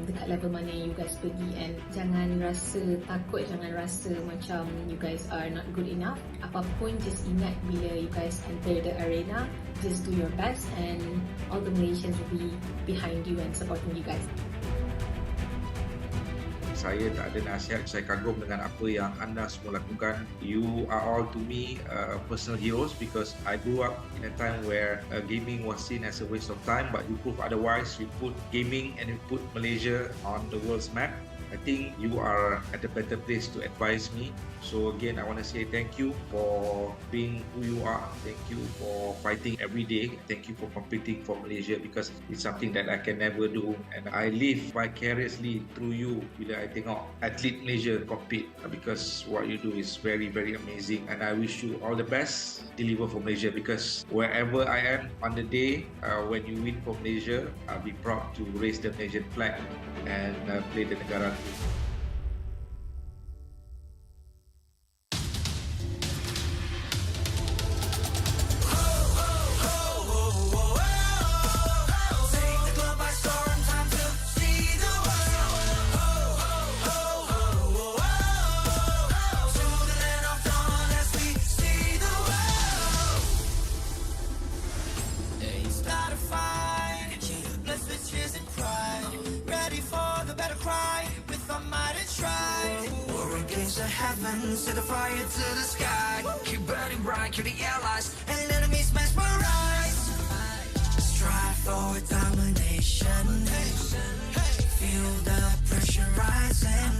dekat level mana you guys pergi, and jangan rasa takut, jangan rasa macam you guys are not good enough. Apapun, just ingat bila you guys enter the arena, just do your best and all the Malaysians will be behind you and supporting you guys. Saya tak ada nasihat, saya kagum dengan apa yang anda semua lakukan. You are all to me personal heroes because I grew up in a time where gaming was seen as a waste of time, but you prove otherwise. You put gaming and you put Malaysia on the world's map. I think you are at a better place to advise me. So again, I want to say thank you for being who you are. Thank you for fighting every day. Thank you for competing for Malaysia because it's something that I can never do. And I live vicariously through you bila I tengok atlet Malaysia compete because what you do is very, very amazing. And I wish you all the best. Deliver for Malaysia because wherever I am on the day when you win for Malaysia, I'll be proud to raise the Malaysian flag and play the negara. Set the fire to the sky. Keep burning bright, kill the allies, and enemies mesmerize. Strive for domination. Feel the pressure rising.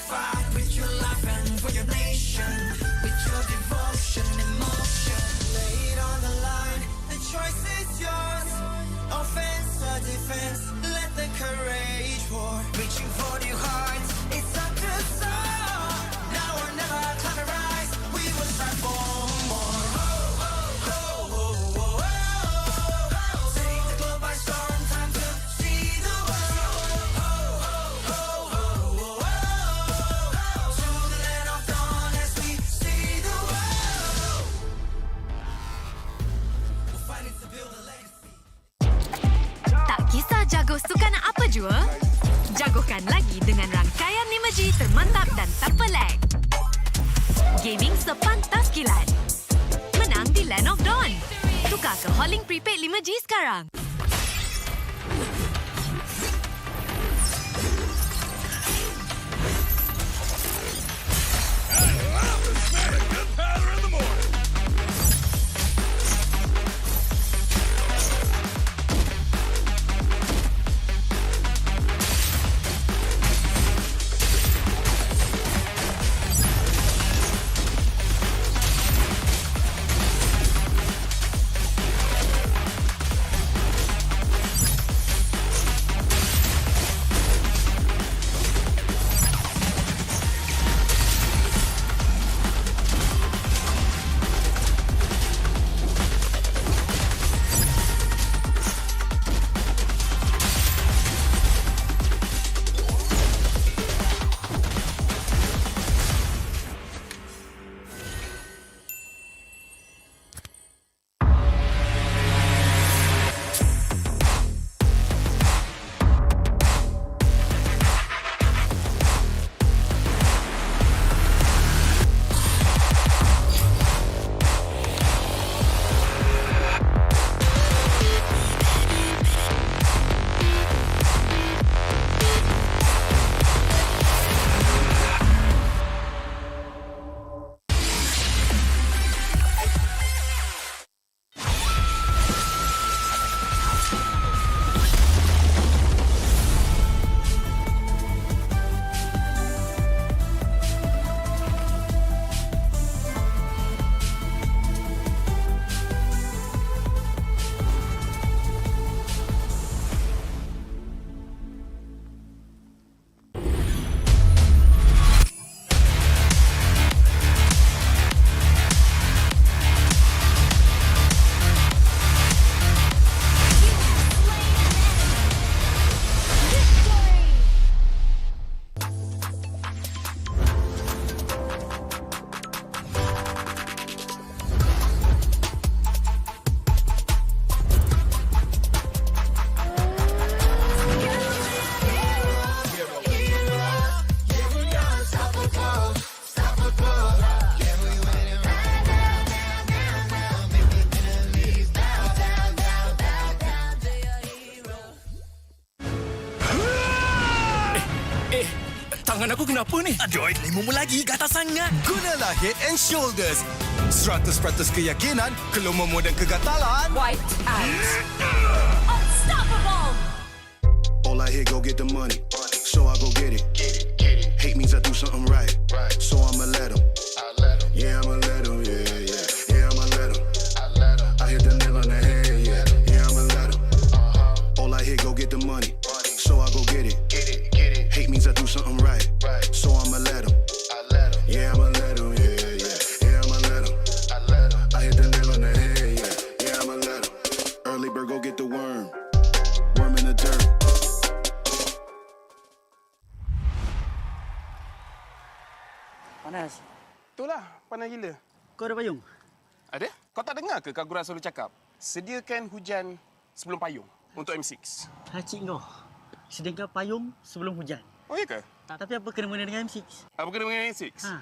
Fight with your life and for your nation. With your devotion, emotion. Lay it on the line, the choice is yours. Offense or defense, let the courage roar. Reaching for new heights, it's up to soar. Jago sukan apa jua? Jagokan lagi dengan rangkaian 5G termantap dan tanpa lag. Gaming sepantas kilat. Menang di Land of Dawn. Tukar ke Holling Prepaid 5G sekarang. Tangan aku kenapa ni? Aduh, 5 lagi, gatal sangat. Gunalah Head and Shoulders. 100% keyakinan, kelumamu dan kegatalan. Wiped out. Unstoppable. All I hear, go get the money. So I go get it. Hate means I do something right. So I'ma let 'em. Yeah, I'ma let 'em. Yeah, I'ma let 'em. I hit the nail on the head. Yeah, I'ma let 'em. All I hear, go get the money. So I go get it. Hate means I do something right. So I'ma let 'em. Yeah, I'ma let 'em. Yeah, I'ma let 'em. I hit the nail on the head. Yeah, I'ma let 'em. Early bird, go get the worm. Worm in the dirt. Panas. Itulah, panas gila. Kau ada payung? Ada? Kau tak dengar ke Kagura selalu cakap? Sediakan hujan sebelum payung untuk M6. Hacik kau. Sediakan payung sebelum hujan. Oh, iya ke? Tapi apa kena mengena dengan M6? Apa kena dengan M6? Ha.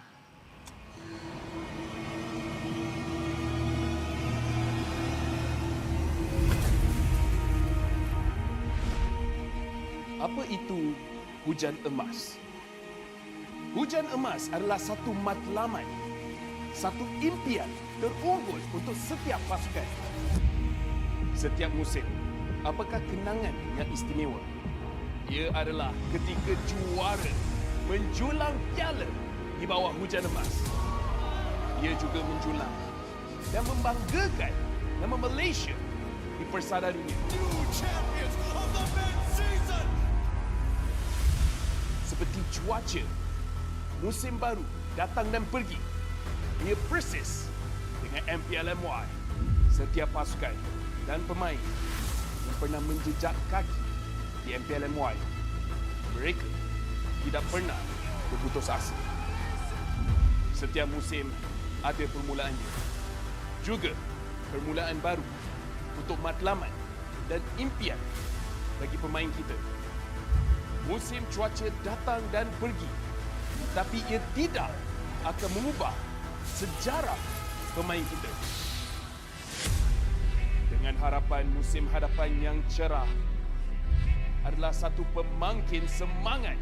Apa itu hujan emas? Hujan emas adalah satu matlamat, satu impian terunggul untuk setiap pasukan. Setiap musim, apakah kenangan yang istimewa? Ia adalah ketika juara menjulang piala di bawah hujan emas. Ia juga menjulang dan membanggakan nama Malaysia di persada dunia. Seperti cuaca, musim baru datang dan pergi. Ia persis dengan MPL MY. Setiap pasukan dan pemain yang pernah menjejak kaki di MPL MY, mereka tidak pernah berputus asa. Setiap musim ada permulaannya. Juga permulaan baru untuk matlamat dan impian bagi pemain kita. Musim cuaca datang dan pergi, tapi ia tidak akan mengubah sejarah pemain kita. Dengan harapan musim hadapan yang cerah adalah satu pemangkin semangat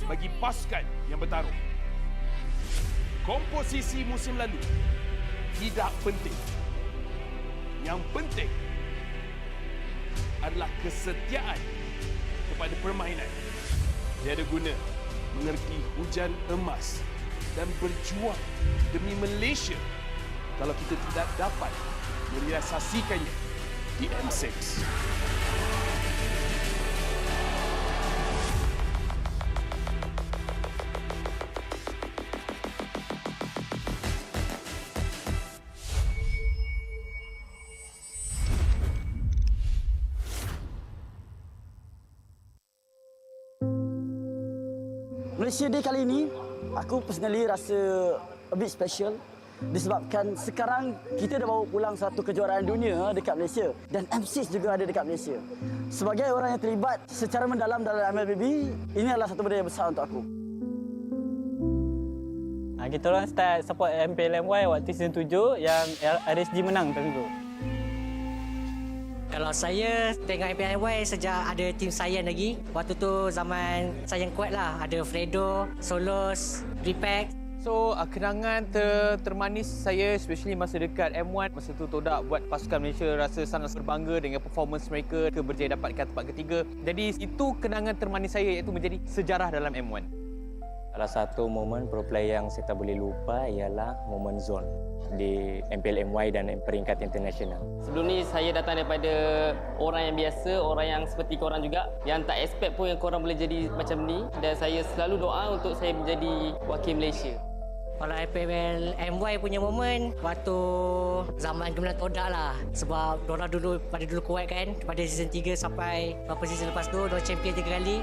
bagi pasukan yang bertarung. Komposisi musim lalu tidak penting. Yang penting adalah kesetiaan kepada permainan. Tiada guna mengerti hujan emas dan berjuang demi Malaysia kalau kita tidak dapat merealisasikannya di M6. Malaysia Day kali ini, aku personally rasa a bit special disebabkan sekarang kita dah bawa pulang satu kejuaraan dunia dekat Malaysia dan M6 juga ada dekat Malaysia. Sebagai orang yang terlibat secara mendalam dalam MLBB, ini adalah satu benda yang besar untuk aku. Kita orang start support MPL MY waktu season 7 yang RSG menang time tu. Kalau saya tengok MPL sejak ada tim Sayan lagi. Waktu tu zaman Sayan kuat lah. Ada Fredo, Solos, Repack. So, kenangan termanis saya especially masa dekat M1. Masa tu Todak buat pasukan Malaysia rasa sangat berbangga dengan performance mereka. Berjaya dapatkan tempat ketiga. Jadi, itu kenangan termanis saya iaitu menjadi sejarah dalam M1. Salah satu momen pro player yang saya tak boleh lupa ialah momen zone di MPL MY dan peringkat internasional. Sebelum ni saya datang daripada orang yang biasa, orang yang seperti korang juga, yang tak expect pun yang korang boleh jadi macam ni, dan saya selalu doa untuk saya menjadi wakil Malaysia. Kalau MPL MY punya momen waktu zaman gemilang Todak lah. Sebab diorang pada dulu kuat kan. Pada season 3 sampai beberapa season lepas tu, diorang champion 3 kali.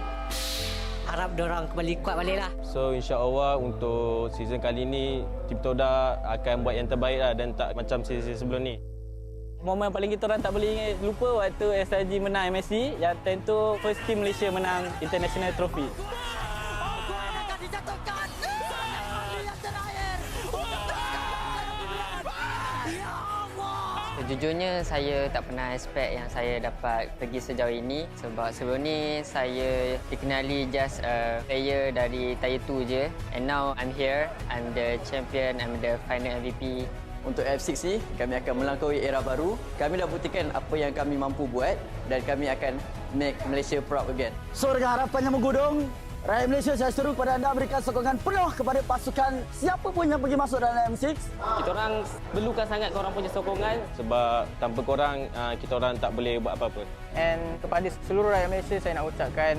Harap diorang kembali kuat balik lah. So insya-Allah untuk season kali ni tim Todak akan buat yang terbaik lah dan tak macam season sebelum ni. Momen paling kita orang tak boleh lupa waktu SRG menang MSC, yang time tu first team Malaysia menang international trophy. Sejujurnya saya tak pernah expect yang saya dapat pergi sejauh ini sebab sebelum ni saya dikenali just a player dari Tier 2 je, and now I'm here, I'm the champion, I'm the final MVP. Untuk F6 ni, kami akan melangkaui era baru. Kami dah buktikan apa yang kami mampu buat dan kami akan make Malaysia proud again. So dengan harapan yang menggudung, rakyat Malaysia saya seru kepada anda berikan sokongan penuh kepada pasukan siapa pun yang pergi masuk dalam M6. Kita orang perlukan sangat korang punya sokongan sebab tanpa korang kita orang tak boleh buat apa-apa. And kepada seluruh rakyat Malaysia saya nak ucapkan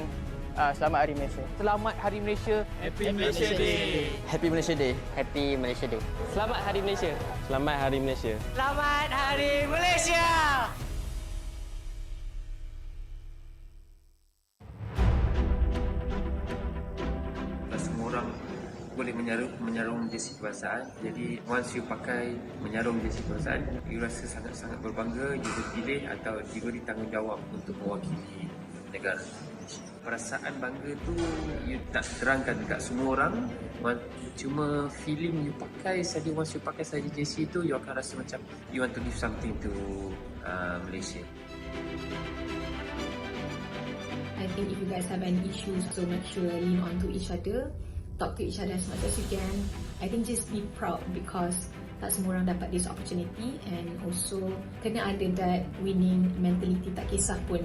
selamat Hari Malaysia. Selamat Hari Malaysia. Happy Malaysia Day. Happy Malaysia Day. Happy Malaysia Day. Selamat Hari Malaysia. Selamat Hari Malaysia. Selamat Hari Malaysia. Semua orang boleh menyarung jersey kebangsaan. Jadi once you pakai menyarung jersey kebangsaan, you rasa sangat-sangat berbangga, you dipilih atau diberi tanggungjawab untuk mewakili negara. Perasaan bangga tu you tak terangkan dekat semua orang. Cuma feeling you pakai saja, once you pakai saja jersey tu, you akan rasa macam you want to give something to Malaysia. I think if you guys have any issues, so make sure lean on to each other, talk to each other as much as you can. I think just be proud because tak semua orang dapat this opportunity, and also kena ada that winning mentality, tak kisah pun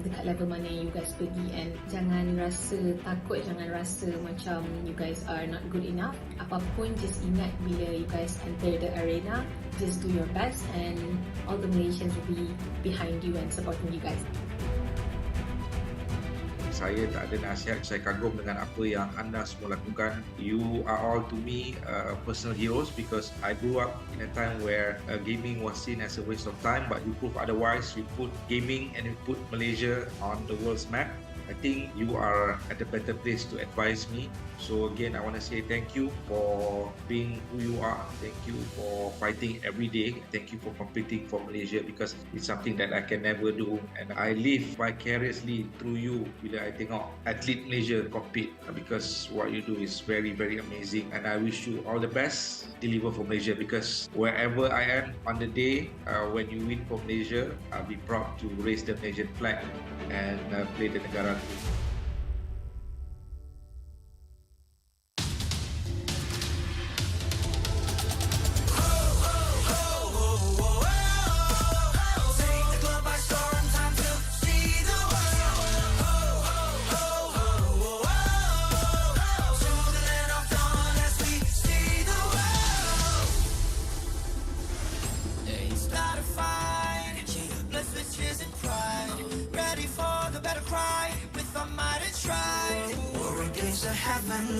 dekat level mana you guys pergi, and jangan rasa takut, jangan rasa macam you guys are not good enough. Apapun, just ingat bila you guys enter the arena, just do your best and all the Malaysians will be behind you and supporting you guys. Saya tak ada nasihat, saya kagum dengan apa yang anda semua lakukan. You are all to me personal heroes because I grew up in a time where gaming was seen as a waste of time, but you prove otherwise. You put gaming and you put Malaysia on the world's map. I think you are at a better place to advise me. So again, I want to say thank you for being who you are. Thank you for fighting every day. Thank you for competing for Malaysia because it's something that I can never do. And I live vicariously through you bila I tengok atlet Malaysia compete because what you do is very, very amazing. And I wish you all the best. Deliver for Malaysia because wherever I am on the day when you win for Malaysia, I'll be proud to raise the Malaysian flag and play the negara.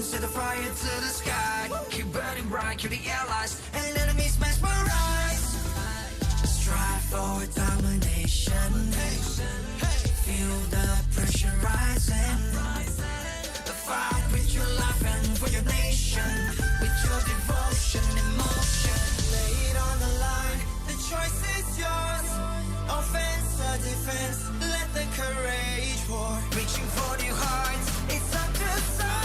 Set the fire to the sky. Keep burning bright, kill the allies, and enemies mesmerize. Strive for domination. Feel the pressure rising. Fight with your life and for your nation. With your devotion, emotion. Lay it on the line. The choice is yours. Offense or defense. Let the courage pour. Reaching for your hearts. It's up to some.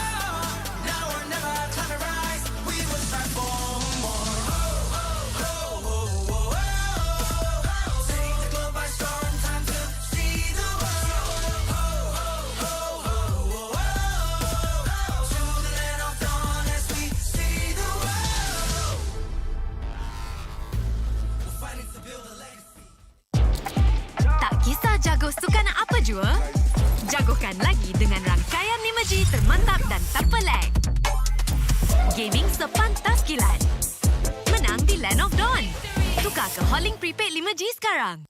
Jago sukan apa jua? Jagokan lagi dengan rangkaian 5G termantap dan tanpa lag. Gaming sepantas kilat. Menang di Land of Dawn. Tukar ke Holling Prepaid 5G sekarang.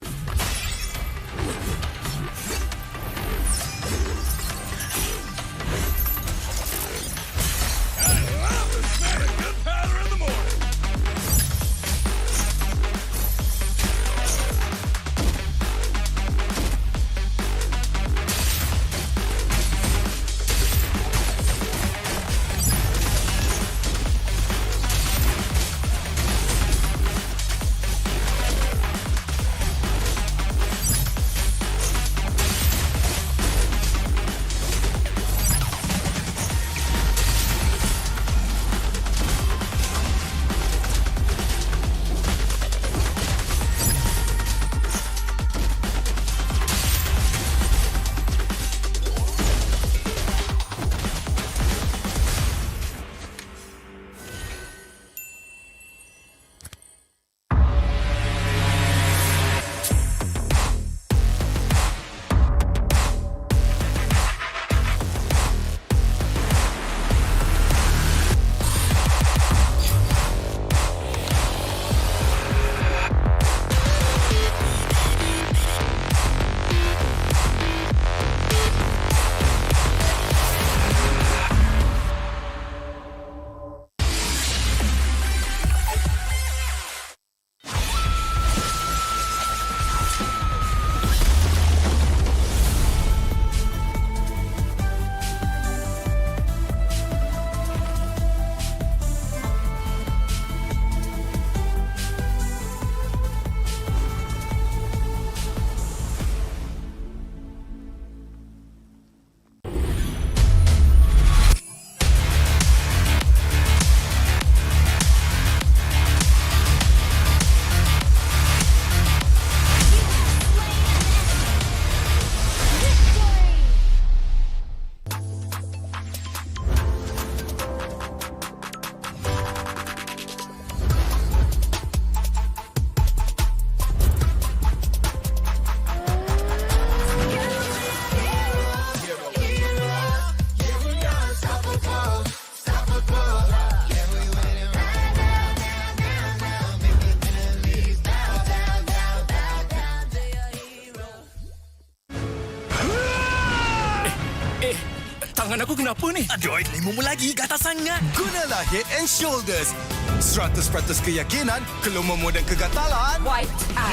aku kenapa ni? Aduh, 5 lagi, gatal sangat. Gunalah Head and Shoulders. 100% keyakinan, kelumamu dan kegatalan. White out.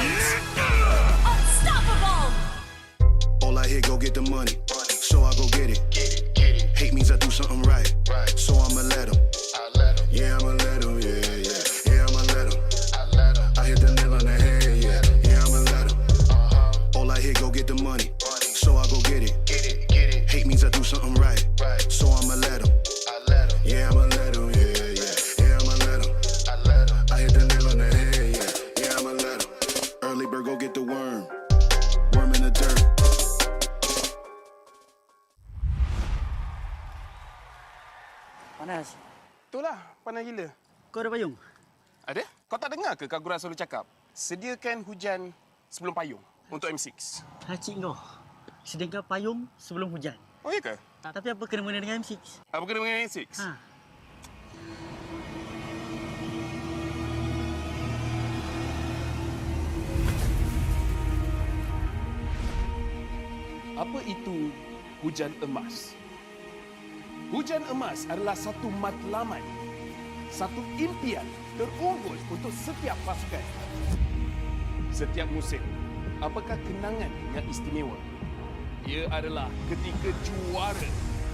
Unstoppable. All I hear, go get the money. So I go get it. Hate means I do something right. So I'ma let them. Yeah, I'ma let them. Yeah, I'ma let them. I hit the nail on the head. Yeah, I'ma let them. All I hear, go get the money. So I go get it. Hate means I do something right. So I'ma let them. Yeah, I'ma let them. Yeah, I'ma let them. I hit the nail on the head. Yeah, I'ma let them. Early bird, go get the worm. Worm in the dirt. Panas. Itulah, panas gila. Kau ada payung? Ada? Kau tak dengar ke Kagura selalu cakap? Sediakan hujan sebelum payung untuk M6. Cik kau. Sediakan payung sebelum hujan. Oh, iya ke? Tapi apa kena mengena dengan M6? Apa kena dengan M6? Ha. Apa itu hujan emas? Hujan emas adalah satu matlamat, satu impian terunggul untuk setiap pasukan. Setiap musim, apakah kenangan yang istimewa? Ia adalah ketika juara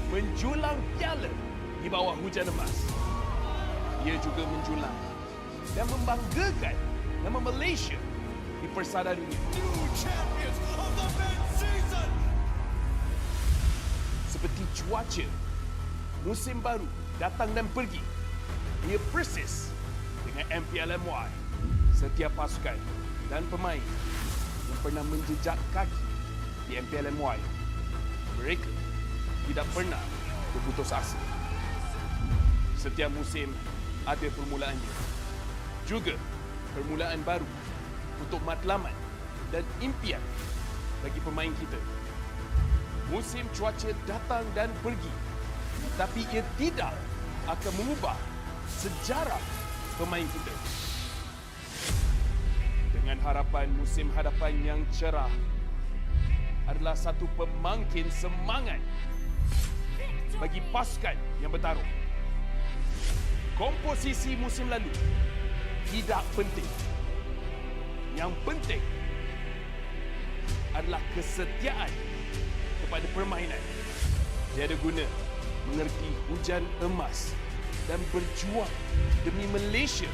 menjulang piala di bawah hujan emas. Ia juga menjulang dan membanggakan nama Malaysia di persada dunia. Seperti cuaca, musim baru datang dan pergi. Ia persis dengan MPL MY. Setiap pasukan dan pemain yang pernah menjejak kaki di MPL MY, mereka tidak pernah berputus asa. Setiap musim ada permulaannya. Juga permulaan baru untuk matlamat dan impian bagi pemain kita. Musim cuaca datang dan pergi, tapi ia tidak akan mengubah sejarah pemain kita. Dengan harapan musim hadapan yang cerah adalah satu pemangkin semangat bagi pasukan yang bertarung. Komposisi musim lalu tidak penting. Yang penting adalah kesetiaan kepada permainan. Tiada guna mengerti hujan emas dan berjuang demi Malaysia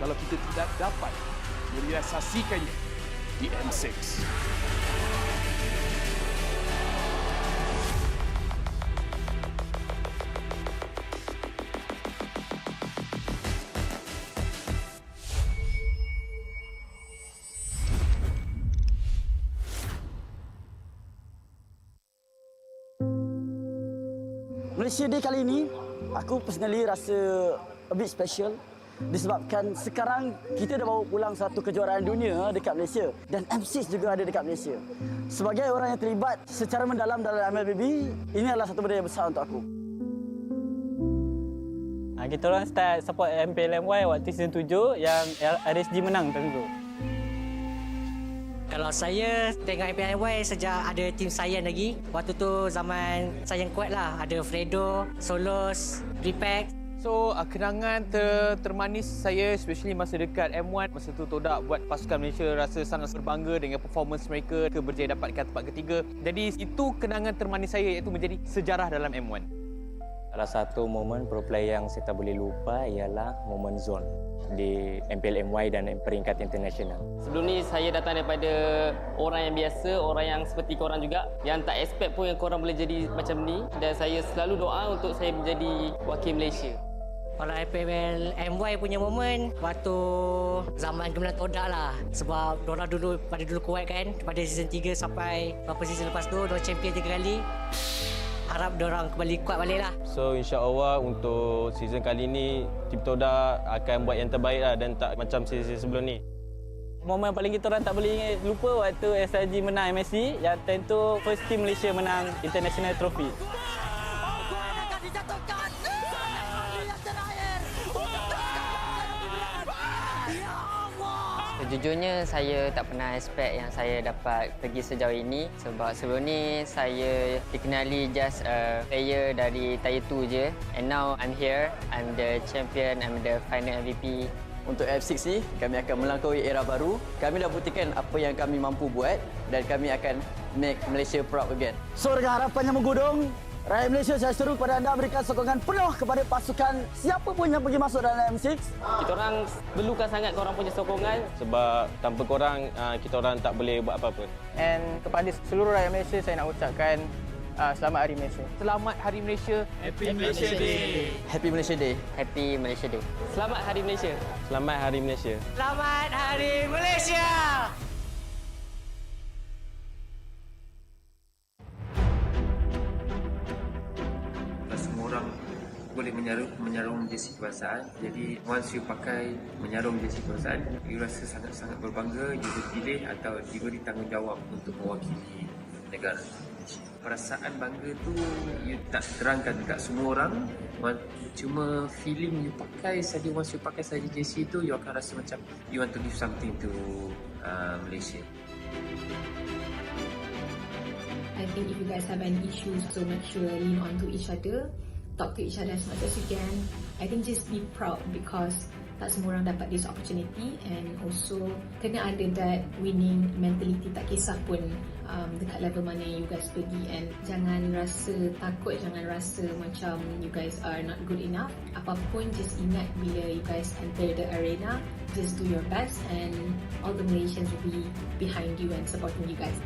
kalau kita tidak dapat merealisasikannya di M6. Malaysia Day kali ini, aku personally rasa a bit special disebabkan sekarang kita dah bawa pulang satu kejuaraan dunia dekat Malaysia dan M6 juga ada dekat Malaysia. Sebagai orang yang terlibat secara mendalam dalam MLBB, ini adalah satu benda yang besar untuk aku. Kita orang start support MPL MY waktu season 7 yang RSG menang tentu. Kalau saya tengok MPL sejak ada tim Sayan lagi. Waktu tu zaman Sayan kuat lah. Ada Fredo, Solos, Repack. So, kenangan termanis saya especially masa dekat M1. Masa tu Todak buat pasukan Malaysia rasa sangat berbangga dengan performance mereka. Berjaya dapatkan tempat ketiga. Jadi, itu kenangan termanis saya iaitu menjadi sejarah dalam M1. Salah satu momen pro player yang saya tak boleh lupa ialah momen zone di MPL MY dan peringkat internasional. Sebelum ni saya datang daripada orang yang biasa, orang yang seperti korang juga, yang tak expect pun yang korang boleh jadi macam ni, dan saya selalu doa untuk saya menjadi wakil Malaysia. Kalau MPL MY punya momen waktu zaman gemilang Todak lah. Sebab diorang pada dulu kuat kan. Pada season 3 sampai beberapa season lepas tu, diorang champion 3 kali. Harap diorang kembali kuat balik lah. So insya-Allah untuk season kali ni tim Todak akan buat yang terbaik lah dan tak macam season sebelum ni. Momen paling kita orang tak boleh lupa waktu SRG menang MSC, yang tentu first team Malaysia menang international trophy. Sejujurnya saya tak pernah expect yang saya dapat pergi sejauh ini sebab sebelum ni saya dikenali just a player dari Tier 2 je, and now I'm here, I'm the champion, I'm the final MVP. Untuk F6 ni, kami akan melampaui era baru. Kami dah buktikan apa yang kami mampu buat dan kami akan make Malaysia proud again. So dengan harapan yang menggudung, rakyat Malaysia, saya seru kepada anda berikan sokongan penuh kepada pasukan siapa pun yang pergi masuk dalam M6. Kita orang perlukan sangat korang punya sokongan sebab tanpa korang kita orang tak boleh buat apa-apa. And kepada seluruh rakyat Malaysia, saya nak ucapkan selamat Hari Malaysia. Selamat Hari Malaysia. Happy Malaysia Day. Happy Malaysia Day. Happy Malaysia Day. Selamat Hari Malaysia. Selamat Hari Malaysia. Selamat Hari Malaysia. Semua orang boleh menyarung jersey kebangsaan. Jadi once you pakai menyarung jersey kebangsaan, you rasa sangat-sangat berbangga you dipilih atau diberi tanggungjawab untuk mewakili negara. Perasaan bangga tu you tak terangkan dekat semua orang. Cuma feeling you pakai saja, once you pakai saja jersey tu, you akan rasa macam you want to give something to Malaysia. I think if you guys have any issues, so make sure lean on to each other, talk to each other as much as you can. I think just be proud because tak semua orang dapat this opportunity, and also kena ada that winning mentality, tak kisah pun dekat level mana you guys pergi, and jangan rasa takut, jangan rasa macam you guys are not good enough. Apapun, just ingat bila you guys enter the arena, just do your best and all the Malaysians will be behind you and supporting you guys.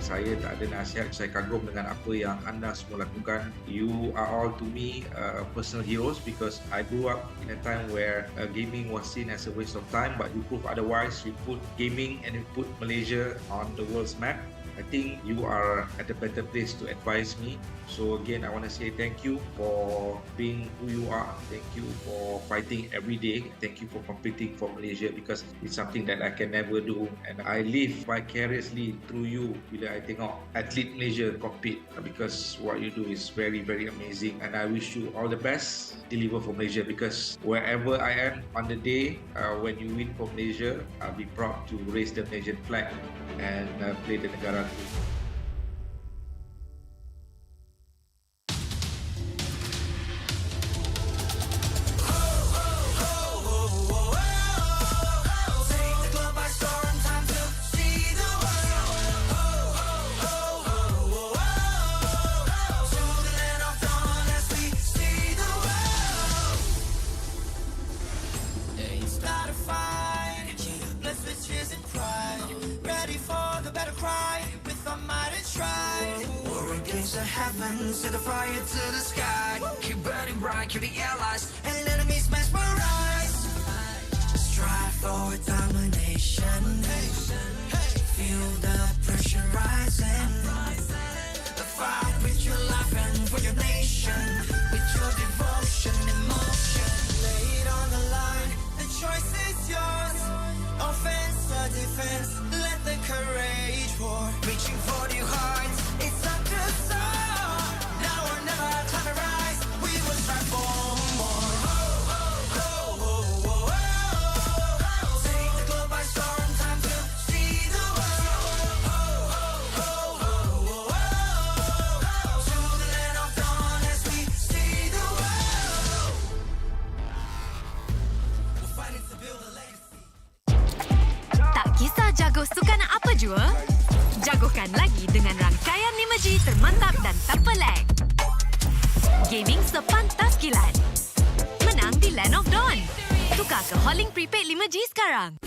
Saya tak ada nasihat, saya kagum dengan apa yang anda semua lakukan. You are all to me personal heroes because I grew up in a time where gaming was seen as a waste of time, but you prove otherwise. You put gaming and you put Malaysia on the world's map. I think you are at a better place to advise me. So again, I want to say thank you for being who you are. Thank you for fighting every day. Thank you for competing for Malaysia because it's something that I can never do. And I live vicariously through you bila I tengok atlet Malaysia compete because what you do is very, very amazing. And I wish you all the best. Deliver for Malaysia because wherever I am on the day when you win for Malaysia, I'll be proud to raise the Malaysian flag and play the negara. Set the fire to the sky. Keep burning bright, kill the allies, and enemies mesmerize. Strive for domination. Feel the pressure rising. Fight with your life and for your nation. With your devotion, emotion. Lay it on the line. The choice is yours. Offense or defense. Let the courage pour. Reaching for your hearts. It's up to start. Jago sukan apa jua? Jagokan lagi dengan rangkaian 5G termantap dan tanpa lag. Gaming sepantas kilat. Menang di Land of Dawn. Tukar ke Holling Prepaid 5G sekarang.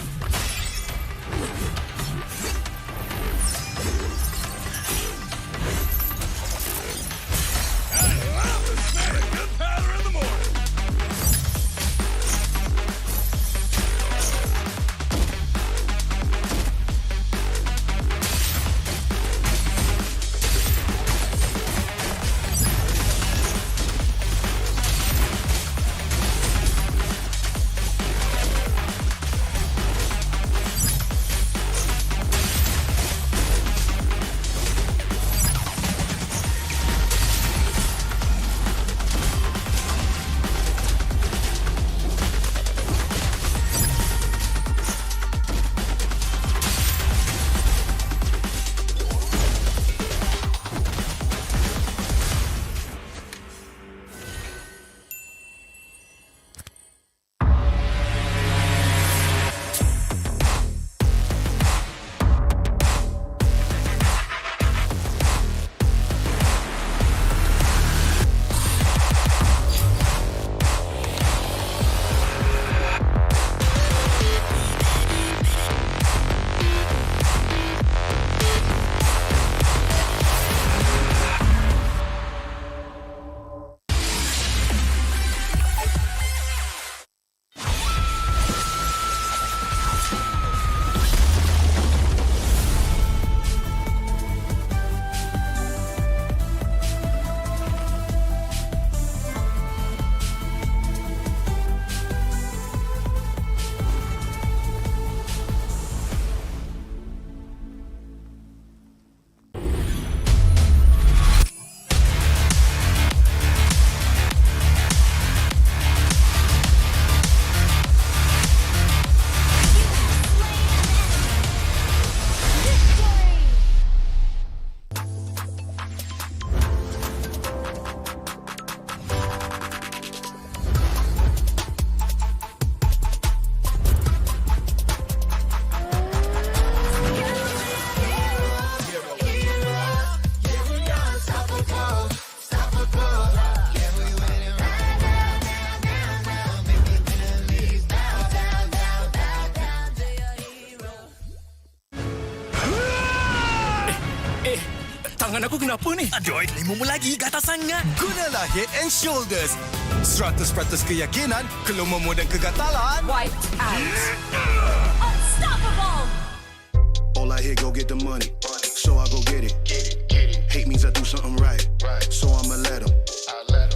kenapa ni? Aduh, 5 lagi kata sangat. Gunalah Head and Shoulders. 100% keyakinan, kelumamu dan kegatalan. Wiped out. Unstoppable. All I hear, go get the money. So I go get it. Hate means I do something right. So I'ma let him.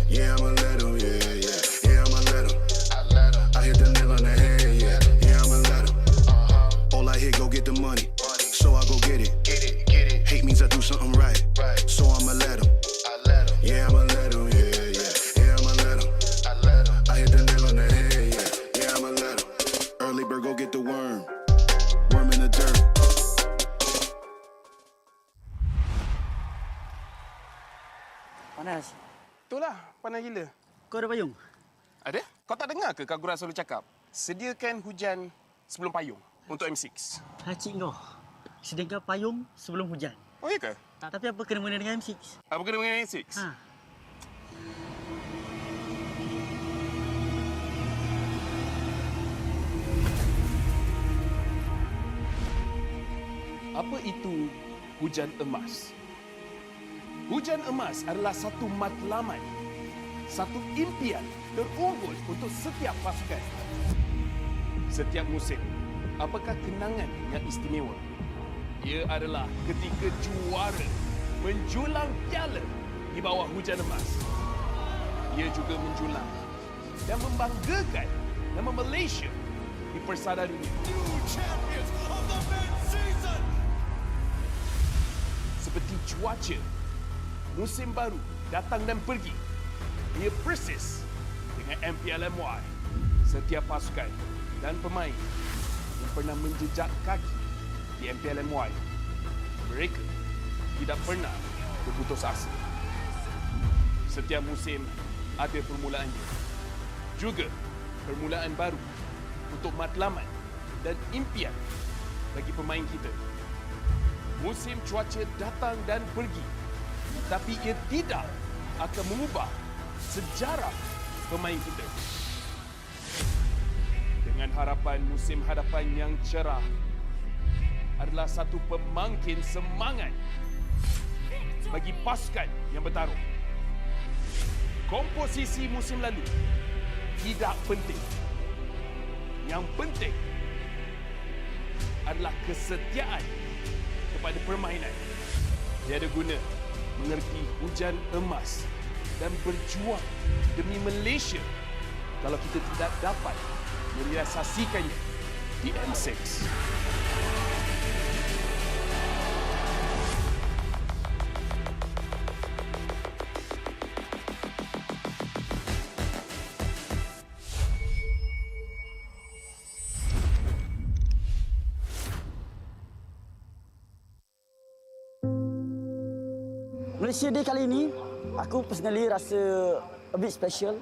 Yeah, I'ma let him. Yeah, yeah. Yeah, I'ma let him. I hit the nail on the head. Yeah, yeah, I'ma let him. All I hear, go get the money. So I go get it. Hate means I do something right. So I'ma let him. Yeah, I'ma let him. Yeah, yeah. Yeah, I'ma let him. I hit the nail on the head. Yeah, yeah, I'ma let him. Early bird, go get the worm. Worm in the dirt. Panas. Itulah, panas gila. Kau ada payung? Ada? Kau tak dengar ke Kak Gura selalu cakap? Sediakan hujan sebelum payung untuk M6. Cik kau. Sediakan payung sebelum hujan. Oh, iya ke? Tapi apa kena-mena dengan M6? Apa kena dengan M6? Ha. Apa itu hujan emas? Hujan emas adalah satu matlamat, satu impian terunggul untuk setiap pasukan. Setiap musim, apakah kenangan yang istimewa? Ia adalah ketika juara menjulang piala di bawah hujan emas. Ia juga menjulang dan membanggakan nama Malaysia di persada dunia. Seperti cuaca, musim baru datang dan pergi. Ia persis dengan MPL MY. Setiap pasukan dan pemain yang pernah menjejak kaki di MPL MY, mereka tidak pernah berputus asa. Setiap musim ada permulaannya. Juga permulaan baru untuk matlamat dan impian bagi pemain kita. Musim cuaca datang dan pergi, tapi ia tidak akan mengubah sejarah pemain kita. Dengan harapan musim hadapan yang cerah adalah satu pemangkin semangat bagi pasukan yang bertarung. Komposisi musim lalu tidak penting. Yang penting adalah kesetiaan kepada permainan. Tiada guna mengerti hujan emas dan berjuang demi Malaysia kalau kita tidak dapat merealisasikannya di M6. Malaysia Day kali ini, aku personally rasa a bit special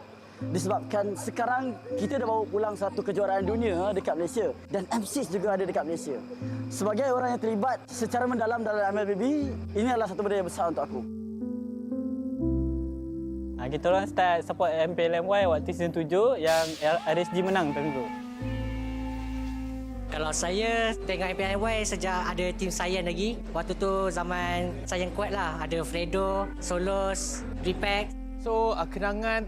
disebabkan sekarang kita dah bawa pulang satu kejuaraan dunia dekat Malaysia dan M6 juga ada dekat Malaysia. Sebagai orang yang terlibat secara mendalam dalam MLBB, ini adalah satu benda yang besar untuk aku. Kita orang start support MPL MY waktu season 7 yang RSG menang time tu. Kalau saya tengok MPL MY sejak ada tim Sayan lagi. Waktu tu zaman Sayan kuat lah. Ada Fredo, Solos, Repack. So, kenangan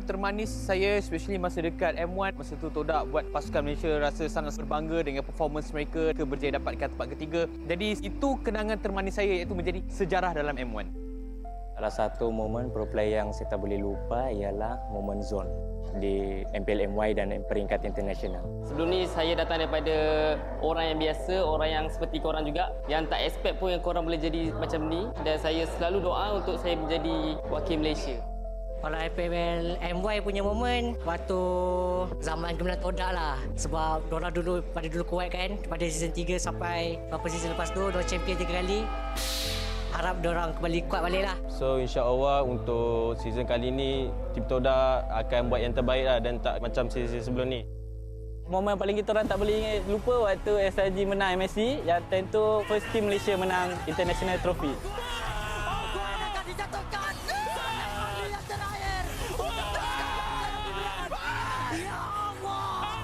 termanis saya especially masa dekat M1. Masa tu Todak buat pasukan Malaysia rasa sangat berbangga dengan performance mereka berjaya dapatkan tempat ketiga. Jadi itu kenangan termanis saya iaitu menjadi sejarah dalam M1. Salah satu momen pro player yang saya tak boleh lupa ialah momen zone di MPL MY dan peringkat internasional. Sebelum ni saya datang daripada orang yang biasa, orang yang seperti korang juga, yang tak expect pun yang korang boleh jadi macam ni, dan saya selalu doa untuk saya menjadi wakil Malaysia. Kalau MPL MY punya momen waktu zaman gemilang Todak lah. Sebab diorang dulu kuat kan, pada season 3 sampai beberapa season lepas tu diorang champion 3 kali. Harap diorang kembali kuat balik lah. So insya-Allah untuk season kali ni tim Todak akan buat yang terbaik lah dan tak macam season sebelum ni. Momen paling kita orang tak boleh lupa waktu SRG menang MSC, yang time tu first team Malaysia menang International Trophy.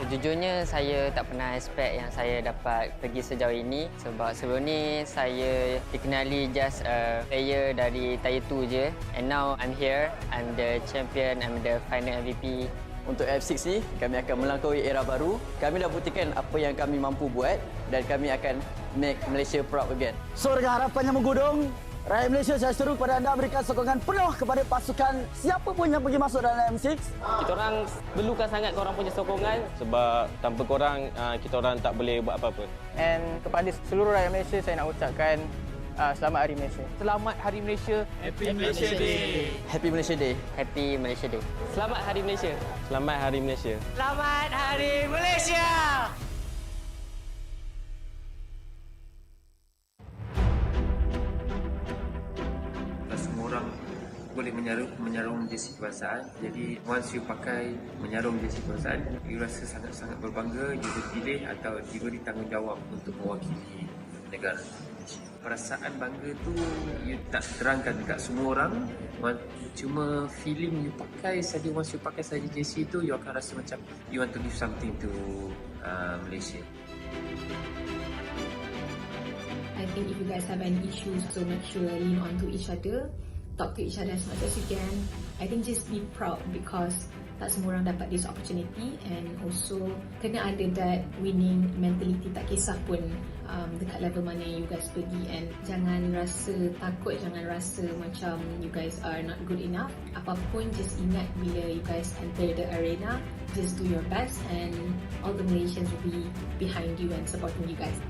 Sejujurnya saya tak pernah expect yang saya dapat pergi sejauh ini sebab sebelum ni saya dikenali just a player dari Tier 2 je, and now I'm here, I'm the champion, I'm the final MVP. Untuk F6 ni, kami akan melampaui era baru. Kami dah buktikan apa yang kami mampu buat dan kami akan make Malaysia proud again. So dengan harapan yang menggudung, rakyat Malaysia saya seru kepada anda berikan sokongan penuh kepada pasukan siapa pun yang pergi masuk dalam M6. Kita orang perlukan sangat korang punya sokongan sebab tanpa korang kita orang tak boleh buat apa-apa. And kepada seluruh rakyat Malaysia saya nak ucapkan selamat Hari Malaysia. Selamat Hari Malaysia. Happy Malaysia Day. Happy Malaysia Day. Happy Malaysia Day. Selamat Hari Malaysia. Selamat Hari Malaysia. Selamat Hari Malaysia. Semua orang boleh menyarung jersey kebangsaan. Jadi once you pakai menyarung jersey kebangsaan, you rasa sangat-sangat berbangga, you dipilih atau diberi tanggungjawab untuk mewakili negara. Perasaan bangga tu you tak terangkan dekat semua orang, cuma feeling you pakai saja, once you pakai saja jersey tu, you akan rasa macam you want to give something to Malaysia. I think if you guys have any issues, so make sure lean on to each other, talk to each other as much as you can. I think just be proud because tak semua orang dapat this opportunity, and also kena ada that winning mentality, tak kisah pun dekat level mana you guys pergi, and jangan rasa takut, jangan rasa macam you guys are not good enough. Apapun, just ingat bila you guys enter the arena, just do your best and all the Malaysians will be behind you and supporting you guys.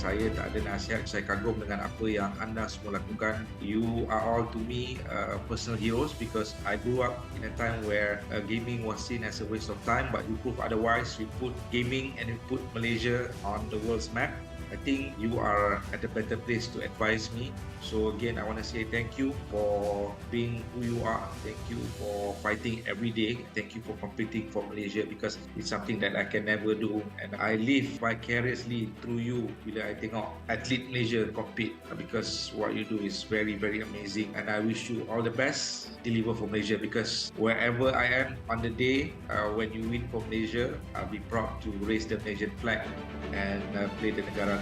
Saya tak ada nasihat, saya kagum dengan apa yang anda semua lakukan. You are all to me personal heroes because I grew up in a time where gaming was seen as a waste of time, but you prove otherwise. You put gaming and you put Malaysia on the world's map. I think you are at a better place to advise me. So again, I want to say thank you for being who you are. Thank you for fighting every day. Thank you for competing for Malaysia because it's something that I can never do. And I live vicariously through you bila I tengok atlet Malaysia compete because what you do is very, very amazing. And I wish you all the best. Deliver for Malaysia because wherever I am on the day when you win for Malaysia, I'll be proud to raise the Malaysian flag and play the negara.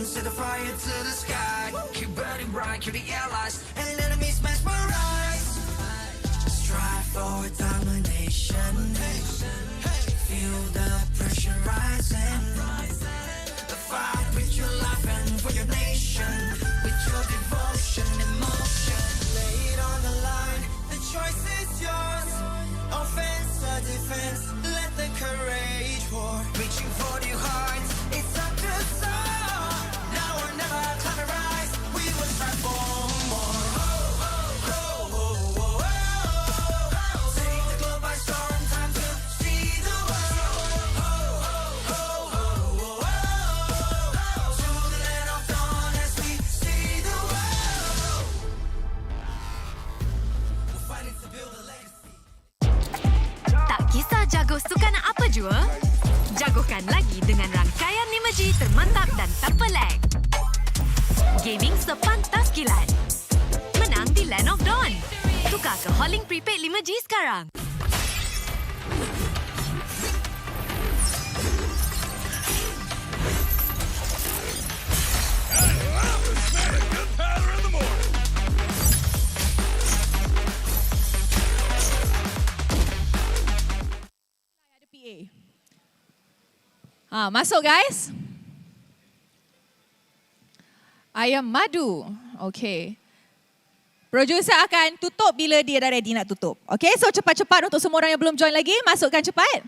Set the fire to the sky. Keep burning bright, kill the allies and enemies mesmerized. Strive for domination. Feel the pressure rising. Fight with your life and for your nation. With your devotion, emotion. Lay it on the line. The choice is yours. Offense or defense. Let the courage pour. Reaching for your heart. It's up to start. Jago sukan apa jua? Jagokan lagi dengan rangkaian imaji termantap dan tanpa lag. Gaming sepantas kilat. Menang di Land of Dawn. Tukar ke Holling Prepaid 5G sekarang. Masuk guys. Ayam madu. Okay. Producer akan tutup bila dia dah ready nak tutup. Okay, so cepat-cepat untuk semua orang yang belum join lagi, masukkan cepat.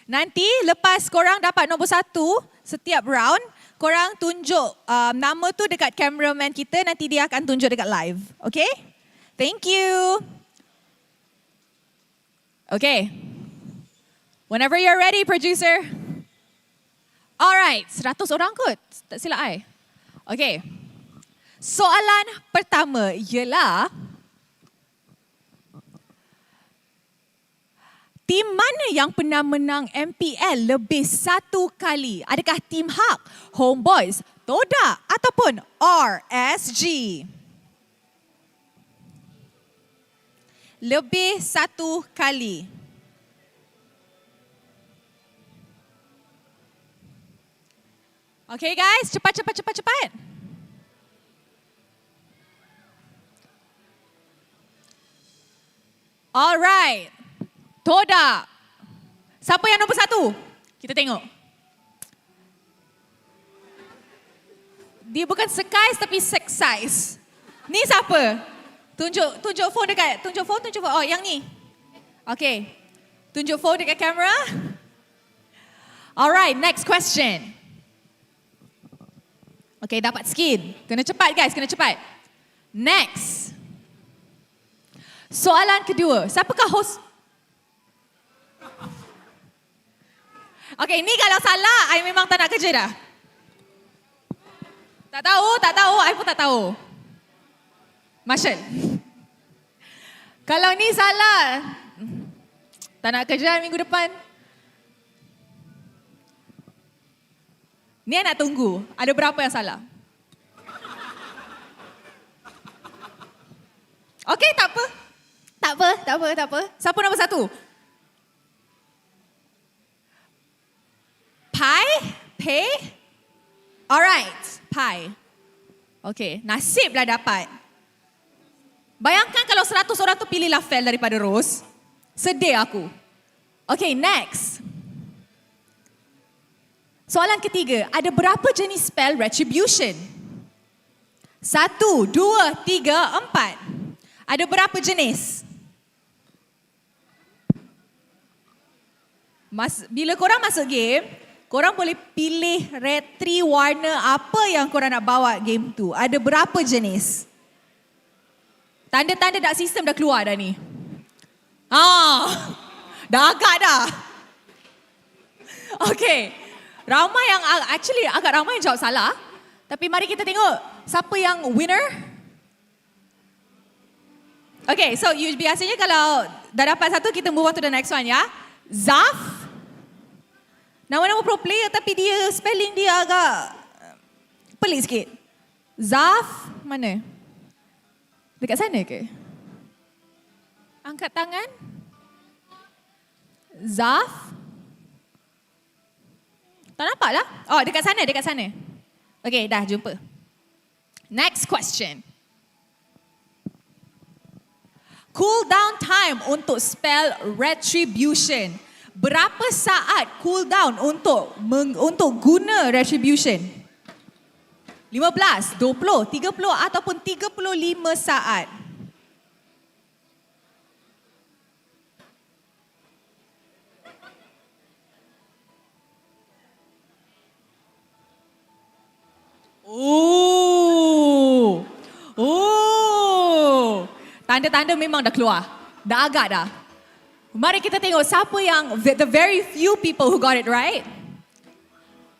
Nanti lepas korang dapat nombor 1 setiap round, korang tunjuk nama tu dekat cameraman kita, nanti dia akan tunjuk dekat live. Okay? Thank you. Okay. Whenever you're ready, producer. Alright, 100 orang kot. Tak silap I. Okay. Soalan pertama ialah, tim mana yang pernah menang MPL lebih 1 kali? Adakah tim Hak, Homeboys, Toda ataupun RSG? Lebih 1 kali. Okay guys, cepat. Alright. Toda. Siapa yang nombor 1? Kita tengok. Dia bukan sekais tapi seksais. Ni siapa? Tunjuk phone dekat. Tunjuk phone. Oh, yang ni. Okay. Tunjuk phone dekat kamera. Alright, next question. Okay, dapat skin. Kena cepat guys, kena cepat. Next. Soalan kedua. Siapakah host? Okay, ni kalau salah, I memang tak nak kerja dah. Tak tahu. I pun tak tahu. Marshall. Kalau ni salah, tak nak kerja minggu depan. Ni I nak tunggu. Ada berapa yang salah? Okay, tak apa. Siapa nombor 1? Pie? Alright, Pie. Okay, nasiblah dapat. Bayangkan kalau 100 orang tu pilihlah Fel daripada Rose. Sedih aku. Okay, next. Soalan ketiga, ada berapa jenis spell retribution? 1, 2, 3, 4. Ada berapa jenis? Bila korang masuk game, korang boleh pilih retri warna apa yang korang nak bawa game tu. Ada berapa jenis? Tanda-tanda dak sistem dah keluar dah ni. Dah agak dah. Okay. Agak ramai yang jawab salah. Tapi mari kita tengok siapa yang winner. Okay, so biasanya kalau dah dapat 1, kita move on to the next one ya. Zaf. Nama-nama pro player tapi dia spelling dia agak pelik sikit. Zaf, mana? Dekat sana ke? Angkat tangan. Zaf. Tak nampak lah. Oh, dekat sana. Okay, dah jumpa. Next question. Cool down time untuk spell retribution. Berapa saat cool down untuk guna retribution? 15, 20, 30 ataupun 35 saat? Tanda-tanda memang dah keluar. Dah agak dah. Mari kita tengok siapa yang the very few people who got it right.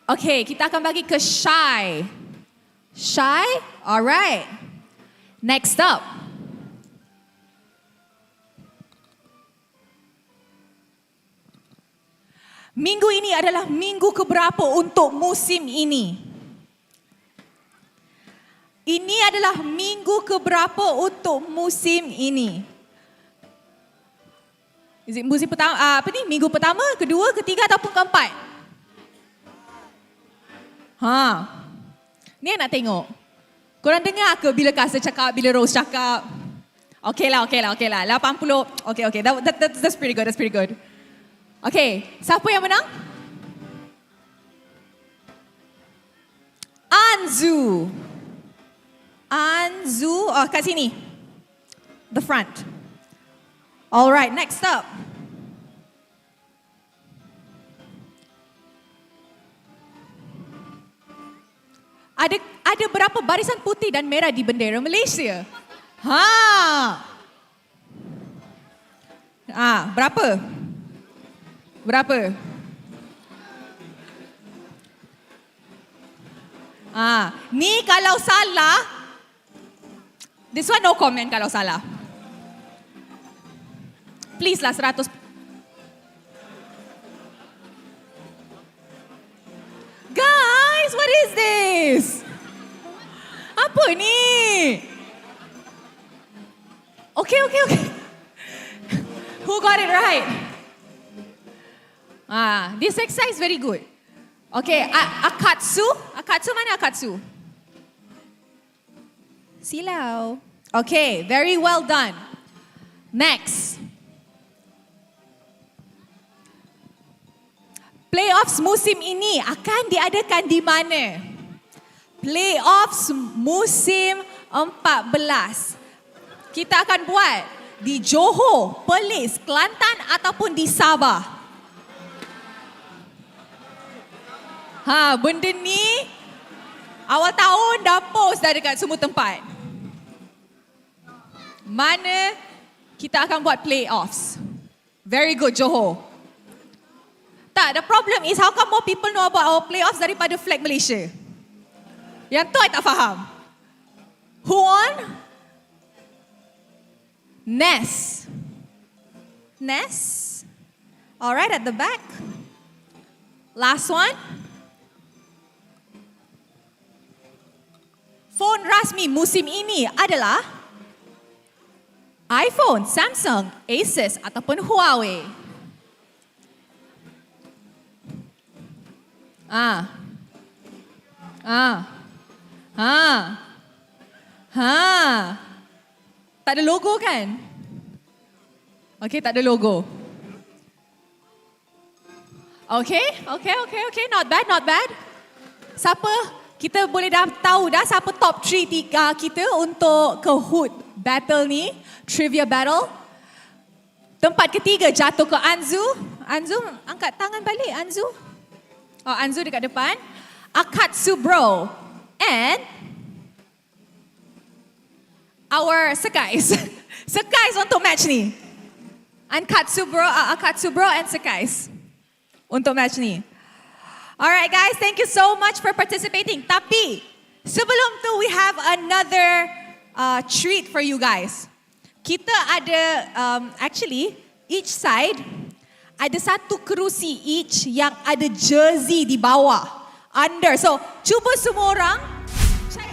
Okay, kita akan bagi ke Shy. Shy? Alright. Next up. Minggu ini adalah minggu keberapa untuk musim ini? Ini adalah minggu keberapa untuk musim ini? Is it musim pertama, minggu pertama, kedua, ketiga ataupun keempat? Ni nak tengok. Korang dengar ke bila Kasa cakap, bila Rose cakap? Okay lah. 80. Okay. That's pretty good. Okay, siapa yang menang? Anzu, kat sini. The front. Alright, next up. Ada berapa barisan putih dan merah di bendera Malaysia? Berapa? Ni kalau salah, this one no comment kalau salah. Please lah 100. Guys, what is this? Apa ni? Okay. Who got it right? This exercise very good. Okay, Akatsu. Akatsu mana Akatsu? Silau. Okay, very well done. Next. Playoffs musim ini akan diadakan di mana? Playoffs musim 14. Kita akan buat di Johor, Perlis, Kelantan ataupun di Sabah. Benda ni awal tahun dah post dah dekat semua tempat. Mana kita akan buat playoffs? Very good, Johor. Tak, the problem is how come more people know about our playoffs daripada flag Malaysia? Yang tu I tak faham. Who won? Ness. Alright, at the back. Last one. Phone rasmi musim ini adalah iPhone, Samsung, Asus ataupun Huawei. Tak ada logo kan? Okay, tak ada logo. Okay. Not bad. Siapa? Kita boleh dah tahu dah siapa top 3 kita untuk Kahoot battle ni, trivia battle. Tempat ketiga jatuh ke Anzu. Anzu, angkat tangan balik Anzu. Anzu dekat depan. Akatsu Bro and our Sekais. Sekais untuk match ni. Akatsu Bro and Sekais untuk match ni. Alright guys, thank you so much for participating. Tapi sebelum tu we have another treat for you guys. Kita ada actually each side ada satu kerusi each yang ada jersey di bawah under. So cuba semua orang check.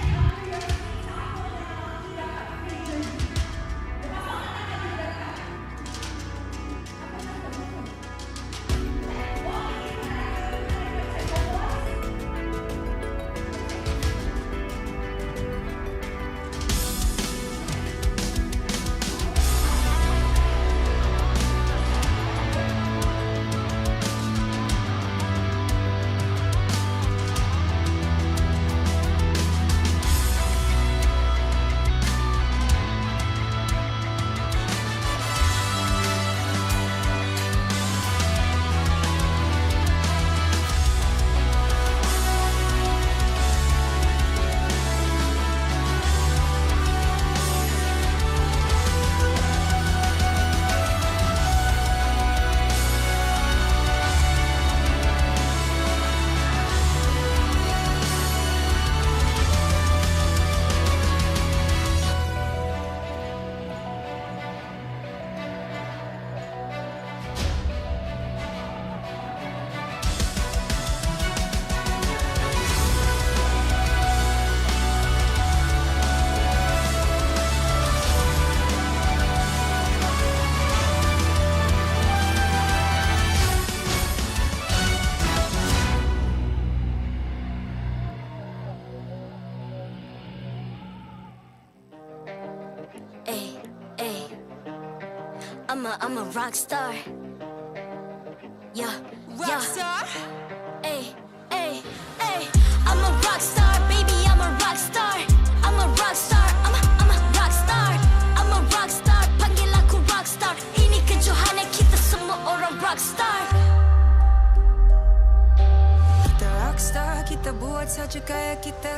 I'm a rock star. Yeah, rock star. Ay. I'm a rock star, baby. I'm a rock star. I'm a rock star. I'm a rock star. I'm a rock star. Panggil aku rock star. Ini kejohanan kita semua orang rock star. Kita rock star, kita buat buat saja gaya kita.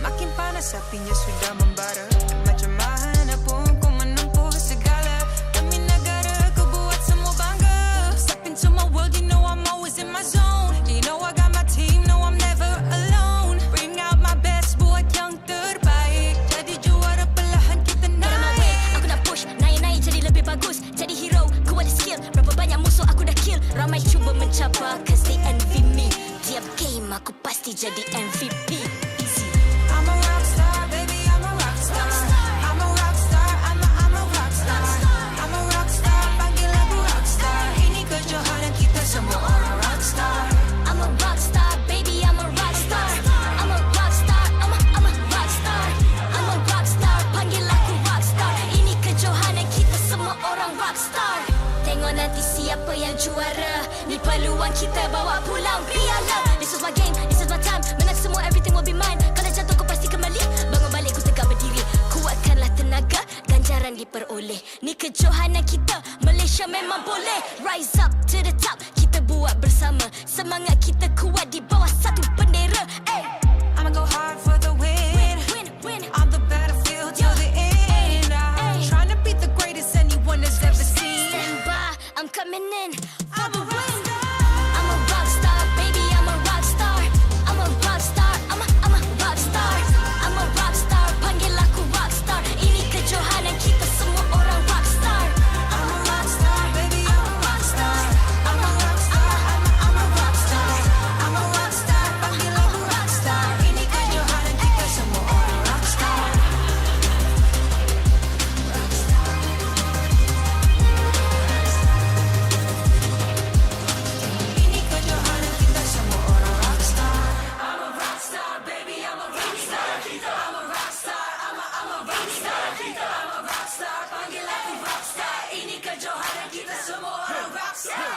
Makin panas apinya sudah membara. Macam mana pun ku menempuh segala. Demi negara ku buat semua bangga. Step into my world, you know I'm always in my zone. You know I got my team, no I'm never alone. Bring out my best, buat yang terbaik. Jadi juara perlahan kita naik. Aku nak push, naik-naik jadi lebih bagus. Jadi hero, ku ada skill. Berapa banyak musuh aku dah kill. Ramai cuba mencapai, cause they envy me. Tiap game aku pasti jadi MVP. Easy. I'm a rock star, baby, I'm a rock star. I'm a rock star, I'm a rock star. I'm a rock star, panggil aku rock star. Ini kejohanan kita semua orang rock star. I'm a rock star, baby, I'm a rock star. I'm a rock star, I'm a rock star. I'm a rock star, panggil aku rock star. Ini kejohanan kita semua orang rock star. Tengok nanti siapa yang juara. Ni peluang kita bawa pulang piala. This is my game, this is my time. Menang semua, everything will be mine. Kalau jatuh kau pasti kembali. Bangun balik ku tegak berdiri. Kuatkanlah tenaga, ganjaran diperoleh. Ni kejohanan kita, Malaysia memang boleh. Rise up to the top, kita buat bersama. Semangat kita kuat di bawah satu bendera. Hey. I'ma go hard for the win. Win. On the battlefield till the end. I'm trying to beat the greatest anyone has ever seen. Stand by, I'm coming in for the win. I'm a rock star, baby, I'm a rock star. I'm a rock star, I'm a rock star. I'm a rock star, panggil aku rock star. Ini kejohanan kita semua orang rock star. I'm a rock star, baby, I'm a rock star. I'm a rock star, I'm a rock star. I'm a rock star, panggil aku rock star. Ini kejohanan kita semua orang rock star. Ini kejohanan kita semua orang rock star. I'm a rock star, baby, I'm a rock star. I'm a rock star, I'm a rock star. I'm a rock star, panggil aku rock star. Ini kejohanan kita semua orang rock star.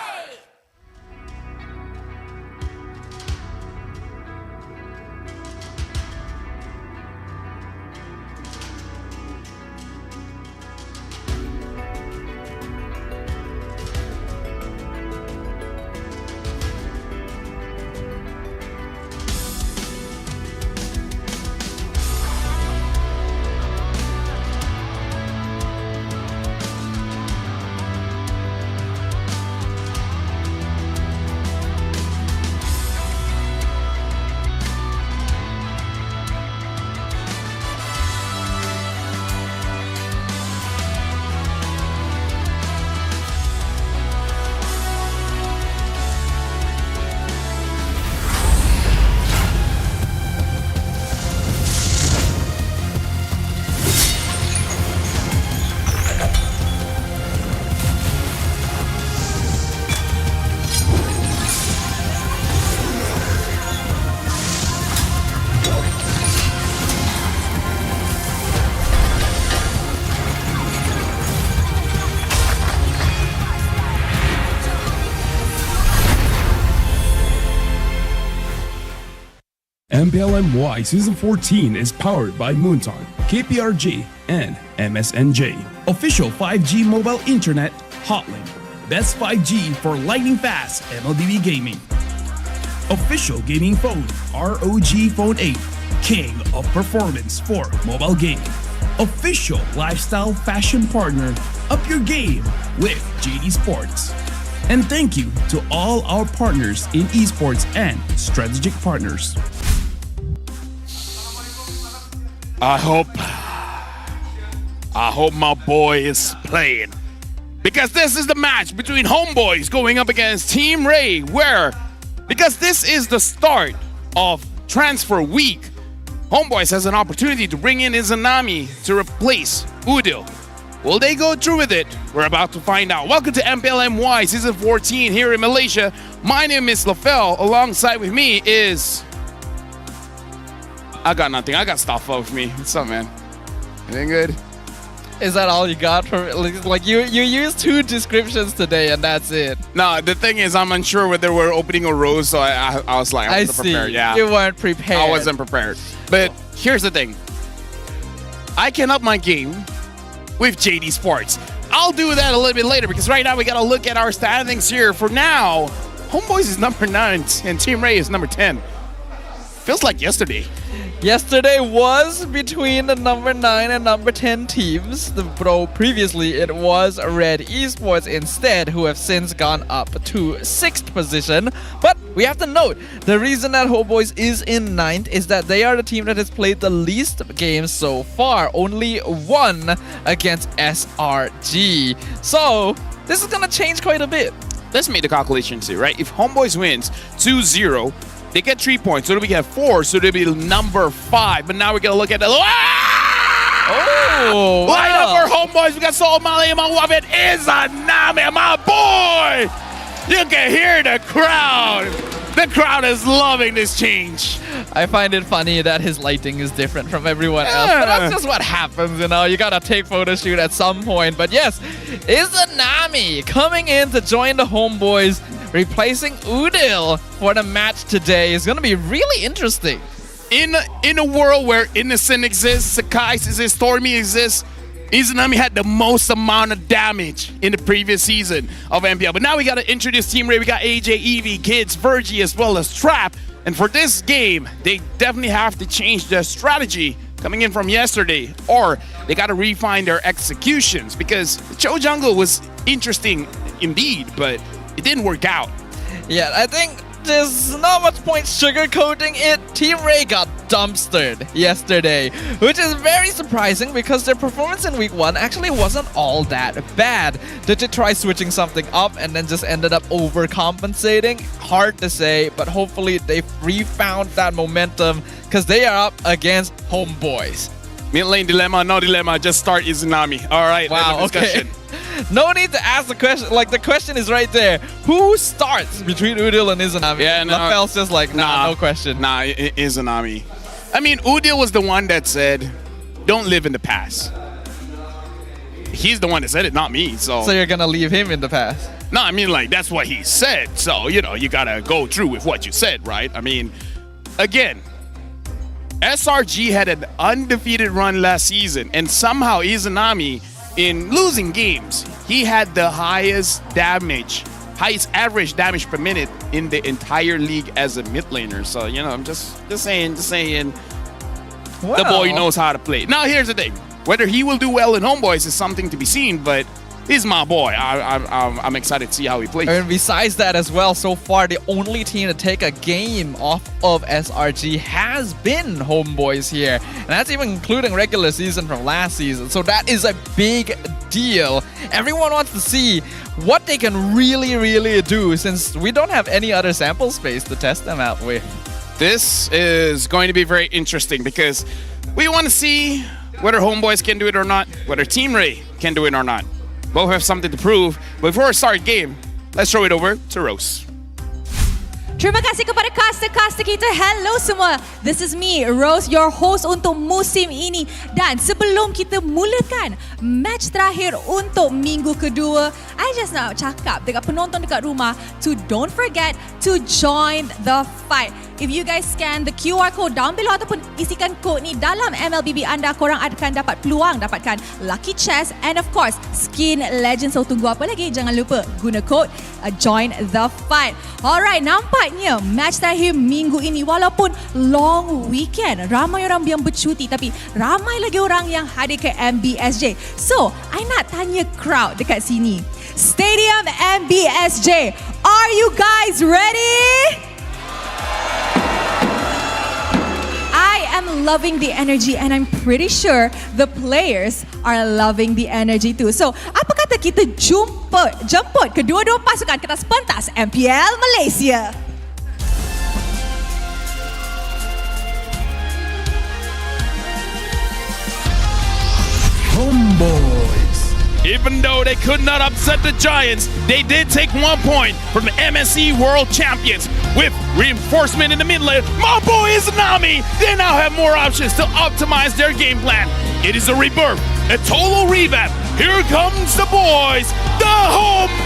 MPL MY Season 14 is powered by Moonton, KPRG, and MSNJ. Official 5G mobile internet hotlink. Best 5G for lightning fast MLBB gaming. Official gaming phone ROG Phone 8, king of performance for mobile gaming. Official lifestyle fashion partner, up your game with JD Sports. And thank you to all our partners in esports and strategic partners. I hope my boy is playing. Because this is the match between Homeboys going up against Team Ray, because this is the start of transfer week, Homeboys has an opportunity to bring in Izanami to replace Udil. Will they go through with it? We're about to find out. Welcome to MPL MY Season 14 here in Malaysia. My name is LaFell. Alongside with me is... I got nothing. I got stuff with me. What's up, man? Anything good? Is that all you got from like you used 2 descriptions today and that's it? No, the thing is I'm unsure whether we're opening a row, so I was like, I wasn't prepared. Yeah. You weren't prepared. I wasn't prepared. But here's the thing. I can up my game with JD Sports. I'll do that a little bit later because right now we got to look at our standings here. For now, Homeboys is number 9 and Team Ray is number 10. Feels like yesterday. Yesterday was between the number 9 and number 10 teams. Though previously it was Red Esports instead, who have since gone up to 6th position. But we have to note, the reason that Homeboys is in 9th is that they are the team that has played the least games so far. Only 1 against SRG. So this is gonna change quite a bit. Let's make the calculations here, right? If Homeboys wins 2-0, they get 3 points, so we get 4, so they'll be number 5. But now we're gonna look at the Oh, line up for Homeboys. We got Sol Mali and Mawabit Izanami, my boy. You can hear the crowd. The crowd is loving this change. I find it funny that his lighting is different from everyone else. But that's just what happens, you know. You gotta take photo shoot at some point. But yes, Izanami coming in to join the Homeboys, replacing Udil for the match today is gonna be really interesting. In a world where Innocent exists, Sakai exists, Stormy exists, Izanami had the most amount of damage in the previous season of MPL. But now we got to introduce Team Ray. We got AJ, Evie, Kids, Virgie, as well as Trap. And for this game, they definitely have to change their strategy coming in from yesterday, or they got to refine their executions, because the Cho Jungle was interesting indeed, but it didn't work out. Yeah, I think there's not much point sugarcoating it. Team Ray got dumpstered yesterday, which is very surprising because their performance in week 1 actually wasn't all that bad. Did they try switching something up and then just ended up overcompensating? Hard to say, but hopefully they've refound that momentum because they are up against Homeboys. Mid lane dilemma, no dilemma, just start Izanami. All right, wow, okay. No need to ask the question. Like, the question is right there. Who starts between Udil and Izanami? Yeah, no. Lafel's just like, nah, no question. Nah, Izanami. I mean, Udil was the one that said, don't live in the past. He's the one that said it, not me. So you're going to leave him in the past? No, I mean, like, that's what he said. So, you know, you got to go through with what you said, right? I mean, again, SRG had an undefeated run last season, and somehow Izanami, in losing games, he had the highest average damage per minute in the entire league as a mid laner. So, you know, I'm just saying, well, the boy knows how to play. Now, here's the thing. Whether he will do well in Homeboys is something to be seen, but he's my boy. I'm excited to see how he plays. And besides that as well, so far the only team to take a game off of SRG has been Homeboys here. And that's even including regular season from last season. So that is a big deal. Everyone wants to see what they can really do, since we don't have any other sample space to test them out with. This is going to be very interesting because we want to see whether Homeboys can do it or not, whether Team Ray can do it or not. Both have something to prove. But before we start game, let's throw it over to Rose. Terima kasih kepada caster-caster kita. Hello semua. This is me, Rose, your host untuk musim ini. Dan sebelum kita mulakan match terakhir untuk minggu kedua, I just nak cakap dekat penonton dekat rumah to don't forget to join the fight. If you guys scan the QR code down below ataupun isikan kod ni dalam MLBB anda, korang akan dapat peluang dapatkan lucky chest and of course skin legend. So tunggu apa lagi? Jangan lupa guna kod join the fight. Alright, nampaknya match terakhir minggu ini, walaupun long weekend, ramai orang yang bercuti, tapi ramai lagi orang yang hadir ke MBSJ. So, I nak tanya crowd dekat sini. Stadium MBSJ, are you guys ready? I am loving the energy and I'm pretty sure the players are loving the energy too. So, apa kata kita jemput kedua-dua pasukan ke atas pentas MPL Malaysia? Homeboys. Even though they could not upset the Giants, they did take 1 point from the MSC World Champions with reinforcement in the mid lane. My boy Izanami, they now have more options to optimize their game plan. It is a rebirth, a total revamp. Here comes the boys, the Homeboys!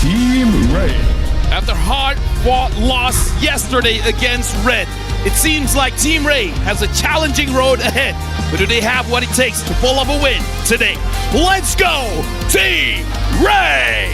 Team Ray. After hard-fought loss yesterday against Red, it seems like Team Ray has a challenging road ahead. But do they have what it takes to pull off a win today? Let's go, Team Ray!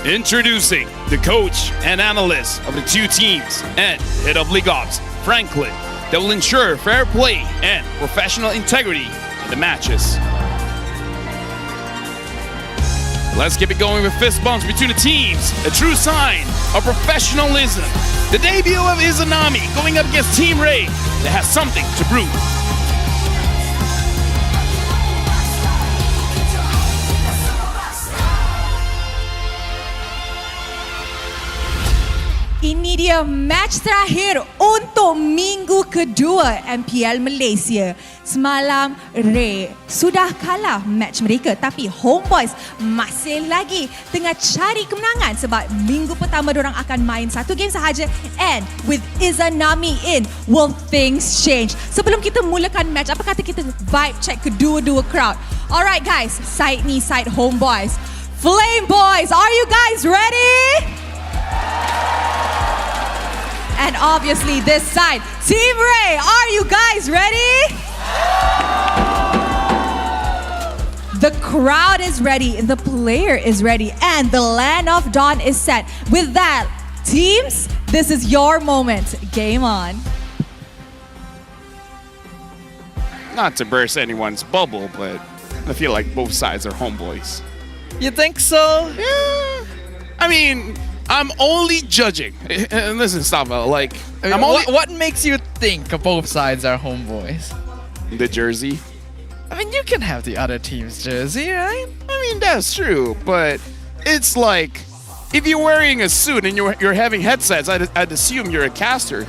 Introducing the coach and analyst of the two teams and head of league ops, Franklin, that will ensure fair play and professional integrity in the matches. Let's keep it going with fist bumps between the teams, a true sign of professionalism. The debut of Izanami going up against Team Ray that has something to prove. Ini dia match terakhir untuk minggu kedua MPL Malaysia. Semalam Ray sudah kalah match mereka, tapi Homeboys masih lagi tengah cari kemenangan sebab minggu pertama diorang akan main satu game sahaja, and with Izanami in, will things change? Sebelum kita mulakan match, apa kata kita vibe check kedua-dua crowd? Alright guys, side ni side Homeboys. Flame Boys, are you guys ready? And obviously this side, Team Ray, are you guys ready? The crowd is ready, the player is ready, and the land of dawn is set. With that, teams, this is your moment. Game on. Not to burst anyone's bubble, but I feel like both sides are homeboys. You think so? Yeah. I mean, I'm only judging. Listen, stop. Like, I'm only. What makes you think both sides are homeboys? The jersey. I mean, you can have the other team's jersey, right? I mean, that's true, but it's like if you're wearing a suit and you're having headsets, I'd assume you're a caster.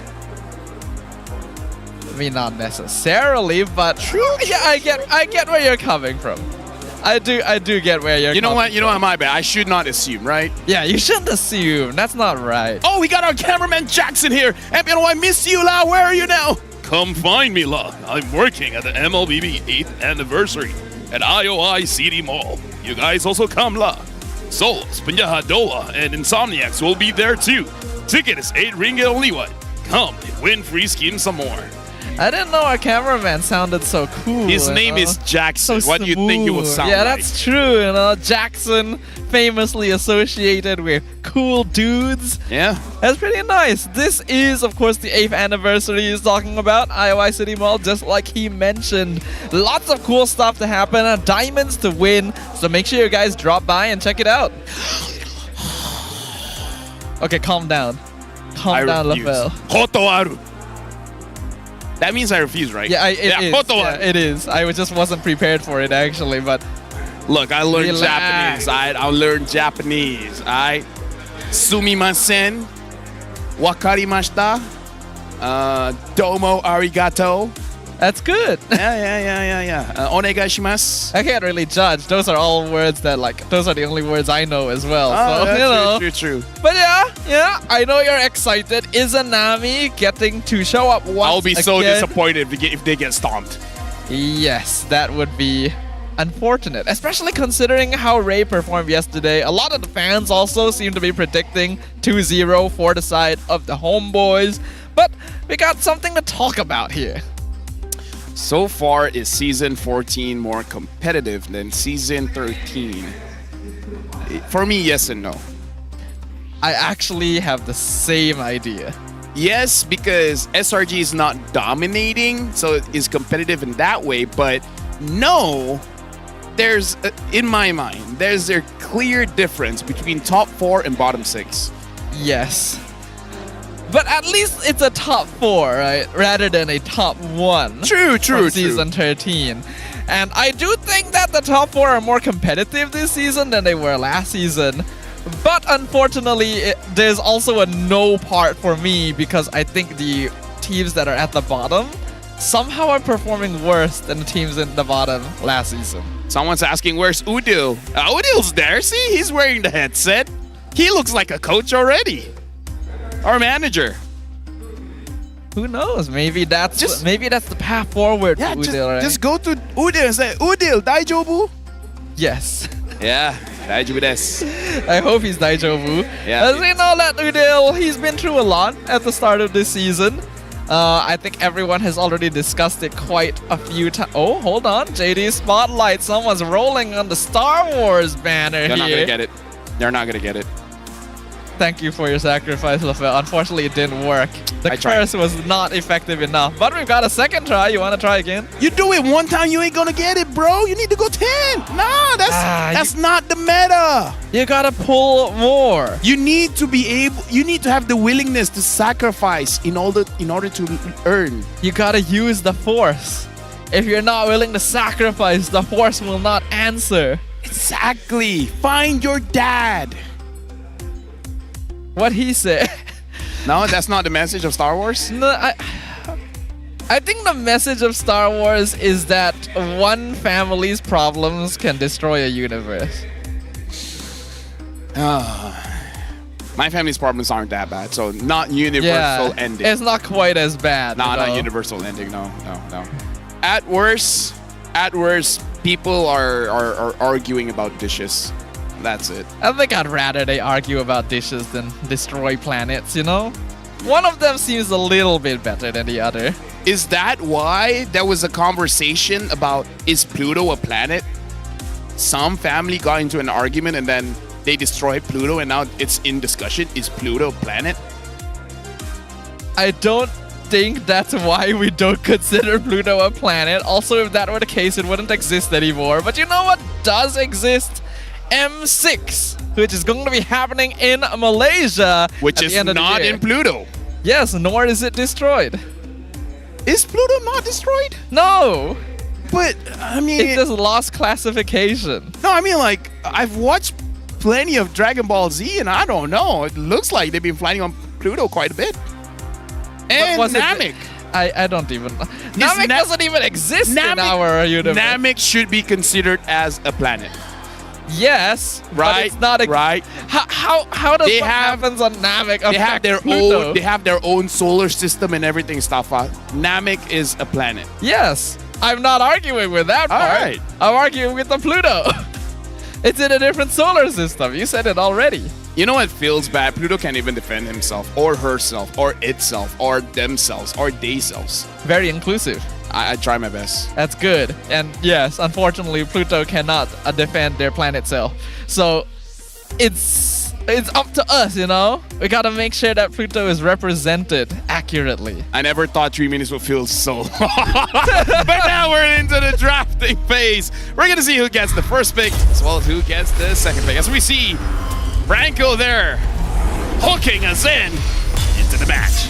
I mean, not necessarily, but true. Yeah, I get where you're coming from. I do get where you're. You know what? You know what? My bad. I should not assume, right? Yeah, you shouldn't assume. That's not right. Oh, we got our cameraman Jackson here. MPL, I miss you, La. Where are you now? Come find me, La. I'm working at the MLBB 8th anniversary at IOI CD Mall. You guys also come, La. Solos, Penjahadola, and Insomniacs will be there too. Ticket is 8 ringgit only. What? Come and win free skins some more. I didn't know our cameraman sounded so cool. His name is Jackson. So what do you think he will sound Yeah, like? that's true. You know, Jackson, famously associated with cool dudes. Yeah. That's pretty nice. This is, of course, the 8th anniversary he's talking about, IOI City Mall, just like he mentioned. Lots of cool stuff to happen, diamonds to win. So make sure you guys drop by and check it out. Okay, calm down. Calm down, Lafel. Hotoaru. That means I refuse, right? Yeah, it is. I just wasn't prepared for it, actually, but... Look, I learned Relax. Japanese, alright? I learned Japanese, alright? Sumimasen. Wakarimashita. Domo arigato. That's good. Yeah. Onegaishimasu. I can't really judge. Those are all words that, like, those are the only words I know as well. Oh, so, you know. True. But yeah, I know you're excited. Izanami getting to show up once I'll be so again. disappointed if they get stomped. Yes, that would be unfortunate, especially considering how Ray performed yesterday. A lot of the fans also seem to be predicting 2-0 for the side of the Homeboys. But we got something to talk about here. So far, is Season 14 more competitive than Season 13? For me, yes and no. I actually have the same idea. Yes, because SRG is not dominating, so it is competitive in that way. But no, there's, in my mind, there's a clear difference between top 4 and bottom 6. Yes. But at least it's a top 4, right? Rather than a top 1. True. Season 13. And I do think that the top 4 are more competitive this season than they were last season. But unfortunately, there's also a no part for me because I think the teams that are at the bottom somehow are performing worse than the teams in the bottom last season. Someone's asking, where's Udil? Udil's there. See, he's wearing the headset. He looks like a coach already. Our manager. Who knows? Maybe that's the path forward for Udil, right? Just go to Udil and say, Udil, daijobu? Yes. Yeah, daijobu desu. I hope he's daijobu. Yeah. As we know that Udil, he's been through a lot at the start of this season. I think everyone has already discussed it quite a few times. Oh, hold on. JD Spotlight. Someone's rolling on the Star Wars banner here. They're not going to get it. They're not going to get it. Thank you for your sacrifice, Lafel. Unfortunately, it didn't work. The curse was not effective enough. But we've got a second try. You want to try again? You do it one time, you ain't gonna get it, bro. You need to go 10. Nah, that's not the meta. You gotta pull more. You need to be able. You need to have the willingness to sacrifice in order to earn. You gotta use the force. If you're not willing to sacrifice, the force will not answer. Exactly. Find your dad. What he said. No, that's not the message of Star Wars. No, I think the message of Star Wars is that one family's problems can destroy a universe. My family's problems aren't that bad, so not universal ending. It's not quite as bad. No, not universal ending. No. At worst, people are arguing about dishes. That's it. I think I'd rather they argue about dishes than destroy planets, you know? One of them seems a little bit better than the other. Is that why there was a conversation about, is Pluto a planet? Some family got into an argument and then they destroyed Pluto and now it's in discussion. Is Pluto a planet? I don't think that's why we don't consider Pluto a planet. Also, if that were the case, it wouldn't exist anymore. But you know what does exist? M6, which is going to be happening in Malaysia, which is not in Pluto. Yes, nor is it destroyed. Is Pluto not destroyed? No. But I mean, it just lost classification. No, I mean, like, I've watched plenty of Dragon Ball Z, and I don't know. It looks like they've been flying on Pluto quite a bit. And Namek. I don't even know. Namek doesn't even exist in our universe. Namek should be considered as a planet. Yes, right. But it's not right. How does what happens on Namek affect They have their Pluto? own. They have their own solar system and everything. Stafa. Namek is a planet. Yes, I'm not arguing with that part. All right. I'm arguing with the Pluto. It's in a different solar system. You said it already. You know what feels bad? Pluto can't even defend himself or herself or itself or themselves or theyselves. Very inclusive. I try my best. That's good. And yes, unfortunately, Pluto cannot defend their planet self. So it's up to us, you know? We gotta make sure that Pluto is represented accurately. I never thought 3 minutes would feel so long. But now we're into the drafting phase. We're gonna see who gets the first pick as well as who gets the second pick. As we see Franco there hooking us into the match.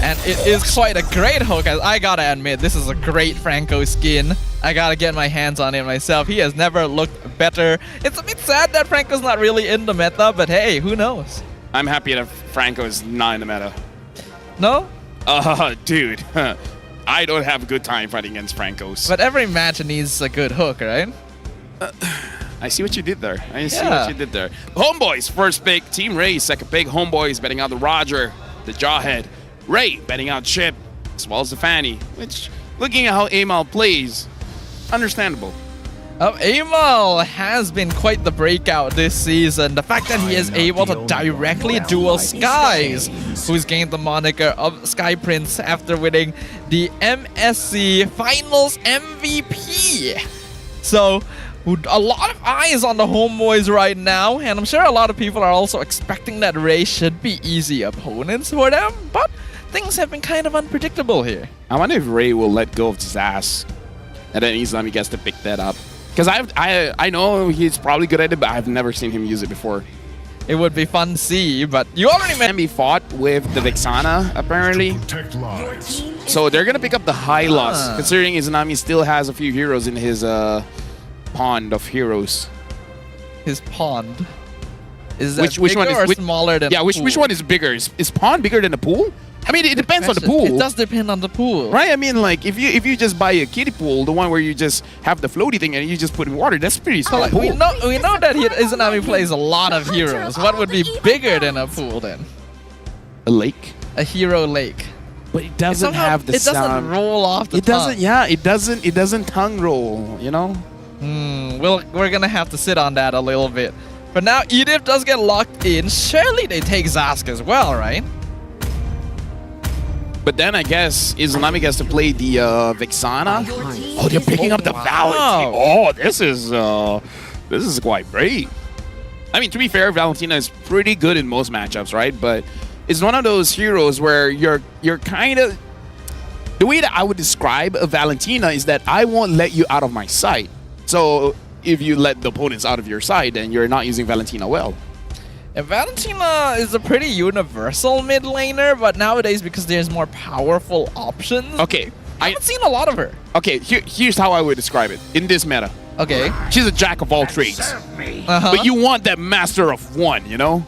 And it is quite a great hook. I gotta admit, this is a great Franco skin. I gotta get my hands on it myself. He has never looked better. It's a bit sad that Franco's not really in the meta, but hey, who knows? I'm happy that Franco is not in the meta. No? Dude. I don't have a good time fighting against Francos. But every match needs a good hook, right? I see what you did there. Homeboys, first pick. Team Ray, second pick. Homeboys betting out the Roger, the Jawhead. Ray betting out Chip, as well as the Fanny, which, looking at how Amal plays, understandable. Amal has been quite the breakout this season. The fact that he is able to directly duel Skies, who's gained the moniker of Sky Prince after winning the MSC Finals MVP. So, a lot of eyes on the Homeboys right now, and I'm sure a lot of people are also expecting that Ray should be easy opponents for them, but things have been kind of unpredictable here. I wonder if Ray will let go of Zaz, and then Islami gets to pick that up. Because I know he's probably good at it, but I've never seen him use it before. It would be fun to see, but you already met me fought with the Vexana, apparently. So they're going to pick up the Hylos, considering Izanami still has a few heroes in his pond of heroes. His pond? Is that which one is smaller than which one is bigger? Is pond bigger than the pool? I mean, it depends on the pool. It does depend on the pool. Right? I mean, like, if you just buy a kiddie pool, the one where you just have the floaty thing and you just put in water, that's pretty small. We know that Izanami plays a lot of heroes. What would be bigger than a pool then? A lake? A hero lake. But it doesn't have the sound. It doesn't roll off the tongue. It doesn't tongue roll, you know? We're gonna have to sit on that a little bit. But now Edith does get locked in. Surely they take Zask as well, right? But then I guess Islamic has to play the Vexana. Oh, they're picking up the Valley. Oh, this is quite great. I mean, to be fair, Valentina is pretty good in most matchups, right? But it's one of those heroes where you're kind of... The way that I would describe a Valentina is that I won't let you out of my sight. So if you let the opponents out of your sight, then you're not using Valentina well. And Valentina is a pretty universal mid laner, but nowadays, because there's more powerful options, okay, I haven't seen a lot of her. Okay, here's how I would describe it in this meta. Okay. She's a jack of all trades. But you want that master of one, you know?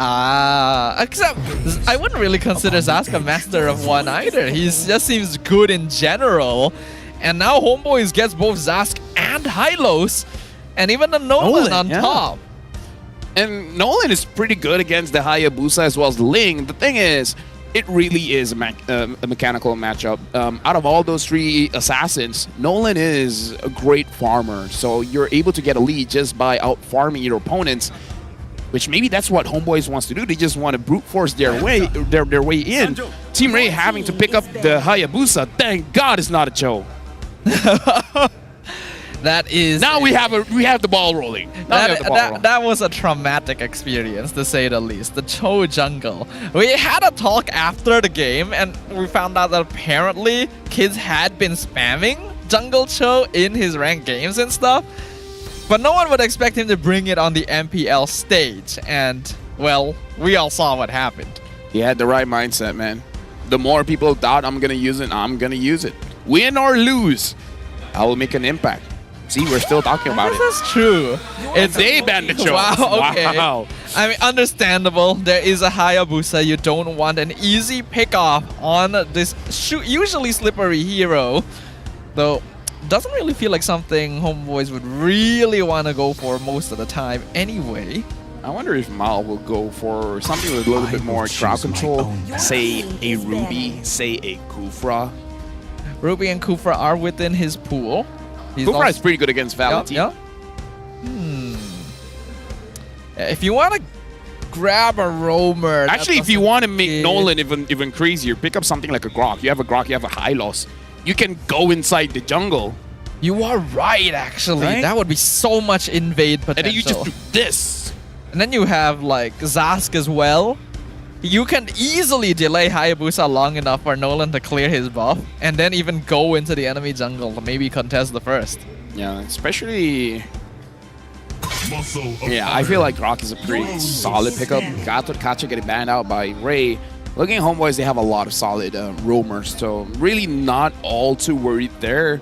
Except I wouldn't really consider Zask a master of one either. He just seems good in general. And now Homeboys gets both Zask and Hylos, and even the Nolan on top. And Nolan is pretty good against the Hayabusa as well as Ling. The thing is, it really is a mechanical matchup. Out of all those three assassins, Nolan is a great farmer. So you're able to get a lead just by out-farming your opponents, which maybe that's what Homeboys wants to do. They just want to brute force their way in. Team Ray having to pick up the Hayabusa. Thank God it's not a Cho. That is... Now we have the ball rolling. That was a traumatic experience, to say the least. The Cho jungle. We had a talk after the game, and we found out that apparently kids had been spamming jungle Cho in his ranked games and stuff. But no one would expect him to bring it on the MPL stage. And, well, we all saw what happened. He had the right mindset, man. The more people doubt I'm going to use it, I'm going to use it. Win or lose, I will make an impact. See, we're still talking about it. This is true. They banned the Cho. Wow, okay. Wow. I mean, understandable. There is a Hayabusa. You don't want an easy pick-off on this usually slippery hero. Though, doesn't really feel like something Homeboys would really want to go for most of the time anyway. I wonder if Mal will go for something with a little bit more crowd control. Say a Ruby, say a Kufra. Ruby and Kufra are within his pool. Kufra is pretty good against Valentina. If you want to grab a roamer... Actually, if you want to make Nolan even crazier, pick up something like a Grok. You have a Grok, you have a Hylos. You can go inside the jungle. You are right, actually. Right? That would be so much invade potential. And then you just do this. And then you have, like, Zask as well. You can easily delay Hayabusa long enough for Nolan to clear his buff, and then even go into the enemy jungle to maybe contest the first. Yeah, especially... Yeah, I feel like Grok is a pretty solid pickup. Gato Kacha getting banned out by Ray. Looking at Homeboys, they have a lot of solid roamers, so really not all too worried there.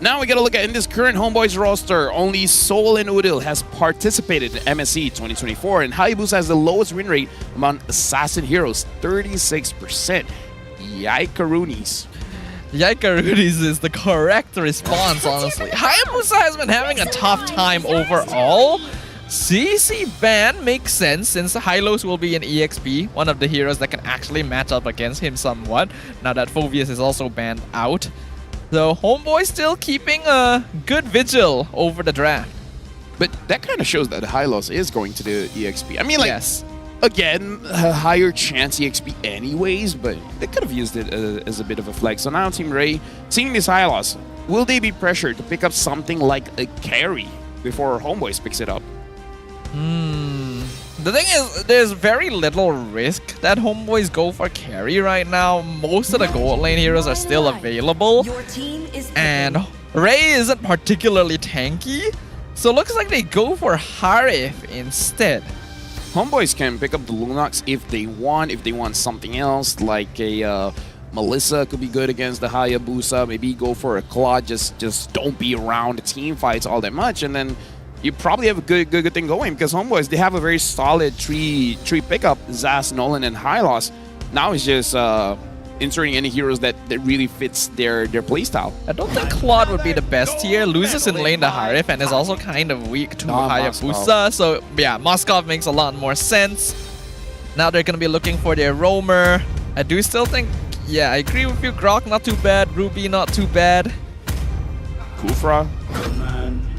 Now we gotta look at in this current Homeboys roster, only Soul and Udil has participated in MSC 2024, and Hayabusa has the lowest win rate among assassin heroes, 36%. Yikaroonies. Yikaroonies is the correct response, honestly. Hayabusa has been having a tough time overall. CC ban makes sense since Hylos will be an EXP, one of the heroes that can actually match up against him somewhat, now that Phoveus is also banned out. So Homeboy still keeping a good vigil over the draft. But that kind of shows that Hylos is going to the EXP. I mean, like, again, a higher chance EXP anyways, but they could have used it as a bit of a flex. So now Team Ray, seeing this Hylos, will they be pressured to pick up something like a carry before Homeboys picks it up? The thing is, there's very little risk that Homeboys go for carry right now. Most of the gold lane heroes are still available. And Ray isn't particularly tanky, so it looks like they go for Harif instead. Homeboys can pick up the Lunox if they want something else, like a Melissa could be good against the Hayabusa. Maybe go for a Claude, just don't be around the team fights all that much, and then you probably have a good thing going, because Homeboys, they have a very solid tree pickup, Zas, Nolan, and Hylos. Now it's just inserting any heroes that really fits their playstyle. I don't think Claude would be the best here. Loses in lane to Harif and is also kind of weak to Hayabusa. So yeah, Moskov makes a lot more sense. Now they're going to be looking for their roamer. I do still think, yeah, I agree with you. Grok not too bad. Ruby not too bad. Kufra.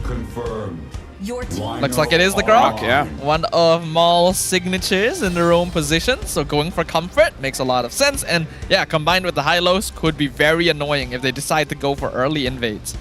Confirmed. Looks like it is the Grok. Yeah. One of Maul's signatures in the roam position, so going for comfort makes a lot of sense. And yeah, combined with the Hylos, could be very annoying if they decide to go for early invades.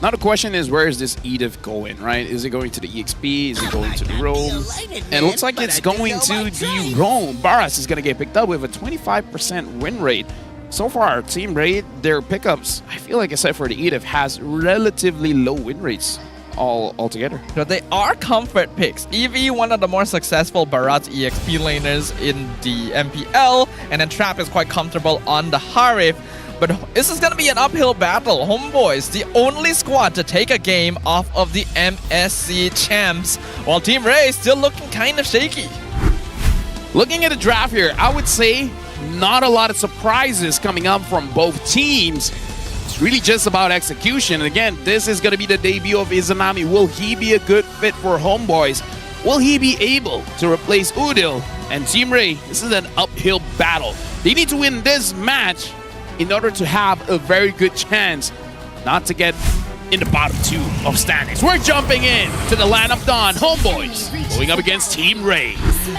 Now the question is, where is this Edith going, right? Is it going to the EXP? Is it going to the Rome? And it looks like it's going to the Rome. Barras is going to get picked up with a 25% win rate. So far, Team Raid, their pickups, I feel like except for the Edith, has relatively low win rates altogether. But they are comfort picks. Eevee, one of the more successful Bharat EXP laners in the MPL, and then Trap is quite comfortable on the Harif. But this is going to be an uphill battle. Homeboys, the only squad to take a game off of the MSC champs, while Team Ray is still looking kind of shaky. Looking at the draft here, I would say not a lot of surprises coming up from both teams. It's really just about execution. And again, this is going to be the debut of Izanami. Will he be a good fit for Homeboys? Will he be able to replace Udil? And Team Ray, this is an uphill battle. They need to win this match in order to have a very good chance not to get in the bottom two of standings. We're jumping in to the land of Dawn. Homeboys going up against Team Ray.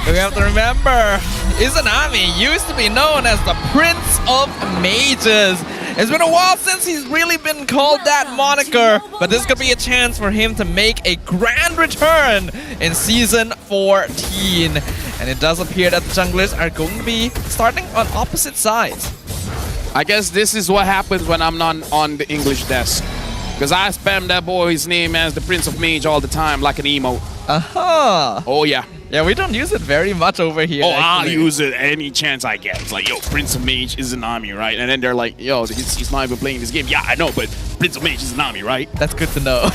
We have to remember, Izanami used to be known as the Prince of Mages. It's been a while since he's really been called that moniker, but this could be a chance for him to make a grand return in Season 14. And it does appear that the junglers are going to be starting on opposite sides. I guess this is what happens when I'm not on the English desk. Because I spam that boy's name as the Prince of Mage all the time like an emote. Aha! Oh yeah. Yeah, we don't use it very much over here. Oh, actually. I'll use it any chance I get. It's like, yo, Prince of Mage is Izanami, right? And then they're like, yo, he's not even playing this game. Yeah, I know, but Prince of Mage is Izanami, right? That's good to know.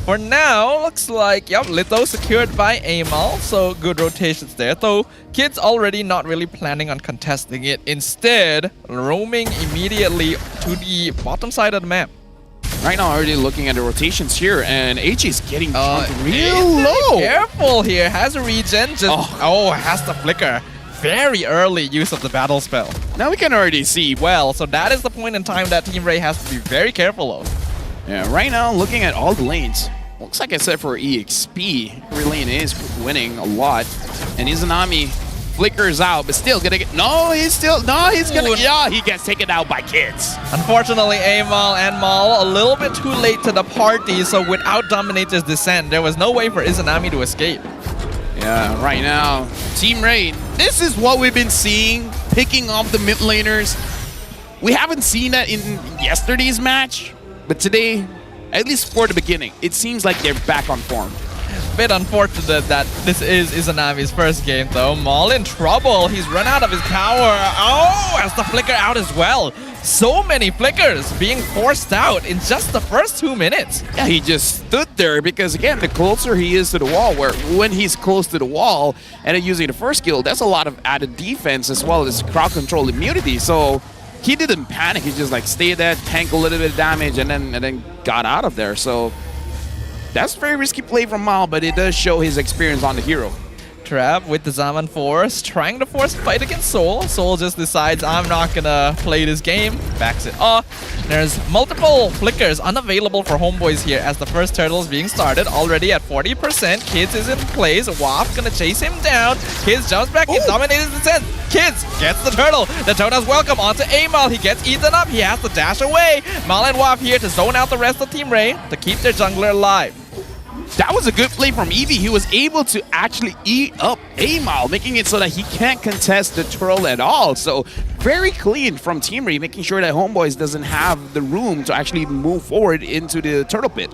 For now, looks like, yep, Litho secured by Amal, so good rotations there. Though, Kids already not really planning on contesting it. Instead, roaming immediately to the bottom side of the map. Right now, already looking at the rotations here, and AJ is getting real low. Careful here, has a regen, just has the flicker. Very early use of the battle spell. Now we can already see. Well, so that is the point in time that Team Ray has to be very careful of. Yeah, right now, looking at all the lanes, looks like except for EXP, every lane is winning a lot, and Izanami flickers out, but still gonna get. He's gonna. Yeah, he gets taken out by Kids. Unfortunately, Amal and Mal a little bit too late to the party, so without Dominator's Descent, there was no way for Izanami to escape. Yeah, right now, Team Raid, this is what we've been seeing, picking off the mid laners. We haven't seen that in yesterday's match, but today, at least for the beginning, it seems like they're back on form. Bit unfortunate that this is Izanami's first game though. Maul in trouble. He's run out of his power. Oh, has the flicker out as well. So many flickers being forced out in just the first 2 minutes. Yeah, he just stood there because again, the closer he is to the wall, when he's close to the wall and then using the first skill, that's a lot of added defense as well as crowd control immunity. So he didn't panic. He just like stayed there, tank a little bit of damage, and then got out of there. So that's a very risky play from Mal, but it does show his experience on the hero. Trap with the Zaman Force, trying to force a fight against Soul. Soul just decides, I'm not gonna play this game, backs it off. There's multiple flickers unavailable for Homeboys here as the first turtle is being started, already at 40%. Kids is in place, Waf gonna chase him down. Kids jumps back in, Dominator's Descent. Kids gets the turtle. The Tona's welcome onto Amal. He gets eaten up, he has to dash away. Mal and Waf here to zone out the rest of Team Ray to keep their jungler alive. That was a good play from Eevee. He was able to actually eat up Amal, making it so that he can't contest the turtle at all. So very clean from Team Ray, making sure that Homeboys doesn't have the room to actually move forward into the turtle pit.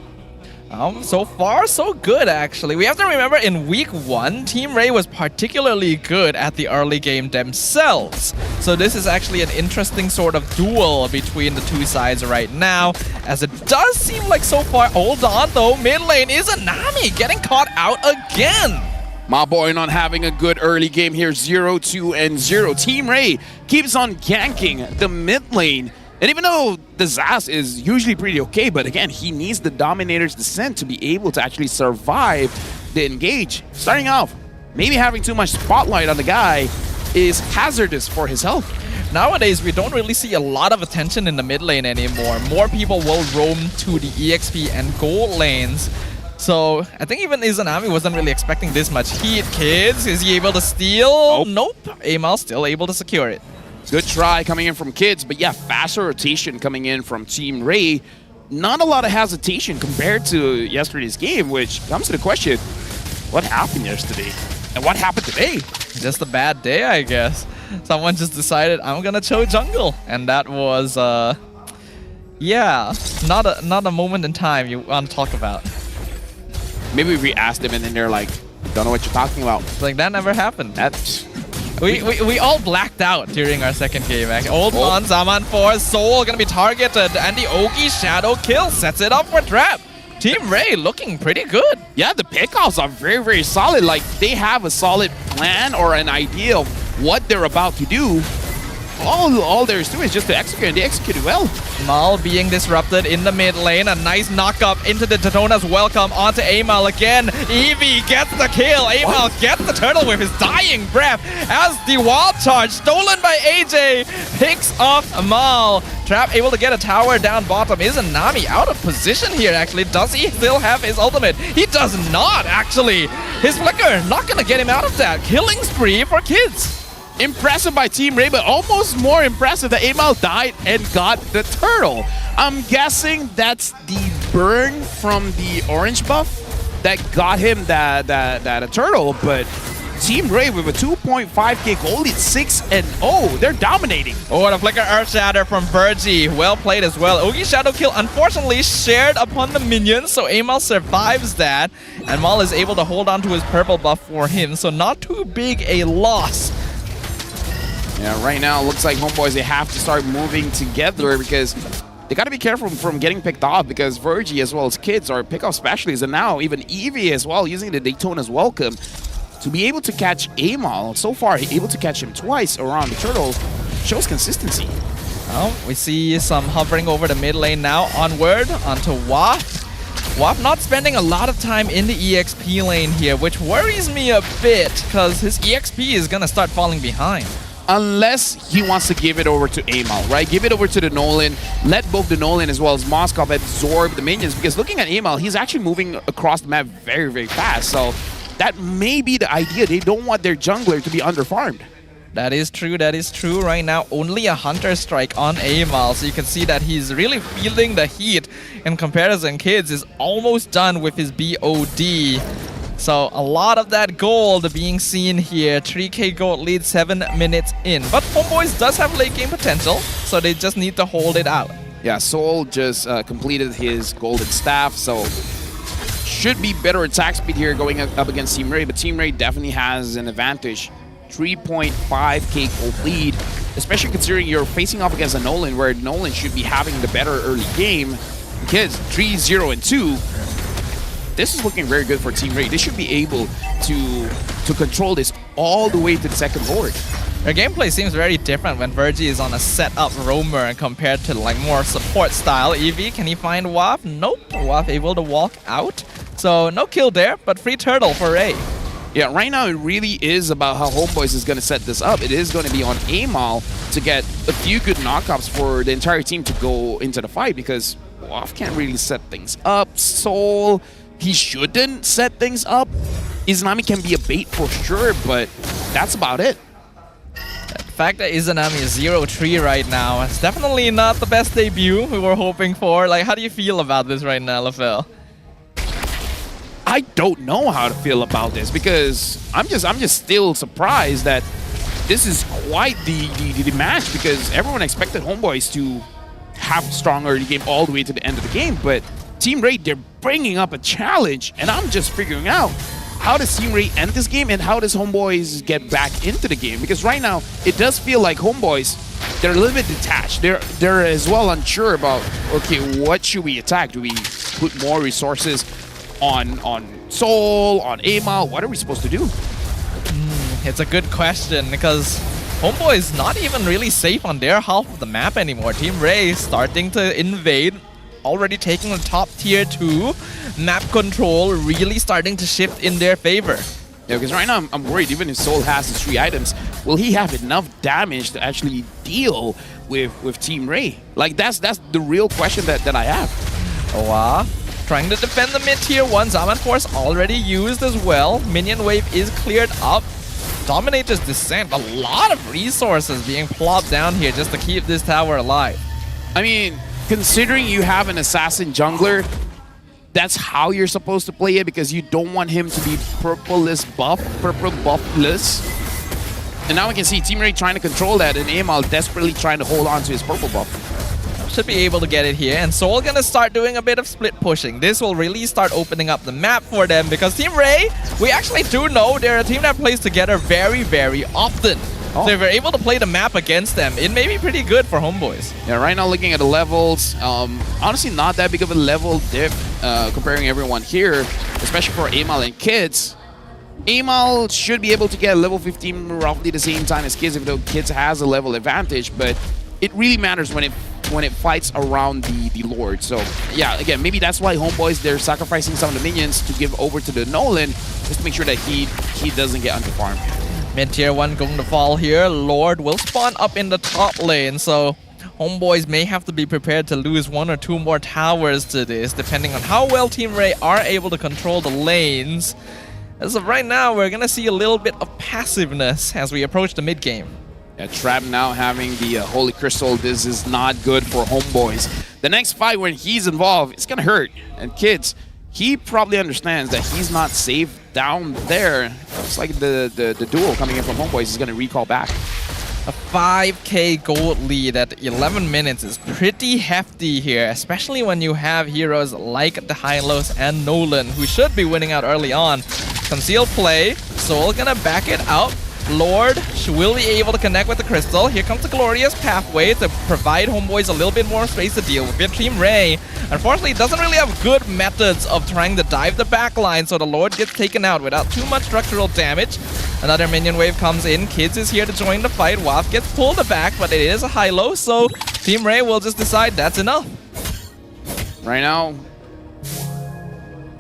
So far, so good, actually. We have to remember, in Week 1, Team Ray was particularly good at the early game themselves. So this is actually an interesting sort of duel between the two sides right now, as it does seem like so far, hold on though, mid lane is Izanami getting caught out again. My boy not having a good early game here, 0-2 and 0. Team Ray keeps on ganking the mid lane. And even though the Zaz is usually pretty okay, but again, he needs the Dominator's Descent to be able to actually survive the engage. Starting off, maybe having too much spotlight on the guy is hazardous for his health. Nowadays, we don't really see a lot of attention in the mid lane anymore. More people will roam to the EXP and gold lanes. So I think even Izanami wasn't really expecting this much heat. Kids, is he able to steal? Nope. Amal still able to secure it. Good try coming in from Kids, but yeah, faster rotation coming in from Team Ray. not a lot of hesitation compared to yesterday's game, which comes to the question, what happened yesterday? And what happened today? Just a bad day, I guess. Someone just decided, I'm gonna choke jungle. And that was, yeah, not a moment in time you want to talk about. Maybe we asked them and then they're like, don't know what you're talking about. Like, that never happened. That's... We all blacked out during our second game. Old Man, Zaman 4, Soul gonna be targeted, and the Ogi Shadow kill sets it up for Trap. Team Ray looking pretty good. Yeah, the pickoffs are very, very solid. Like, they have a solid plan or an idea of what they're about to do. All there is to it is just to execute, and they executed well. Mal being disrupted in the mid lane. A nice knock-up into the Daytona's welcome onto Amal again. Eevee gets the kill. Amal gets the turtle with his dying breath as the wild charge stolen by AJ picks off Mal. Trap able to get a tower down bottom. Is Nami out of position here, actually? Does he still have his ultimate? He does not, actually. His flicker not gonna get him out of that. Killing spree for kids. Impressive by Team Ray, but almost more impressive that Amal died and got the turtle. I'm guessing that's the burn from the orange buff that got him that turtle, but Team Ray with a 2.5k gold lead, 6-0. They're dominating. Oh, and a flicker Earth Shatter from Virgie. Well played as well. Ogi Shadow kill unfortunately shared upon the minions, so Amal survives that. And Mal is able to hold on to his purple buff for him, so not too big a loss. Yeah, right now it looks like Homeboys, they have to start moving together because they got to be careful from getting picked off because Virgie as well as kids are pick-off specialists, and now even Eevee as well using the Daytona's welcome to be able to catch Amal. So far, able to catch him twice around the turtle shows consistency. Well, we see some hovering over the mid lane now. Onward onto Waf. Waf not spending a lot of time in the EXP lane here, which worries me a bit because his EXP is going to start falling behind. Unless he wants to give it over to Amal, right? Give it over to the Nolan. Let both the Nolan as well as Moskov absorb the minions. Because looking at Amal, he's actually moving across the map very, very fast. So that may be the idea. They don't want their jungler to be underfarmed. That is true, that is true. Right now, only a Hunter Strike on Amal. So you can see that he's really feeling the heat. In comparison, Kids is almost done with his BOD. So a lot of that gold being seen here. 3k gold lead 7 minutes in. But Homeboys does have late game potential, so they just need to hold it out. Yeah, Soul just completed his golden staff, so should be better attack speed here going up against Team Ray, but Team Ray definitely has an advantage. 3.5k gold lead, especially considering you're facing off against a Nolan where Nolan should be having the better early game. Kids, 3-0-2. This is looking very good for Team Ray. They should be able to control this all the way to the second board. Their gameplay seems very different when Virgie is on a set-up roamer compared to like more support style. Eevee, can he find Waf? Nope. Waf able to walk out. So no kill there, but free turtle for Ray. Yeah, right now it really is about how Homeboys is going to set this up. It is going to be on Amal to get a few good knockups for the entire team to go into the fight because Waf can't really set things up. Soul, he shouldn't set things up. Izanami can be a bait for sure, but that's about it. The fact that Izanami is 0-3 right now, it's definitely not the best debut we were hoping for. Like, how do you feel about this right now, LaFell? I don't know how to feel about this because I'm just still surprised that this is quite the match because everyone expected Homeboys to have a strong early game all the way to the end of the game, but Team Ray, they're bringing up a challenge, and I'm just figuring out how does Team Ray end this game and how does Homeboys get back into the game? Because right now, it does feel like Homeboys, they're a little bit detached. They're as well unsure about, okay, what should we attack? Do we put more resources on Soul, on Amal? What are we supposed to do? It's a good question because Homeboy is not even really safe on their half of the map anymore. Team Ray starting to invade, already taking the top tier 2. Map control really starting to shift in their favor. Yeah, because right now I'm worried even if Soul has his 3 items, will he have enough damage to actually deal with Team Ray? Like that's the real question that I have. Wow. Trying to defend the mid tier 1. Zaman Force already used as well. Minion wave is cleared up. Dominator's Descent. A lot of resources being plopped down here just to keep this tower alive. I mean, considering you have an assassin jungler, that's how you're supposed to play it because you don't want him to be purple buffless. And now we can see Team Ray trying to control that and AML desperately trying to hold on to his purple buff. Should be able to get it here, and Soul gonna start doing a bit of split pushing. This will really start opening up the map for them because Team Ray, we actually do know they're a team that plays together very, very often. So if we're able to play the map against them, it may be pretty good for Homeboys. Yeah, right now looking at the levels, honestly not that big of a level dip comparing everyone here, especially for AML and Kids. AML should be able to get level 15 roughly the same time as Kids, even though Kids has a level advantage, but it really matters when it fights around the Lord. So yeah, again, maybe that's why Homeboys, they're sacrificing some of the minions to give over to the Nolan just to make sure that he doesn't get underfarmed. Mid-tier 1 going to fall here. Lord will spawn up in the top lane, so Homeboys may have to be prepared to lose 1 or 2 more towers to this, depending on how well Team Ray are able to control the lanes. As of right now, we're going to see a little bit of passiveness as we approach the mid-game. Yeah, Trap now having the Holy Crystal. This is not good for Homeboys. The next fight when he's involved, it's going to hurt. And Kids, he probably understands that he's not safe down there. Looks like the duel coming in from Homeboys is going to recall back. A 5k gold lead at 11 minutes is pretty hefty here, especially when you have heroes like the Hylos and Nolan, who should be winning out early on. Concealed play, Soul gonna back it out. Lord will be able to connect with the crystal. Here comes the glorious pathway to provide Homeboys a little bit more space to deal with. Team Ray, unfortunately, doesn't really have good methods of trying to dive the backline, so the Lord gets taken out without too much structural damage. Another minion wave comes in. Kids is here to join the fight. Waff gets pulled back, but it is a high-low, so Team Ray will just decide that's enough. Right now,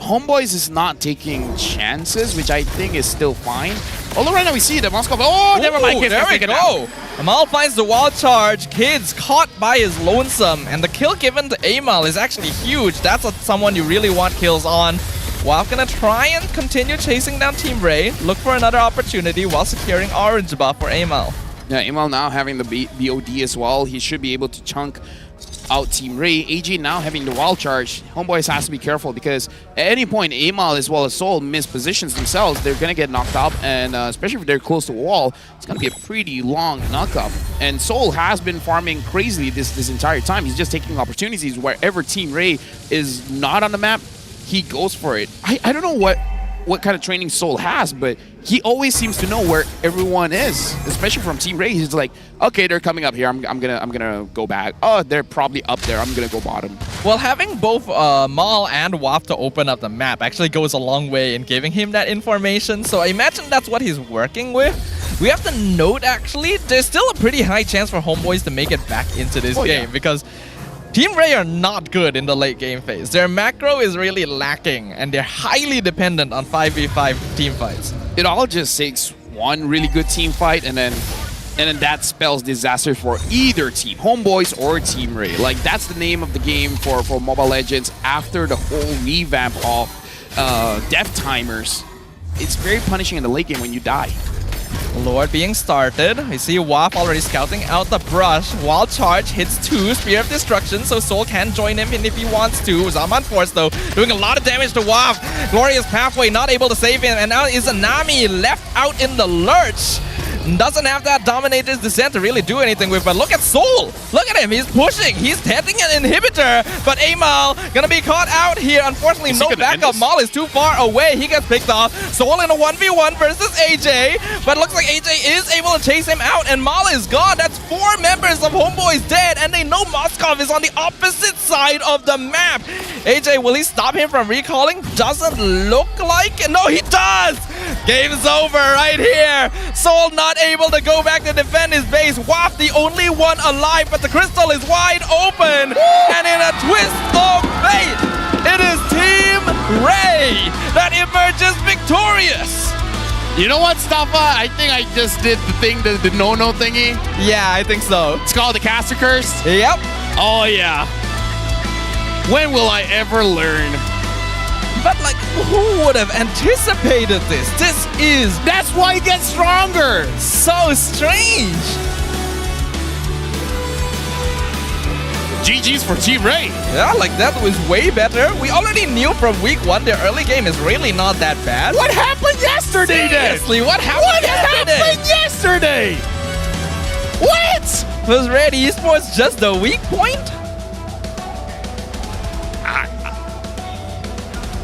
Homeboys is not taking chances, which I think is still fine. Although right now we see the Moscow. Oh, never mind. There we go. Amal finds the wall charge. Kids caught by his lonesome. And the kill given to Amal is actually huge. That's someone you really want kills on. Waff gonna try and continue chasing down Team Ray. Look for another opportunity while securing orange buff for Amal. Yeah, Amal now having the BOD as well. He should be able to chunk out Team Ray. AJ now having the wall charge. Homeboys has to be careful because at any point Amal as well as Soul miss positions themselves, they're gonna get knocked up, and especially if they're close to a wall, it's gonna be a pretty long knockup. And Soul has been farming crazily this entire time. He's just taking opportunities wherever Team Ray is not on the map. He goes for it. I don't know what kind of training Soul has, but he always seems to know where everyone is, especially from Team Ray. He's like, okay, they're coming up here. I'm gonna go back. Oh, they're probably up there. I'm gonna go bottom. Well, having both Mal and Waff to open up the map actually goes a long way in giving him that information. So I imagine that's what he's working with. We have to note, actually, there's still a pretty high chance for Homeboys to make it back into this game because Team Ray are not good in the late game phase. Their macro is really lacking, and they're highly dependent on 5v5 team fights. It all just takes one really good team fight, and then that spells disaster for either team, Homeboys or Team Ray. Like, that's the name of the game for Mobile Legends after the whole revamp of death timers. It's very punishing in the late game when you die. Lord being started. We see Waff already scouting out the brush. Wild charge hits 2. Spear of Destruction, so Soul can join him if he wants to. Zaman Force, though, doing a lot of damage to Waff. Glorious Pathway not able to save him, and now Izanami left out in the lurch. Doesn't have that Dominator's Descent to really do anything with, but look at Soul! Look at him, he's pushing, he's hitting an inhibitor, but Amal gonna be caught out here. Unfortunately, no backup. Mal is too far away, he gets picked off. Soul in a 1v1 versus AJ, but looks like AJ is able to chase him out, and Mal is gone. That's 4 members of Homeboys dead, and they know Moskov is on the opposite side of the map. AJ, will he stop him from recalling? Doesn't look like it. No, he does! Game's over right here. Soul not able to go back to defend his base. Waff the only one alive, but the crystal is wide open. And in a twist of fate, it is Team Ray that emerges victorious. You know what, Staffa? I think I just did the thing, the no-no thingy. Yeah, I think so. It's called the Caster Curse? Yep. Oh, yeah. When will I ever learn? But, like, who would have anticipated this? That's why it gets stronger. So strange. GG's for Team Ray. Yeah, like that was way better. We already knew from week 1 their early game is really not that bad. What happened yesterday Seriously, then? what happened yesterday? What? Was Red Esports just the weak point?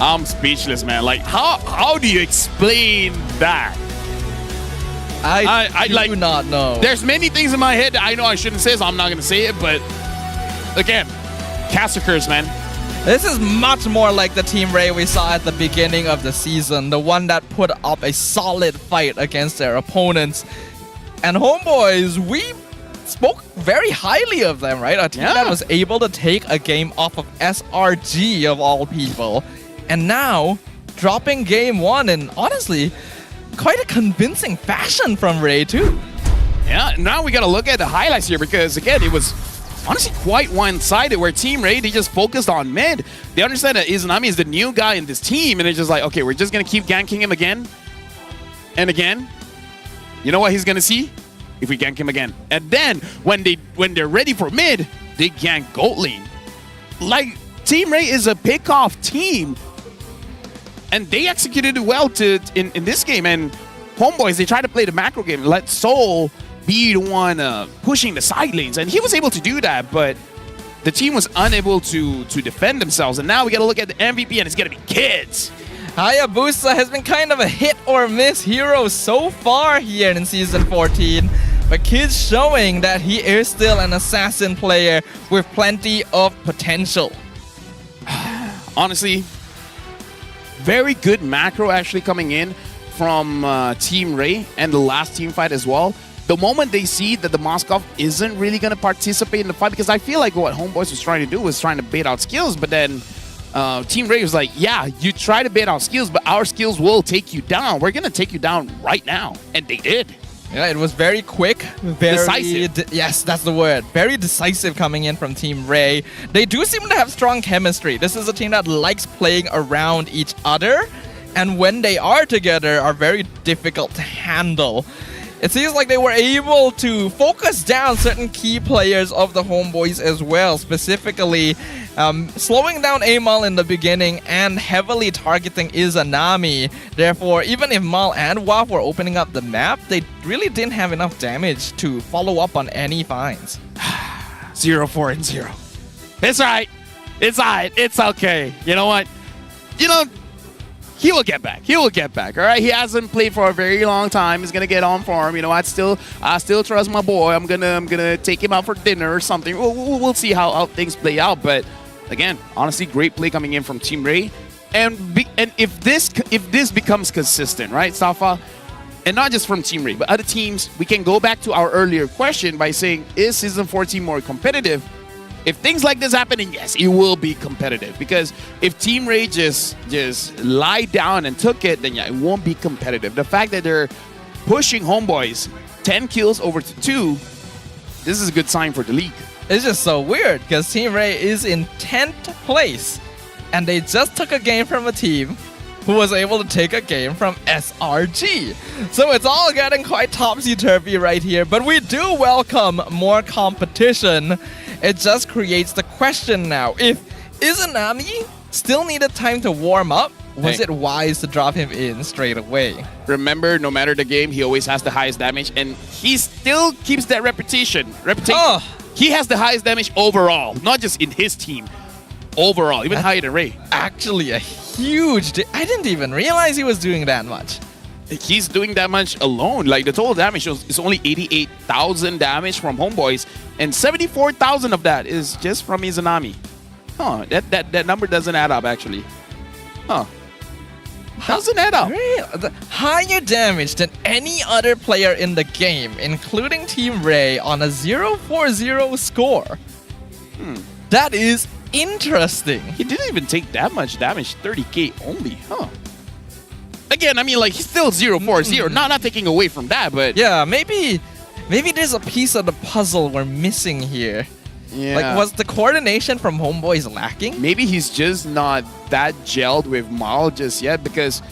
I'm speechless, man. Like, how do you explain that? I do not know. There's many things in my head that I know I shouldn't say, so I'm not going to say it. But again, Cassacres, man. This is much more like the Team Ray we saw at the beginning of the season, the one that put up a solid fight against their opponents. And Homeboys, we spoke very highly of them, right? A team that was able to take a game off of SRG of all people. And now, dropping game 1 in, honestly, quite a convincing fashion from Ray too. Yeah, now we got to look at the highlights here because, again, it was honestly quite one-sided where Team Ray, they just focused on mid. They understand that Izanami is the new guy in this team, and they're just like, okay, we're just going to keep ganking him again and again. You know what he's going to see? If we gank him again. And then, when they're ready for mid, they gank gold lane. Like, Team Ray is a pick-off team, and they executed it well in this game. And Homeboys, they try to play the macro game, let Soul be the one pushing the side lanes, and he was able to do that, but the team was unable to defend themselves. And now we got to look at the MVP, and it's going to be Kids. Hayabusa has been kind of a hit or miss hero so far here in Season 14, but Kids showing that he is still an assassin player with plenty of potential. Honestly, very good macro actually coming in from Team Ray and the last team fight as well. The moment they see that the Moskov isn't really going to participate in the fight, because I feel like what Homeboys was trying to do was trying to bait out skills, but then Team Ray was like, yeah, you try to bait out skills, but our skills will take you down. We're going to take you down right now. And they did. Yeah, it was very quick, very decisive. Yes, that's the word. Very decisive coming in from Team Ray. They do seem to have strong chemistry. This is a team that likes playing around each other, and when they are together, are very difficult to handle. It seems like they were able to focus down certain key players of the Homeboys as well, specifically slowing down Amal in the beginning and heavily targeting Izanami. Therefore, even if Mal and Waf were opening up the map, they really didn't have enough damage to follow up on any finds. 0-4-0. It's right. It's alright. It's okay. You know what? You know, he will get back. He will get back. All right. He hasn't played for a very long time. He's gonna get on form. You know, I still trust my boy. I'm gonna take him out for dinner or something. We'll see how things play out. But again, honestly, great play coming in from Team Ray. And if this becomes consistent, right, Safa, and not just from Team Ray, but other teams, we can go back to our earlier question by saying, is Season 14 more competitive? If things like this happen, then yes, it will be competitive. Because if Team Ray just lied down and took it, then yeah, it won't be competitive. The fact that they're pushing Homeboys 10 kills over to 2, this is a good sign for the league. It's just so weird because Team Ray is in 10th place, and they just took a game from a team who was able to take a game from SRG. So it's all getting quite topsy-turvy right here, but we do welcome more competition. It just creates the question now, if Izanami still needed time to warm up, was it wise to drop him in straight away? Remember, no matter the game, he always has the highest damage, and he still keeps that reputation. He has the highest damage overall, not just in his team. Overall, even higher than Ray. Actually, a huge... I didn't even realize he was doing that much. He's doing that much alone. Like, the total damage is only 88,000 damage from Homeboys, and 74,000 of that is just from Izanami. Huh, that number doesn't add up, actually. Huh. Doesn't add up. Higher damage than any other player in the game, including Team Ray, on a 0-4-0 score. That is interesting. He didn't even take that much damage, 30k only, huh? Again, I mean, like, he's still 0-4-0, not taking away from that, but... Yeah, maybe there's a piece of the puzzle we're missing here. Yeah. Like, was the coordination from Homeboys lacking? Maybe he's just not that gelled with Mal just yet, because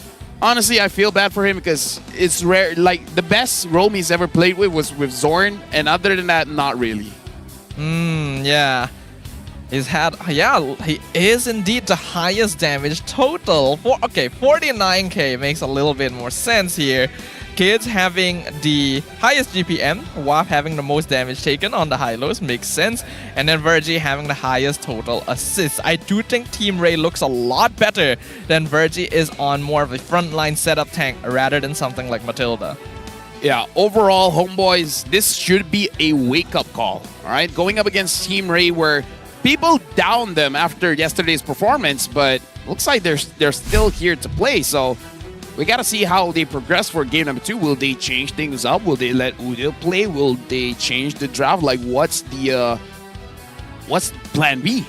honestly, I feel bad for him because it's rare. Like, the best roam he's ever played with was with Zorn, and other than that, not really. Yeah. He's had, he is indeed the highest damage total. 49k makes a little bit more sense here. Kids having the highest GPM, WAP having the most damage taken on the high-lows makes sense, and then Virgie having the highest total assists. I do think Team Ray looks a lot better than Virgie is on more of a frontline setup tank rather than something like Matilda. Yeah, overall, homeboys, this should be a wake-up call, all right? Going up against Team Ray where people downed them after yesterday's performance, but looks like they're still here to play, so we gotta see how they progress for game number 2. Will they change things up? Will they let Udil play? Will they change the draft? Like, what's plan B?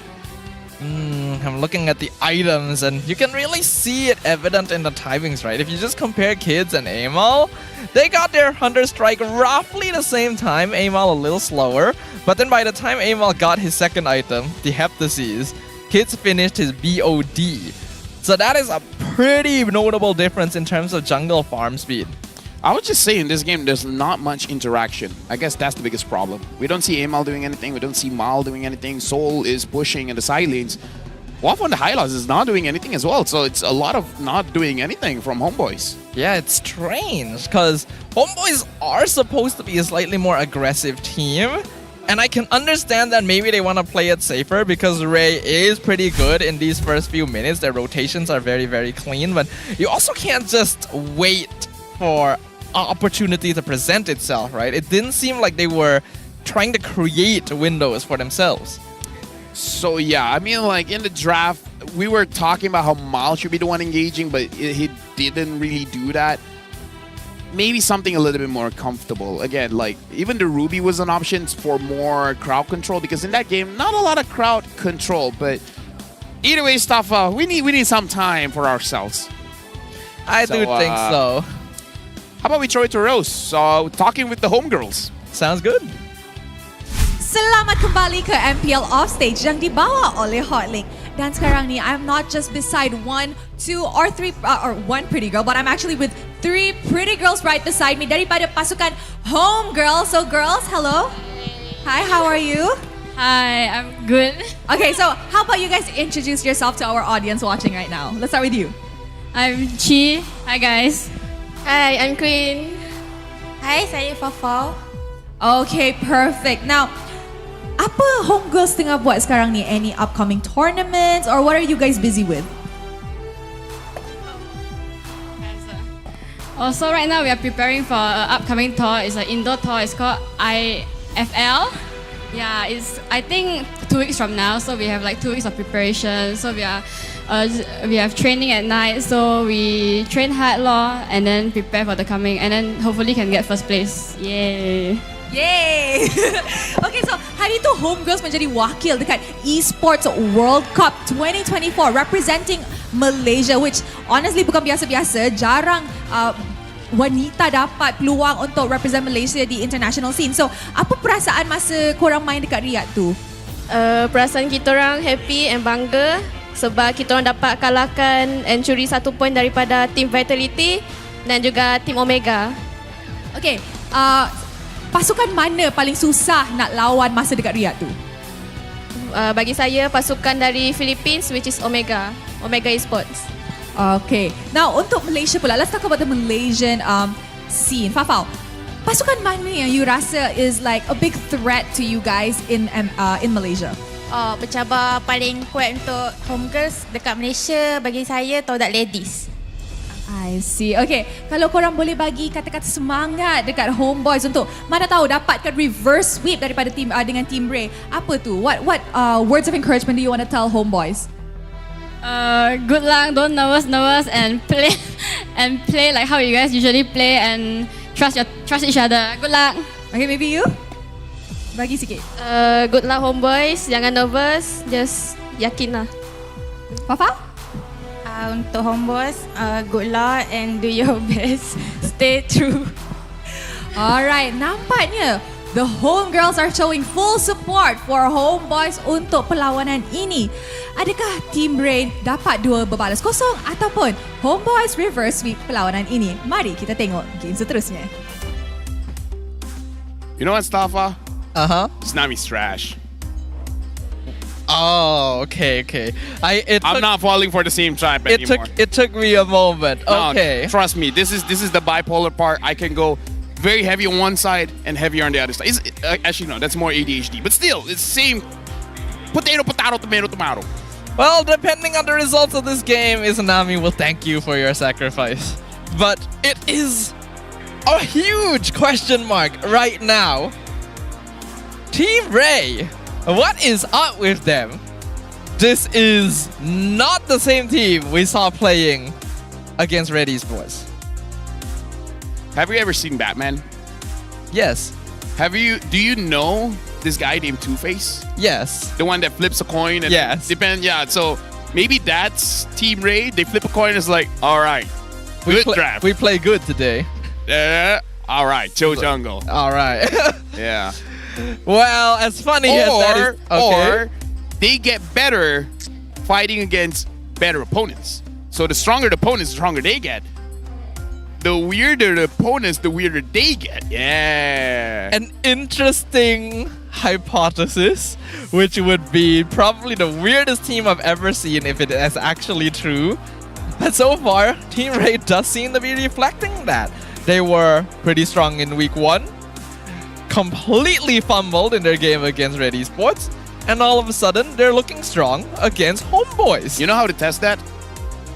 I'm looking at the items, and you can really see it evident in the timings, right? If you just compare Kids and Amal, they got their Hunter Strike roughly the same time, Amal a little slower, but then by the time Amal got his second item, the Hep Disease, Kids finished his BOD. So that is a pretty notable difference in terms of jungle farm speed. I would just say in this game, there's not much interaction. I guess that's the biggest problem. We don't see Amal doing anything. We don't see Mal doing anything. Soul is pushing in the side lanes. WAP on the high lows is not doing anything as well. So it's a lot of not doing anything from Homeboys. Yeah, it's strange because Homeboys are supposed to be a slightly more aggressive team. And I can understand that maybe they want to play it safer because Ray is pretty good in these first few minutes. Their rotations are very, very clean. But you also can't just wait for opportunity to present itself, right? It didn't seem like they were trying to create windows for themselves. So yeah, I mean, like in the draft, we were talking about how Mal should be the one engaging, but he didn't really do that. Maybe something a little bit more comfortable. Again, like even the Ruby was an option for more crowd control because in that game, not a lot of crowd control. But either way, Stafa, we need some time for ourselves. I do think so. How about we throw it to Rose? Talking with the homegirls. Sounds good. Selamat kembali ke MPL Offstage yang dibawa oleh Hotlink. Dan sekarang ni, I'm not just beside one, two, or three, or one pretty girl, but I'm actually with 3 pretty girls right beside me daripada pasukan Homegirls. So girls, hello. Hi, how are you? Hi, I'm good. Okay, so how about you guys introduce yourself to our audience watching right now? Let's start with you. I'm Chi. Hi guys. Hi, I'm Queen. Hi, saya Fafau. Okay, perfect. Now, apa Homegirls tengah buat sekarang ni? Any upcoming tournaments or what are you guys busy with? Also, right now we are preparing for an upcoming tour. It's an indoor tour. It's called IFL. Yeah, it's I think 2 weeks from now. So we have like 2 weeks of preparation. So we have training at night. So we train hard and then prepare for the coming, and then hopefully can get first place. Yay! Yay! Okay, so hari itu Homegirls menjadi wakil dekat Esports World Cup 2024 representing Malaysia, which honestly bukan biasa-biasa. Jarang wanita dapat peluang untuk represent Malaysia di international scene. So, apa perasaan masa korang main dekat Riyadh tu? Perasaan kita orang happy and bangga sebab kita orang dapat kalahkan and curi 1 point daripada Team Vitality dan juga Team Omega. Okay, pasukan mana paling susah nak lawan masa dekat Riyadh tu? Bagi saya, pasukan dari Philippines, which is Omega Esports. Okay, now untuk Malaysia pula, let's talk about the Malaysian scene. Fafau, pasukan mana yang you rasa is like a big threat to you guys in Malaysia? Pencabar paling kuat untuk Homegirls dekat Malaysia bagi saya Todak Ladies. I see. Okay, kalau korang boleh bagi kata-kata semangat dekat Homeboys untuk mana tahu dapatkan reverse sweep daripada team dengan Team Ray. Apa tu? What words of encouragement do you want to tell Homeboys? Good luck. Don't nervous and play like how you guys usually play and trust each other. Good luck. Okay, maybe you bagi sikit. Good luck Homeboys. Jangan nervous. Just yakin lah. Fafau? Untuk Homeboys, good luck and do your best. Stay true. Alright, nampaknya the Homegirls are showing full support for Homeboys untuk perlawanan ini. Adakah Team Ray dapat 2 berbalas kosong ataupun Homeboys reverse sweep perlawanan ini? Mari kita tengok game seterusnya. You know what, Stafa? Tsunami's trash. Oh, okay. I'm not falling for the same trap anymore. It took me a moment. No, Okay. trust me. This is the bipolar part. I can go very heavy on one side and heavier on the other side. Actually, no, that's more ADHD. But still, it's the same. Potato, tomato. Well, depending on the results of this game, Izanami will thank you for your sacrifice. But it is a huge question mark right now. Team Ray, what is up with them? This is not the same team we saw playing against Red Esports. Have you ever seen Batman? Yes. Do you know this guy named Two-Face? Yes. The one that flips a coin? And Yes. Yeah, so maybe that's Team Ray. They flip a coin and it's like, all right, good draft. We play good today. All right, Joe Jungle. All right. Yeah. Well, as funny as that is... Okay. Or they get better fighting against better opponents. So the stronger the opponents, the stronger they get. The weirder the opponents, the weirder they get. Yeah. An interesting hypothesis, which would be probably the weirdest team I've ever seen if it is actually true. But so far, Team Ray does seem to be reflecting that. They were pretty strong in week 1, completely fumbled in their game against Red Esports, and all of a sudden, they're looking strong against Homeboys. You know how to test that?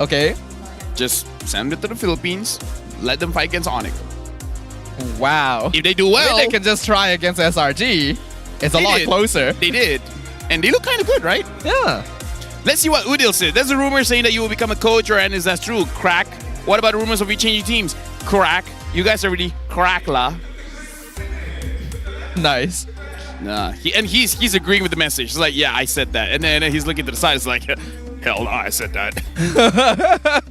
Okay. Just send it to the Philippines. Let them fight against Onyx. Wow. If they do well... I mean, they can just try against SRG. It's a lot closer. They did. And they look kind of good, right? Yeah. Let's see what Udil said. There's a rumor saying that you will become a coach, and is that true? Crack. What about rumors of you changing teams? Crack. You guys already crack la. Nice. Nah. He's agreeing with the message. He's like, yeah, I said that. And then he's looking to the side. It's like, hell no, I said that.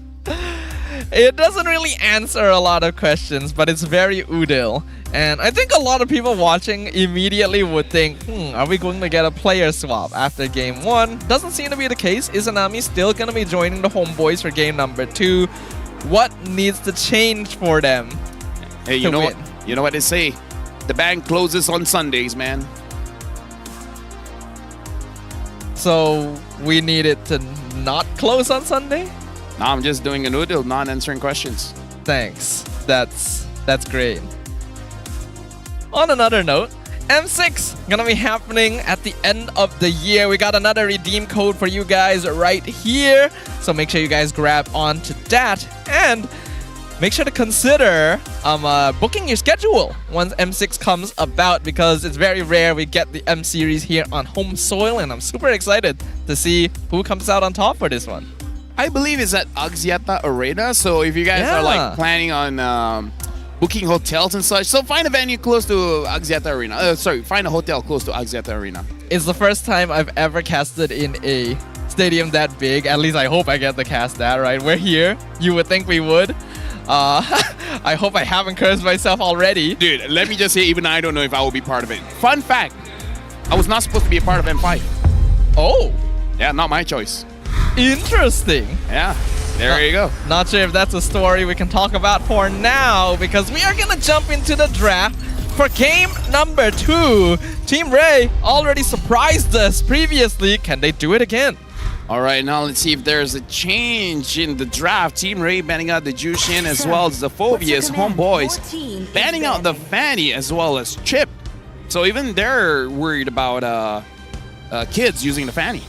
It doesn't really answer a lot of questions, but it's very Udil. And I think a lot of people watching immediately would think, are we going to get a player swap after game 1? Doesn't seem to be the case. Izanami still going to be joining the Homeboys for game number 2. What needs to change for them? Hey, you know what? You know what they say? The bank closes on Sundays, man. So we need it to not close on Sunday? No, I'm just doing a Udil, not answering questions. Thanks. That's great. On another note, M6 gonna be happening at the end of the year. We got another redeem code for you guys right here. So make sure you guys grab onto that. And make sure to consider booking your schedule once M6 comes about, because it's very rare we get the M series here on home soil, and I'm super excited to see who comes out on top for this one. I believe it's at Axiata Arena, so if you guys are like planning on booking hotels and such, so find a venue close to Axiata Arena. Find a hotel close to Axiata Arena. It's the first time I've ever casted in a stadium that big. At least I hope I get to cast that, right? We're here. You would think we would. I hope I haven't cursed myself already. Dude, let me just say, even I don't know if I will be part of it. Fun fact, I was not supposed to be a part of M5. Oh. Yeah, not my choice. Interesting. Yeah, there you go. Not sure if that's a story we can talk about for now, because we are going to jump into the draft for game number 2. Team Ray already surprised us previously. Can they do it again? All right, now let's see if there's a change in the draft. Team Ray banning out the Jushin as well as the Phobias. Homeboys banning out the Fanny as well as Chip. So even they're worried about kids using the Fanny.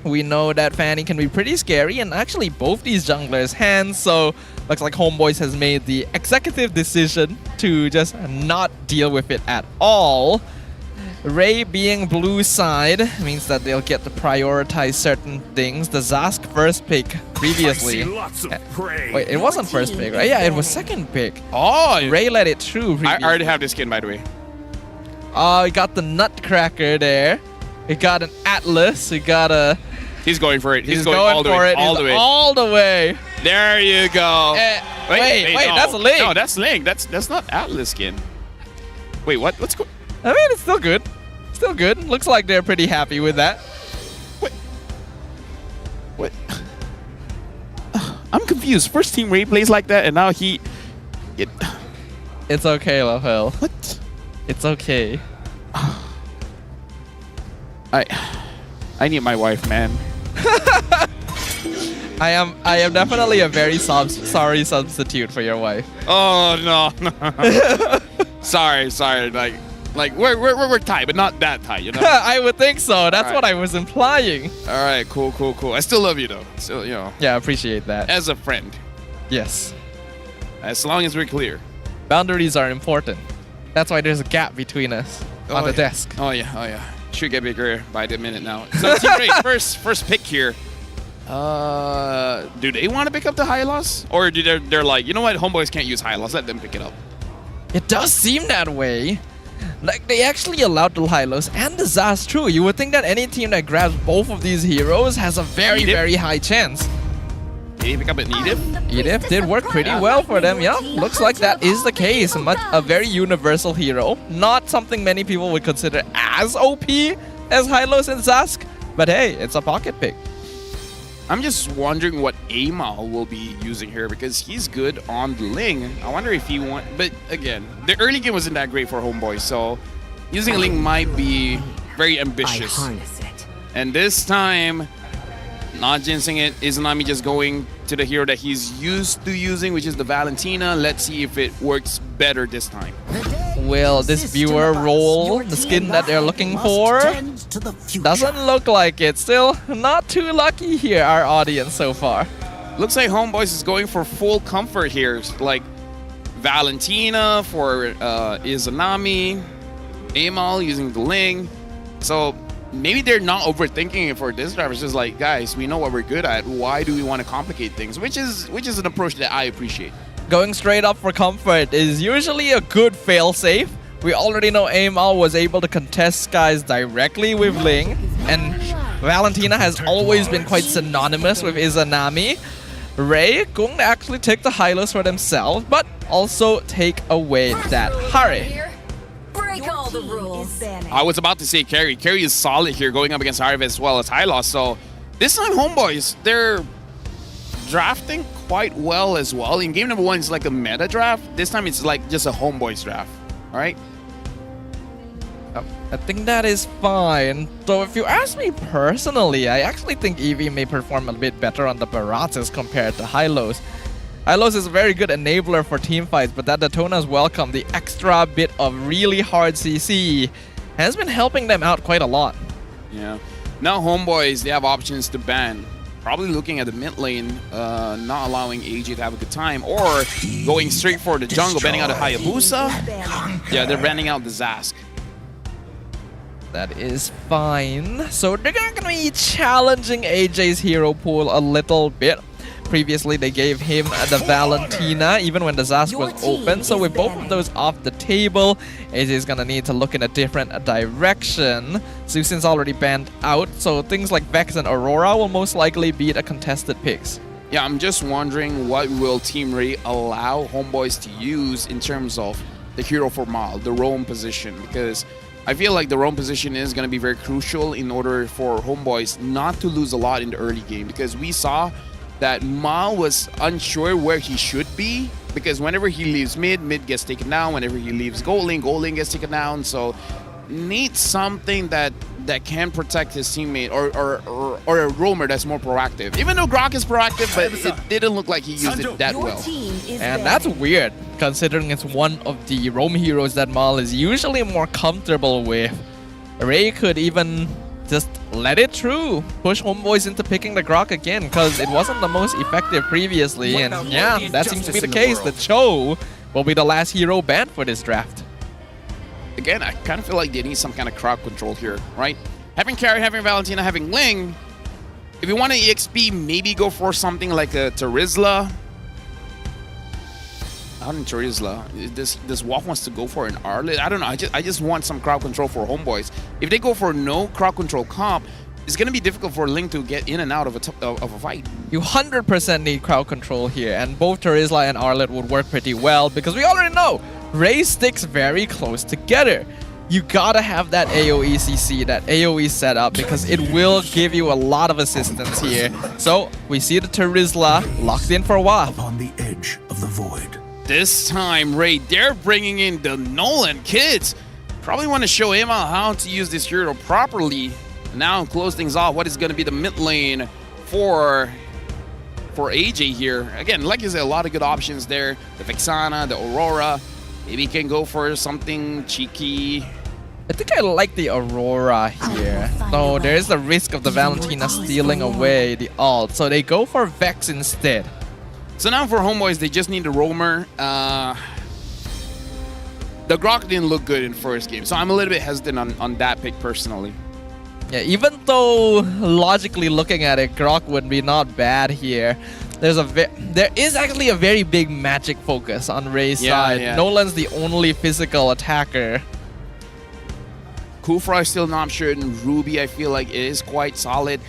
We know that Fanny can be pretty scary, and actually both these junglers' hands, so looks like Homeboys has made the executive decision to just not deal with it at all. Ray being blue side means that they'll get to prioritize certain things. The Zask first pick previously. Wait, it wasn't first pick, right? Yeah, it was second pick. Oh, Ray let it through. I already have this skin, by the way. Oh, he got the Nutcracker there. He got an Atlas. He got a... He's going for it. He's going all the way. All the way. There you go. Wait, no. that's Link. No, that's Link. That's not Atlas skin. Wait, what? What's going... I mean, it's still good. Still good. Looks like they're pretty happy with that. What? I'm confused. First Team Ray plays like that, and now he... It's okay, Lafel. What? It's okay. I need my wife, man. I am definitely a very sorry substitute for your wife. Oh no. sorry. Like we're tight, but not that tight, you know. I would think so. That's All right. what I was implying. All right, cool. I still love you though. Still, you know. Yeah, I appreciate that. As a friend. Yes. As long as we're clear. Boundaries are important. That's why there's a gap between us on the desk. Oh yeah. Should get bigger by the minute now. So Team Ray, first pick here. Do they want to pick up the high loss, or do they're like, you know what, homeboys can't use high loss, let them pick it up? It does seem that way. Like, they actually allowed the Hylos and the Zaz too. You would think that any team that grabs both of these heroes has a very, very high chance. Did he pick up Edith? Edith did work pretty well for them, yeah. Looks like that is the case. A very universal hero. Not something many people would consider as OP as Hylos and Zask. But hey, it's a pocket pick. I'm just wondering what Amal will be using here, because he's good on the Ling. I wonder if he want, but again, the early game wasn't that great for homeboys, so using a Ling might be very ambitious. And this time, not jinsing it, Izanami just going to the hero that he's used to using, which is the Valentina. Let's see if it works better this time. Will this viewer roll the skin that they're looking for? Doesn't look like it. Still not too lucky here, our audience so far. Looks like homeboys is going for full comfort here, like Valentina for Izanami, Amal using the Ling. So maybe they're not overthinking it for this driver. It's just like, guys, we know what we're good at. Why do we want to complicate things? Which is an approach that I appreciate. Going straight up for comfort is usually a good failsafe. We already know Amal was able to contest Skies directly with Ling, and Valentina has always been quite synonymous with Izanami. Ray going to actually take the Hylos for themselves, but also take away that hurry. Break all the rules. I was about to say Carry. Carry is solid here going up against Harv as well as Hylos. So this time homeboys, they're drafting quite well as well. In game number 1, it's like a meta draft. This time it's like just a homeboys draft. All right. I think that is fine. So if you ask me personally, I actually think Eevee may perform a bit better on the Baratas compared to Hylos. Hylos is a very good enabler for team fights, but that Daytona's welcome, the extra bit of really hard CC, has been helping them out quite a lot. Yeah. Now homeboys, they have options to ban. Probably looking at the mid lane, not allowing AJ to have a good time, or going straight for the jungle, banning out the Hayabusa. Yeah, they're banning out the Zask. That is fine. So they're going to be challenging AJ's hero pool a little bit. Previously, they gave him the Valentina, even when the Zask was open. So with both of those off the table, AJ is going to need to look in a different direction. Zusin's already banned out, so things like Vex and Aurora will most likely be the contested picks. Yeah, I'm just wondering what will Team Ray allow homeboys to use in terms of the hero for Mal, the roam position, because I feel like the roam position is going to be very crucial in order for homeboys not to lose a lot in the early game, because we saw that Mal was unsure where he should be, because whenever he leaves mid gets taken down. Whenever he leaves gold lane gets taken down. So needs something that can protect his teammate, or a roamer that's more proactive. Even though Grok is proactive, but it didn't look like he used it that well. And that's weird, considering it's one of the roam heroes that Mal is usually more comfortable with. Ray could even just let it through, push homeboys into picking the Grok again, because it wasn't the most effective previously, and yeah, that seems to be the case. The Cho will be the last hero banned for this draft. Again, I kind of feel like they need some kind of crowd control here, right? Having Carry, having Valentina, having Ling. If you want to EXP, maybe go for something like a Terizla. Not in Terizla. This Wolf wants to go for an Arlet. I don't know. I just want some crowd control for homeboys. If they go for no crowd control comp, it's going to be difficult for Ling to get in and out of a fight. You 100% need crowd control here, and both Terizla and Arlet would work pretty well, because we already know Ray sticks very close together. You gotta have that AoE CC, that AoE setup, because it will give you a lot of assistance here. So we see the Terizla locked in for a while. Upon the edge of the void. This time, Ray, they're bringing in the Nolan kids. Probably want to show Amal how to use this hero properly. Now close things off. What is going to be the mid lane for AJ here? Again, like you said, a lot of good options there. The Vexana, the Aurora. Maybe he can go for something cheeky. I think I like the Aurora here. No, there is the risk of the Valentina stealing away the ult, so they go for Vex instead. So now for Homeboys, they just need a roamer. The Grok didn't look good in first game, so I'm a little bit hesitant on that pick personally. Yeah, even though logically looking at it, Grok would be not bad here. There is actually a very big magic focus on Ray's side. Yeah. Nolan's the only physical attacker. Kufra is still not sure, and Ruby, I feel like, is quite solid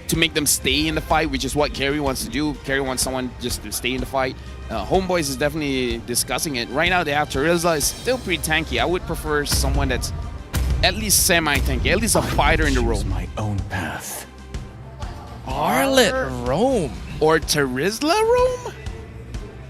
to make them stay in the fight, which is what Carry wants to do. Carry wants someone just to stay in the fight. Homeboys is definitely discussing it. Right now, they have Terizla, is still pretty tanky. I would prefer someone that's at least semi-tanky, at least a fighter in the role. My own path. Arlet Rome. Or Terizla Rome?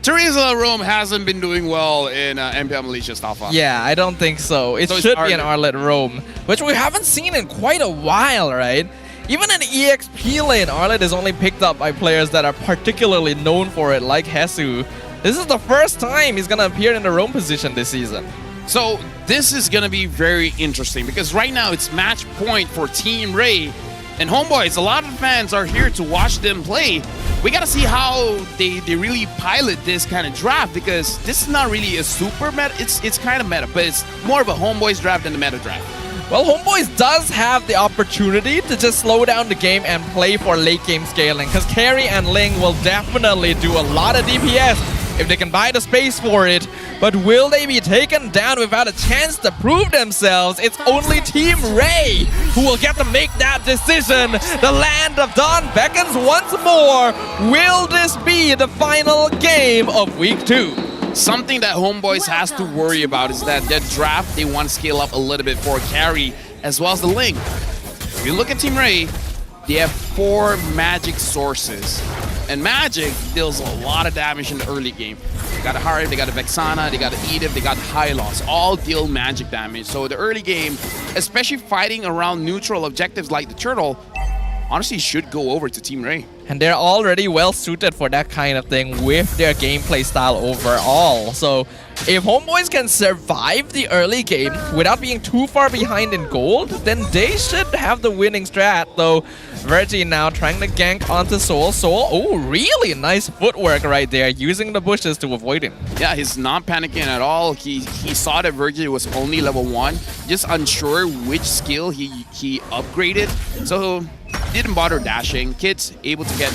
Terizla Rome hasn't been doing well in MPL Malaysia Stafa. Yeah, I don't think so. It should be an Arlet Rome, which we haven't seen in quite a while, right? Even in EXP lane, Arlet is only picked up by players that are particularly known for it, like Hesu. This is the first time he's going to appear in the Rome position this season. So this is going to be very interesting because right now it's match point for Team Ray. And Homeboys, a lot of fans are here to watch them play. We got to see how they really pilot this kind of draft because this is not really a super meta. It's kind of meta, but it's more of a Homeboys draft than the meta draft. Well, Homeboys does have the opportunity to just slow down the game and play for late game scaling because Carry and Ling will definitely do a lot of DPS if they can buy the space for it. But will they be taken down without a chance to prove themselves? It's only Team Ray who will get to make that decision. The land of Dawn beckons once more. Will this be the final game of Week 2? Something that Homeboys has to worry about is that their draft, they want to scale up a little bit for Carry as well as the Ling. If you look at Team Ray, they have 4 magic sources. And magic deals a lot of damage in the early game. They got a Harriet, they got a Vexana, they got an Edith, they got Hylos. All deal magic damage. So the early game, especially fighting around neutral objectives like the Turtle, honestly should go over to Team Ray. And they're already well suited for that kind of thing with their gameplay style overall. So if Homeboys can survive the early game without being too far behind in gold, then they should have the winning strat. Though Virgie now trying to gank onto Soul. Soul, oh, really nice footwork right there, using the bushes to avoid him. Yeah, he's not panicking at all. He saw that Virgie was only level 1, just unsure which skill he upgraded. So didn't bother dashing. Kid's able to get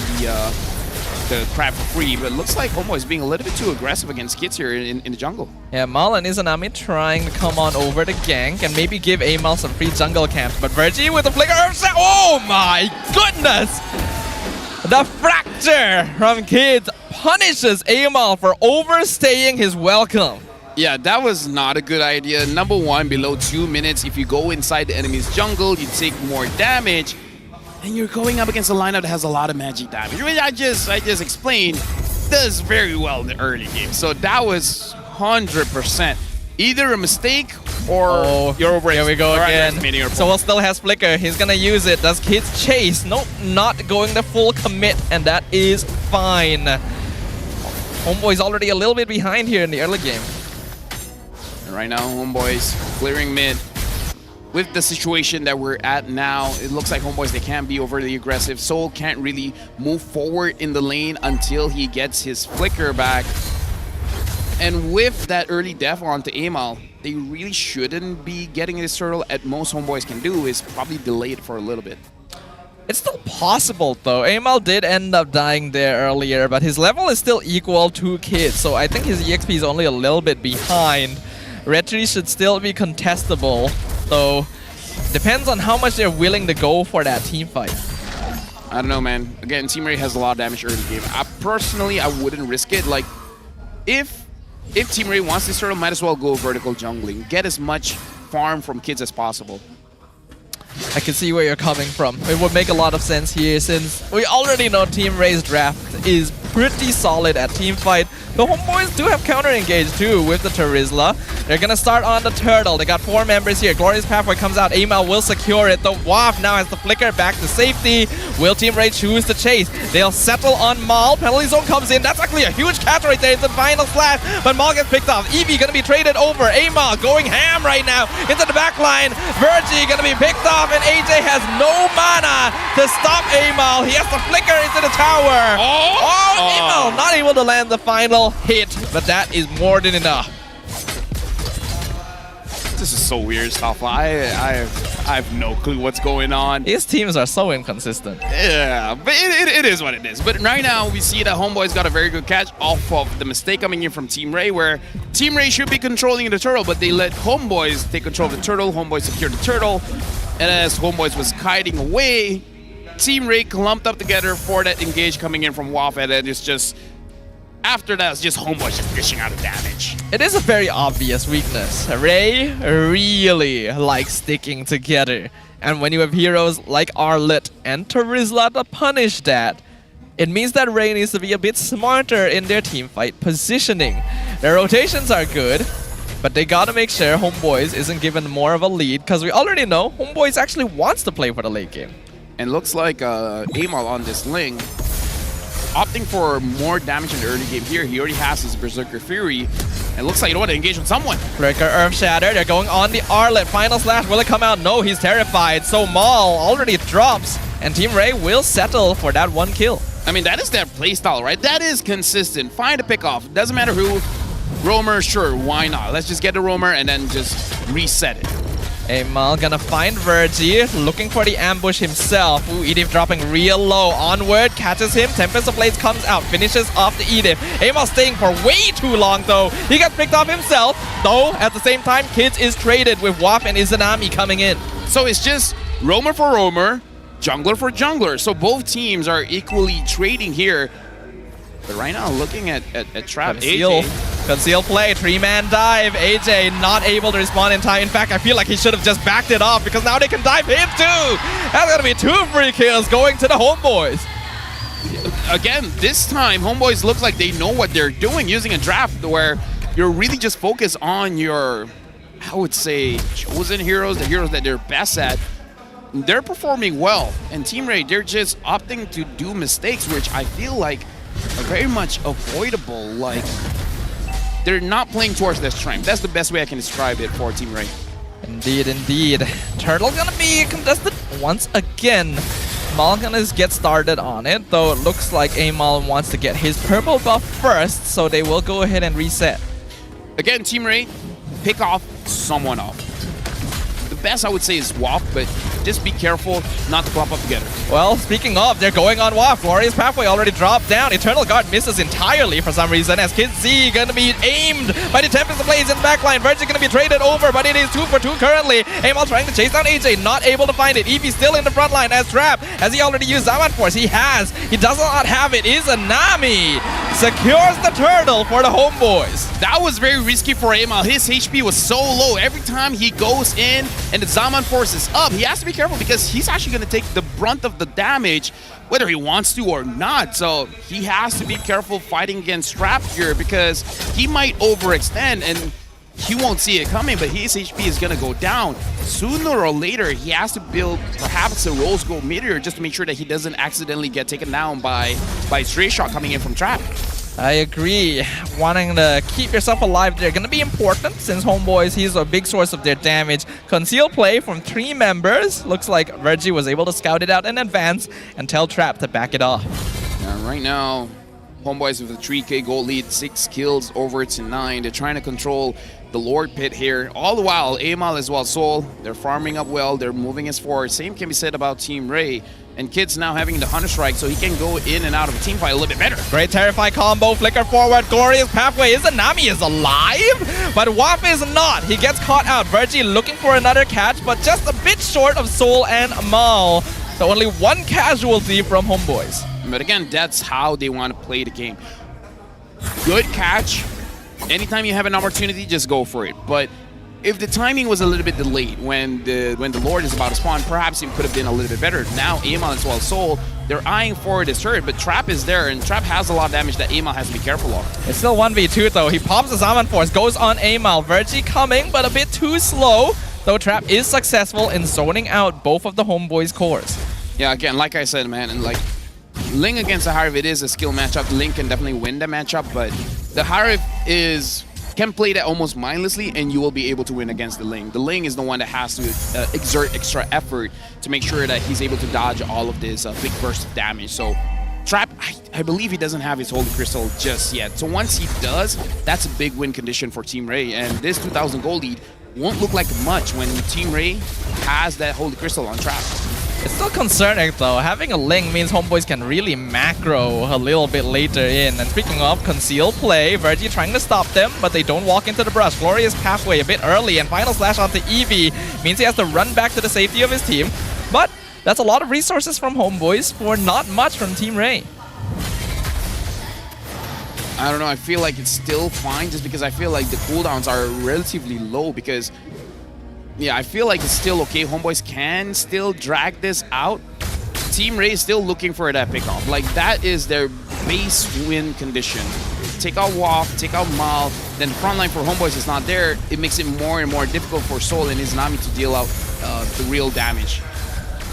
the crab for free, but it looks like Homo is being a little bit too aggressive against Kids here in the jungle. Yeah, Mal and Izanami trying to come on over to gank and maybe give Amal some free jungle camps, but Virgie with the flicker of set. Oh my goodness! The fracture from Kids punishes Amal for overstaying his welcome. Yeah, that was not a good idea. Number 1, below 2 minutes, if you go inside the enemy's jungle, you take more damage. And you're going up against a lineup that has a lot of magic damage, which I just explained does very well in the early game. So that was 100% either a mistake or you're over. Here we go again. Soul still has flicker. He's gonna use it. Does Kids chase? Nope, not going the full commit, and that is fine. Homeboy's already a little bit behind here in the early game. And right now, Homeboy's clearing mid. With the situation that we're at now, it looks like Homeboys, they can't be overly aggressive. Soul can't really move forward in the lane until he gets his flicker back. And with that early death onto Amal, they really shouldn't be getting this turtle. At most Homeboys can do is probably delay it for a little bit. It's still possible though. Amal did end up dying there earlier, but his level is still equal to Kids, so I think his EXP is only a little bit behind. Retry should still be contestable. So, depends on how much they're willing to go for that team fight. I don't know, man. Again, Team Ray has a lot of damage early game. Personally, I wouldn't risk it. Like, if Team Ray wants this turtle, might as well go vertical jungling. Get as much farm from Kids as possible. I can see where you're coming from. It would make a lot of sense here since we already know Team Ray's draft is pretty solid at team fight. The Homeboys do have counter engage too with the Terizla. They're gonna start on the turtle. They got 4 members here. Glorious Pathway comes out. Amal will secure it. The Waff now has the flicker back to safety. Will Team Ray choose to chase? They'll settle on Mal. Penalty zone comes in. That's actually a huge catch right there. It's the final slash, but Mal gets picked off. Evie gonna be traded over. Amal going ham right now into the back line. Virgie gonna be picked off, and AJ has no mana to stop Amal. He has to flicker into the tower. Amal not able to land the final hit, but that is more than enough. This is so weird stuff. I have no clue what's going on. These teams are so inconsistent. Yeah, but it is what it is. But right now, we see that Homeboys got a very good catch off of the mistake coming in from Team Ray, where Team Ray should be controlling the turtle, but they let Homeboys take control of the turtle. Homeboys secured the turtle, and as Homeboys was kiting away, Team Ray clumped up together for that engage coming in from Waff, and then it's just... After that, it's just Homeboys just dishing out of damage. It is a very obvious weakness. Ray really likes sticking together. And when you have heroes like Arlet and Terizla to punish that, it means that Ray needs to be a bit smarter in their teamfight positioning. Their rotations are good, but they gotta make sure Homeboys isn't given more of a lead, because we already know Homeboys actually wants to play for the late game. And looks like Amal on this Ling opting for more damage in the early game here. He already has his Berserker Fury. And looks like you don't want to engage with someone. Breaker Earth Shatter. They're going on the Arlet. Final slash. Will it come out? No, he's terrified. So Maul already drops. And Team Ray will settle for that 1 kill. I mean, that is their playstyle, right? That is consistent. Find a pick off. Doesn't matter who. Roamer, sure, why not? Let's just get the Roamer and then just reset it. Amal gonna find Virgie, looking for the ambush himself. Ooh, Edith dropping real low. Onward, catches him. Tempest of Blades comes out, finishes off the Edith. Amal staying for way too long though. He got picked off himself. Though, at the same time, Kids is traded with Waff and Izanami coming in. So it's just Roamer for Roamer, Jungler for Jungler. So both teams are equally trading here. But right now, looking at Trap, Conceal play, 3-man dive. AJ not able to respond in time. In fact, I feel like he should have just backed it off, because now they can dive him too. That's gonna be 2 free kills going to the Homeboys. Again, this time, Homeboys looks like they know what they're doing, using a draft where you're really just focused on your, I would say, chosen heroes, the heroes that they're best at. They're performing well. And Team Ray, they're just opting to do mistakes, which I feel like are very much avoidable. Like, they're not playing towards their strength. That's the best way I can describe it for Team Ray. Indeed, indeed. Turtle gonna be contested once again. Mal gonna get started on it, though it looks like Amal wants to get his purple buff first, so they will go ahead and reset. Again, Team Ray, pick off someone off. The best I would say is Waff, but just be careful not to clump up together. Well, speaking of, they're going on Waff. Glorious Pathway already dropped down. Eternal Guard misses entirely for some reason, as Kid Z gonna be aimed by the Tempest of Blades in the backline. Virgin gonna be traded over, but it is 2 for 2 currently. Amal trying to chase down AJ, not able to find it. Eevee still in the front line as Trap. Has he already used Zaman Force? He has. He does not have it. Izanami secures the turtle for the Homeboys. That was very risky for Amal. His HP was so low. Every time he goes in and the Zaman Force is up, he has to be careful, because he's actually going to take the brunt of the damage, whether he wants to or not. So he has to be careful fighting against Trap here, because he might overextend and he won't see it coming, but his HP is going to go down. Sooner or later, he has to build perhaps a Rose Gold Meteor just to make sure that he doesn't accidentally get taken down by Stray Shot coming in from Trap. I agree. Wanting to keep yourself alive, they're going to be important, since Homeboys, he's a big source of their damage. Conceal play from 3 members. Looks like Virgie was able to scout it out in advance and tell Trap to back it off. Right now, Homeboys with a 3k gold lead, 6 kills over to 9. They're trying to control the Lord Pit here. All the while, Amal as well, Soul, they're farming up well, they're moving us forward. Same can be said about Team Ray. And Kid's now having the Hunter Strike, so he can go in and out of a team fight a little bit better. Great Terrify combo, flicker forward, Glorious Pathway. Izanami is alive, but Waff is not. He gets caught out. Virgie looking for another catch, but just a bit short of Soul and Mal. So only 1 casualty from Homeboys. But again, that's how they want to play the game. Good catch. Anytime you have an opportunity, just go for it. But if the timing was a little bit delayed when the Lord is about to spawn, perhaps it could have been a little bit better. Now Amal as well Soul, they're eyeing for this turret, but Trap is there, and Trap has a lot of damage that Amal has to be careful of. It's still 1v2 though. He pops the Zaman Force, goes on Amal. Virgie coming, but a bit too slow. Though Trap is successful in zoning out both of the Homeboys' cores. Yeah, again, like I said, man, and like Ling against the Harif, it is a skill matchup. Ling can definitely win the matchup, but the Harif can play that almost mindlessly, and you will be able to win against the Ling. The Ling is the one that has to exert extra effort to make sure that he's able to dodge all of this big burst of damage. So Trap, I believe he doesn't have his Holy Crystal just yet. So once he does, that's a big win condition for Team Ray, and this 2,000 gold lead won't look like much when Team Ray has that Holy Crystal on Trap. It's still concerning though. Having a Ling means Homeboys can really macro a little bit later in. And speaking of concealed play, Virgie trying to stop them, but they don't walk into the brush. Glorious pathway a bit early, and final slash onto Eevee means he has to run back to the safety of his team. But that's a lot of resources from Homeboys for not much from Team Ray. I don't know, I feel like it's still fine just because I feel like the cooldowns are relatively low because yeah, I feel like it's still okay. Homeboys can still drag this out. Team Ray is still looking for that pickoff. Like, that is their base win condition. Take out Walk, take out Mal, then the front line for Homeboys is not there. It makes it more and more difficult for Soul and his Nami to deal out the real damage.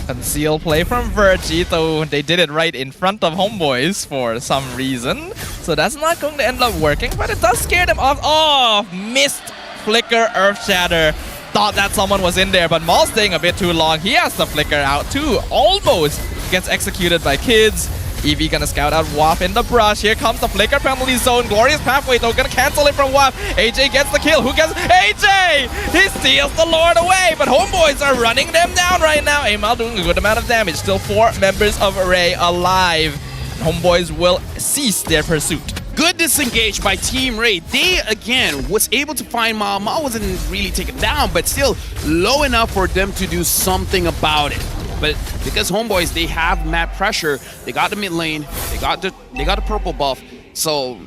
Conceal play from Virgie, though they did it right in front of Homeboys for some reason. So that's not going to end up working, but it does scare them off. Oh, missed Flicker, Earth Shatter. Thought that someone was in there, but Maul's staying a bit too long. He has to flicker out too. Almost gets executed by Kids. Eevee gonna scout out Waf in the brush. Here comes the flicker penalty zone. Glorious pathway though, gonna cancel it from Waf. AJ gets the kill. Who gets AJ? He steals the Lord away, but Homeboys are running them down right now. Amal doing a good amount of damage. Still 4 members of Array alive. Homeboys will cease their pursuit. Good disengage by Team Ray. They, again, was able to find Mal. Mal wasn't really taken down, but still low enough for them to do something about it. But because Homeboys, they have map pressure, they got the mid lane, they got the purple buff. So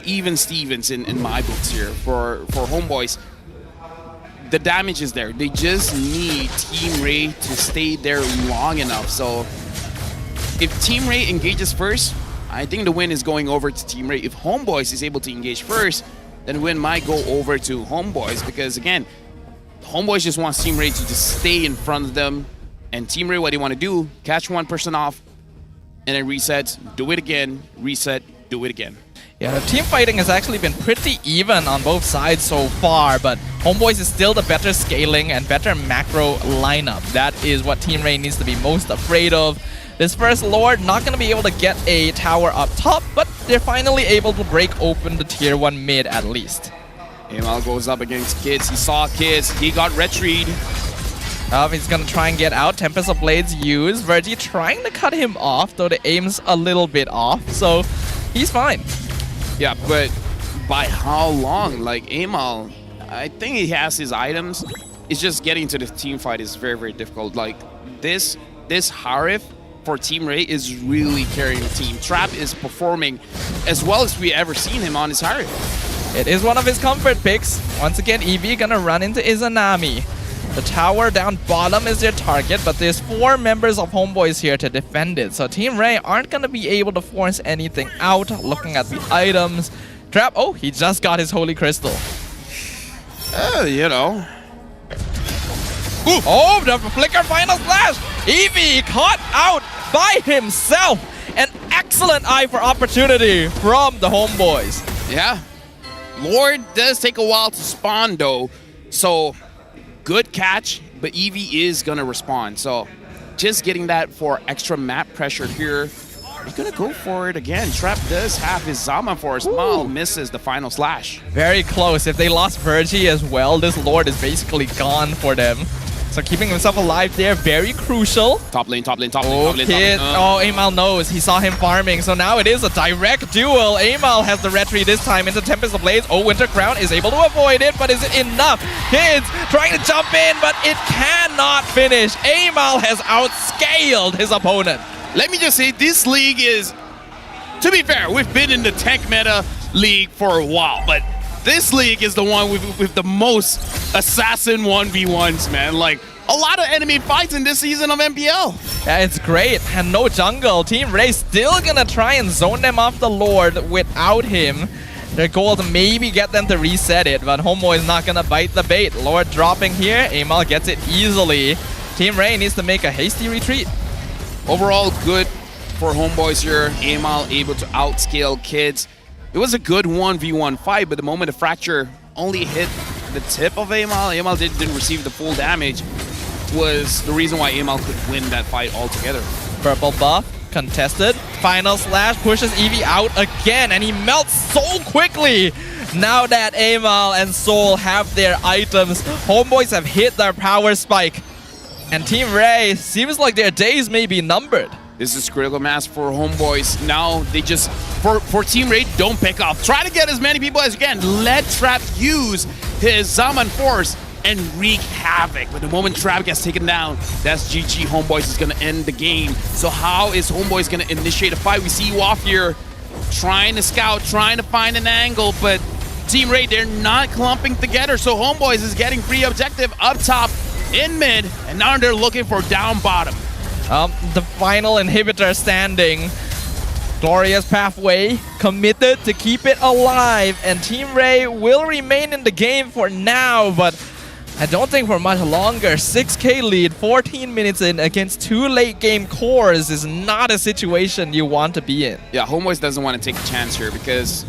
even Stevens in my books here for Homeboys, the damage is there. They just need Team Ray to stay there long enough. So if Team Ray engages first, I think the win is going over to Team Ray. If Homeboys is able to engage first, then the win might go over to Homeboys because, again, Homeboys just wants Team Ray to just stay in front of them. And Team Ray, what they want to do, catch one person off, and then reset, do it again, reset, do it again. Yeah, the team fighting has actually been pretty even on both sides so far, but Homeboys is still the better scaling and better macro lineup. That is what Team Ray needs to be most afraid of. This first Lord not going to be able to get a tower up top, but they're finally able to break open the tier 1 mid at least. Amal goes up against Kids. He saw Kids. He got retreat. He's going to try and get out. Tempest of Blades used. Virgie trying to cut him off, though the aim's a little bit off, so he's fine. Yeah, but by how long? Like, Amal, I think he has his items. It's just getting to the team fight is very, very difficult. Like, this Harif for Team Ray is really carrying the team. Trap is performing as well as we ever seen him on his Harif. It is one of his comfort picks. Once again, Eevee gonna run into Izanami. The tower down bottom is their target, but there's 4 members of Homeboys here to defend it. So Team Ray aren't gonna be able to force anything out. Looking at the items. Trap, oh, he just got his Holy Crystal. You know. Ooh. Oh, the flicker final slash! Eevee caught out by himself. An excellent eye for opportunity from the Homeboys. Yeah. Lord does take a while to spawn though. So good catch, but Eevee is gonna respond. So just getting that for extra map pressure here. He's gonna go for it again. Trap does have his Zaman Force. Mal misses the final slash. Very close. If they lost Virgie as well, this Lord is basically gone for them. So keeping himself alive there, very crucial. Top lane, top lane, top lane, oh, top lane. Kid. Oh, Amal knows. He saw him farming. So now it is a direct duel. Amal has the retreat this time into Tempest of Blades. Oh, Winter Crown is able to avoid it, but is it enough? Kids trying to jump in, but it cannot finish. Amal has outscaled his opponent. Let me just say, this league is, to be fair, we've been in the tank meta league for a while, but this league is the one with the most assassin 1v1s, man. Like, a lot of enemy fights in this season of MPL. Yeah, it's great. And no jungle. Team Ray still gonna try and zone them off the Lord without him. Their goal to maybe get them to reset it, but Homeboy is not gonna bite the bait. Lord dropping here. Amal gets it easily. Team Ray needs to make a hasty retreat. Overall, good for Homeboys here. Amal able to outscale kids. It was a good 1v1 fight, but the moment the fracture only hit the tip of Amal, Amal didn't receive the full damage, was the reason why Amal could win that fight altogether. Purple buff, contested. Final slash pushes Eevee out again, and he melts so quickly. Now that Amal and Soul have their items, Homeboys have hit their power spike. And Team Ray seems like their days may be numbered. This is critical mass for Homeboys. Now they just, for Team Ray, don't pick off. Try to get as many people as you can. Let Trap use his Zaman Force and wreak havoc. But the moment Trap gets taken down, that's GG. Homeboys is going to end the game. So how is Homeboys going to initiate a fight? We see Waff here trying to scout, trying to find an angle, but Team Ray, they're not clumping together. So Homeboys is getting free objective up top in mid, and now they're looking for down bottom. The final inhibitor standing. Glorious Pathway committed to keep it alive, and Team Ray will remain in the game for now, but I don't think for much longer. 6k lead, 14 minutes in against 2 late game cores is not a situation you want to be in. Yeah, Homeboys doesn't want to take a chance here because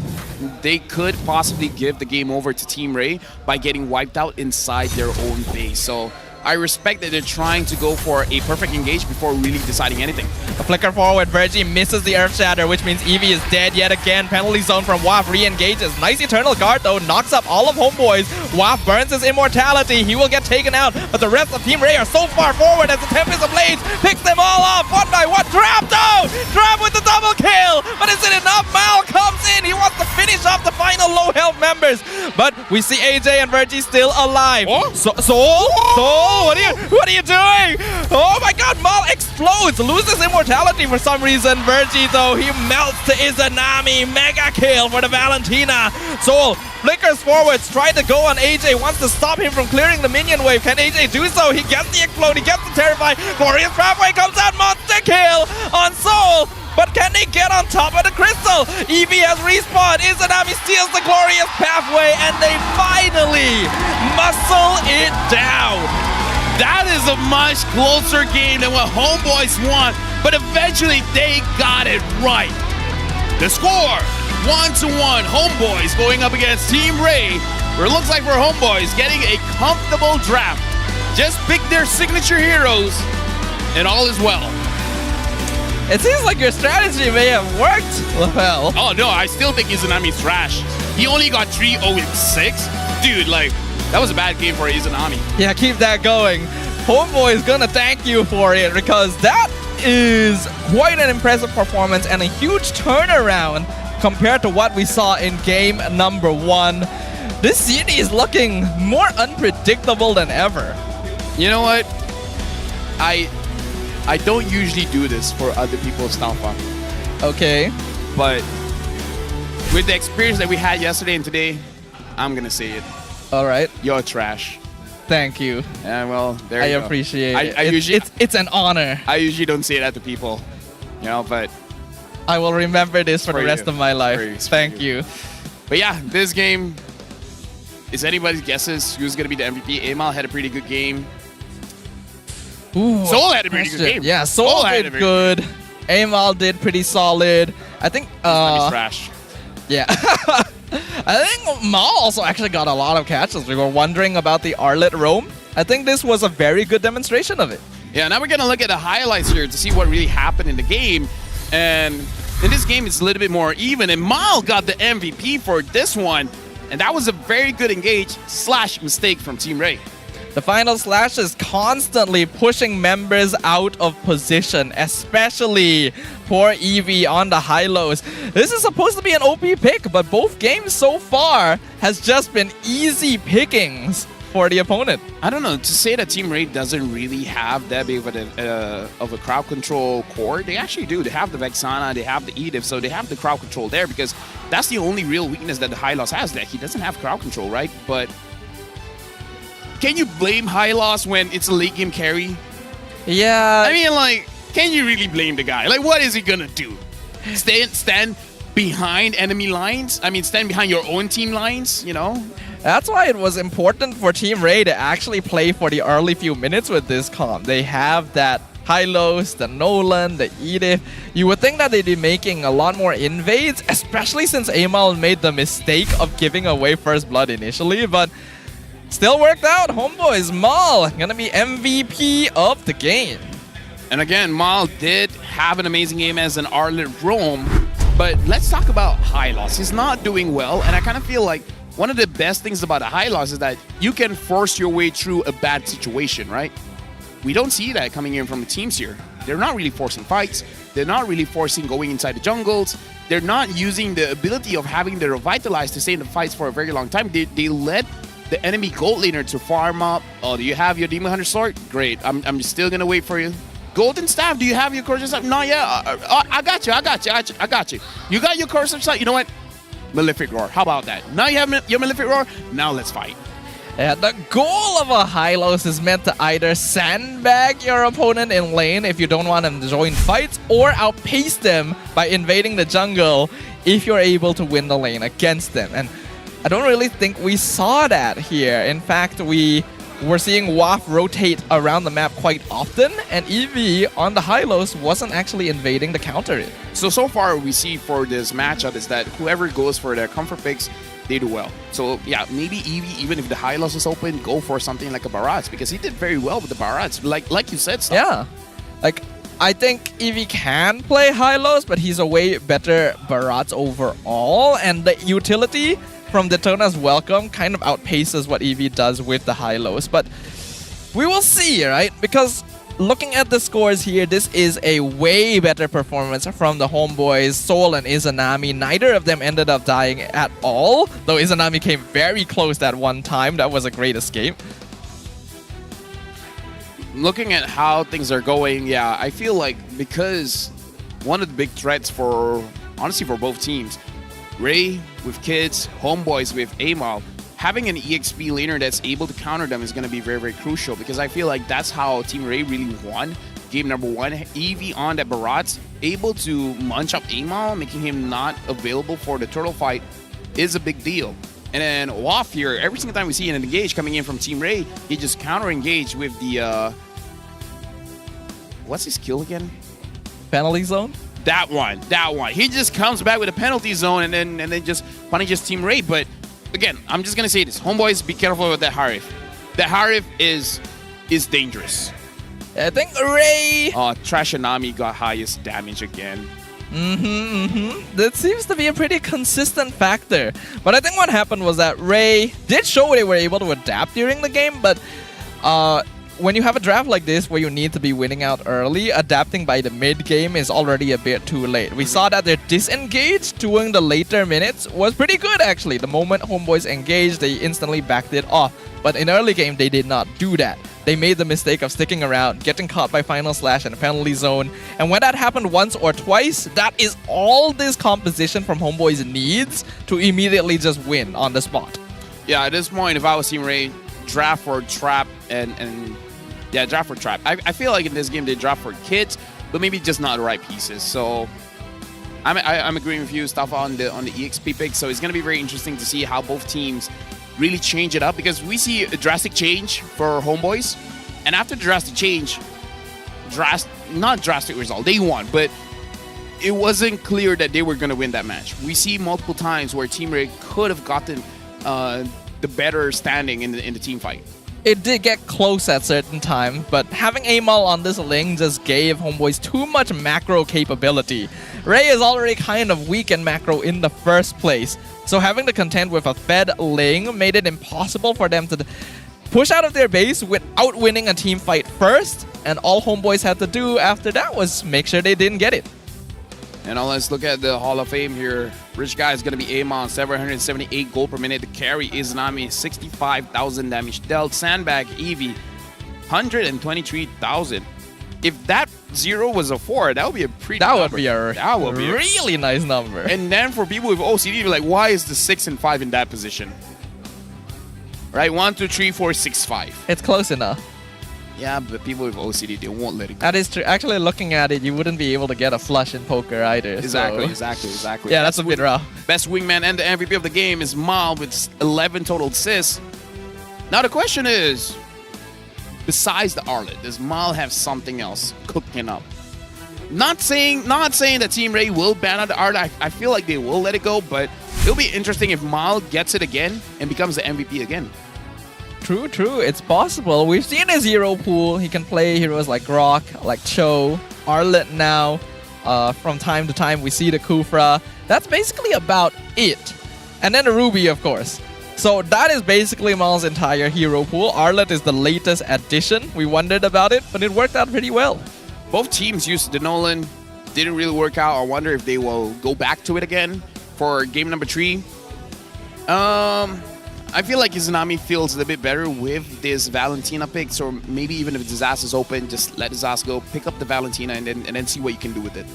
they could possibly give the game over to Team Ray by getting wiped out inside their own base. So I respect that they're trying to go for a perfect engage before really deciding anything. A flicker forward, Virgie misses the Earth Shatter, which means Eevee is dead yet again. Penalty zone from Waff re-engages. Nice Eternal Guard though, knocks up all of Homeboys. Waff burns his immortality, he will get taken out, but the rest of Team Ray are so far forward as the Tempest Ablaze picks them all off. One by one, Trap though! Trap with the double kill! But is it enough? Mal comes in, he wants to finish off the final low health members. But we see AJ and Virgie still alive. Oh. Soul, what are you doing? Oh my god, Mal explodes, loses immortality for some reason. Virgie though, he melts to Izanami. Mega kill for the Valentina. Soul flickers forwards, tried to go on AJ, wants to stop him from clearing the minion wave. Can AJ do so? He gets the explode, he gets the terrify. Glorious Pathway comes out, monster kill on Soul. But can they get on top of the crystal? Eevee has respawned. Izanami steals the Glorious Pathway, and they finally muscle it down. That is a much closer game than what Homeboys want, but eventually they got it right. The score, 1-1, Homeboys going up against Team Ray, where it looks like for Homeboys getting a comfortable draft. Just pick their signature heroes, and all is well. It seems like your strategy may have worked, Lapel. Oh no, I still think Izanami's trash. He only got 3-0-6. Dude, like, that was a bad game for Izanami. Yeah, keep that going. Homeboy is gonna thank you for it because that is quite an impressive performance and a huge turnaround compared to what we saw in game number 1. This city is looking more unpredictable than ever. You know what? I don't usually do this for other people's downfall. Okay. But with the experience that we had yesterday and today, I'm gonna say it. All right. You're trash. Thank you. And well, there you go. I appreciate it. I usually, it's an honor. I usually don't say that to people, you know, but I will remember this for the rest of my life. Thank you. But yeah, this game is anybody's guesses who's gonna be the MVP. Amal had a pretty good game. Ooh, Soul had a pretty good game. Yeah, Soul did good. Amal did pretty solid. I think trash. Yeah. I think Mal also actually got a lot of catches. We were wondering about the Arlet roam. I think this was a very good demonstration of it. Yeah, now we're gonna look at the highlights here to see what really happened in the game. And in this game, it's a little bit more even. And Mal got the MVP for this one. And that was a very good engage / mistake from Team Ray. The final slash is constantly pushing members out of position, especially poor Eevee on the high-lows. This is supposed to be an OP pick, but both games so far has just been easy pickings for the opponent. I don't know, to say that Team Raid doesn't really have that big of a crowd control core, they actually do. They have the Vexana, they have the Edith, so they have the crowd control there, because that's the only real weakness that the Hylos has, that he doesn't have crowd control, right? But can you blame Hylos when it's a late game carry? Yeah. I mean, like, can you really blame the guy? Like, what is he gonna do? Stand behind enemy lines? I mean, stand behind your own team lines, you know? That's why it was important for Team Ray to actually play for the early few minutes with this comp. They have that Hylos, the Nolan, the Edith. You would think that they'd be making a lot more invades, especially since Amal made the mistake of giving away first blood initially, but still worked out. Homeboys, Mal, gonna be MVP of the game. And again, Mal did have an amazing game as an Arlet Roam, but let's talk about Hylos. He's not doing well, and I kind of feel like one of the best things about a Hylos is that you can force your way through a bad situation, right? We don't see that coming in from the teams here. They're not really forcing fights. They're not really forcing going inside the jungles. They're not using the ability of having the Revitalize to stay in the fights for a very long time. They let the enemy gold laner to farm up. Oh, do you have your Demon Hunter sword? Great. I'm still gonna wait for you. Golden Staff, do you have your Corsair Staff? Not yet. I got you. You got your Corsair Staff? You know what? Malefic Roar. How about that? Now you have your Malefic Roar. Now let's fight. Yeah, the goal of a Hylos is meant to either sandbag your opponent in lane if you don't want them to join fights, or outpace them by invading the jungle if you're able to win the lane against them. And I don't really think we saw that here. In fact, we're seeing WAF rotate around the map quite often, and Eevee on the Hylos wasn't actually invading to counter it. So far we see for this matchup is that whoever goes for their comfort picks, they do well. So yeah, maybe Eevee, even if the Hylos is open, go for something like a Barats, because he did very well with the Barats, like you said. Stuff. Yeah, like I think Eevee can play Hylos, but he's a way better Barats overall, and the utility from Daytona's Welcome kind of outpaces what Eevee does with the Hylos. But we will see, right? Because looking at the scores here, this is a way better performance from the homeboys, Sol and Izanami. Neither of them ended up dying at all, though Izanami came very close that one time. That was a great escape. Looking at how things are going, yeah, I feel like because one of the big threats for, honestly, for both teams, Ray with kids, homeboys with Amal, having an EXP laner that's able to counter them is going to be very, very crucial, because I feel like that's how Team Ray really won game number one. Eevee on that Barats, able to munch up Amal, making him not available for the turtle fight, is a big deal. And then WAF here, every single time we see an engage coming in from Team Ray, he just counter-engage with the, what's his skill again? Penalty zone? That one. He just comes back with a penalty zone and then just punishes Team Ray. But again, I'm just gonna say this. Homeboys, be careful with that Harif. That Harif is dangerous. I think Ray... Trashanami got highest damage again. That seems to be a pretty consistent factor. But I think what happened was that Ray did show they were able to adapt during the game, but when you have a draft like this where you need to be winning out early, adapting by the mid-game is already a bit too late. We saw that their disengage during the later minutes was pretty good, actually. The moment homeboys engaged, they instantly backed it off. But in early game, they did not do that. They made the mistake of sticking around, getting caught by Final Slash and a penalty zone. And when that happened once or twice, that is all this composition from homeboys needs to immediately just win on the spot. Yeah, at this point, if I was Team Ray, draft for Trap and yeah, draft for Trap. I feel like in this game they draft for kids, but maybe just not the right pieces. So I'm agreeing with you, stuff on the EXP pick. So it's gonna be very interesting to see how both teams really change it up, because we see a drastic change for homeboys, and after the drastic change, not drastic result, they won, but it wasn't clear that they were gonna win that match. We see multiple times where Team Ray could have gotten the better standing in the team fight. It did get close at certain times, but having Amal on this lane just gave homeboys too much macro capability. Ray is already kind of weak in macro in the first place, so having to contend with a fed lane made it impossible for them to push out of their base without winning a team fight first, and all homeboys had to do after that was make sure they didn't get it. And now let's look at the Hall of Fame here. Rich guy is going to be Amon, 778 gold per minute. The carry Izanami, 65,000 damage dealt. Sandbag Eevee, 123,000. If that 0 was a 4, that would be a pretty That would number. be a That would be really nice number. And then for people with OCD, you're like, why is the 6 and 5 in that position? Right? 1, 2, 3, 4, 6, 5. It's close enough. Yeah, but people with OCD, they won't let it go. That is true. Actually, looking at it, you wouldn't be able to get a flush in poker either. Exactly, so. exactly. Yeah, that's a bit rough. Best wingman and the MVP of the game is Mal with 11 total assists. Now the question is, besides the Arlet, does Mal have something else cooking up? Not saying that Team Ray will ban out the Arlet. I feel like they will let it go, but it'll be interesting if Mal gets it again and becomes the MVP again. True. It's possible. We've seen his hero pool. He can play heroes like Rock, like Cho, Arlet now. From time to time, we see the Kufra. That's basically about it. And then the Ruby, of course. So that is basically Mal's entire hero pool. Arlet is the latest addition. We wondered about it, but it worked out pretty well. Both teams used the Nolan. Didn't really work out. I wonder if they will go back to it again for game number 3. I feel like Izanami feels a bit better with this Valentina pick, so maybe even if Disaster is open, just let Disaster go, pick up the Valentina, and then see what you can do with it.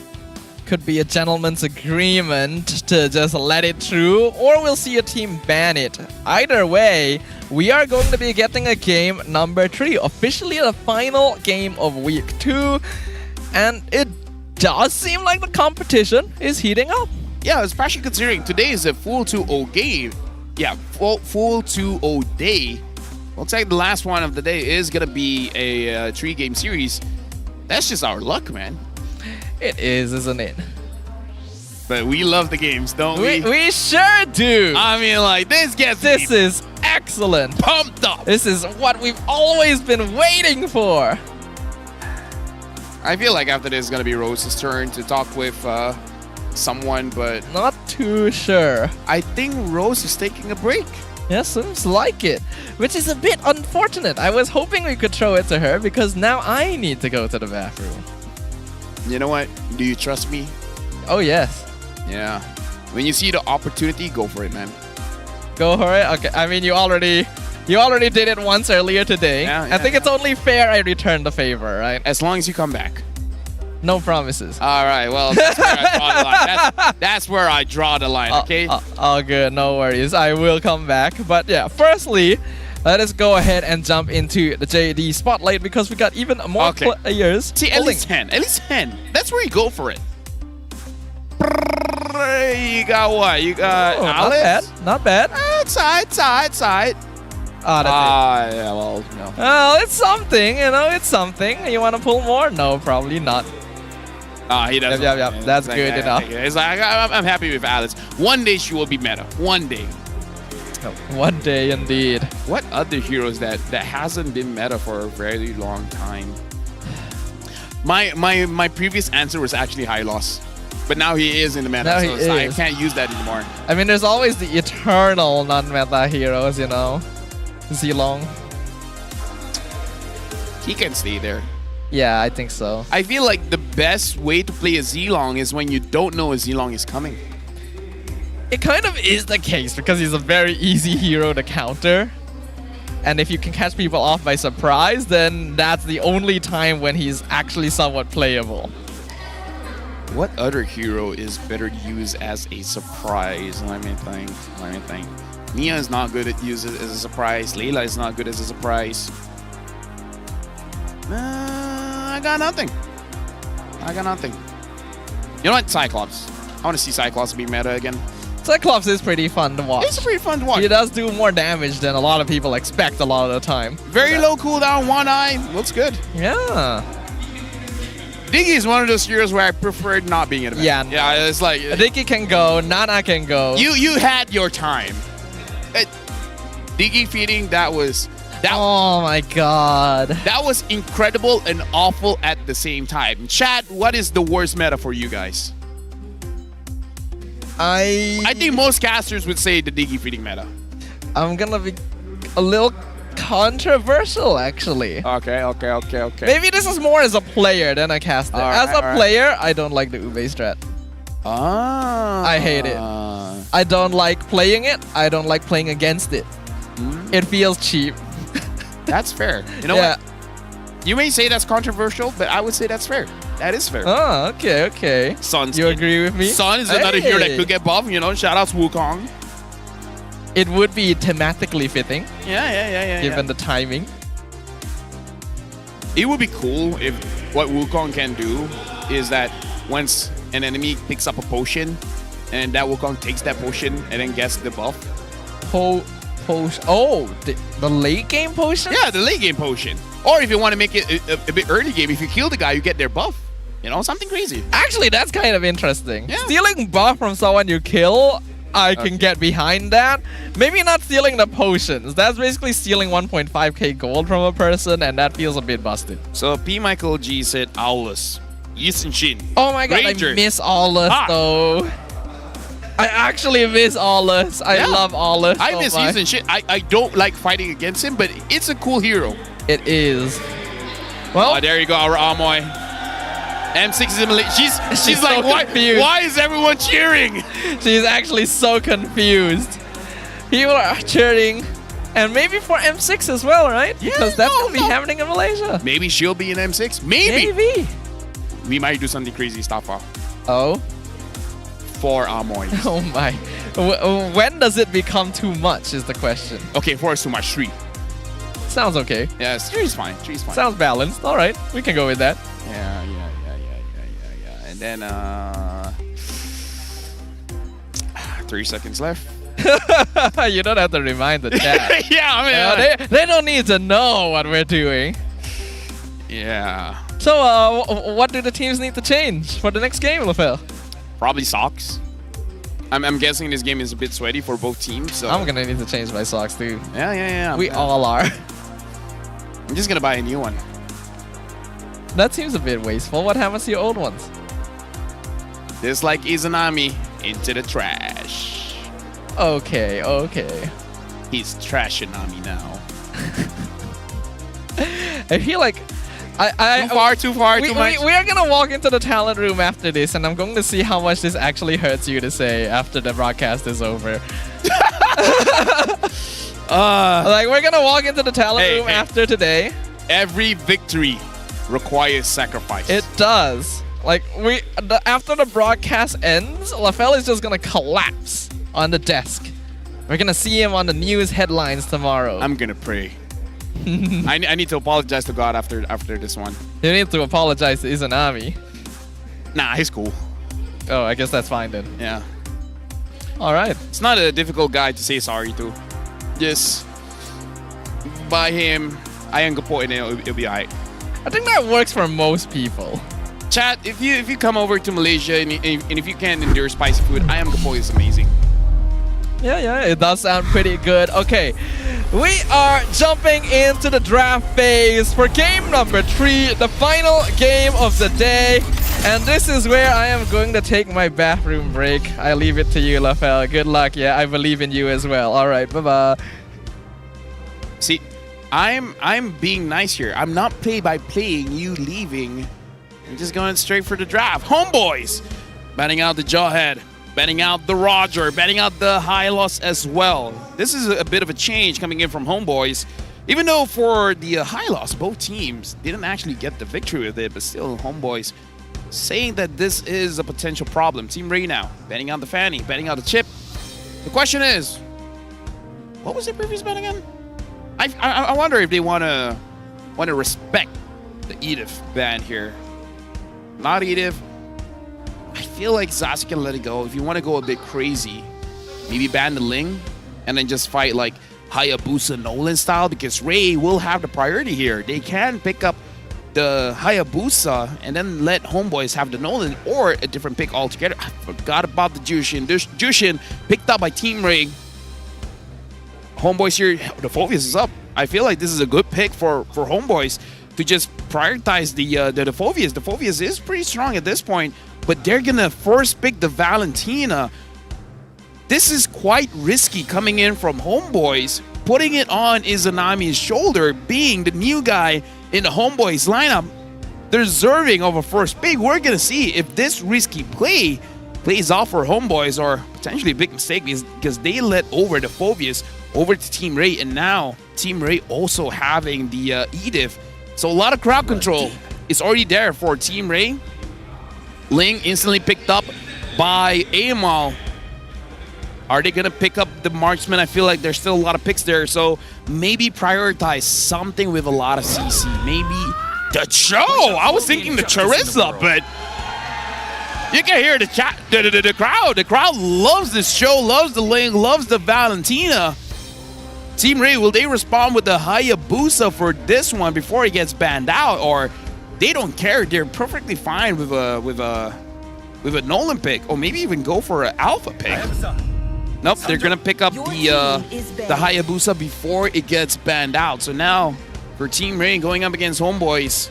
Could be a gentleman's agreement to just let it through, or we'll see a team ban it. Either way, we are going to be getting a game number 3, officially the final game of week 2, and it does seem like the competition is heating up. Yeah, especially considering today is a full 2-0 game. Yeah, full 2-0 day. Looks like the last one of the day is going to be a 3-game series. That's just our luck, man. It is, isn't it? But we love the games, don't we? We sure do. I mean, like, this is excellent. Pumped up. This is what we've always been waiting for. I feel like after this is going to be Rose's turn to talk with someone, but not too sure. I think Rose is taking a break. Yeah, seems like it, which is a bit unfortunate. I was hoping we could throw it to her because now I need to go to the bathroom. You know what? Do you trust me? Oh, yes. Yeah. When you see the opportunity, go for it, man. Go for it? Okay. I mean, you already did it once earlier today. Yeah, I think it's only fair I return the favor, right? As long as you come back. No promises. All right. Well, that's where I draw the line. That's where I draw the line, okay? Oh, good. No worries. I will come back. But yeah, firstly, let us go ahead and jump into the JD spotlight because we got even more players. See, at least 10. At least 10. That's where you go for it. You got what? You got Alice? Not bad. Side. Ah, that's it. Yeah, well, no. Well, it's something, it's something. You want to pull more? No, probably not. He doesn't. Yeah. That's good enough. It's like, I'm happy with Alice. One day she will be meta. One day. One day, indeed. What other heroes that hasn't been meta for a very long time? My previous answer was actually Hylos. But now he is in the meta, so I can't use that anymore. I mean, there's always the eternal non-meta heroes, Zilong. He can stay there. Yeah, I think so. I feel like the best way to play a Zilong is when you don't know a Zilong is coming. It kind of is the case because he's a very easy hero to counter. And if you can catch people off by surprise, then that's the only time when he's actually somewhat playable. What other hero is better to use as a surprise? Let me think. Mia is not good at using it as a surprise. Layla is not good as a surprise. I got nothing. You know what? Cyclops. I want to see Cyclops be meta again. Cyclops is pretty fun to watch. It's pretty fun to watch. He does do more damage than a lot of people expect a lot of the time. Very low cooldown, one eye. Looks good. Yeah. Diggy is one of those heroes where I preferred not being in a meta. Yeah, it's like... Diggy can go, Nana can go. You had your time. Diggy feeding, oh my god. That was incredible and awful at the same time. Chat, what is the worst meta for you guys? I think most casters would say the Diggy feeding meta. I'm gonna be a little controversial, actually. Okay. Maybe this is more as a player than a caster. As a player, I don't like the Ube strat. I hate it. I don't like playing it. I don't like playing against it. It feels cheap. That's fair. You know what? You may say that's controversial, but I would say that's fair. That is fair. Oh, okay, okay. Sun's You agree with me? Sun is another hero that could get buffed. You know, shout out to Wukong. It would be thematically fitting. Yeah. Given the timing. It would be cool if what Wukong can do is that once an enemy picks up a potion, and that Wukong takes that potion and then gets the buff. Potion. Oh, the late game potion? Yeah, the late game potion. Or if you want to make it a bit early game, if you kill the guy, you get their buff. You know, something crazy. Actually, that's kind of interesting. Yeah. Stealing buff from someone you kill, I can get behind that. Maybe not stealing the potions. That's basically stealing 1.5k gold from a person, and that feels a bit busted. So P. Michael G said Aulus. Yisun Shin. Oh my god, Ranger. I miss Aulus though. I actually miss Aulus. I love Aulus. I miss Yisun Shin. I don't like fighting against him, but it's a cool hero. It is. Well, there you go, our Amoy. M6 is in Malaysia. She's so like, confused. why is everyone cheering? She's actually so confused. People are cheering. And maybe for M6 as well, right? Yeah, because that's going to be happening in Malaysia. Maybe she'll be in M6. Maybe. We might do something crazy, Stafa. Oh? For Amoy. Oh my. When does it become too much is the question. Okay, 4 is too much. 3. Sounds okay. Yeah, 3 is fine. 3 is fine. Sounds balanced. All right. We can go with that. Yeah. And then 3 seconds left. You don't have to remind the chat. Yeah, I mean, they don't need to know what we're doing. Yeah. So, what do the teams need to change for the next game, LaFell? Probably socks. I'm guessing this game is a bit sweaty for both teams. So I'm gonna need to change my socks too. Yeah. We all are. I'm just gonna buy a new one. That seems a bit wasteful. What happens to your old ones? Just like Izanami, into the trash. Okay. He's trashing-ami now. I feel like too far, too much. We are gonna walk into the talent room after this, and I'm going to see how much this actually hurts you to say after the broadcast is over. Like, we're gonna walk into the talent room after today. Every victory requires sacrifice. It does. Like, after the broadcast ends, LaFell is just gonna collapse on the desk. We're gonna see him on the news headlines tomorrow. I'm gonna pray. I need to apologize to God after this one. You need to apologize to Izanami. Nah, he's cool. Oh, I guess that's fine then. Yeah. All right. It's not a difficult guy to say sorry to. Just buy him Ayang Gapo and it'll be alright. I think that works for most people. Chat, if you come over to Malaysia and if you can't endure spicy food, Ayang Gapo is amazing. Yeah, it does sound pretty good. Okay, we are jumping into the draft phase for game number 3, the final game of the day. And this is where I am going to take my bathroom break. I leave it to you, LaFell. Good luck. Yeah, I believe in you as well. All right, bye-bye. See, I'm being nice here. I'm not play-by-playing you leaving. I'm just going straight for the draft. Homeboys! Batting out the Jawhead. Batting out the Roger, batting out the Hylos as well. This is a bit of a change coming in from Homeboys. Even though for the Hylos, both teams didn't actually get the victory with it, but still Homeboys saying that this is a potential problem. Team Ray now, batting out the Fanny, batting out the Chip. The question is, what was the previous bet again? I wonder if they want to respect the Edith ban here. Not Edith. I feel like Zazi can let it go. If you want to go a bit crazy, maybe ban the Ling and then just fight like Hayabusa Nolan style, because Ray will have the priority here. They can pick up the Hayabusa and then let Homeboys have the Nolan or a different pick altogether. I forgot about the Jushin. Jushin picked up by Team Ray. Homeboys here, the Phoveus is up. I feel like this is a good pick for Homeboys to just prioritize the Phoveus. The Phoveus is pretty strong at this point, but they're gonna first pick the Valentina. This is quite risky coming in from Homeboys, putting it on Izanami's shoulder, being the new guy in the Homeboys lineup, deserving of a first pick. We're gonna see if this risky play plays off for Homeboys are potentially a big mistake because they let over the Phobias over to Team Ray, and now Team Ray also having the Edith. So a lot of crowd control is already there for Team Ray. Ling instantly picked up by Amal. Are they going to pick up the marksman? I feel like there's still a lot of picks there, so maybe prioritize something with a lot of CC. Maybe the Cho. I was thinking the Charizla, but you can hear the chat, the crowd. The crowd loves this Cho, loves the Ling, loves the Valentina. Team Ray, will they respond with the Hayabusa for this one before he gets banned out, or they don't care? They're perfectly fine with a Nolan pick, or maybe even go for an Alpha pick. Nope, they're gonna pick up the Hayabusa before it gets banned out. So now for Team Ray going up against Homeboys,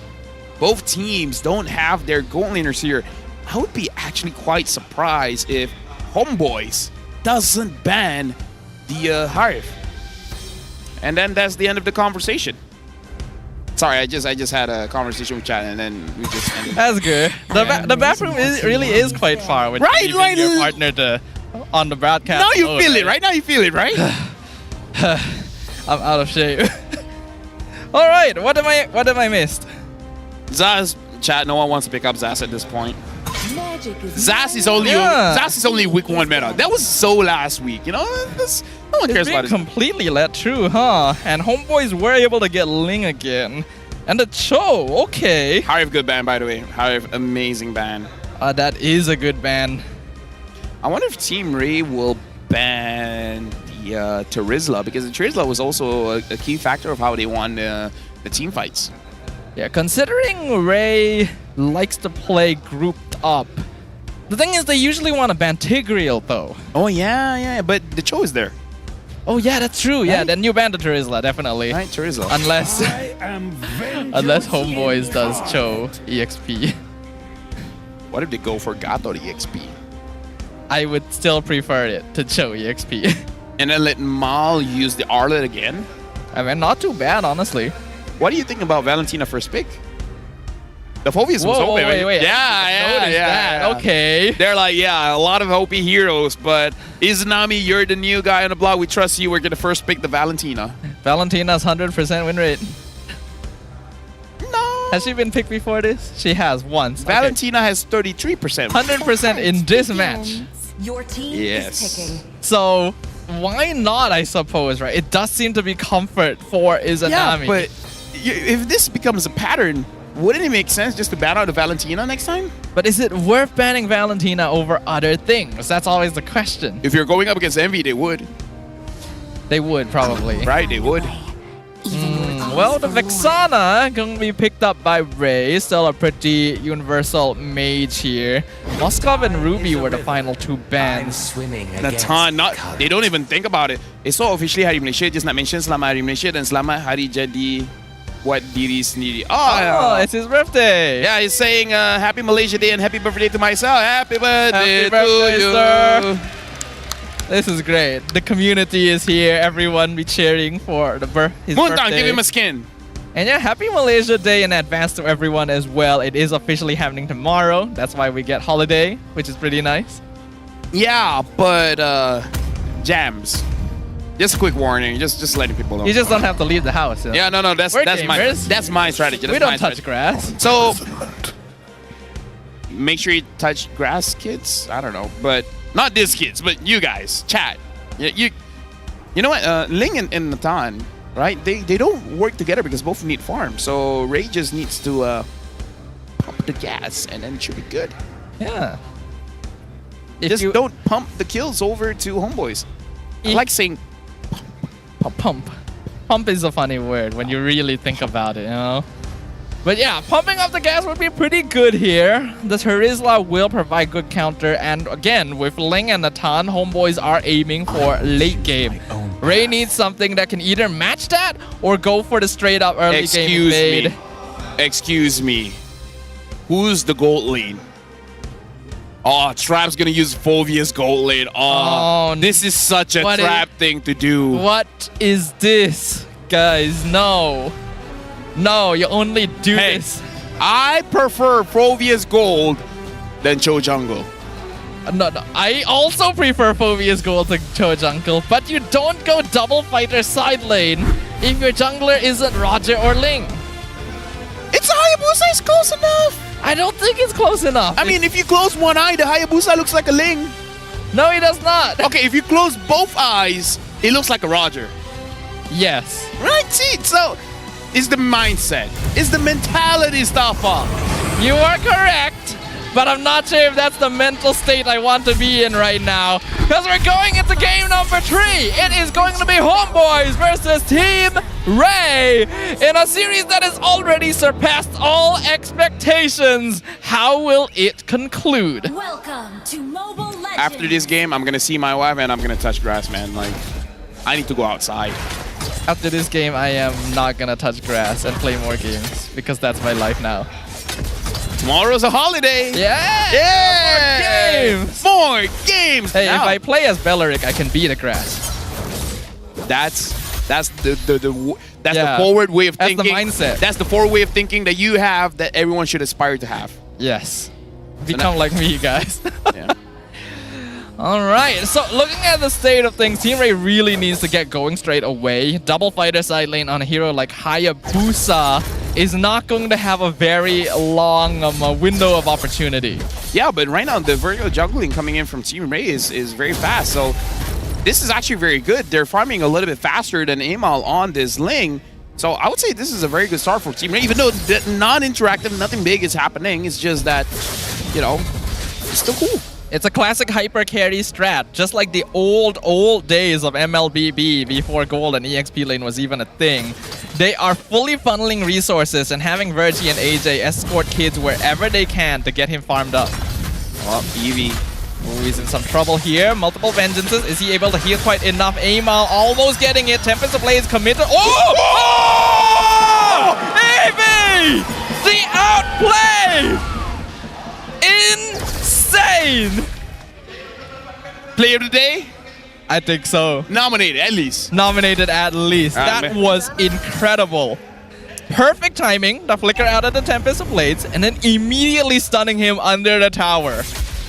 both teams don't have their goal laners here. I would be actually quite surprised if Homeboys doesn't ban the Harif. And then that's the end of the conversation. Sorry, I just had a conversation with chat and then we just ended. That's good. The bathroom really is quite far when right, leaving your partner on the broadcast. Now you feel it, right? Now you feel it, right? I'm out of shape. All right, what am I missed? Zaz, chat. No one wants to pick up Zaz at this point. Zaz is only week 1 meta. That was so last week, you know. No one cares about it. Completely let through, huh? And Homeboys were able to get Ling again. And the Cho, okay. Harif, good ban, by the way. Harif, amazing ban. That is a good ban. I wonder if Team Ray will ban the Charizla, because the Charizla was also a key factor of how they won the team fights. Yeah, considering Ray likes to play grouped up. The thing is, they usually want to ban Tigreal, though. Oh, yeah, but the Cho is there. Oh, yeah, that's true. Right? Yeah, then you ban the Charizla, definitely. Right, Charizla. Unless Homeboys does Cho EXP. What if they go for Gato EXP? I would still prefer it to Cho EXP. And then let Mal use the Arlet again? I mean, not too bad, honestly. What do you think about Valentina first pick? The Phobias was open. Wait. Yeah. Okay. They're like, yeah, a lot of OP heroes, but Izanami, you're the new guy on the block. We trust you. We're going to first pick the Valentina. Valentina's 100% win rate. No. Has she been picked before this? She has once. Valentina has 33%. 100% in this match. Your team is picking. So why not, I suppose, right? It does seem to be comfort for Izanami. Yeah, but if this becomes a pattern, wouldn't it make sense just to ban out the Valentina next time? But is it worth banning Valentina over other things? That's always the question. If you're going up against Envy, they would. They would, probably. Right, they would. Well, the Vexana going to be picked up by Ray. Still a pretty universal mage here. Moskov and Ruby were the final 2 bans. Nathan, they don't even think about it. Esok officially Hari Malaysia. Just nak mention selamat Hari Malaysia dan selamat hari jadi buat diri sendiri. Oh, it's his birthday. Yeah, he's saying happy Malaysia Day and happy birthday to myself. Happy birthday, to you. Sir. This is great. The community is here. Everyone be cheering for his birthday. Give him a skin. And yeah, happy Malaysia Day in advance to everyone as well. It is officially happening tomorrow. That's why we get holiday, which is pretty nice. Yeah, but jams. Just a quick warning, just letting people know. You just don't have to leave the house. Yeah, no, that's my strategy. We don't touch grass. So make sure you touch grass, kids. I don't know, but not these kids, but you guys, chat. You know what? Ling and Nathan, right? They don't work together because both need farm. So Ray just needs to pump the gas, and then it should be good. Yeah. Just don't pump the kills over to Homeboys. I like saying pump. Pump is a funny word when you really think about it, you know? But yeah, pumping up the gas would be pretty good here. The Charizla will provide good counter, and again, with Ling and Nathan, Homeboys are aiming for late game. Ray needs something that can either match that or go for the straight up early game fade. Excuse me. Who's the gold lane? Oh, Trap's gonna use Phobia's gold lane. Oh, this is such a Trap thing to do. What is this? Guys, no. No, you only do this. I prefer Phobia's gold than Cho Jungle. No, I also prefer Phobia's gold to Cho Jungle, but you don't go double fighter side lane if your jungler isn't Roger or Ling. It's Hayabusa is close enough. I don't think it's close enough. I mean, if you close one eye, the Hayabusa looks like a Ling. No, he does not. Okay, if you close both eyes, it looks like a Roger. Yes. Right, see, so it's the mindset. It's the mentality stuff. You are correct, but I'm not sure if that's the mental state I want to be in right now. Because we're going into game number 3. It is going to be Homeboys versus Team Ray in a series that has already surpassed all expectations. How will it conclude? Welcome to Mobile Legends. After this game, I'm gonna see my wife and I'm gonna touch grass, man. Like, I need to go outside. After this game, I am not gonna touch grass and play more games because that's my life now. Tomorrow's a holiday. Yeah! More games! More games! Hey, now, if I play as Belleric, I can beat the grass. That's the forward way of thinking. That's the mindset. That's the forward way of thinking that you have that everyone should aspire to have. Yes. Become like me, guys. Yeah. All right, so looking at the state of things, Team Ray really needs to get going straight away. Double fighter side lane on a hero like Hayabusa is not going to have a very long window of opportunity. Yeah, but right now the vertical juggling coming in from Team Ray is very fast. So this is actually very good. They're farming a little bit faster than Amal on this Ling. So I would say this is a very good start for Team Ray, even though non-interactive, nothing big is happening. It's just that, you know, it's still cool. It's a classic hyper carry strat, just like the old days of MLBB before Gold and EXP lane was even a thing. They are fully funneling resources and having Virgie and AJ escort kids wherever they can to get him farmed up. Oh, Eevee. Oh, he's in some trouble here. Multiple vengeances. Is he able to heal quite enough? Amal almost getting it. Tempest of Blade is committed. Oh! Oh! Eevee! The outplay! Insane! Player of the day? I think so. Nominated, at least. Nominated at least. That was incredible. Perfect timing to flicker out of the Tempest of Blades and then immediately stunning him under the tower.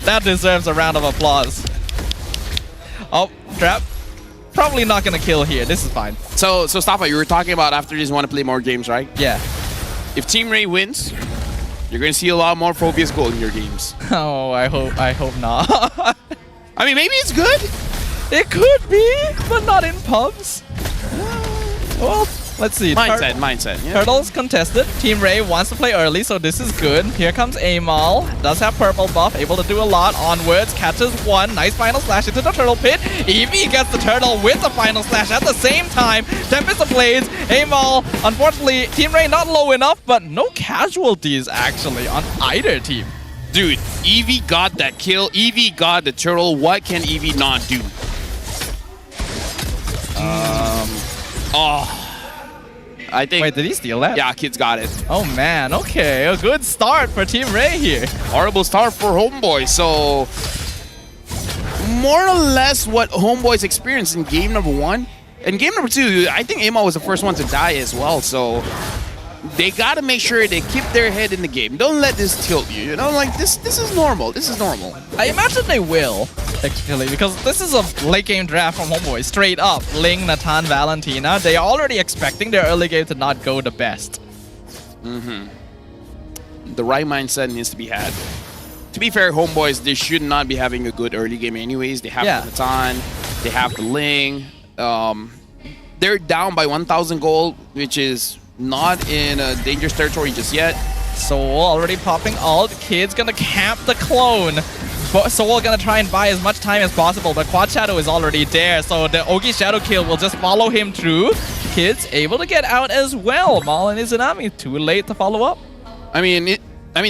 That deserves a round of applause. Oh, trap. Probably not gonna kill here. This is fine. So Stafa, you were talking about after this want to play more games, right? Yeah. If Team Ray wins, you're gonna see a lot more Phobia's gold in your games. Oh, I hope not. I mean, maybe it's good. It could be, but not in pubs. Well, let's see. Mindset. Yeah. Turtles contested. Team Ray wants to play early, so this is good. Here comes Amal. Does have purple buff, able to do a lot. Onwards, catches one. Nice final slash into the turtle pit. Eevee gets the turtle with the final slash at the same time. Tempest of Blades. Amal, unfortunately, Team Ray not low enough, but no casualties actually on either team. Dude, Eevee got that kill. Eevee got the turtle. What can Eevee not do? I think. Wait, did he steal that? Yeah, kids got it. Oh man, okay, a good start for Team Ray here. Horrible start for Homeboy. So more or less what Homeboys experienced in game number 1. In game number 2, I think Amal was the first one to die as well. So they got to make sure they keep their head in the game. Don't let this tilt you. You know, like this is normal. This is normal. I imagine they will, actually, because this is a late game draft from Homeboy. Straight up, Ling, Natan, Valentina. They are already expecting their early game to not go the best. The right mindset needs to be had. To be fair, Homeboys, they should not be having a good early game anyways. They have the Natan, they have the Ling. They're down by 1,000 gold, which is not in a dangerous territory just yet. Soul already popping ult. Kid's gonna camp the clone. Soul gonna try and buy as much time as possible, but Quad Shadow is already there, so the Ogi Shadow kill will just follow him through. Kid's able to get out as well. Maul and Izanami too late to follow up. I mean,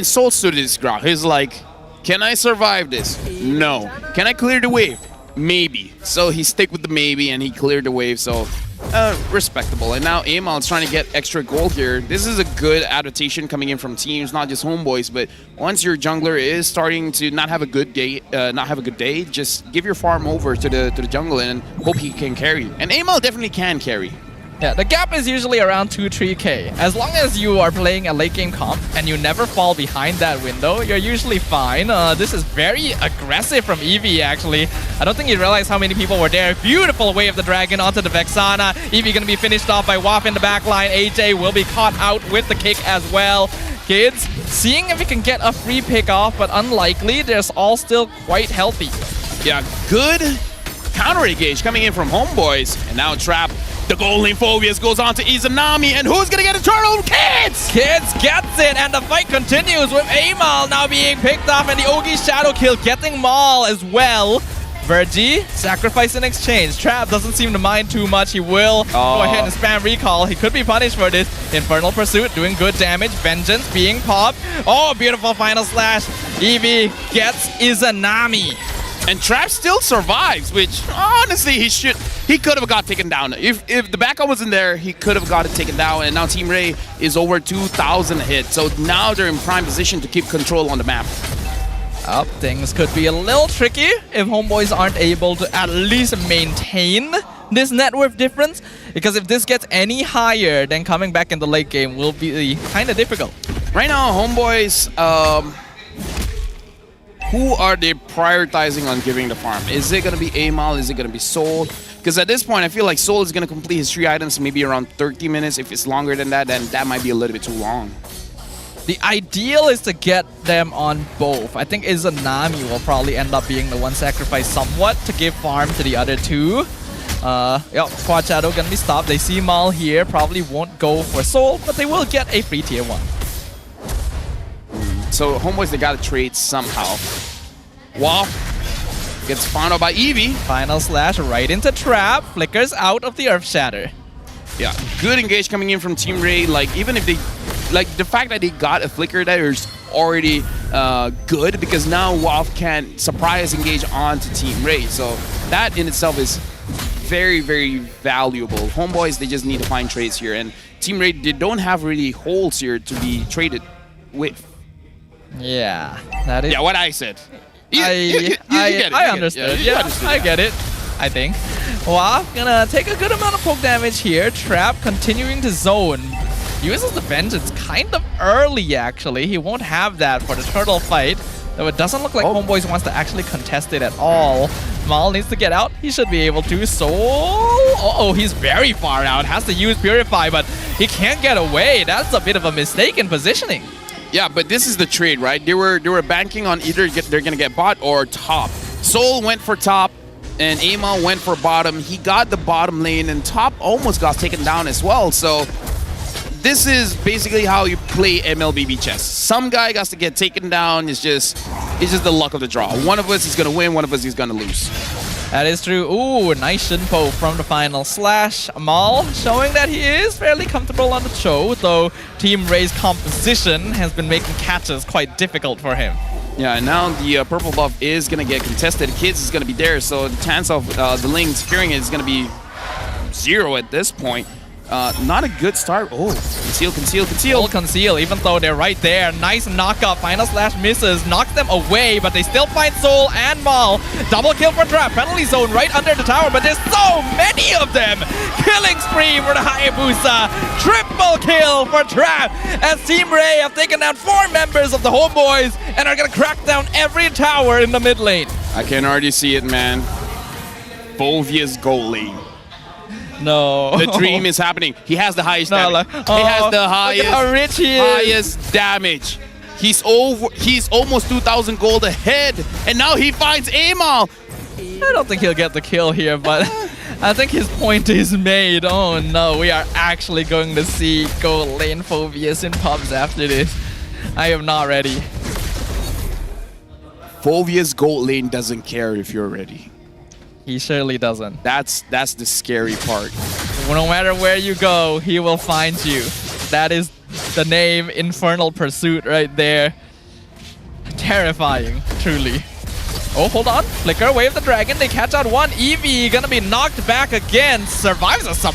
Soul stood his ground. He's like, can I survive this? No. Can I clear the wave? Maybe. So he stick with the maybe and he cleared the wave, so respectable. And now Amal is trying to get extra gold here. This is a good adaptation coming in from teams, not just Homeboys, but once your jungler is starting to not have a good day, just give your farm over to the jungle and hope he can carry. And Amal definitely can carry. Yeah, the gap is usually around 2-3k. As long as you are playing a late game comp and you never fall behind that window, you're usually fine. This is very aggressive from Eevee, actually. I don't think you realize how many people were there. Beautiful Way of the Dragon onto the Vexana. Eevee gonna be finished off by Waff in the back line. AJ will be caught out with the kick as well. Kids, seeing if we can get a free pick off, but unlikely. They're all still quite healthy. Yeah, good counter engage coming in from Homeboys. And now Trap, the gold lane Phobius goes on to Izanami, and who's gonna get a turtle? Kids! Kids gets it, and the fight continues with Amal now being picked off, and the Ogi Shadow Kill getting Maul as well. Virgie, sacrifice in exchange. Trap doesn't seem to mind too much. He will go ahead and spam recall. He could be punished for this. Infernal Pursuit doing good damage. Vengeance being popped. Oh, beautiful final slash. Eevee gets Izanami. And Trap still survives, which honestly he could have got taken down. If the backup wasn't there, he could have got it taken down. And now Team Ray is over 2,000 hits. So now they're in prime position to keep control on the map. Things could be a little tricky if Homeboys aren't able to at least maintain this net worth difference. Because if this gets any higher, then coming back in the late game will be kind of difficult. Right now, Homeboys, who are they prioritizing on giving the farm? Is it going to be Amal? Is it going to be Soul? Because at this point, I feel like Soul is going to complete his 3 items maybe around 30 minutes. If it's longer than that, then that might be a little bit too long. The ideal is to get them on both. I think Izanami will probably end up being the one sacrificed somewhat to give farm to the other two. Quad Shadow gonna be stopped. They see Maul here, probably won't go for Soul, but they will get a free tier 1. So Homeboys, they gotta trade somehow. Waff gets found out by Eevee. Final slash right into Trap. Flickers out of the Earth Shatter. Yeah, good engage coming in from Team Ray. Like, even if they... Like, the fact that they got a flicker there is already good, because now Waff can surprise engage onto Team Ray. So that in itself is very, very valuable. Homeboys, they just need to find trades here. And Team Ray, they don't have really holes here to be traded with. Yeah, that is... Yeah, what I said. I understood. Yeah, I get it, I think. Waff gonna take a good amount of poke damage here. Trap continuing to zone. Uses the Vengeance kind of early, actually. He won't have that for the turtle fight, though it doesn't look like Homeboys wants to actually contest it at all. Maul needs to get out. He should be able to. Soul, he's very far out. Has to use Purify, but he can't get away. That's a bit of a mistake in positioning. Yeah, but this is the trade, right? They were banking on either they're gonna get bot or top. Soul went for top, and Amal went for bottom. He got the bottom lane, and top almost got taken down as well. So this is basically how you play MLBB chess. Some guy has to get taken down. It's just the luck of the draw. One of us is gonna win, one of us is gonna lose. That is true. Ooh, nice Shinpo from the final slash. Maul showing that he is fairly comfortable on the show, though Team Ray's composition has been making catches quite difficult for him. Yeah, and now the purple buff is gonna get contested. Kids is gonna be there, so the chance of the Ling securing it is gonna be 0 at this point. Not a good start. Oh, conceal. Full conceal, even though they're right there. Nice knockup. Final slash misses, knocks them away, but they still find Soul and Maul. Double kill for Trap. Penalty zone right under the tower, but there's so many of them. Killing spree for the Hayabusa. Triple kill for Trap, as Team Ray have taken down 4 members of the Homeboys and are gonna crack down every tower in the mid lane. I can already see it, man. Phobius goal lane. No. The dream is happening. He has the highest damage. He has the highest, how rich he is. highest damage. He's almost 2,000 gold ahead, and now he finds Amal. I don't think he'll get the kill here, but I think his point is made. Oh no, we are actually going to see gold lane Phobius in pubs after this. I am not ready. Phobius gold lane doesn't care if you're ready. He surely doesn't. That's the scary part. No matter where you go, he will find you. That is the name Infernal Pursuit right there. Terrifying, truly. Oh, hold on. Flicker, Wave the Dragon. They catch out one. Eevee gonna be knocked back again. Survives a sub.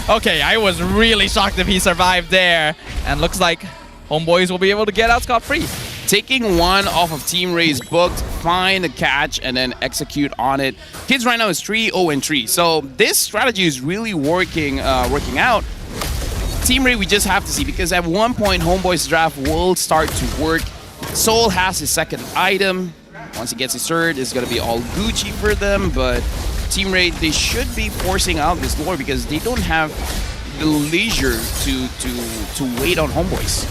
Okay, I was really shocked if he survived there. And looks like Homeboys will be able to get out scot-free. taking one off of Team Ray's book, find a catch, and then execute on it. Kids right now is 3-0-3. So this strategy is really working out. Team Ray, we just have to see, because at one point, Homeboy's draft will start to work. Soul has his second item. Once he gets his third, it's going to be all Gucci for them. But Team Ray, they should be forcing out this lore because they don't have the leisure to wait on Homeboys.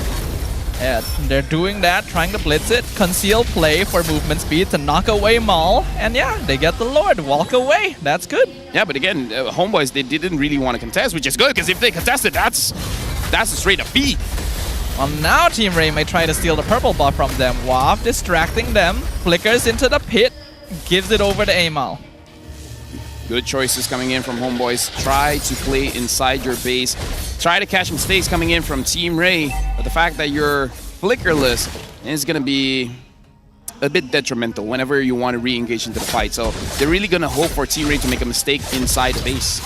Yeah, they're doing that, trying to blitz it, conceal play for movement speed to knock away Maul, and yeah, they get the Lord, walk away. That's good. Yeah, but again, Homeboys, they didn't really want to contest, which is good, because if they contested, that's a straight up B. Well, now Team Ray may try to steal the purple buff from them. Waff distracting them, flickers into the pit, gives it over to Amal. Good choices coming in from Homeboys. Try to play inside your base. Try to catch mistakes coming in from Team Ray. But the fact that you're flickerless is going to be a bit detrimental whenever you want to re-engage into the fight. So they're really going to hope for Team Ray to make a mistake inside the base.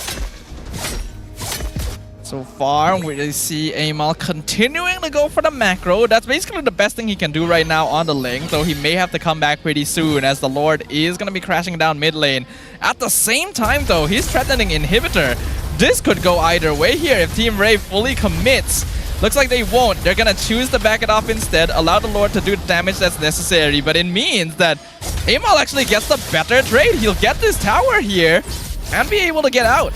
So far, we see Amal continuing to go for the macro. That's basically the best thing he can do right now on the link, though he may have to come back pretty soon as the Lord is going to be crashing down mid lane. At the same time, though, he's threatening Inhibitor. This could go either way here if Team Ray fully commits. Looks like they won't. They're going to choose to back it off instead, allow the Lord to do the damage that's necessary, but it means that Amal actually gets the better trade. He'll get this tower here and be able to get out.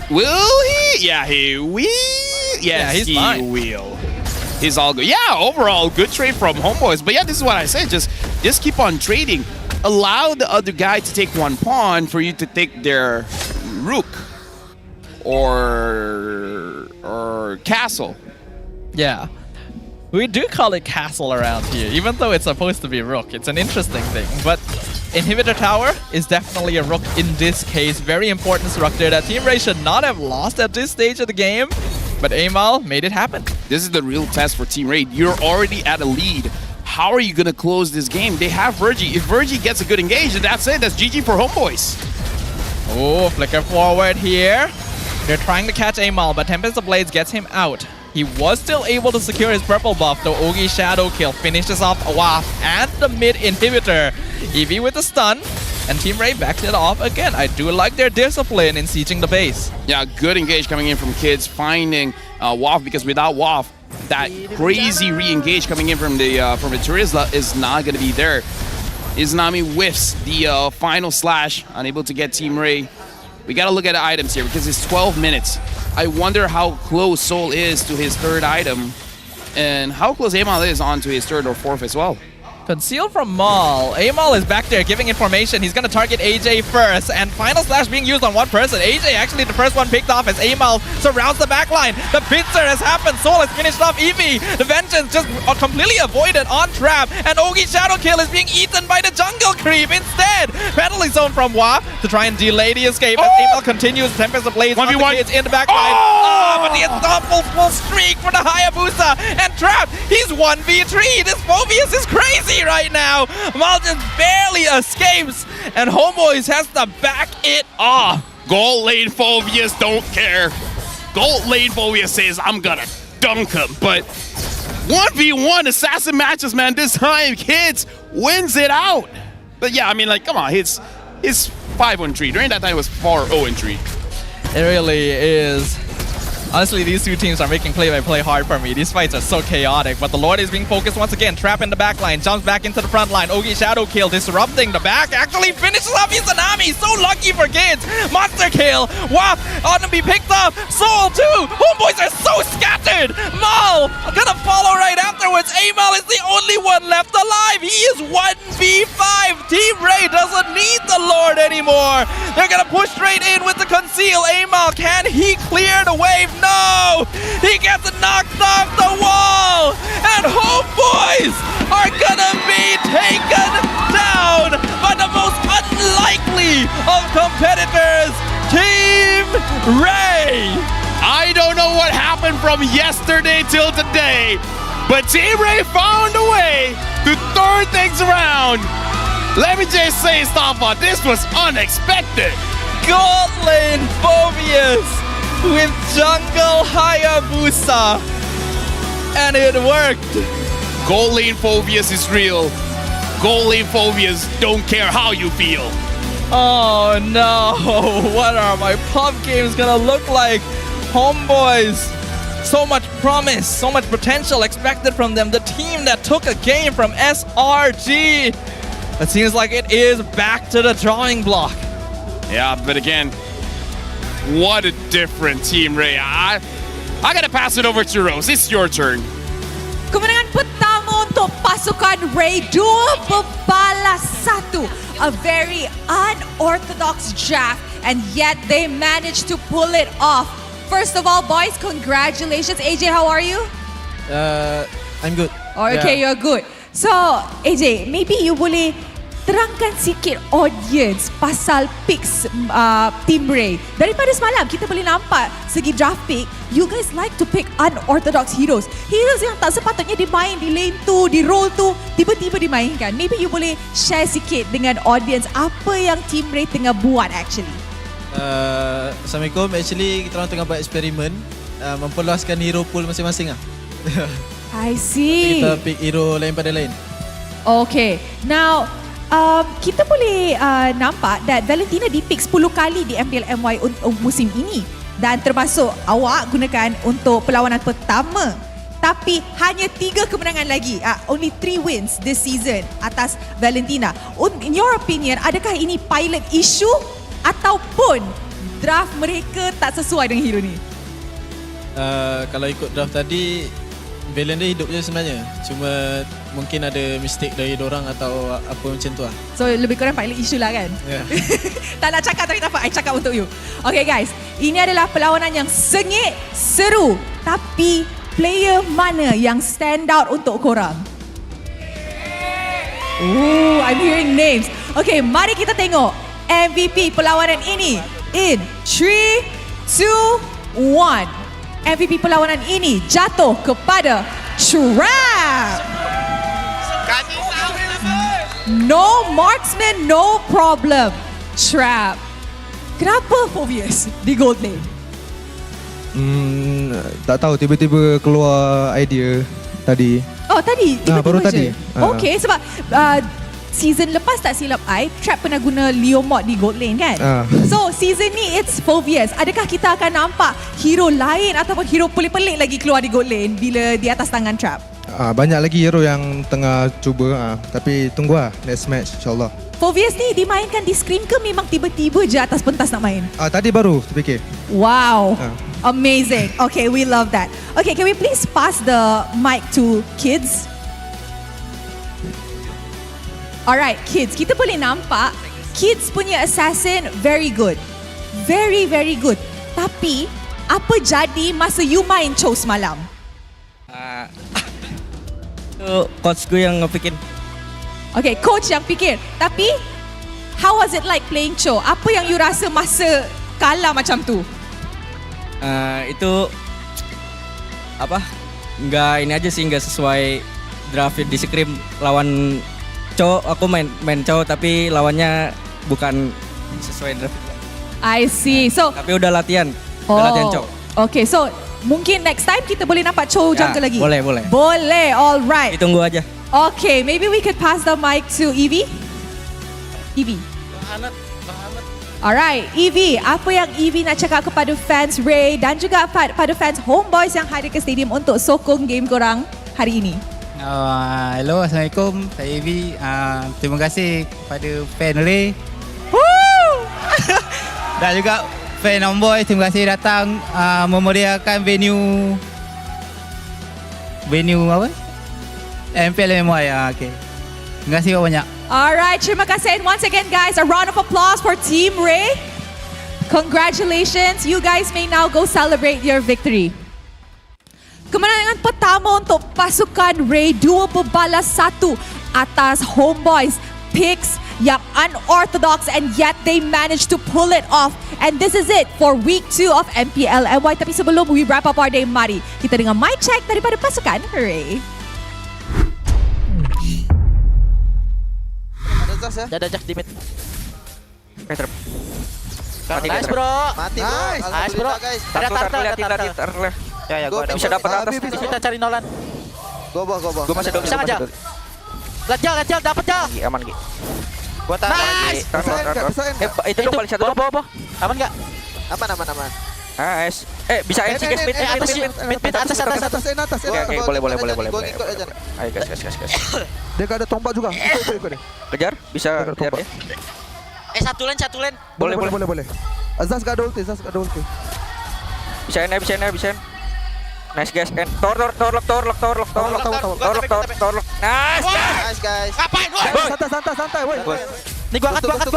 Will he? Yeah, he will. Yes, he's fine. He will. He's all good. Yeah, overall, good trade from Homeboys. But yeah, this is what I said. Just keep on trading. Allow the other guy to take one pawn for you to take their rook or castle. Yeah. We do call it castle around here, even though it's supposed to be rook. It's an interesting thing, but Inhibitor Tower is definitely a rook in this case. Very important structure that Team Ray should not have lost at this stage of the game, but Amal made it happen. This is the real test for Team Ray. You're already at a lead. How are you going to close this game? They have Virgie. If Virgie gets a good engage, then that's it. That's GG for Homeboys. Oh, flicker forward here. They're trying to catch Amal, but Tempest of Blades gets him out. He was still able to secure his purple buff, though Ogi Shadow Kill finishes off Waff and the mid inhibitor. Eevee with the stun, and Team Ray backed it off again. I do like their discipline in sieging the base. Yeah, good engage coming in from Kids, finding Waff, because without Waff, that crazy re-engage coming in from the Turizla is not going to be there. Izanami whiffs the final slash, unable to get Team Ray. We got to look at the items here because it's 12 minutes. I wonder how close Soul is to his third item and how close Amal is onto his third or fourth as well. Concealed from Maul. Amal is back there giving information. He's going to target AJ first, and final slash being used on one person. AJ actually the first one picked off as Amal surrounds the backline. The pincer has happened. Soul has finished off Eevee. The Vengeance just completely avoided on trap, and Ogi Shadow Kill is being eaten by the jungle creep instead. Penalty zone from Waff to try and delay the escape as Amal continues. Tempest of Blades on the Kids in the backline. But the double full streak for the Hayabusa, and Trap, he's 1v3. This Phobius is crazy right now. Mal just barely escapes, and Homeboys has to back it off. Gold lane Phobius don't care. Gold lane Phobius says, I'm gonna dunk him. But 1v1 assassin matches, man. This time, Kids wins it out. But yeah, I mean, like, come on. It's 5-3. During that time, it was 4-0-3. It really is. Honestly, these two teams are making play-by-play hard for me. These fights are so chaotic, but the Lord is being focused once again. Trap in the back line, jumps back into the front line. Ogi Shadow Kill disrupting the back, actually finishes off Izanami. So lucky for Kids. Monster Kill. Waff ought to be picked up. Soul too. Homeboys are so scattered. Maul gonna follow right afterwards. Amal is the only one left alive. He is 1v5. Team Ray doesn't need the Lord anymore. They're gonna push straight in with the conceal. Amal, can he clear the wave? No! He gets knocked off the wall! And Homeboys are gonna be taken down by the most unlikely of competitors, Team Ray! I don't know what happened from yesterday till today, but Team Ray found a way to turn things around. Let me just say, Stafa, this was unexpected. Gold lane Phobius with jungle Hayabusa, and it worked. Goal lane phobias is real. Goal lane phobias don't care how you feel. Oh no, what are my pub games gonna look like? Homeboys, so much promise, so much potential expected from them. The team that took a game from SRG. It seems like it is back to the drawing block. Yeah, but again, what a different team, Ray. I gotta pass it over to Rose. It's your turn. Kemenangan pertama untuk pasukan Ray 2-1. A very unorthodox draft, and yet they managed to pull it off. First of all, boys, congratulations. AJ, how are you? I'm good. Okay, you're good. So, AJ, maybe you boleh terangkan sikit audience pasal picks Team Ray. Daripada semalam, kita boleh nampak segi draft pick, you guys like to pick unorthodox heroes. Heroes yang tak sepatutnya dimain di lane tu, di role tu, tiba-tiba dimainkan. Maybe you boleh share sikit dengan audience apa yang Team Ray tengah buat actually. Assalamualaikum. Actually, kita orang tengah buat eksperimen memperluaskan hero pool masing-masing lah. I see. Kita pick hero lain pada lain. Okay. Now, kita boleh nampak that Valentina di-pick 10 kali di MPL MY musim ini. Dan termasuk awak gunakan untuk perlawanan pertama. Tapi hanya 3 kemenangan lagi. Only 3 wins this season atas Valentina. In your opinion, adakah ini pilot issue ataupun draft mereka tak sesuai dengan hero ni? Kalau ikut draft tadi, Valen dia hidup je sebenarnya. Cuma mungkin ada mistake dari dorang atau apa macam tu lah. So lebih kurang pilot issue lah kan? Yeah. Tak nak cakap tapi tak apa, I cakap untuk you. Okay guys, ini adalah perlawanan yang sengit, seru. Tapi player mana yang stand out untuk korang? Ooh, I'm hearing names. Okay, mari kita tengok MVP perlawanan ini. In 3, 2, 1. MVP perlawanan ini jatuh kepada Trap. No marksman, no problem. Trap. Kenapa Phobius di gold lane? Tak tahu, tiba-tiba keluar idea tadi. Oh tadi? Tiba-tiba baru je? tadi. Okay, sebab season lepas tak silap I, Trap pernah guna Leo mod di gold lane kan? So season ni it's Phobius. Adakah kita akan nampak hero lain ataupun hero pelik-pelik lagi keluar di gold lane bila di atas tangan Trap? Banyak lagi hero yang tengah cuba. Tapi tunggu lah next match insyaAllah. Phobius ni dimainkan di screen ke memang tiba-tiba je atas pentas nak main? Tadi baru terfikir. Wow. Amazing. Okay, we love that. Okay, can we please pass the mic to Kids? Alright, Kids. Kita boleh nampak Kids punya assassin very good. Very, very good. Tapi, apa jadi masa you main Cho semalam? Coach ku yang ngepikin. Okay, coach yang fikir. Tapi, how was it like playing Cho? Apa yang you rasa masa kalah macam tu? Itu apa? Enggak ini aja sih, enggak sesuai draft di scrim lawan Cho. Aku main Cho tapi lawannya bukan sesuai draft. I see. So tapi udah latihan. Udah latihan Cho. Okay, so mungkin next time kita boleh nampak Cho jungle lagi. Boleh. Boleh, alright. Ditunggu aja. Okay, maybe we could pass the mic to Evie. Evie. Alright, Evie, apa yang Evie nak cakap kepada fans Ray dan juga pada fans Homeboys yang hadir ke stadium untuk sokong game korang hari ini? Hello, Assalamualaikum. Saya Evie. Terima kasih kepada fan Ray. Dan juga fan Homeboys, terima kasih datang memeriahkan venue apa? MPL MY. Okay. Terima kasih banyak. Alright, terima kasih. And once again guys, a round of applause for Team Ray. Congratulations. You guys may now go celebrate your victory. Kemenangan pertama untuk pasukan Ray 2-1 atas Homeboys. Picks yang unorthodox and yet they managed to pull it off. And this is it for week 2 of MPL MY. Tapi sebelum we wrap up our day, mari kita dengar mic check daripada pasukan Ray. Dah Jack di mid. Nice bro. Mati bro. Nice bro. Tar. Ya, gua ada. Bisa dapat atas. Kita cari Nolan. Go bawah. Gua masuk dulu. Bisa aja. Lejal, dapat Jal. Aman lagi. Gua tahan lagi. Itu dong paling satu. Bawah. Aman enggak? Aman. Nice. Bisa guys, Mid atas. Oke, boleh. Ayo guys. Dia gak ada tombak juga. Ikut deh. Kejar, bisa kejar ya. Satu lane. Boleh. Azaz gak ada ulti. Bisa. Nice guys. Tor lock. Nice guys. Ngapain woi? Santai woi. Nih gua angkat.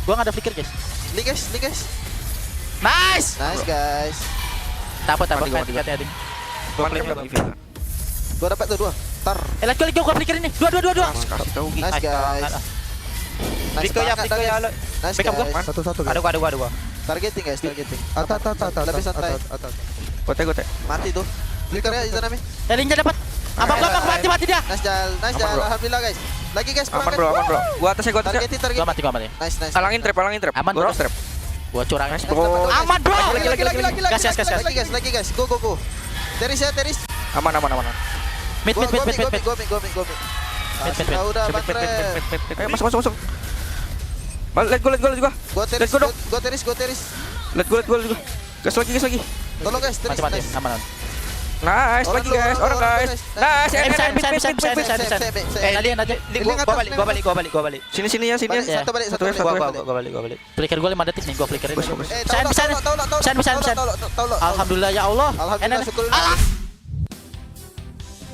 Gua enggak ada flicker guys. Li guys. Nice Guys. Dapat hati-hati. Gua dapat tuh 2. Tar. Let's go gua flicker ini. 2. Kasih tahu guys. Nice guys. Flicker ya. Nice Backup gua. guys. Satu. Ada. Targeting guys. Atas. Lebih santai. Gote. Mati tuh. Flicker ya Izanami. Telingnya dapat. Abang mati dia. Nice Jal. Alhamdulillah guys. Lagi guys. Aman bro. Gua atasnya. Target. Gua mati. Nice. Alangin trap. Aman bro. Gua curang. Aman bro. Gas. Lagi guys. Go. Teris. Aman. Mid. Go. Udah Ayo masuk. Let go juga. Gua teris. Let go juga. Gas lagi. Tolong guys, teris. Mati. Aman. Nice, lagi guys. Orang guys. Nice. Tadi. Gua balik. Sini ya. Satu balik. Gua balik. Flicker gua 5 detik nih, gua flickerin. Bisa. Alhamdulillah ya Allah.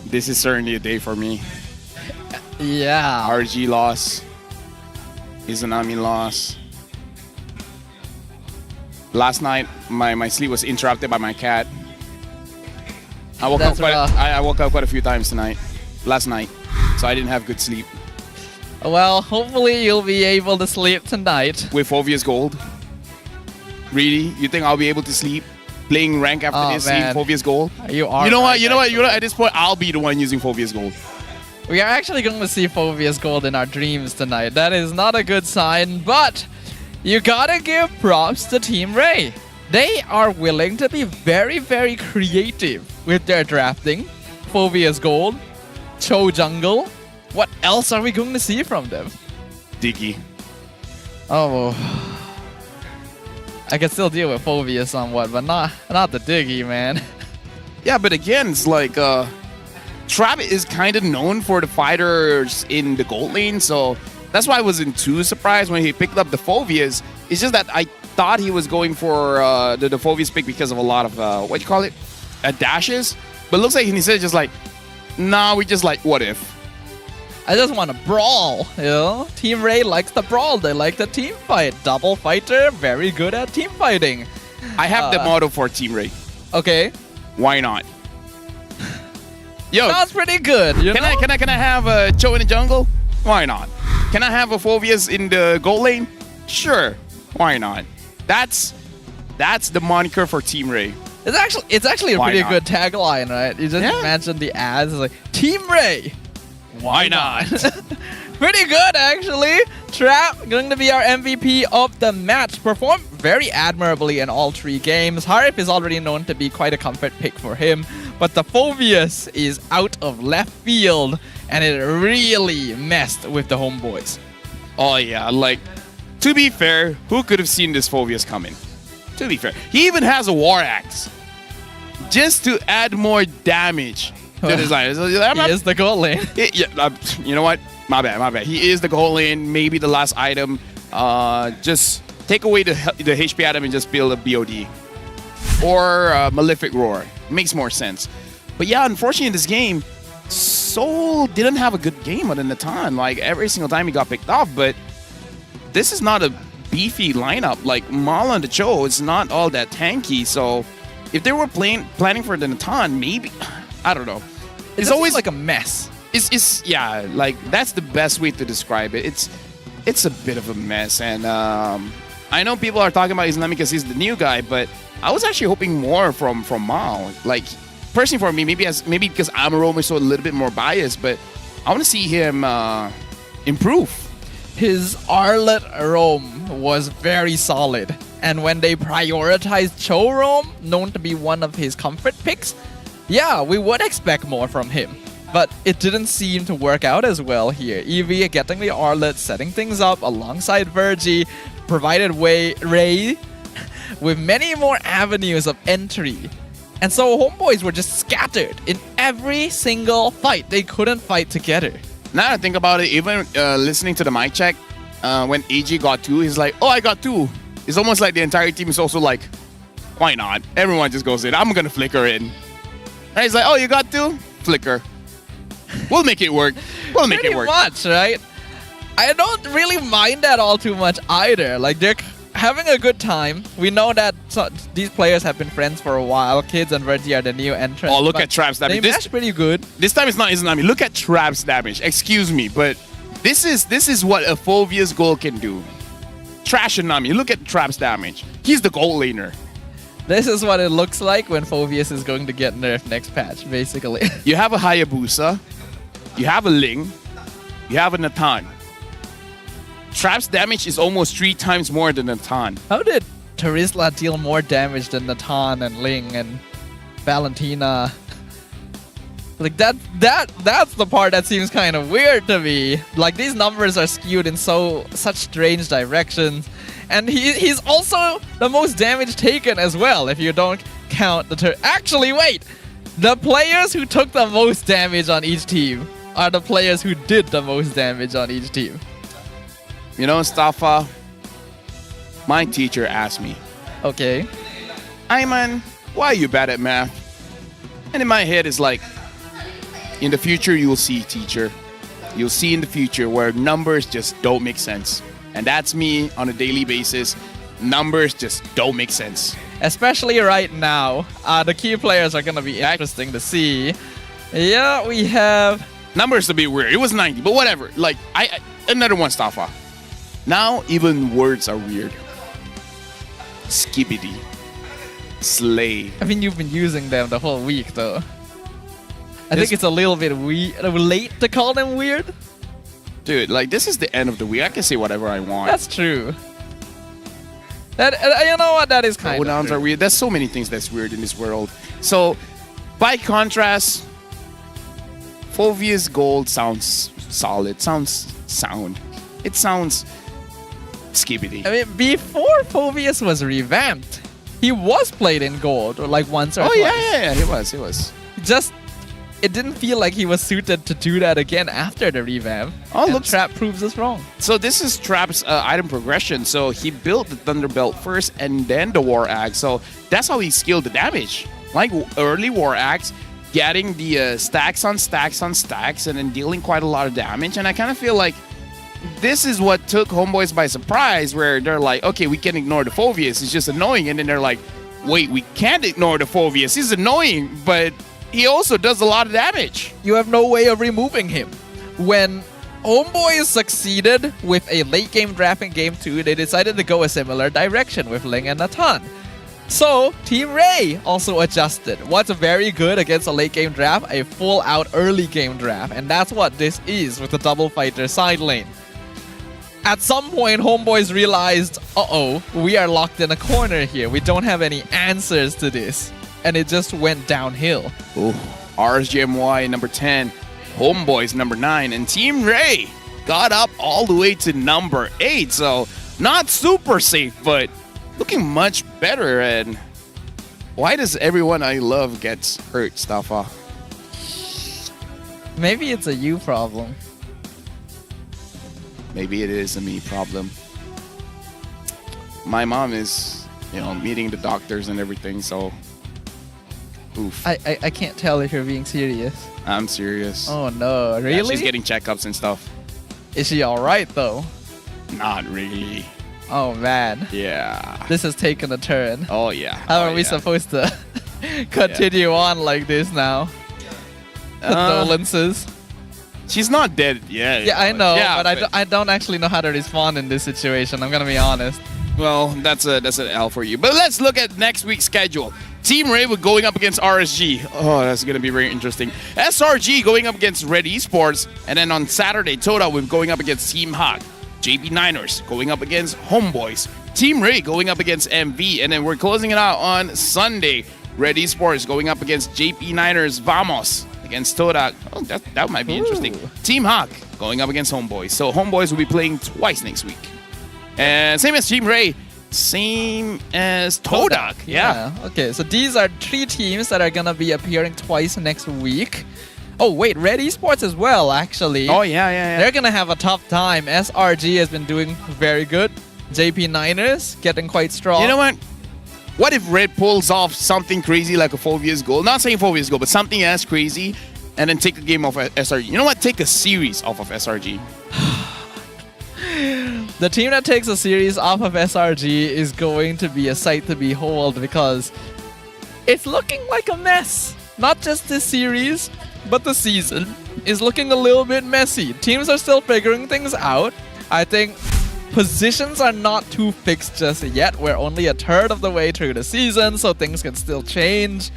This is certainly a day for me. Yeah. RG loss. Izanami loss. Last night, my sleep was interrupted by my cat. I woke up quite a few times last night, so I didn't have good sleep. Well, hopefully you'll be able to sleep tonight. With Phobia's gold? Really? You think I'll be able to sleep? Playing rank after this, seeing Phobia's gold? You are. You know what? At this point, I'll be the one using Phobia's gold. We are actually going to see Phobia's gold in our dreams tonight. That is not a good sign, but you gotta give props to Team Ray. They are willing to be very, very creative with their drafting. Phobia's gold, Cho jungle. What else are we going to see from them? Diggy. Oh, I can still deal with Phobia somewhat, but not the Diggy, man. Yeah, but again, it's like Trap is kind of known for the fighters in the gold lane, so that's why I wasn't too surprised when he picked up the Phobias. It's just that I thought he was going for the Phobias pick because of a lot of what you call it, dashes. But it looks like instead just like, nah, we just like what if. I just want to brawl, you know? Team Ray likes the brawl. They like the team fight. Double fighter, very good at team fighting. I have the motto for Team Ray. Okay. Why not? Yo, sounds pretty good. You can know? I have a Cho in the jungle? Why not? Can I have a Phobias in the gold lane? Sure. Why not? That's the moniker for Team Ray. It's actually a pretty good tagline, right? You just imagine the ads like Team Ray. Why not? Pretty good, actually. Trap going to be our MVP of the match. Performed very admirably in all 3 games. Harif is already known to be quite a comfort pick for him, but the Phobias is out of left field, and it really messed with the homeboys. Oh yeah, like, to be fair, who could have seen this Phobias coming? To be fair, he even has a War Axe just to add more damage to his line. He is the gold lane. You know what? My bad. He is the gold lane, maybe the last item. Just take away the HP item and just build a BOD. Or Malefic Roar. Makes more sense. But yeah, unfortunately in this game, Soul didn't have a good game at the time. Like, every single time he got picked off, but this is not a beefy lineup. Like, Mala and the Cho is not all that tanky, so if they were planning for the Natan, maybe, I don't know. It's always like a mess. Yeah, like, that's the best way to describe it. It's a bit of a mess, and I know people are talking about Islamic because he's the new guy, but I was actually hoping more from Mao. Like, personally for me, maybe because I'm a Romer, so a little bit more biased, but I want to see him improve. His Arlet roam was very solid, and when they prioritized Cho roam, known to be one of his comfort picks, yeah, we would expect more from him. But it didn't seem to work out as well here. Evie getting the Arlet, setting things up alongside Virgie, provided Ray with many more avenues of entry. And so Homeboys were just scattered in every single fight. They couldn't fight together. Now I think about it, even listening to the mic check, when AJ got 2, he's like, oh, I got 2. It's almost like the entire team is also like, why not? Everyone just goes in. I'm going to flicker in. And he's like, oh, you got 2? Flicker. We'll make it work. We'll make it work. Pretty much, right? I don't really mind that all too much either. Like, they're having a good time. We know that these players have been friends for a while. Kids and Virgie are the new entrants. Oh, look at Trap's damage. They match pretty good. This time it's not Izanami. Look at Trap's damage. Excuse me, but this is what a Phobia's goal can do. Trash Nami. Look at Trap's damage. He's the goal laner. This is what it looks like when Phobius is going to get nerfed next patch, basically. You have a Hayabusa. You have a Ling. You have a Natan. Trap's damage is almost 3 times more than Natan. How did Terizla deal more damage than Natan and Ling and Valentina? Like that's the part that seems kind of weird to me. Like, these numbers are skewed in such strange directions. And he's also the most damage taken as well, if you don't count the actually, wait! The players who took the most damage on each team are the players who did the most damage on each team. You know, Stafa, my teacher asked me, okay, Ayman, why are you bad at math? And in my head it's like, in the future you'll see, teacher. You'll see in the future where numbers just don't make sense. And that's me on a daily basis. Numbers just don't make sense. Especially right now. The key players are going to be interesting to see. Yeah, we have... Numbers a bit weird. It was 90, but whatever. Like, another one, Stafa. Now, even words are weird. Skibbity. Slay. I mean, you've been using them the whole week, though. I think it's a little bit late to call them weird. Dude, like, this is the end of the week. I can say whatever I want. That's true. That you know what? That is kind of pronouns are weird. There's so many things that's weird in this world. So, by contrast, Phobia's gold sounds solid. Sounds sound. It sounds skibbity. I mean, before Phobius was revamped, he was played in gold, or like once or twice. Yeah, he was. Just, it didn't feel like he was suited to do that again after the revamp. Oh, look, Trap proves us wrong. So this is Trap's item progression. So he built the Thunderbelt first and then the War Axe. So that's how he scaled the damage. Like early War Axe, getting the stacks on stacks on stacks and then dealing quite a lot of damage. And I kind of feel like this is what took Homeboys by surprise, where they're like, okay, we can ignore the Phobius. It's just annoying. And then they're like, wait, we can't ignore the Phobius. He's annoying, but he also does a lot of damage. You have no way of removing him. When Homeboys succeeded with a late game draft in game 2, they decided to go a similar direction with Ling and Natan. So, Team Ray also adjusted. What's very good against a late game draft? A full out early game draft. And that's what this is with the double fighter side lane. At some point, Homeboys realized, uh-oh, we are locked in a corner here. We don't have any answers to this. And it just went downhill. Ooh, RSGMY number 10, Homeboys number 9, and Team Ray got up all the way to number 8. So, not super safe, but looking much better. And why does everyone I love gets hurt, Stafa? Maybe it's a you problem. Maybe it is a me problem. My mom is, meeting the doctors and everything, so oof. I can't tell if you're being serious. I'm serious. Oh no, really? Yeah, she's getting checkups and stuff. Is she alright though? Not really. Oh man. Yeah. This has taken a turn. Oh yeah. How are we supposed to continue on like this now? Condolences. She's not dead yet. Yeah, I know, but I don't actually know how to respond in this situation. I'm gonna be honest. Well, that's an L for you. But let's look at next week's schedule. Team Ray with going up against RSG. Oh, that's going to be very interesting. SRG going up against Red Esports. And then on Saturday, Toda with going up against Team Hawk. JB Niners going up against Homeboys. Team Ray going up against MV. And then we're closing it out on Sunday. Red Esports going up against JP Niners. Vamos against Todak. Oh, that might be interesting. Team Hawk going up against Homeboys. So Homeboys will be playing twice next week. And same as Team Ray, same as Todak. Yeah. Okay, so these are 3 teams that are gonna be appearing twice next week. Oh wait, Red Esports as well, actually. Oh yeah. They're gonna have a tough time. SRG has been doing very good. JP Niners getting quite strong. You know what? What if Red pulls off something crazy like a 4 years goal? Not saying 4 years goal, but something as crazy, and then take a game off SRG. You know what? Take a series off of SRG. The team that takes a series off of SRG is going to be a sight to behold because it's looking like a mess. Not just this series, but the season is looking a little bit messy. Teams are still figuring things out. I think positions are not too fixed just yet. We're only a third of the way through the season, so things can still change.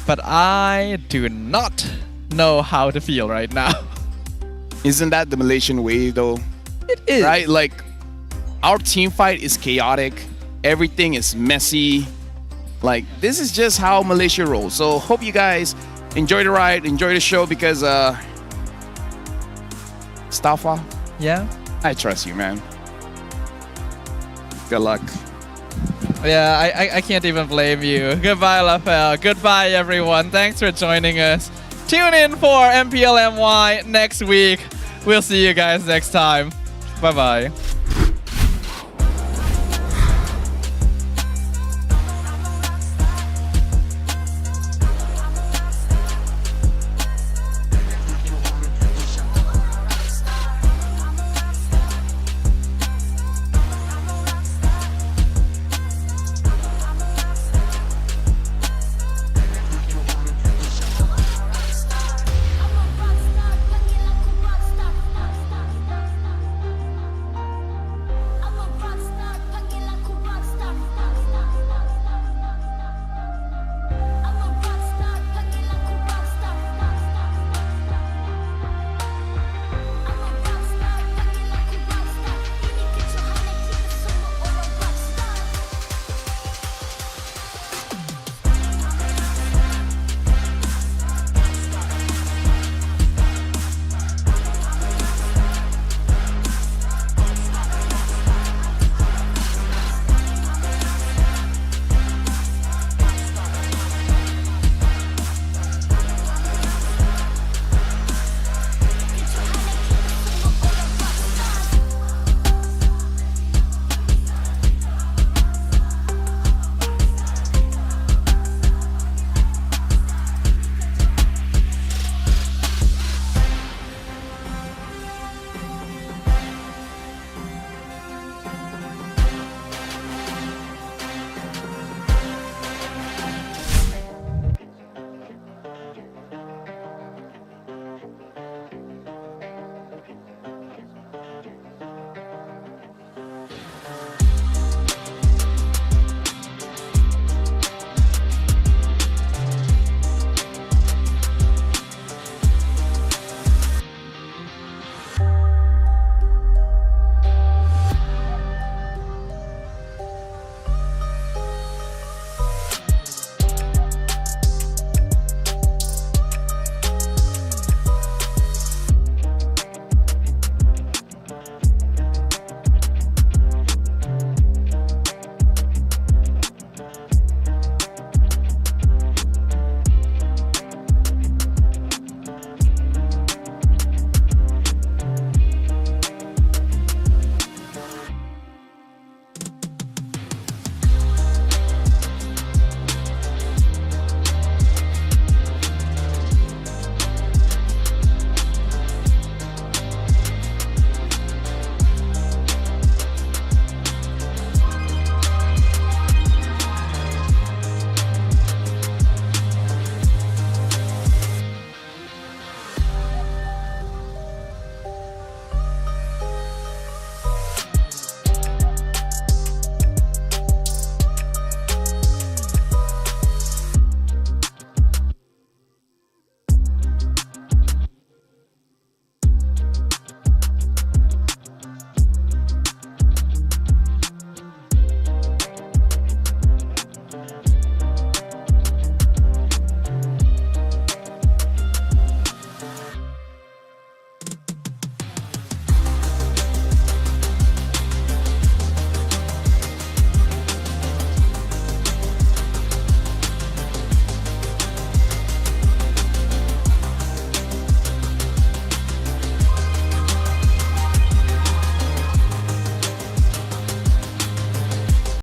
But I do not know how to feel right now. Isn't that the Malaysian way though? It is. Right? Like, our team fight is chaotic. Everything is messy. Like, this is just how Malaysia rolls. So hope you guys enjoy the ride, enjoy the show, because Stafa, yeah, I trust you, man. Good luck. Yeah, I can't even blame you. Goodbye, LaFell. Goodbye, everyone. Thanks for joining us. Tune in for MPL MY next week. We'll see you guys next time. Bye-bye.